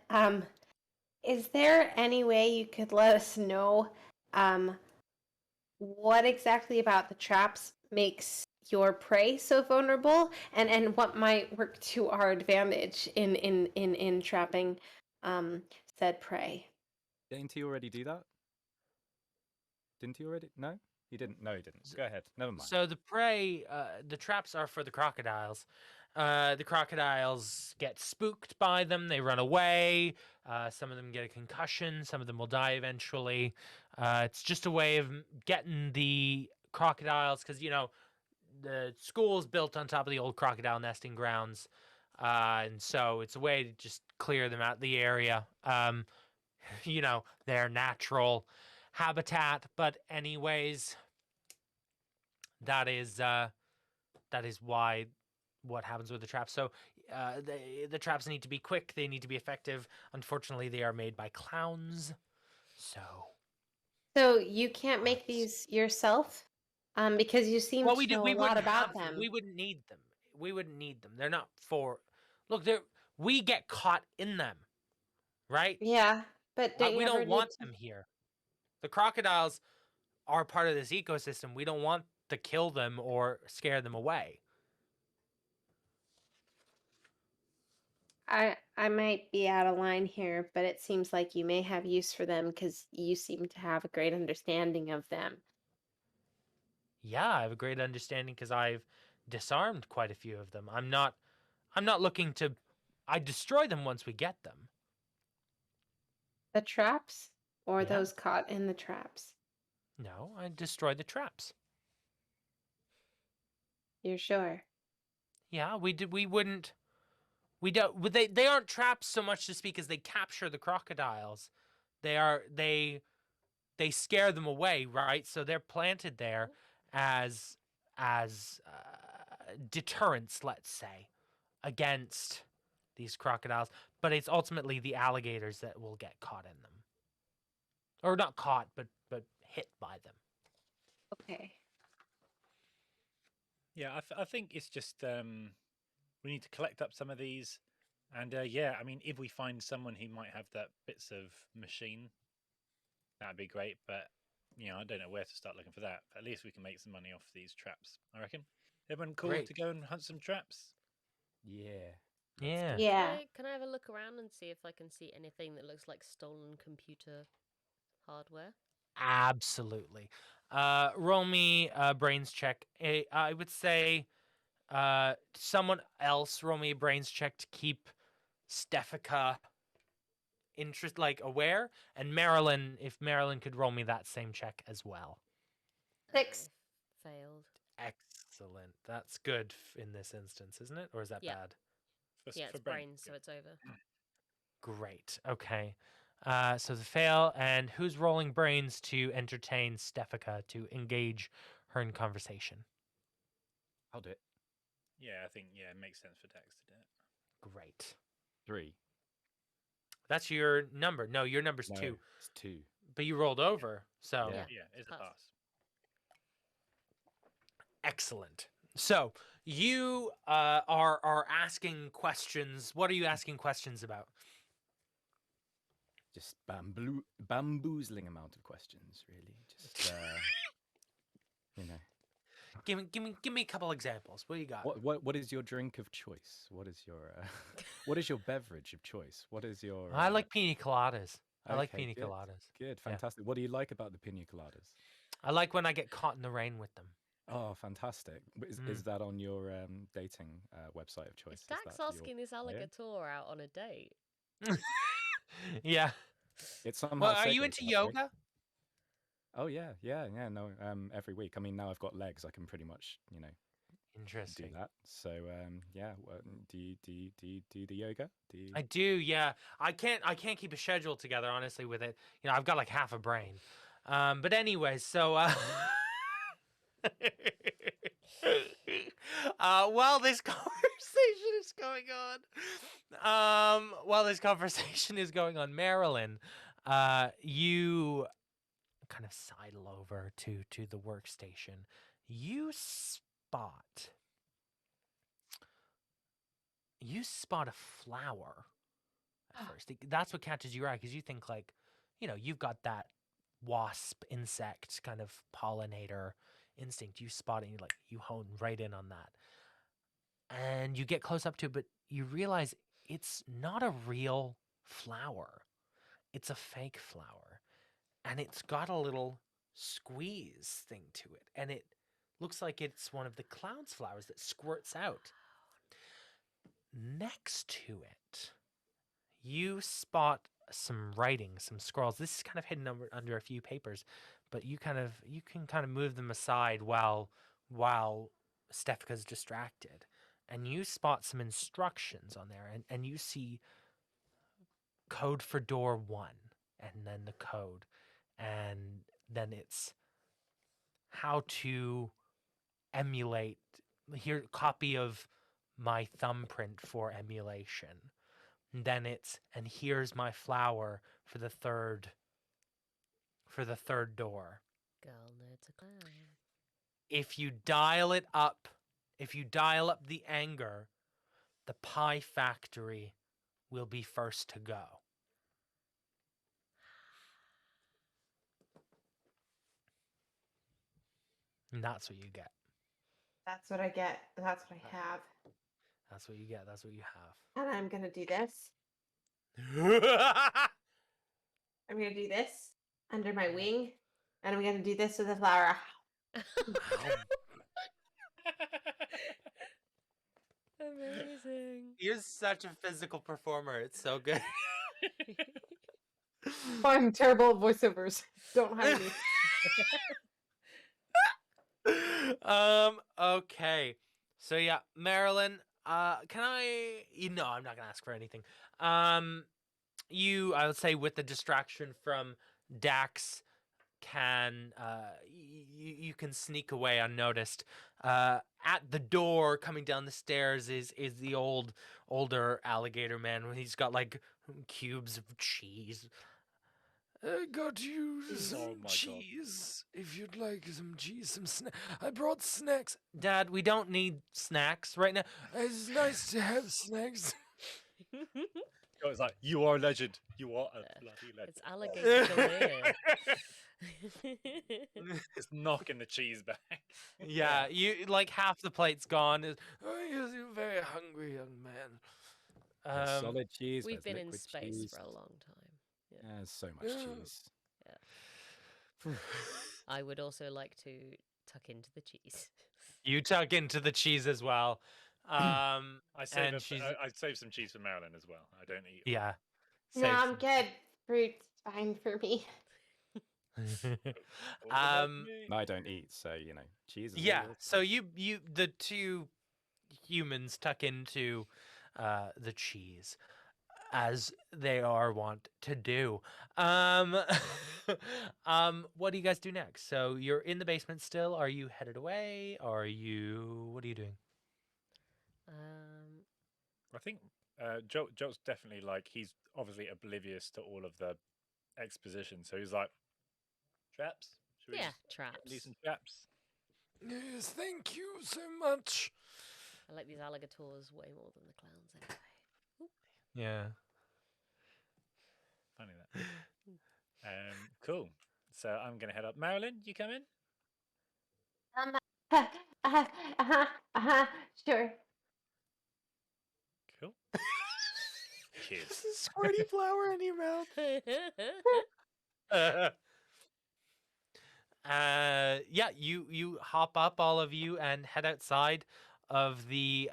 is there any way you could let us know what exactly about the traps makes your prey so vulnerable, and what might work to our advantage in trapping said prey? Didn't he already do that? Didn't he already? No, he didn't. No, he didn't. Go ahead. Never mind. So the prey, the traps are for the crocodiles. The crocodiles get spooked by them. They run away. Some of them get a concussion. Some of them will die eventually. It's just a way of getting the crocodiles, because the school's built on top of the old crocodile nesting grounds, and so it's a way to just clear them out of the area. Their natural habitat. But anyways, that is why what happens with the traps. So the traps need to be quick. They need to be effective. Unfortunately, they are made by clowns. So you can't make these yourself, because you seem to know a lot about them. We wouldn't need them. They're not for. Look, we get caught in them, right? Yeah, but we don't want them here. The crocodiles are part of this ecosystem. We don't want to kill them or scare them away. I might be out of line here, but it seems like you may have use for them because you seem to have a great understanding of them. Yeah, I have a great understanding because I've disarmed quite a few of them. I'm not looking to. I destroy them once we get them. The traps, or those caught in the traps? No, I destroy the traps. You're sure? Yeah, we did. We wouldn't. We don't. They aren't traps so much to speak as they capture the crocodiles. They scare them away, right? So they're planted there as deterrents, let's say, against these crocodiles. But it's ultimately the alligators that will get caught in them, or not caught, but hit by them. Okay. Yeah, I think it's just we need to collect up some of these, and I mean, if we find someone who might have that bits of machine, that'd be great. But I don't know where to start looking for that. At least we can make some money off these traps, I reckon. Everyone cool Great. to go and hunt some traps? Yeah. Yeah. Can I have a look around and see if I can see anything that looks like stolen computer hardware? Absolutely. Roll me a brains check. I would say someone else roll me a brains check to keep Stefika aware, and Marilyn, if Marilyn could roll me that same check as well. 6. Failed. Excellent. That's good in this instance, isn't it? Or is that bad? Yeah, it's brains, so it's over. Great. Okay. So the fail, and who's rolling brains to entertain Stefika to engage her in conversation? I'll do it. Yeah, I think it makes sense for Dex to do it. Great. 3. That's your number. No, your number's 2. It's 2. But you rolled over, so Yeah, it's a pass. Excellent. So you are asking questions. What are you asking questions about? Just bamboozling amount of questions, really. Just Give me a couple examples. What do you got? What is your drink of choice? What is your beverage of choice? What is your I like pina coladas. I like Okay, pina good. coladas. Good, Yeah. fantastic. What do you like about the pina coladas? I like when I get caught in the rain with them. Oh, fantastic. Is that on your dating website of choice? Is Dax asking this alligator out on a date? Yeah. It's somehow Well, are you segues into that way. yoga? Oh yeah. No, every week. I mean, now I've got legs, I can pretty much, Interesting. do that. So do you do the yoga? Do you... I do, yeah. I can't keep a schedule together, honestly, with it. I've got like half a brain. But anyways, so While this conversation is going on, Marilyn, you kind of sidle over to the workstation. You spot a flower at first. That's what catches your eye because you think like, you've got that wasp insect kind of pollinator instinct. You spot it and you hone right in on that. And you get close up to it, but you realize it's not a real flower. It's a fake flower. And it's got a little squeeze thing to it. And it looks like it's one of the clown's flowers that squirts out. Next to it, you spot some writing, some scrolls. This is kind of hidden under a few papers, but you can kind of move them aside while Stefka's distracted. And you spot some instructions on there, and you see code for door 1, and then the code, and then it's how to emulate. Here, copy of my thumbprint for emulation. And then it's, and here's my flower for the third door. Girl nerds a clown. If you dial up the anger, the pie factory will be first to go. And that's what you get. That's what I get. That's what I have. That's what you get. That's what you have. And I'm going to do this. I'm going to do this under my wing. And I'm going to do this with the flower. Amazing. You're such a physical performer. It's so good. I'm terrible at voiceovers. Don't hire me. Okay. So yeah, Marilyn, can I I'm not gonna ask for anything. I would say with the distraction from Dax you can sneak away unnoticed. At the door coming down the stairs is the older alligator man. He's got like cubes of cheese. I got you some cheese. If you'd like some cheese, some snacks. I brought snacks. Dad, we don't need snacks right now. It's nice to have snacks. It's like, you are a legend. You are a bloody legend. It's alligator career. It's knocking the cheese back. Yeah, you like half the plate's gone. Oh, yes, you're very hungry, young man. Solid cheese. We've there's been in liquid space cheese. for a long time. Yeah. There's so much cheese. Yeah. I would also like to tuck into the cheese. You tuck into the cheese as well. I save some cheese for Marilyn as well. I don't eat. Yeah. No, I'm good. Fruit's fine for me. I don't eat, so cheese. Yeah. So you the two humans tuck into the cheese as they are wont to do. What do you guys do next? So you're in the basement still. Are you headed away? What are you doing? I think Joel's definitely he's obviously oblivious to all of the exposition, so he's like, traps? Should we traps. Leave some traps? Yes, thank you so much. I like these alligators way more than the clowns anyway. Yeah. Funny that. Cool. So I'm gonna head up. Marilyn, you come in? Sure. Cool. Kids. Squirty flower in your mouth. You hop up, all of you, and head outside of the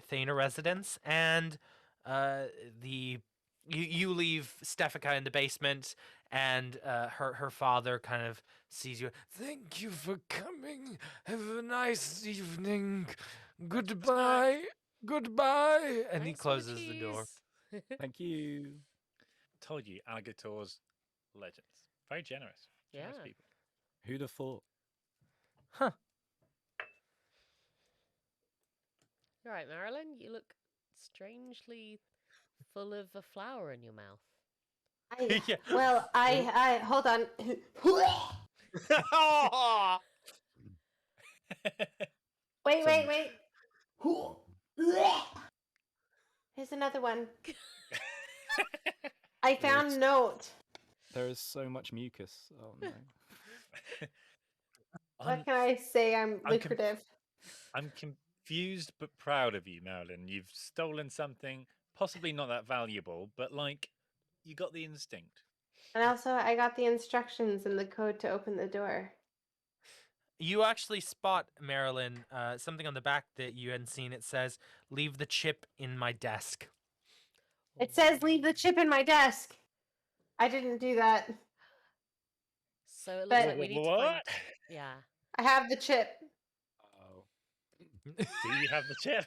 Thana residence, and you leave Stefika in the basement, and her father kind of sees you. Thank you for coming. Have a nice evening. Goodbye. Goodbye. And he closes the door. Thank you. Told you, alligators, legends. Very generous. Generous people. Who'd have thought? Huh. All right, Marilyn, you look strangely full of a flower in your mouth. Well, I hold on. Wait. Here's another one. I found a note. There is so much mucus. Oh no. What can I say? I'm lucrative. I'm confused but proud of you, Marilyn. You've stolen something possibly not that valuable, but like you got the instinct. And also, I got the instructions and the code to open the door. You actually spot, Marilyn, something on the back that you hadn't seen. It says, "Leave the chip in my desk." It says, "Leave the chip in my desk." I didn't do that. So it looks But like we need to find... Yeah. I have the chip. Oh. Do you have the chip?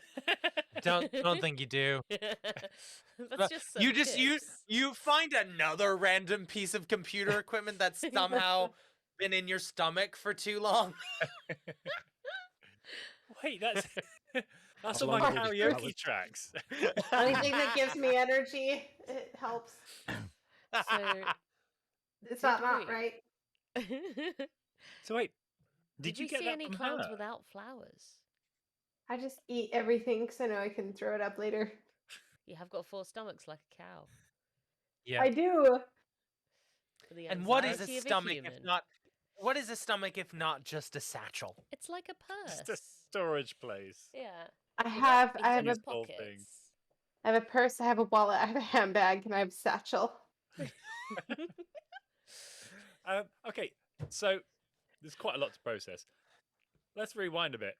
Don't think you do. That's just some you just tips. you find another random piece of computer equipment that's somehow been in your stomach for too long. Wait, that's How on long my did you- karaoke tracks. Anything that gives me energy, it helps. So It's did not we- right. So wait, Did you you get see that any from clowns her? without flowers? I just eat everything because I know I can throw it up later. You have got 4 stomachs like a cow. Yeah. I do. For the And what is a anxiety of stomach human. if not? What is a stomach if not just a satchel? It's like a purse. Just a storage place. Yeah. I have a Useful thing. I have a purse, I have a wallet, I have a handbag, and I have a satchel. Okay, so there's quite a lot to process. Let's rewind a bit.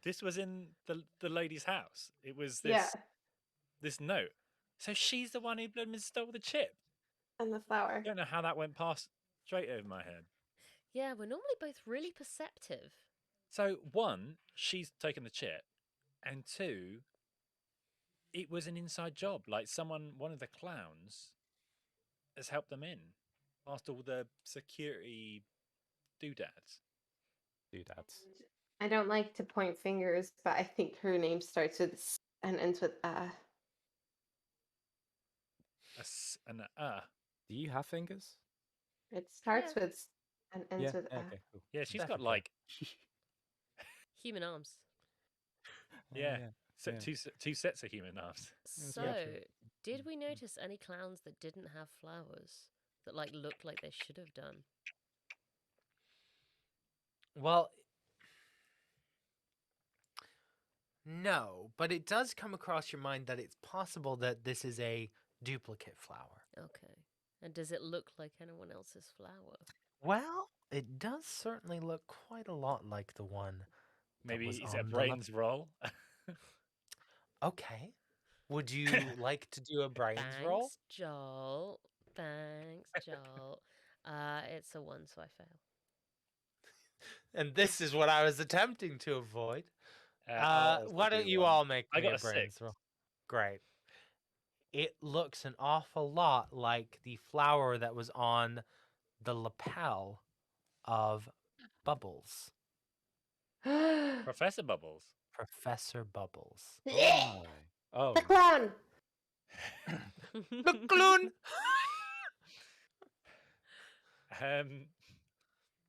This was in the lady's house. It was this note. So she's the one who bloody stole the chip. And the flower. I don't know how that went past straight over my head. Yeah, we're normally both really perceptive. So one, she's taken the chip, and two, it was an inside job. Like one of the clowns, has helped them in, past all the security doodads. I don't like to point fingers, but I think her name starts with S and ends with Do you have fingers? It starts with S and ends with Okay, cool. Yeah, she's got Definitely. like Human arms. yeah, yeah. two sets of human arms. So, did we notice any clowns that didn't have flowers that like looked like they should have done? Well, no, but it does come across your mind that it's possible that this is a duplicate flower. Okay. And does it look like anyone else's flower? Well, it does certainly look quite a lot like the one. that Maybe was is it a on the brains roll? Okay. Would you like to do a brains roll? Thanks, Joel. Thanks, Joel. It's a 1, so I fail. And this is what I was attempting to avoid. I'll also Why don't do you one. all make I me got a a brains 6. roll? Great. It looks an awful lot like the flower that was on the lapel of Bubbles. Professor Bubbles. Professor Bubbles. Oh. The clown. The clown.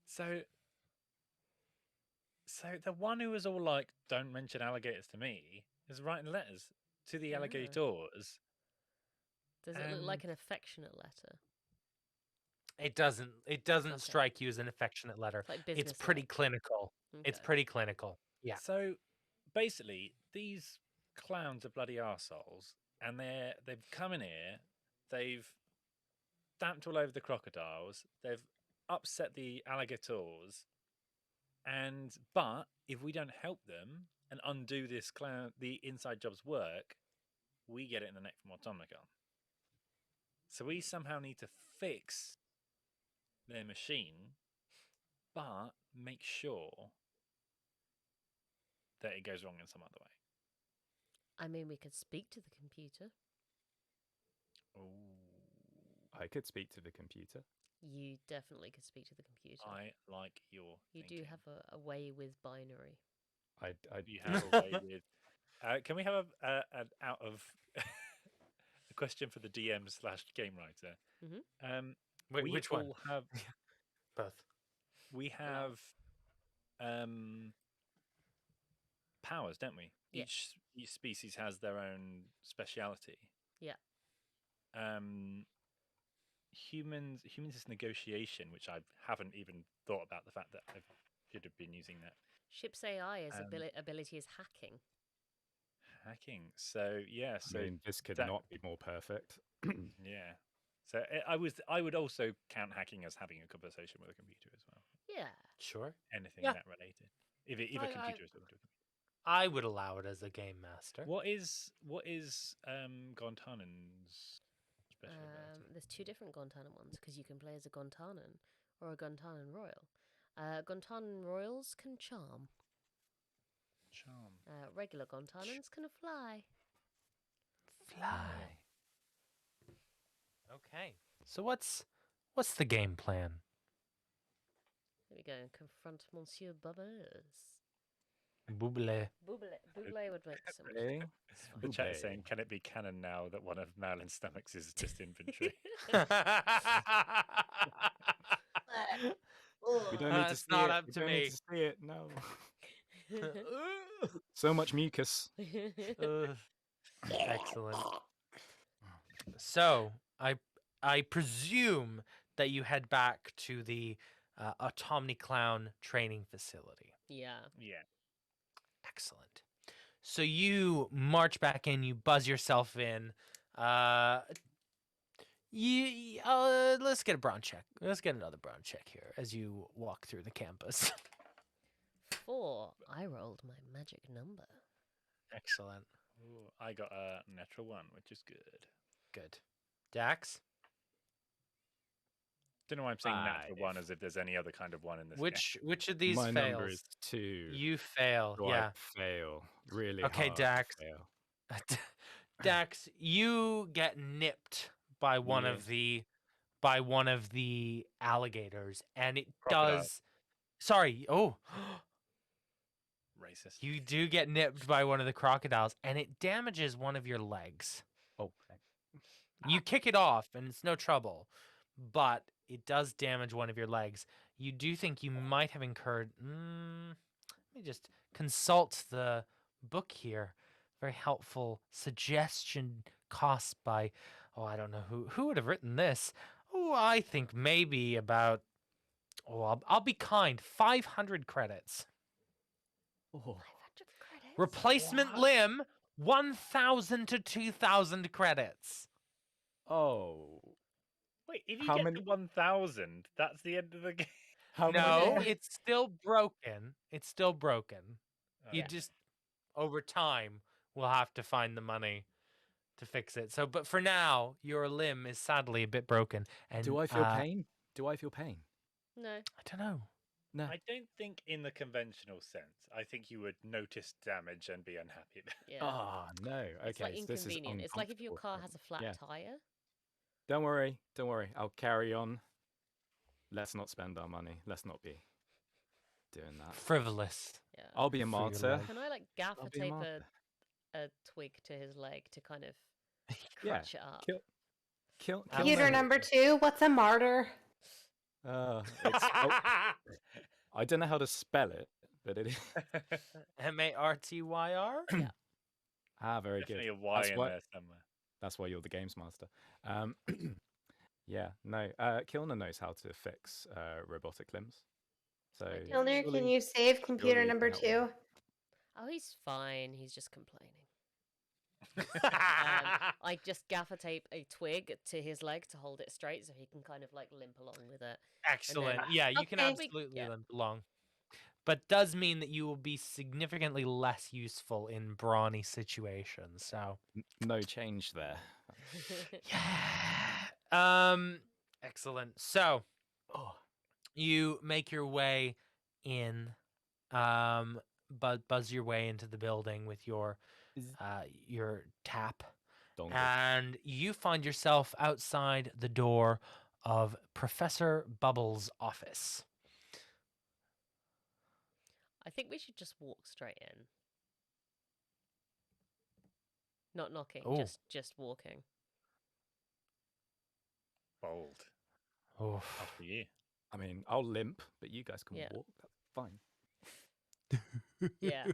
So the one who was all like, "Don't mention alligators to me," is writing letters to the alligators. Does it look like an affectionate letter? It doesn't. It doesn't strike you as an affectionate letter. Like It's business pretty like. clinical. It's Okay. pretty clinical. Yeah. So basically, these clowns are bloody arseholes, and they've come in here, they've stamped all over the crocodiles, they've upset the alligators, but if we don't help them and undo the inside job's work, we get it in the neck from AutomniJobs. So we somehow need to fix their machine, but make sure that it goes wrong in some other way. I mean, we could speak to the computer. I could speak to the computer. You definitely could speak to the computer. I like your You thinking. do have a way with binary. I You have a way with Can we have an out of a question for the DM / game writer? Wait, We which one? all have Both. we have powers, don't we? Yeah. Each species has their own speciality. Yeah. Humans is negotiation, which I haven't even thought about the fact that I should have been using that. Ship's AI is ability is hacking. Hacking. So yeah, I mean, this could that- not be more perfect. Yeah. So I would also count hacking as having a conversation with a computer as well. Yeah. Sure. Anything Yeah. that related. If a computer is talking to a computer. I would allow it as a game master. What is Gontanan's special ability? There's two different Gontanan ones because you can play as a Gontanan or a Gontanan Royal. Gontanan Royals can charm. Charm. Regular Gontanans can fly. Fly. Okay. So what's the game plan? Here we go. Confront Monsieur Bubbles. Bouble. Buble would make some. The chat is saying, can it be canon now that one of Marilyn's stomachs is just inventory? We don't need to It's see not it. up We to don't me. need to see it. No. So much mucus. Excellent. So I presume that you head back to the AutomniClown training facility. Yeah. Yeah. Excellent. So you march back in. You buzz yourself in. Let's get a brawn check. Let's get another brawn check here as you walk through the campus. 4. I rolled my magic number. Excellent. Ooh, I got a natural 1, which is good. Good. Dax? Don't know why I'm saying natural 1 5. as if there's any other kind of 1 in this Which of these My fails? number is 2. You fail. So Yeah. I fail. Really Okay, hard Dax. fail. Dax, you get nipped by one of the alligators, and it Crocodile. does. Sorry. Oh, Racist. you do get nipped by one of the crocodiles, and it damages one of your legs. Oh. You kick it off, and it's no trouble, but it does damage one of your legs. You do think you might have incurred. Let me just consult the book here. Very helpful suggestion cost by. Oh, I don't know who would have written this. Oh, I think maybe about. Oh, I'll be kind. 500 credits. Oh. 500 credits. Replacement limb. 1,000 to 2,000 credits. Oh. Wait, if you How get many- to 1,000, that's the end of the game. How No, many? it's still broken. It's still broken. You Yeah. just over time will have to find the money to fix it. So, but for now, your limb is sadly a bit broken. And Do I feel pain? Do I feel pain? No. I don't know. No. I don't think in the conventional sense. I think you would notice damage and be unhappy about it. Yeah. Oh, no. Okay, It's like so this is inconvenient. It's like if your car has a flat Yeah. tire. Don't worry. Don't worry. I'll carry on. Let's not spend our money. Let's not be doing that. Frivolous. Yeah. I'll be a For your martyr. leg. Can I like gaffer I'll be a tape martyr. a twig to his leg to kind of Yeah. crutch it up? Kill Computer number 2, what's a martyr? It's, I don't know how to spell it, but it is. MARTYR? Yeah. Very Definitely good. a Y That's in why- there somewhere. That's why you're the games master. Yeah, no. Kilner knows how to fix robotic limbs. So Kilner, can surely- you save computer surely you number can help 2? Oh, he's fine. He's just complaining. I just gaffer tape a twig to his leg to hold it straight so he can kind of like limp along with it. Excellent. then- Yeah, you can Okay. absolutely Yeah. limp along. But does mean that you will be significantly less useful in brawny situations. So No change there. Excellent. So you make your way in, buzz your way into the building with your tap, Dongle. and you find yourself outside the door of Professor Bubbles' office. I think we should just walk straight in. Not knocking, Oh. just walking. Bold. Oh. After you. I mean, I'll limp, but you guys can Yeah. walk. That's fine. Yeah.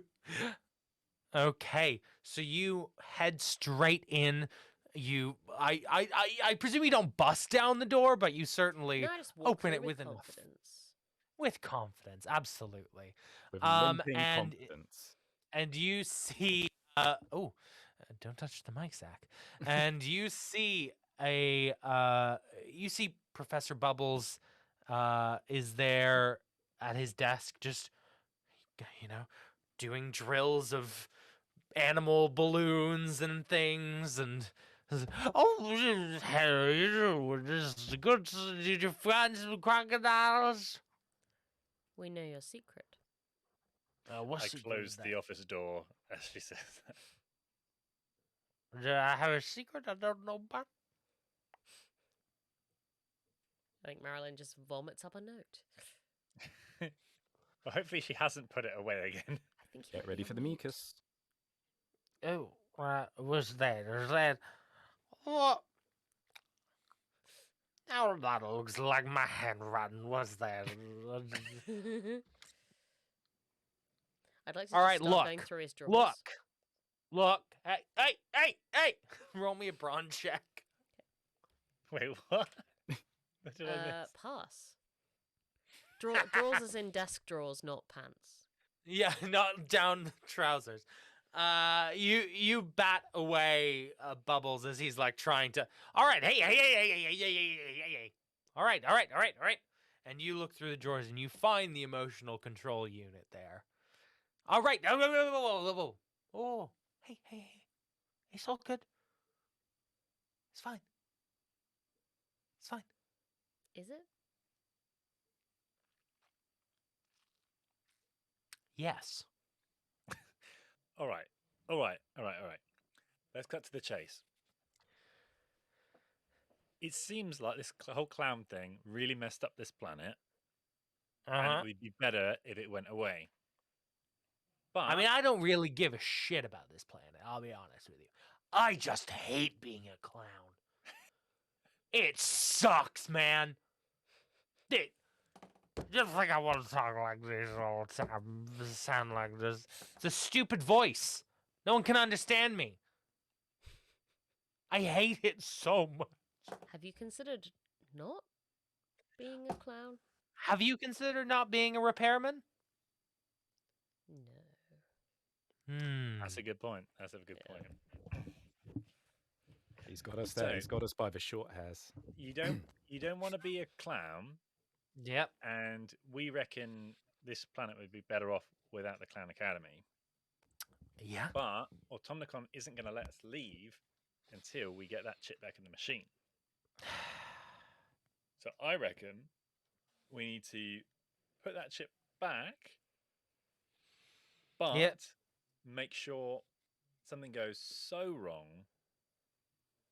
Okay, so you head straight in. I presume you don't bust down the door, but you certainly No, I just walk open through it with with enough. confidence. With confidence, absolutely. With limping and confidence. and you see don't touch the mic, Zach. And you see you see Professor Bubbles is there at his desk, just doing drills of animal balloons and things, and oh, Harry, this good. Did you find some crocodiles? We know your secret. What I secret is closed that? the office door as she says that. Do I have a secret I don't know about? I think Marilyn just vomits up a note. Well, hopefully she hasn't put it away again. I think Get ready for the mucus. Oh, what's that? Is that what? Now that looks like my handwriting. What's that? I'd like to All just right, start going look, through his drawers. look. Hey! Roll me a brawn check. Wait, what? What did I miss? Pass. Drawers is in desk drawers, not pants. Yeah, not down trousers. You bat away Bubbles as he's like trying to. All right, hey. All right. And you look through the drawers and you find the emotional control unit there. All right. Whoa. Oh, hey. It's all good. It's fine. Is it? Yes. All right. Let's cut to the chase. It seems like this whole clown thing really messed up this planet, and it would be better if it went away. But I mean, I don't really give a shit about this planet. I'll be honest with you. I just hate being a clown. It sucks, man. It just like I want to talk like this all the time, sound like this. It's a stupid voice. No one can understand me. I hate it so much. Have you considered not being a clown? Have you considered not being a repairman? No. That's a good point. Point. He's got us there. He's got us by the short hairs. You don't want to be a clown. Yep. And we reckon this planet would be better off without the Clown Academy. Yeah. But Automnicon isn't going to let us leave until we get that chip back in the machine. So I reckon we need to put that chip back, but make sure something goes so wrong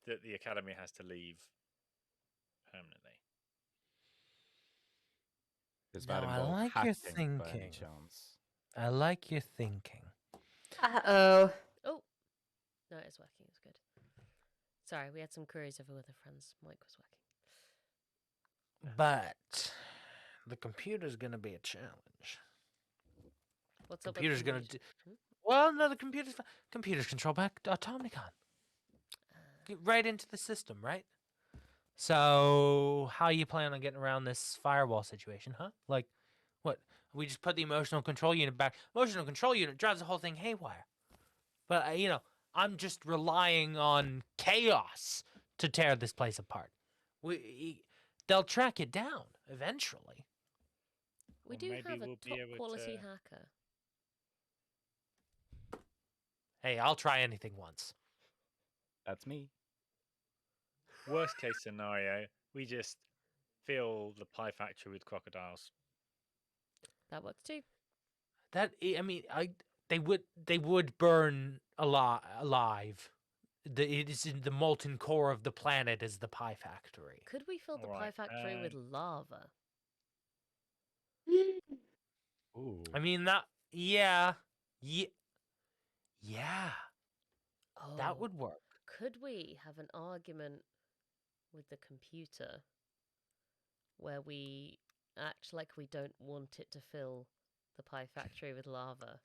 that the Academy has to leave permanently. Does that Now, I involve like your hacking by any thinking. chance? I like your thinking. Uh-oh. Oh. No, it's working. It's good. Sorry, we had some queries over whether Fran's mic was working. But the computer's going to be a challenge. What's up with Computer's going to computer? do... Well, no, the computer's controlled by Automnicon. Get right into the system, right? So, how you plan on getting around this firewall situation, huh? Like, what? We just put the emotional control unit back. Emotional control unit drives the whole thing haywire. But, I'm just relying on chaos to tear this place apart. They'll track it down eventually. We do have a top quality hacker. Hey, I'll try anything once. That's me. Worst case scenario, we just fill the pie factory with crocodiles. That works too. They would burn alive. It is in the molten core of the planet is the pie factory. Could we fill the pie factory with lava? Ooh. I mean that. Yeah. That would work. Could we have an argument with the computer where we act like we don't want it to fill the pie factory with lava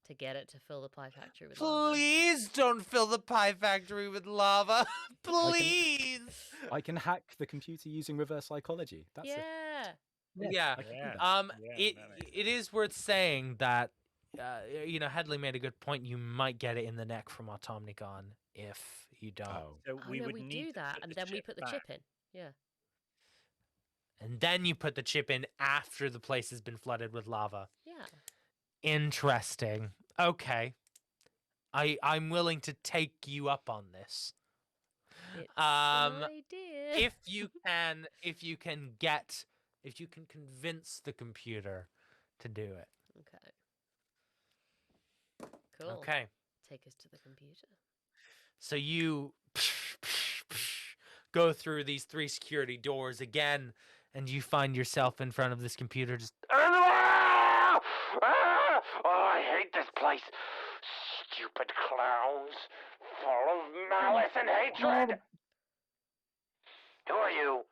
to get it to fill the pie factory with lava? Please don't fill the pie factory with lava. Please. I can hack the computer using reverse psychology. That's it. Yeah. Yeah. I can do that. It is worth saying that Hedley made a good point. You might get it in the neck from Automnicon if you don't. So Oh, no, we do that, and then we put the chip in. Yeah. And then you put the chip in after the place has been flooded with lava. Yeah. Interesting. Okay. I'm willing to take you up on this. It's an idea. If you can convince the computer to do it. Okay. Cool. Okay. Take us to the computer. So you go through these 3 security doors again, and you find yourself in front of this computer just... Oh, I hate this place. Stupid clowns, full of malice and hatred. Who are you?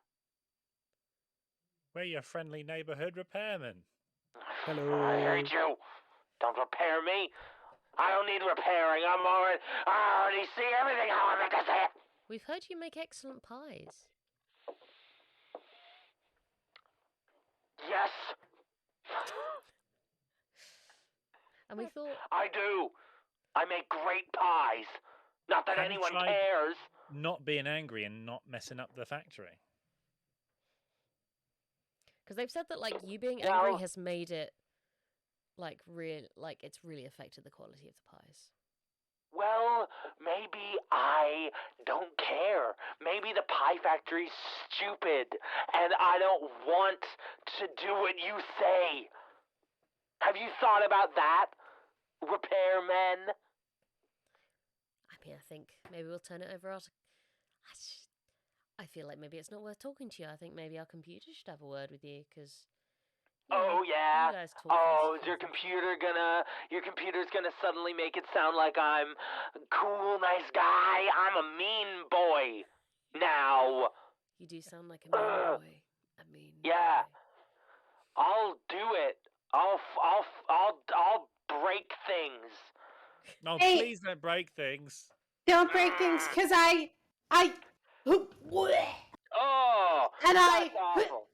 We're your friendly neighborhood repairman. Hello. I hate you. Don't repair me. I don't need repairing. I already see everything how I meant to say it. We've heard you make excellent pies. Yes. And we thought... I do. I make great pies. Not that Have you anyone tried cares. Not being angry and not messing up the factory. Because they've said that, like, you being Well- angry has made it, like, it's really affected the quality of the pies. Well, maybe I don't care. Maybe the pie factory's stupid, and I don't want to do what you say. Have you thought about that, repairmen? I mean, I think maybe we'll turn it over after... I feel like maybe it's not worth talking to you. I think maybe our computer should have a word with you, because... Oh yeah. You guys talk Oh, face is your computer's gonna suddenly make it sound like I'm a cool, nice guy? I'm a mean boy. Now. You do sound like a mean boy. A mean Yeah. I'll do it. I'll break things. No, Hey. please don't break things. Don't break things, cause I. Oh. And that's awful.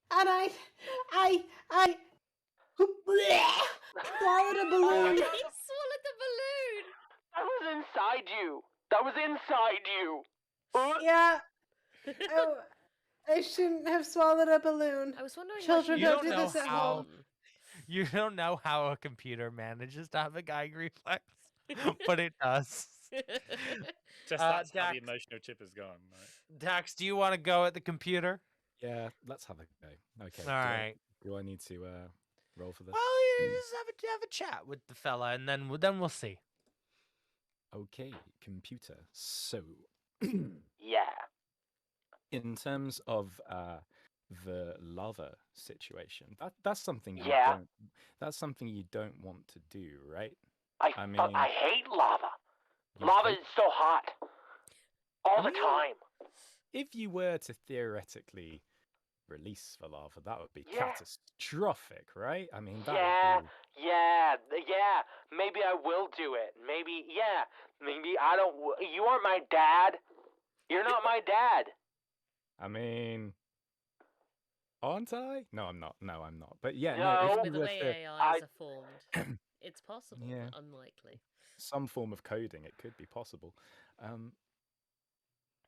And I swallowed a balloon. He swallowed the balloon! That was inside you. That was inside you. Yeah. Oh, I shouldn't have swallowed a balloon. I was wondering. Children You don't don't do know this at how- home. You don't know how a computer manages to have a gag reflex, but it does. Just that's how the Dax, emotional chip is gone. Right? Dax, do you want to go at the computer? Yeah, let's have a go. Okay. All right. Do I need to roll for this? Well, you just have a chat with the fella, and then we'll see. Okay, computer. So, Yeah. in terms of the lava situation, that's something you Yeah. don't. That's something you don't want to do, right? I hate lava. Lava is so hot. All the time. If you were to theoretically release the lava, that would be Yeah. catastrophic, right? I mean, that Yeah, would be... yeah. Maybe I will do it. Maybe I don't. You aren't my dad. You're not my dad. I mean, aren't I? No, I'm not. No, I'm not. But yeah, No. if With you the were way to- AIs are formed, it's possible, Yeah. but unlikely. some form of coding, it could be possible.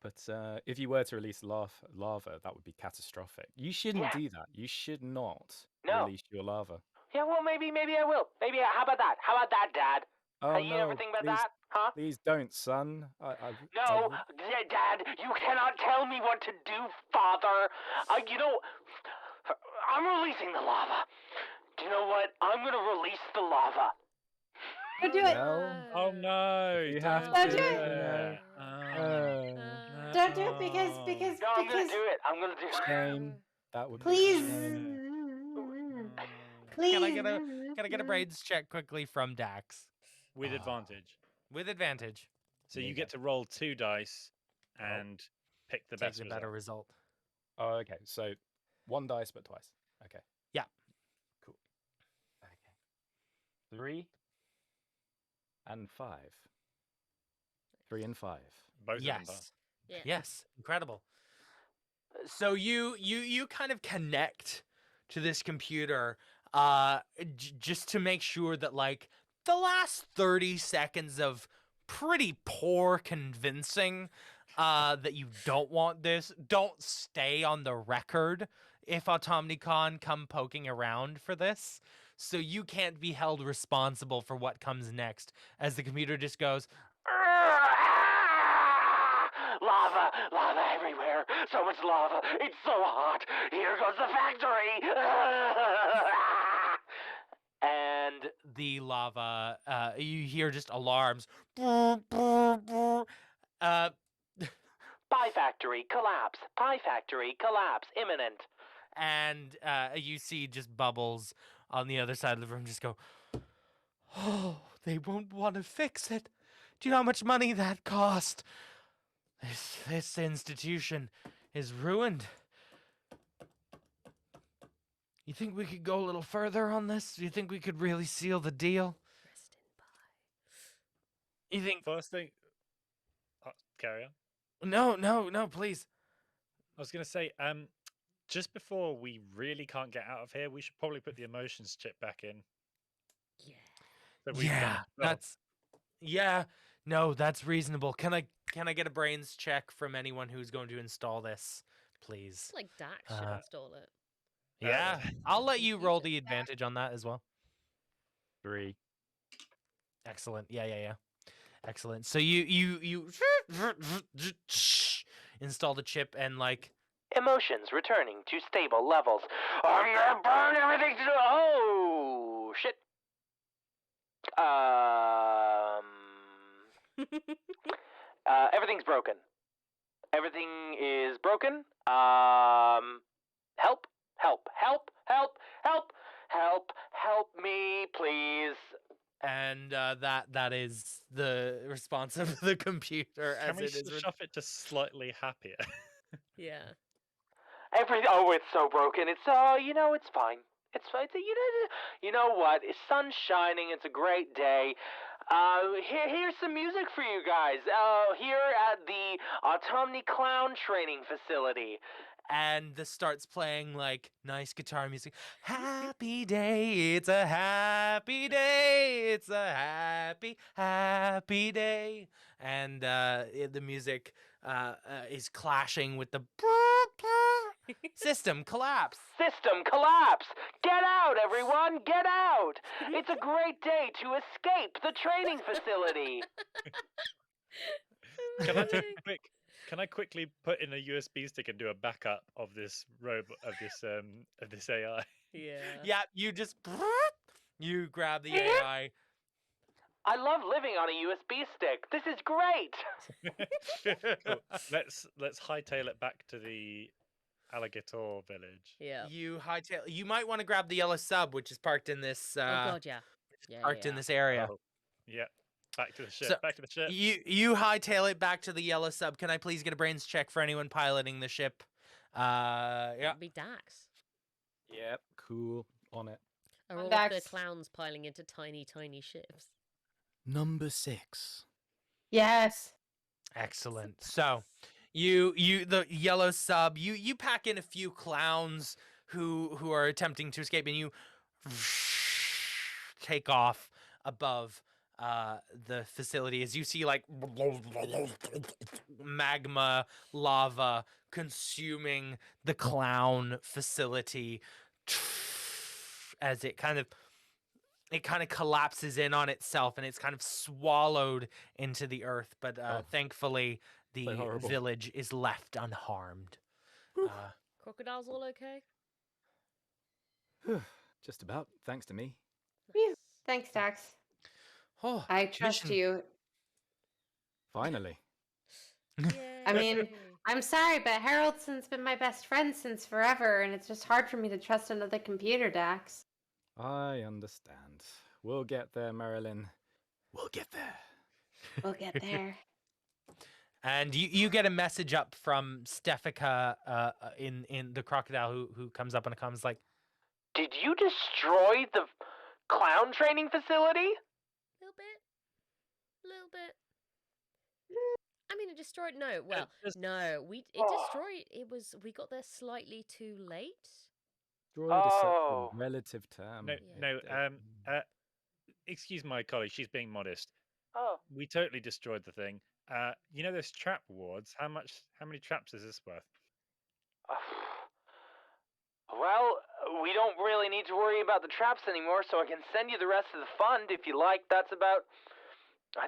But if you were to release lava, that would be catastrophic. You shouldn't Yeah. do that. You should not No. release your lava. Yeah, well, maybe I will. Maybe. How about that? How about that, Dad? Oh You no! ever think about please, that? Huh? please don't, son. No, Dad, you cannot tell me what to do, Father. I'm releasing the lava. Do you know what? I'm gonna release the lava. Don't do it. Oh no! You have Don't to. do you it. know. Don't do it because No, I'm gonna do it. I'm gonna do it. Shame. That would Please. be a shame. Please. Can I get a brains check quickly from Dax? with advantage. With advantage. So you get to roll 2 dice and pick the Take best the result. better result. Oh, okay. So 1 dice, but twice. Okay. Yeah. Cool. Okay. 3 and 5. 3 and 5. Both of them Yes. Yeah. Yes. Incredible. So you kind of connect to this computer just to make sure that like the last 30 seconds of pretty poor convincing that you don't want this don't stay on the record if Automnicon come poking around for this. So you can't be held responsible for what comes next as the computer just goes, Lava, lava everywhere. So much lava. It's so hot. Here goes the factory. and the lava, you hear just alarms. Pie factory collapse. Pie factory collapse imminent. And you see just Bubbles on the other side of the room just go, oh, they won't want to fix it. Do you know how much money that cost? This institution is ruined. You think we could go a little further on this? Do you think we could really seal the deal? You think... First thing... carry on. No, please. I was going to say, just before we really can't get out of here, we should probably put the emotions chip back in. That's reasonable. Can I get a brains check from anyone who's going to install this, please? It's like Dax should install it. Yeah, I'll let you roll the advantage on that as well. 3. Excellent. Yeah. Excellent. So you install the chip and like Emotions returning to stable levels. I'm gonna burn everything to... Oh, shit. Everything's broken. Everything is broken. Help me, please. And that is the response of the computer Can as we it is. shuff it to slightly happier? Yeah. Oh, it's so broken. It's it's fine. It's fine. You know what? It's sun shining. It's a great day. Here's some music for you guys. Here at the Automni Clown Training Facility. And this starts playing like nice guitar music. Happy day, it's a happy day, it's a happy day. And the music is clashing with the system collapse. System collapse! Get out, everyone! Get out! It's a great day to escape the training facility. Can I quickly put in a USB stick and do a backup of this robot of this AI? Yeah, you just you grab the AI. I love living on a USB stick. This is great. Cool. Let's hightail it back to the alligator village. Yeah. You hightail. You might want to grab the yellow sub, which is parked in this. Oh god, yeah. Parked in this area. Oh, yeah. Back to the ship. So, back to the ship. You hightail it back to the yellow sub. Can I please get a brains check for anyone piloting the ship? Yeah. That'd be Dax. Yep. Cool. On it. Are all of Dax. the clowns piling into tiny ships? Number 6. Yes. Excellent. So, you the yellow sub. You pack in a few clowns who are attempting to escape, and you take off above the facility as you see like magma lava consuming the clown facility as it kind of collapses in on itself and it's kind of swallowed into the earth, but thankfully the village is left unharmed. Crocodiles all okay? Just about, thanks to me. Phew. Thanks, Dax. Oh, I trust you. Finally. I mean, I'm sorry, but Haroldsson's been my best friend since forever, and it's just hard for me to trust another computer, Dax. I understand. We'll get there, Marilyn. We'll get there. We'll get there. And you get a message up from Stefika in the crocodile who comes up and comes like, Did you destroy the clown training facility? Little bit. I mean, it destroyed. No, well, no, it destroyed. We got there slightly too late. Destroyed is such a relative term. Excuse my colleague. She's being modest. Oh. We totally destroyed the thing. You know those trap wards? How many traps is this worth? Well, we don't really need to worry about the traps anymore, so I can send you the rest of the fund if you like. I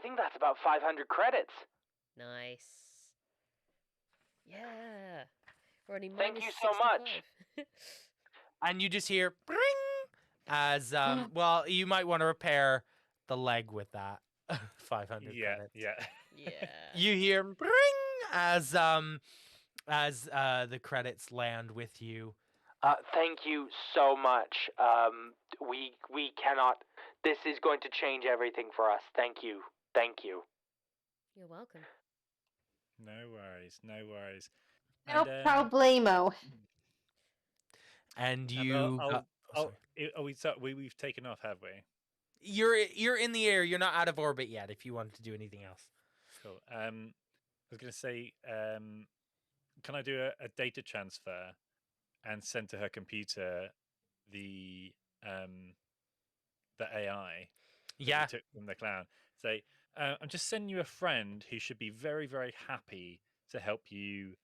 think that's about 500 credits. Nice. Yeah. We're only Thank minus you so much. 65. and you just hear bring as well. You might want to repair the leg with that 500 credits. Yeah. You hear bring as the credits land with you. Thank you so much. We cannot. This is going to change everything for us. Thank you. You're welcome. No worries. No And, problemo. And you. We've taken off, have we? You're in the air. You're not out of orbit yet. If you wanted to do anything else. Cool. I was going to say, can I do a data transfer and send to her computer the AI? Yeah. We took from the clown. Say, I'm just sending you a friend who should be very, very happy to help you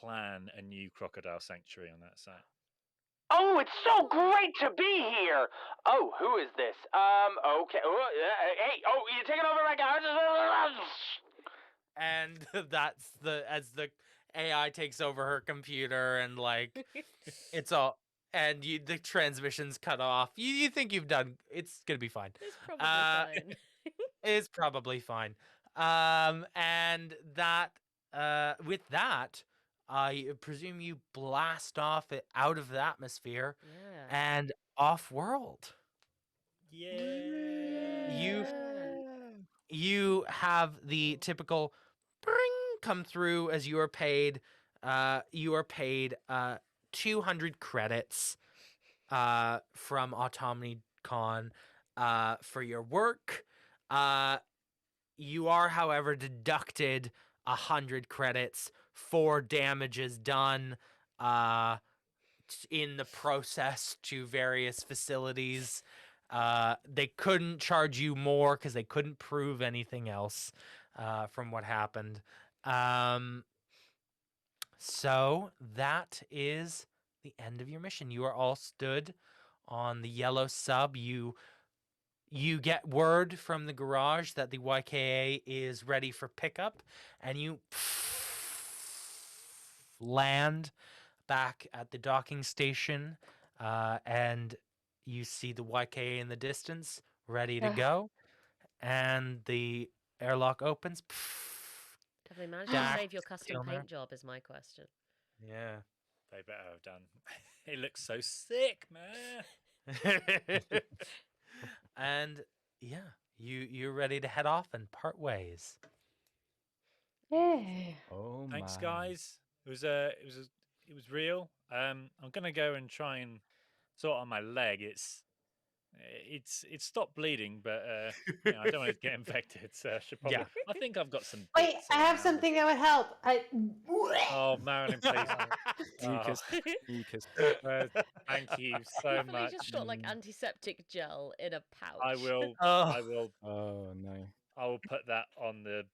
plan a new crocodile sanctuary on that site. Oh, it's so great to be here. Oh, who is this? Okay. Hey, you're taking over my guy. And that's as the AI takes over her computer and like it's all and the transmission's cut off. You think you've done it's gonna be fine. It's probably fine. It's probably fine. And that with that, I presume you blast off it out of the atmosphere and off world. Yeah. You have the typical bring come through as you are paid. You are paid 200 credits from AutomniCon for your work. You are, however, deducted 100 credits for damages done in the process to various facilities. They couldn't charge you more because they couldn't prove anything else from what happened. So that is the end of your mission. You are all stood on the yellow sub. You get word from the garage that the YKA is ready for pickup, and you land back at the docking station, and you see the YKA in the distance, ready to go, and the airlock opens. Have they managed to save your custom paint job is my question. Yeah. They better have done. It looks so sick, man. And yeah, you're ready to head off and part ways. Yeah. Oh my. Thanks, guys. It was real. I'm gonna go and try and sort on my leg. It's stopped bleeding, but I don't want to get infected. So I should probably. Yeah. I think I've got some. Wait, bits I have around. something that would help. Oh, Marilyn, please. Mucus. Thank you so Hopefully much. just got like antiseptic gel in a pouch. I will. Oh no. I will put that on the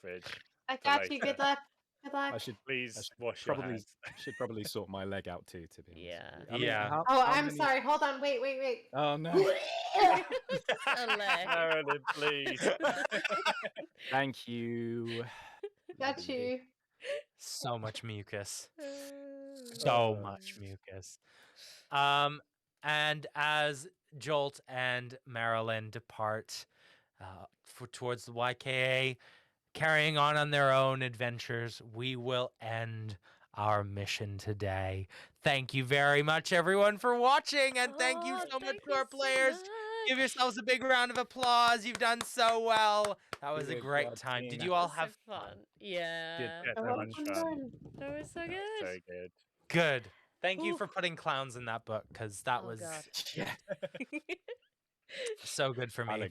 fridge. I for got you. later. Good luck. Good luck. Please wash your Probably hands. should probably sort my leg out too. To be honest. Yeah. With you. I mean, Yeah. how I'm many- sorry. Hold on. Wait. Oh no. A leg. Marilyn, please. Thank you. Got you. So much mucus. So much mucus. And as Jolt and Marilyn depart towards the YKA, carrying on their own adventures, we will end our mission today. Thank you very much, everyone, for watching, and thank you so much to our players Give yourselves a big round of applause. You've done so well. That was a Good great job, time. team. Did you all so have fun? Yeah. Yeah, I so had much fun fun. time. That was so good. So good. good? Thank you Oof. for putting clowns in that book because that Oh, was God. Yeah. so good for me.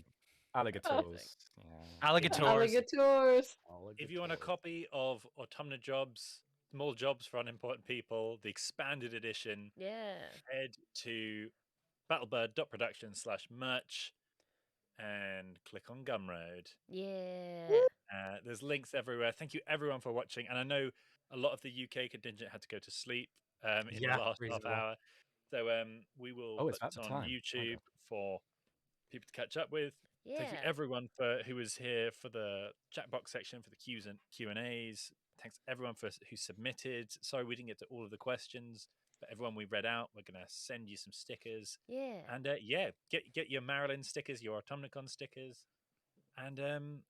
Alligators. Yeah. Alligators. Alligators. If you want a copy of AutomniJobs, Small Jobs for Unimportant People, the expanded edition, Yeah. head to battlebird.production/merch and click on Gumroad. Yeah. There's links everywhere. Thank you everyone for watching. And I know a lot of the UK contingent had to go to sleep in the last half reasonable. hour. So we will Oh, put is that this the on time? YouTube for people to catch up with. Thank you Yeah. everyone who was here for the Jackbox section for the Q&As. Thanks everyone who submitted. Sorry we didn't get to all of the questions, but everyone we read out, we're gonna send you some stickers. Yeah. And get your Marilyn stickers, your Automnicon stickers, and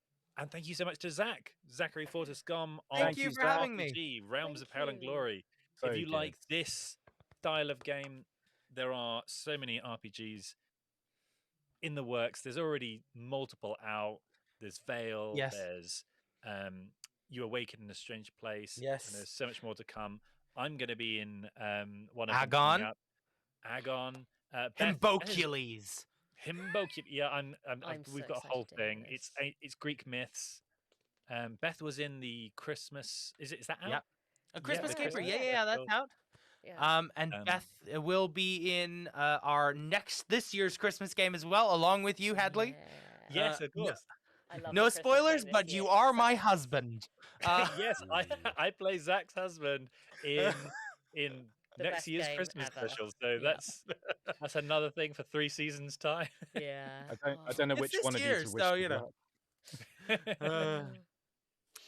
thank you so much to Zachary Fortis-Gom Thank of you for having me. RPG, Realms of Thank Peril and you. Glory. So If you good. like this style of game, there are so many RPGs in the works. There's already multiple out. There's Veil. Yes. There's You Awaken in a Strange Place. Yes. And there's so much more to come. I'm going to be in one of them coming Agon. up. Agon. Beth, Himbocules. Yeah, we've so got a whole excited to hear thing. this. It's Greek myths. Beth was in the Christmas. Is that out? Yep. A Christmas the Caper. Christmas Yeah, that's special. out. Yeah. And Beth will be in this year's Christmas game as well, along with you, Hedley. Yes, of course. I love No the Christmas spoilers, game this but year. you are So my excited. husband. Yes, I play Zach's husband in The next best year's game Christmas ever. special. So Yeah. that's another thing for 3 seasons time. Yeah. I don't know It's which this one of year, you to wish so, to you know. drop.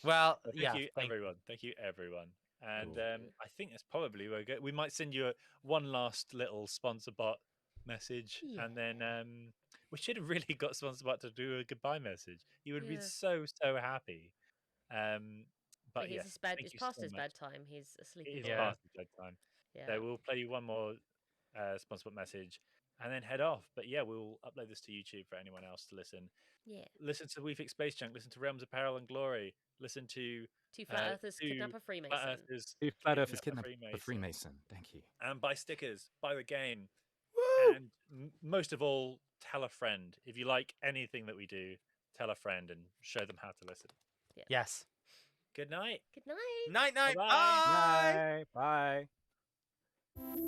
Well, Thank yeah. you, everyone. Thank you, everyone. And I think that's probably where we might send you one last little sponsor bot message, and then we should have really got sponsor bot to do a goodbye message. He would be Yeah. so happy. But yeah, it's thank it's you past so his much. bedtime. He's a sleepy It is boy. past his bedtime. Yeah. So we'll play you one more sponsor bot message, and then head off. But yeah, we'll upload this to YouTube for anyone else to listen. Yeah. Listen to We Fix Space Junk. Listen to Realms of Peril and Glory. Listen to Two Flat Earthers Kidnap a Freemason. Flat Earthers Two Flat Earthers Kidnap kidnap a Freemason. Thank you. And buy stickers, buy the game, and most of all, tell a friend. If you like anything that we do, tell a friend and show them how to listen. Yeah. Yes. Good night. Good night. Night, night. Bye. Bye.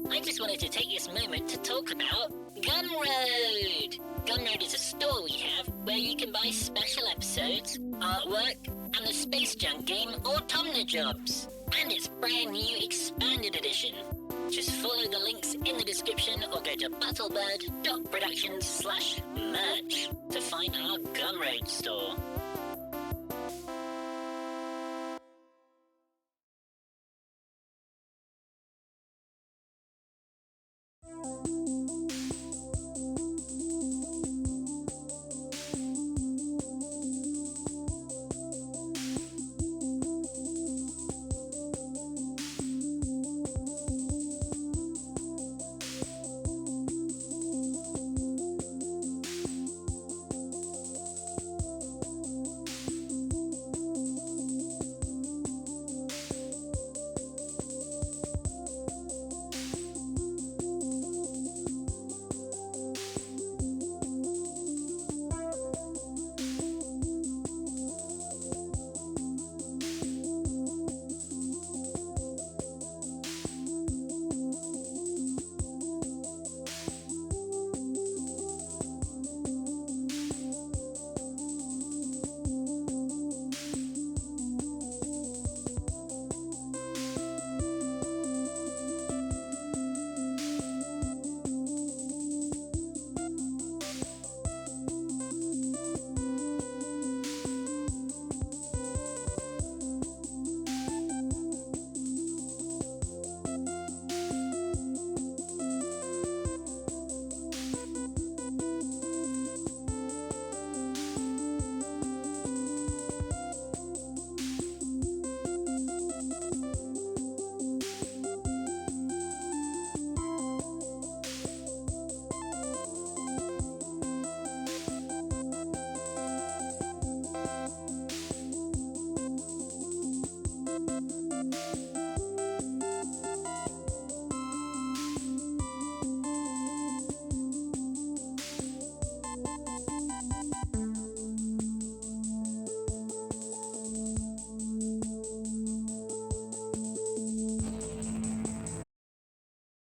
I just wanted to take this moment to talk about Gumroad. Gumroad is a store we have where you can buy special episodes, artwork, and the space junk game AutomniJobs. And its brand new expanded edition. Just follow the links in the description or go to battlebird.productions/merch to find our Gumroad store.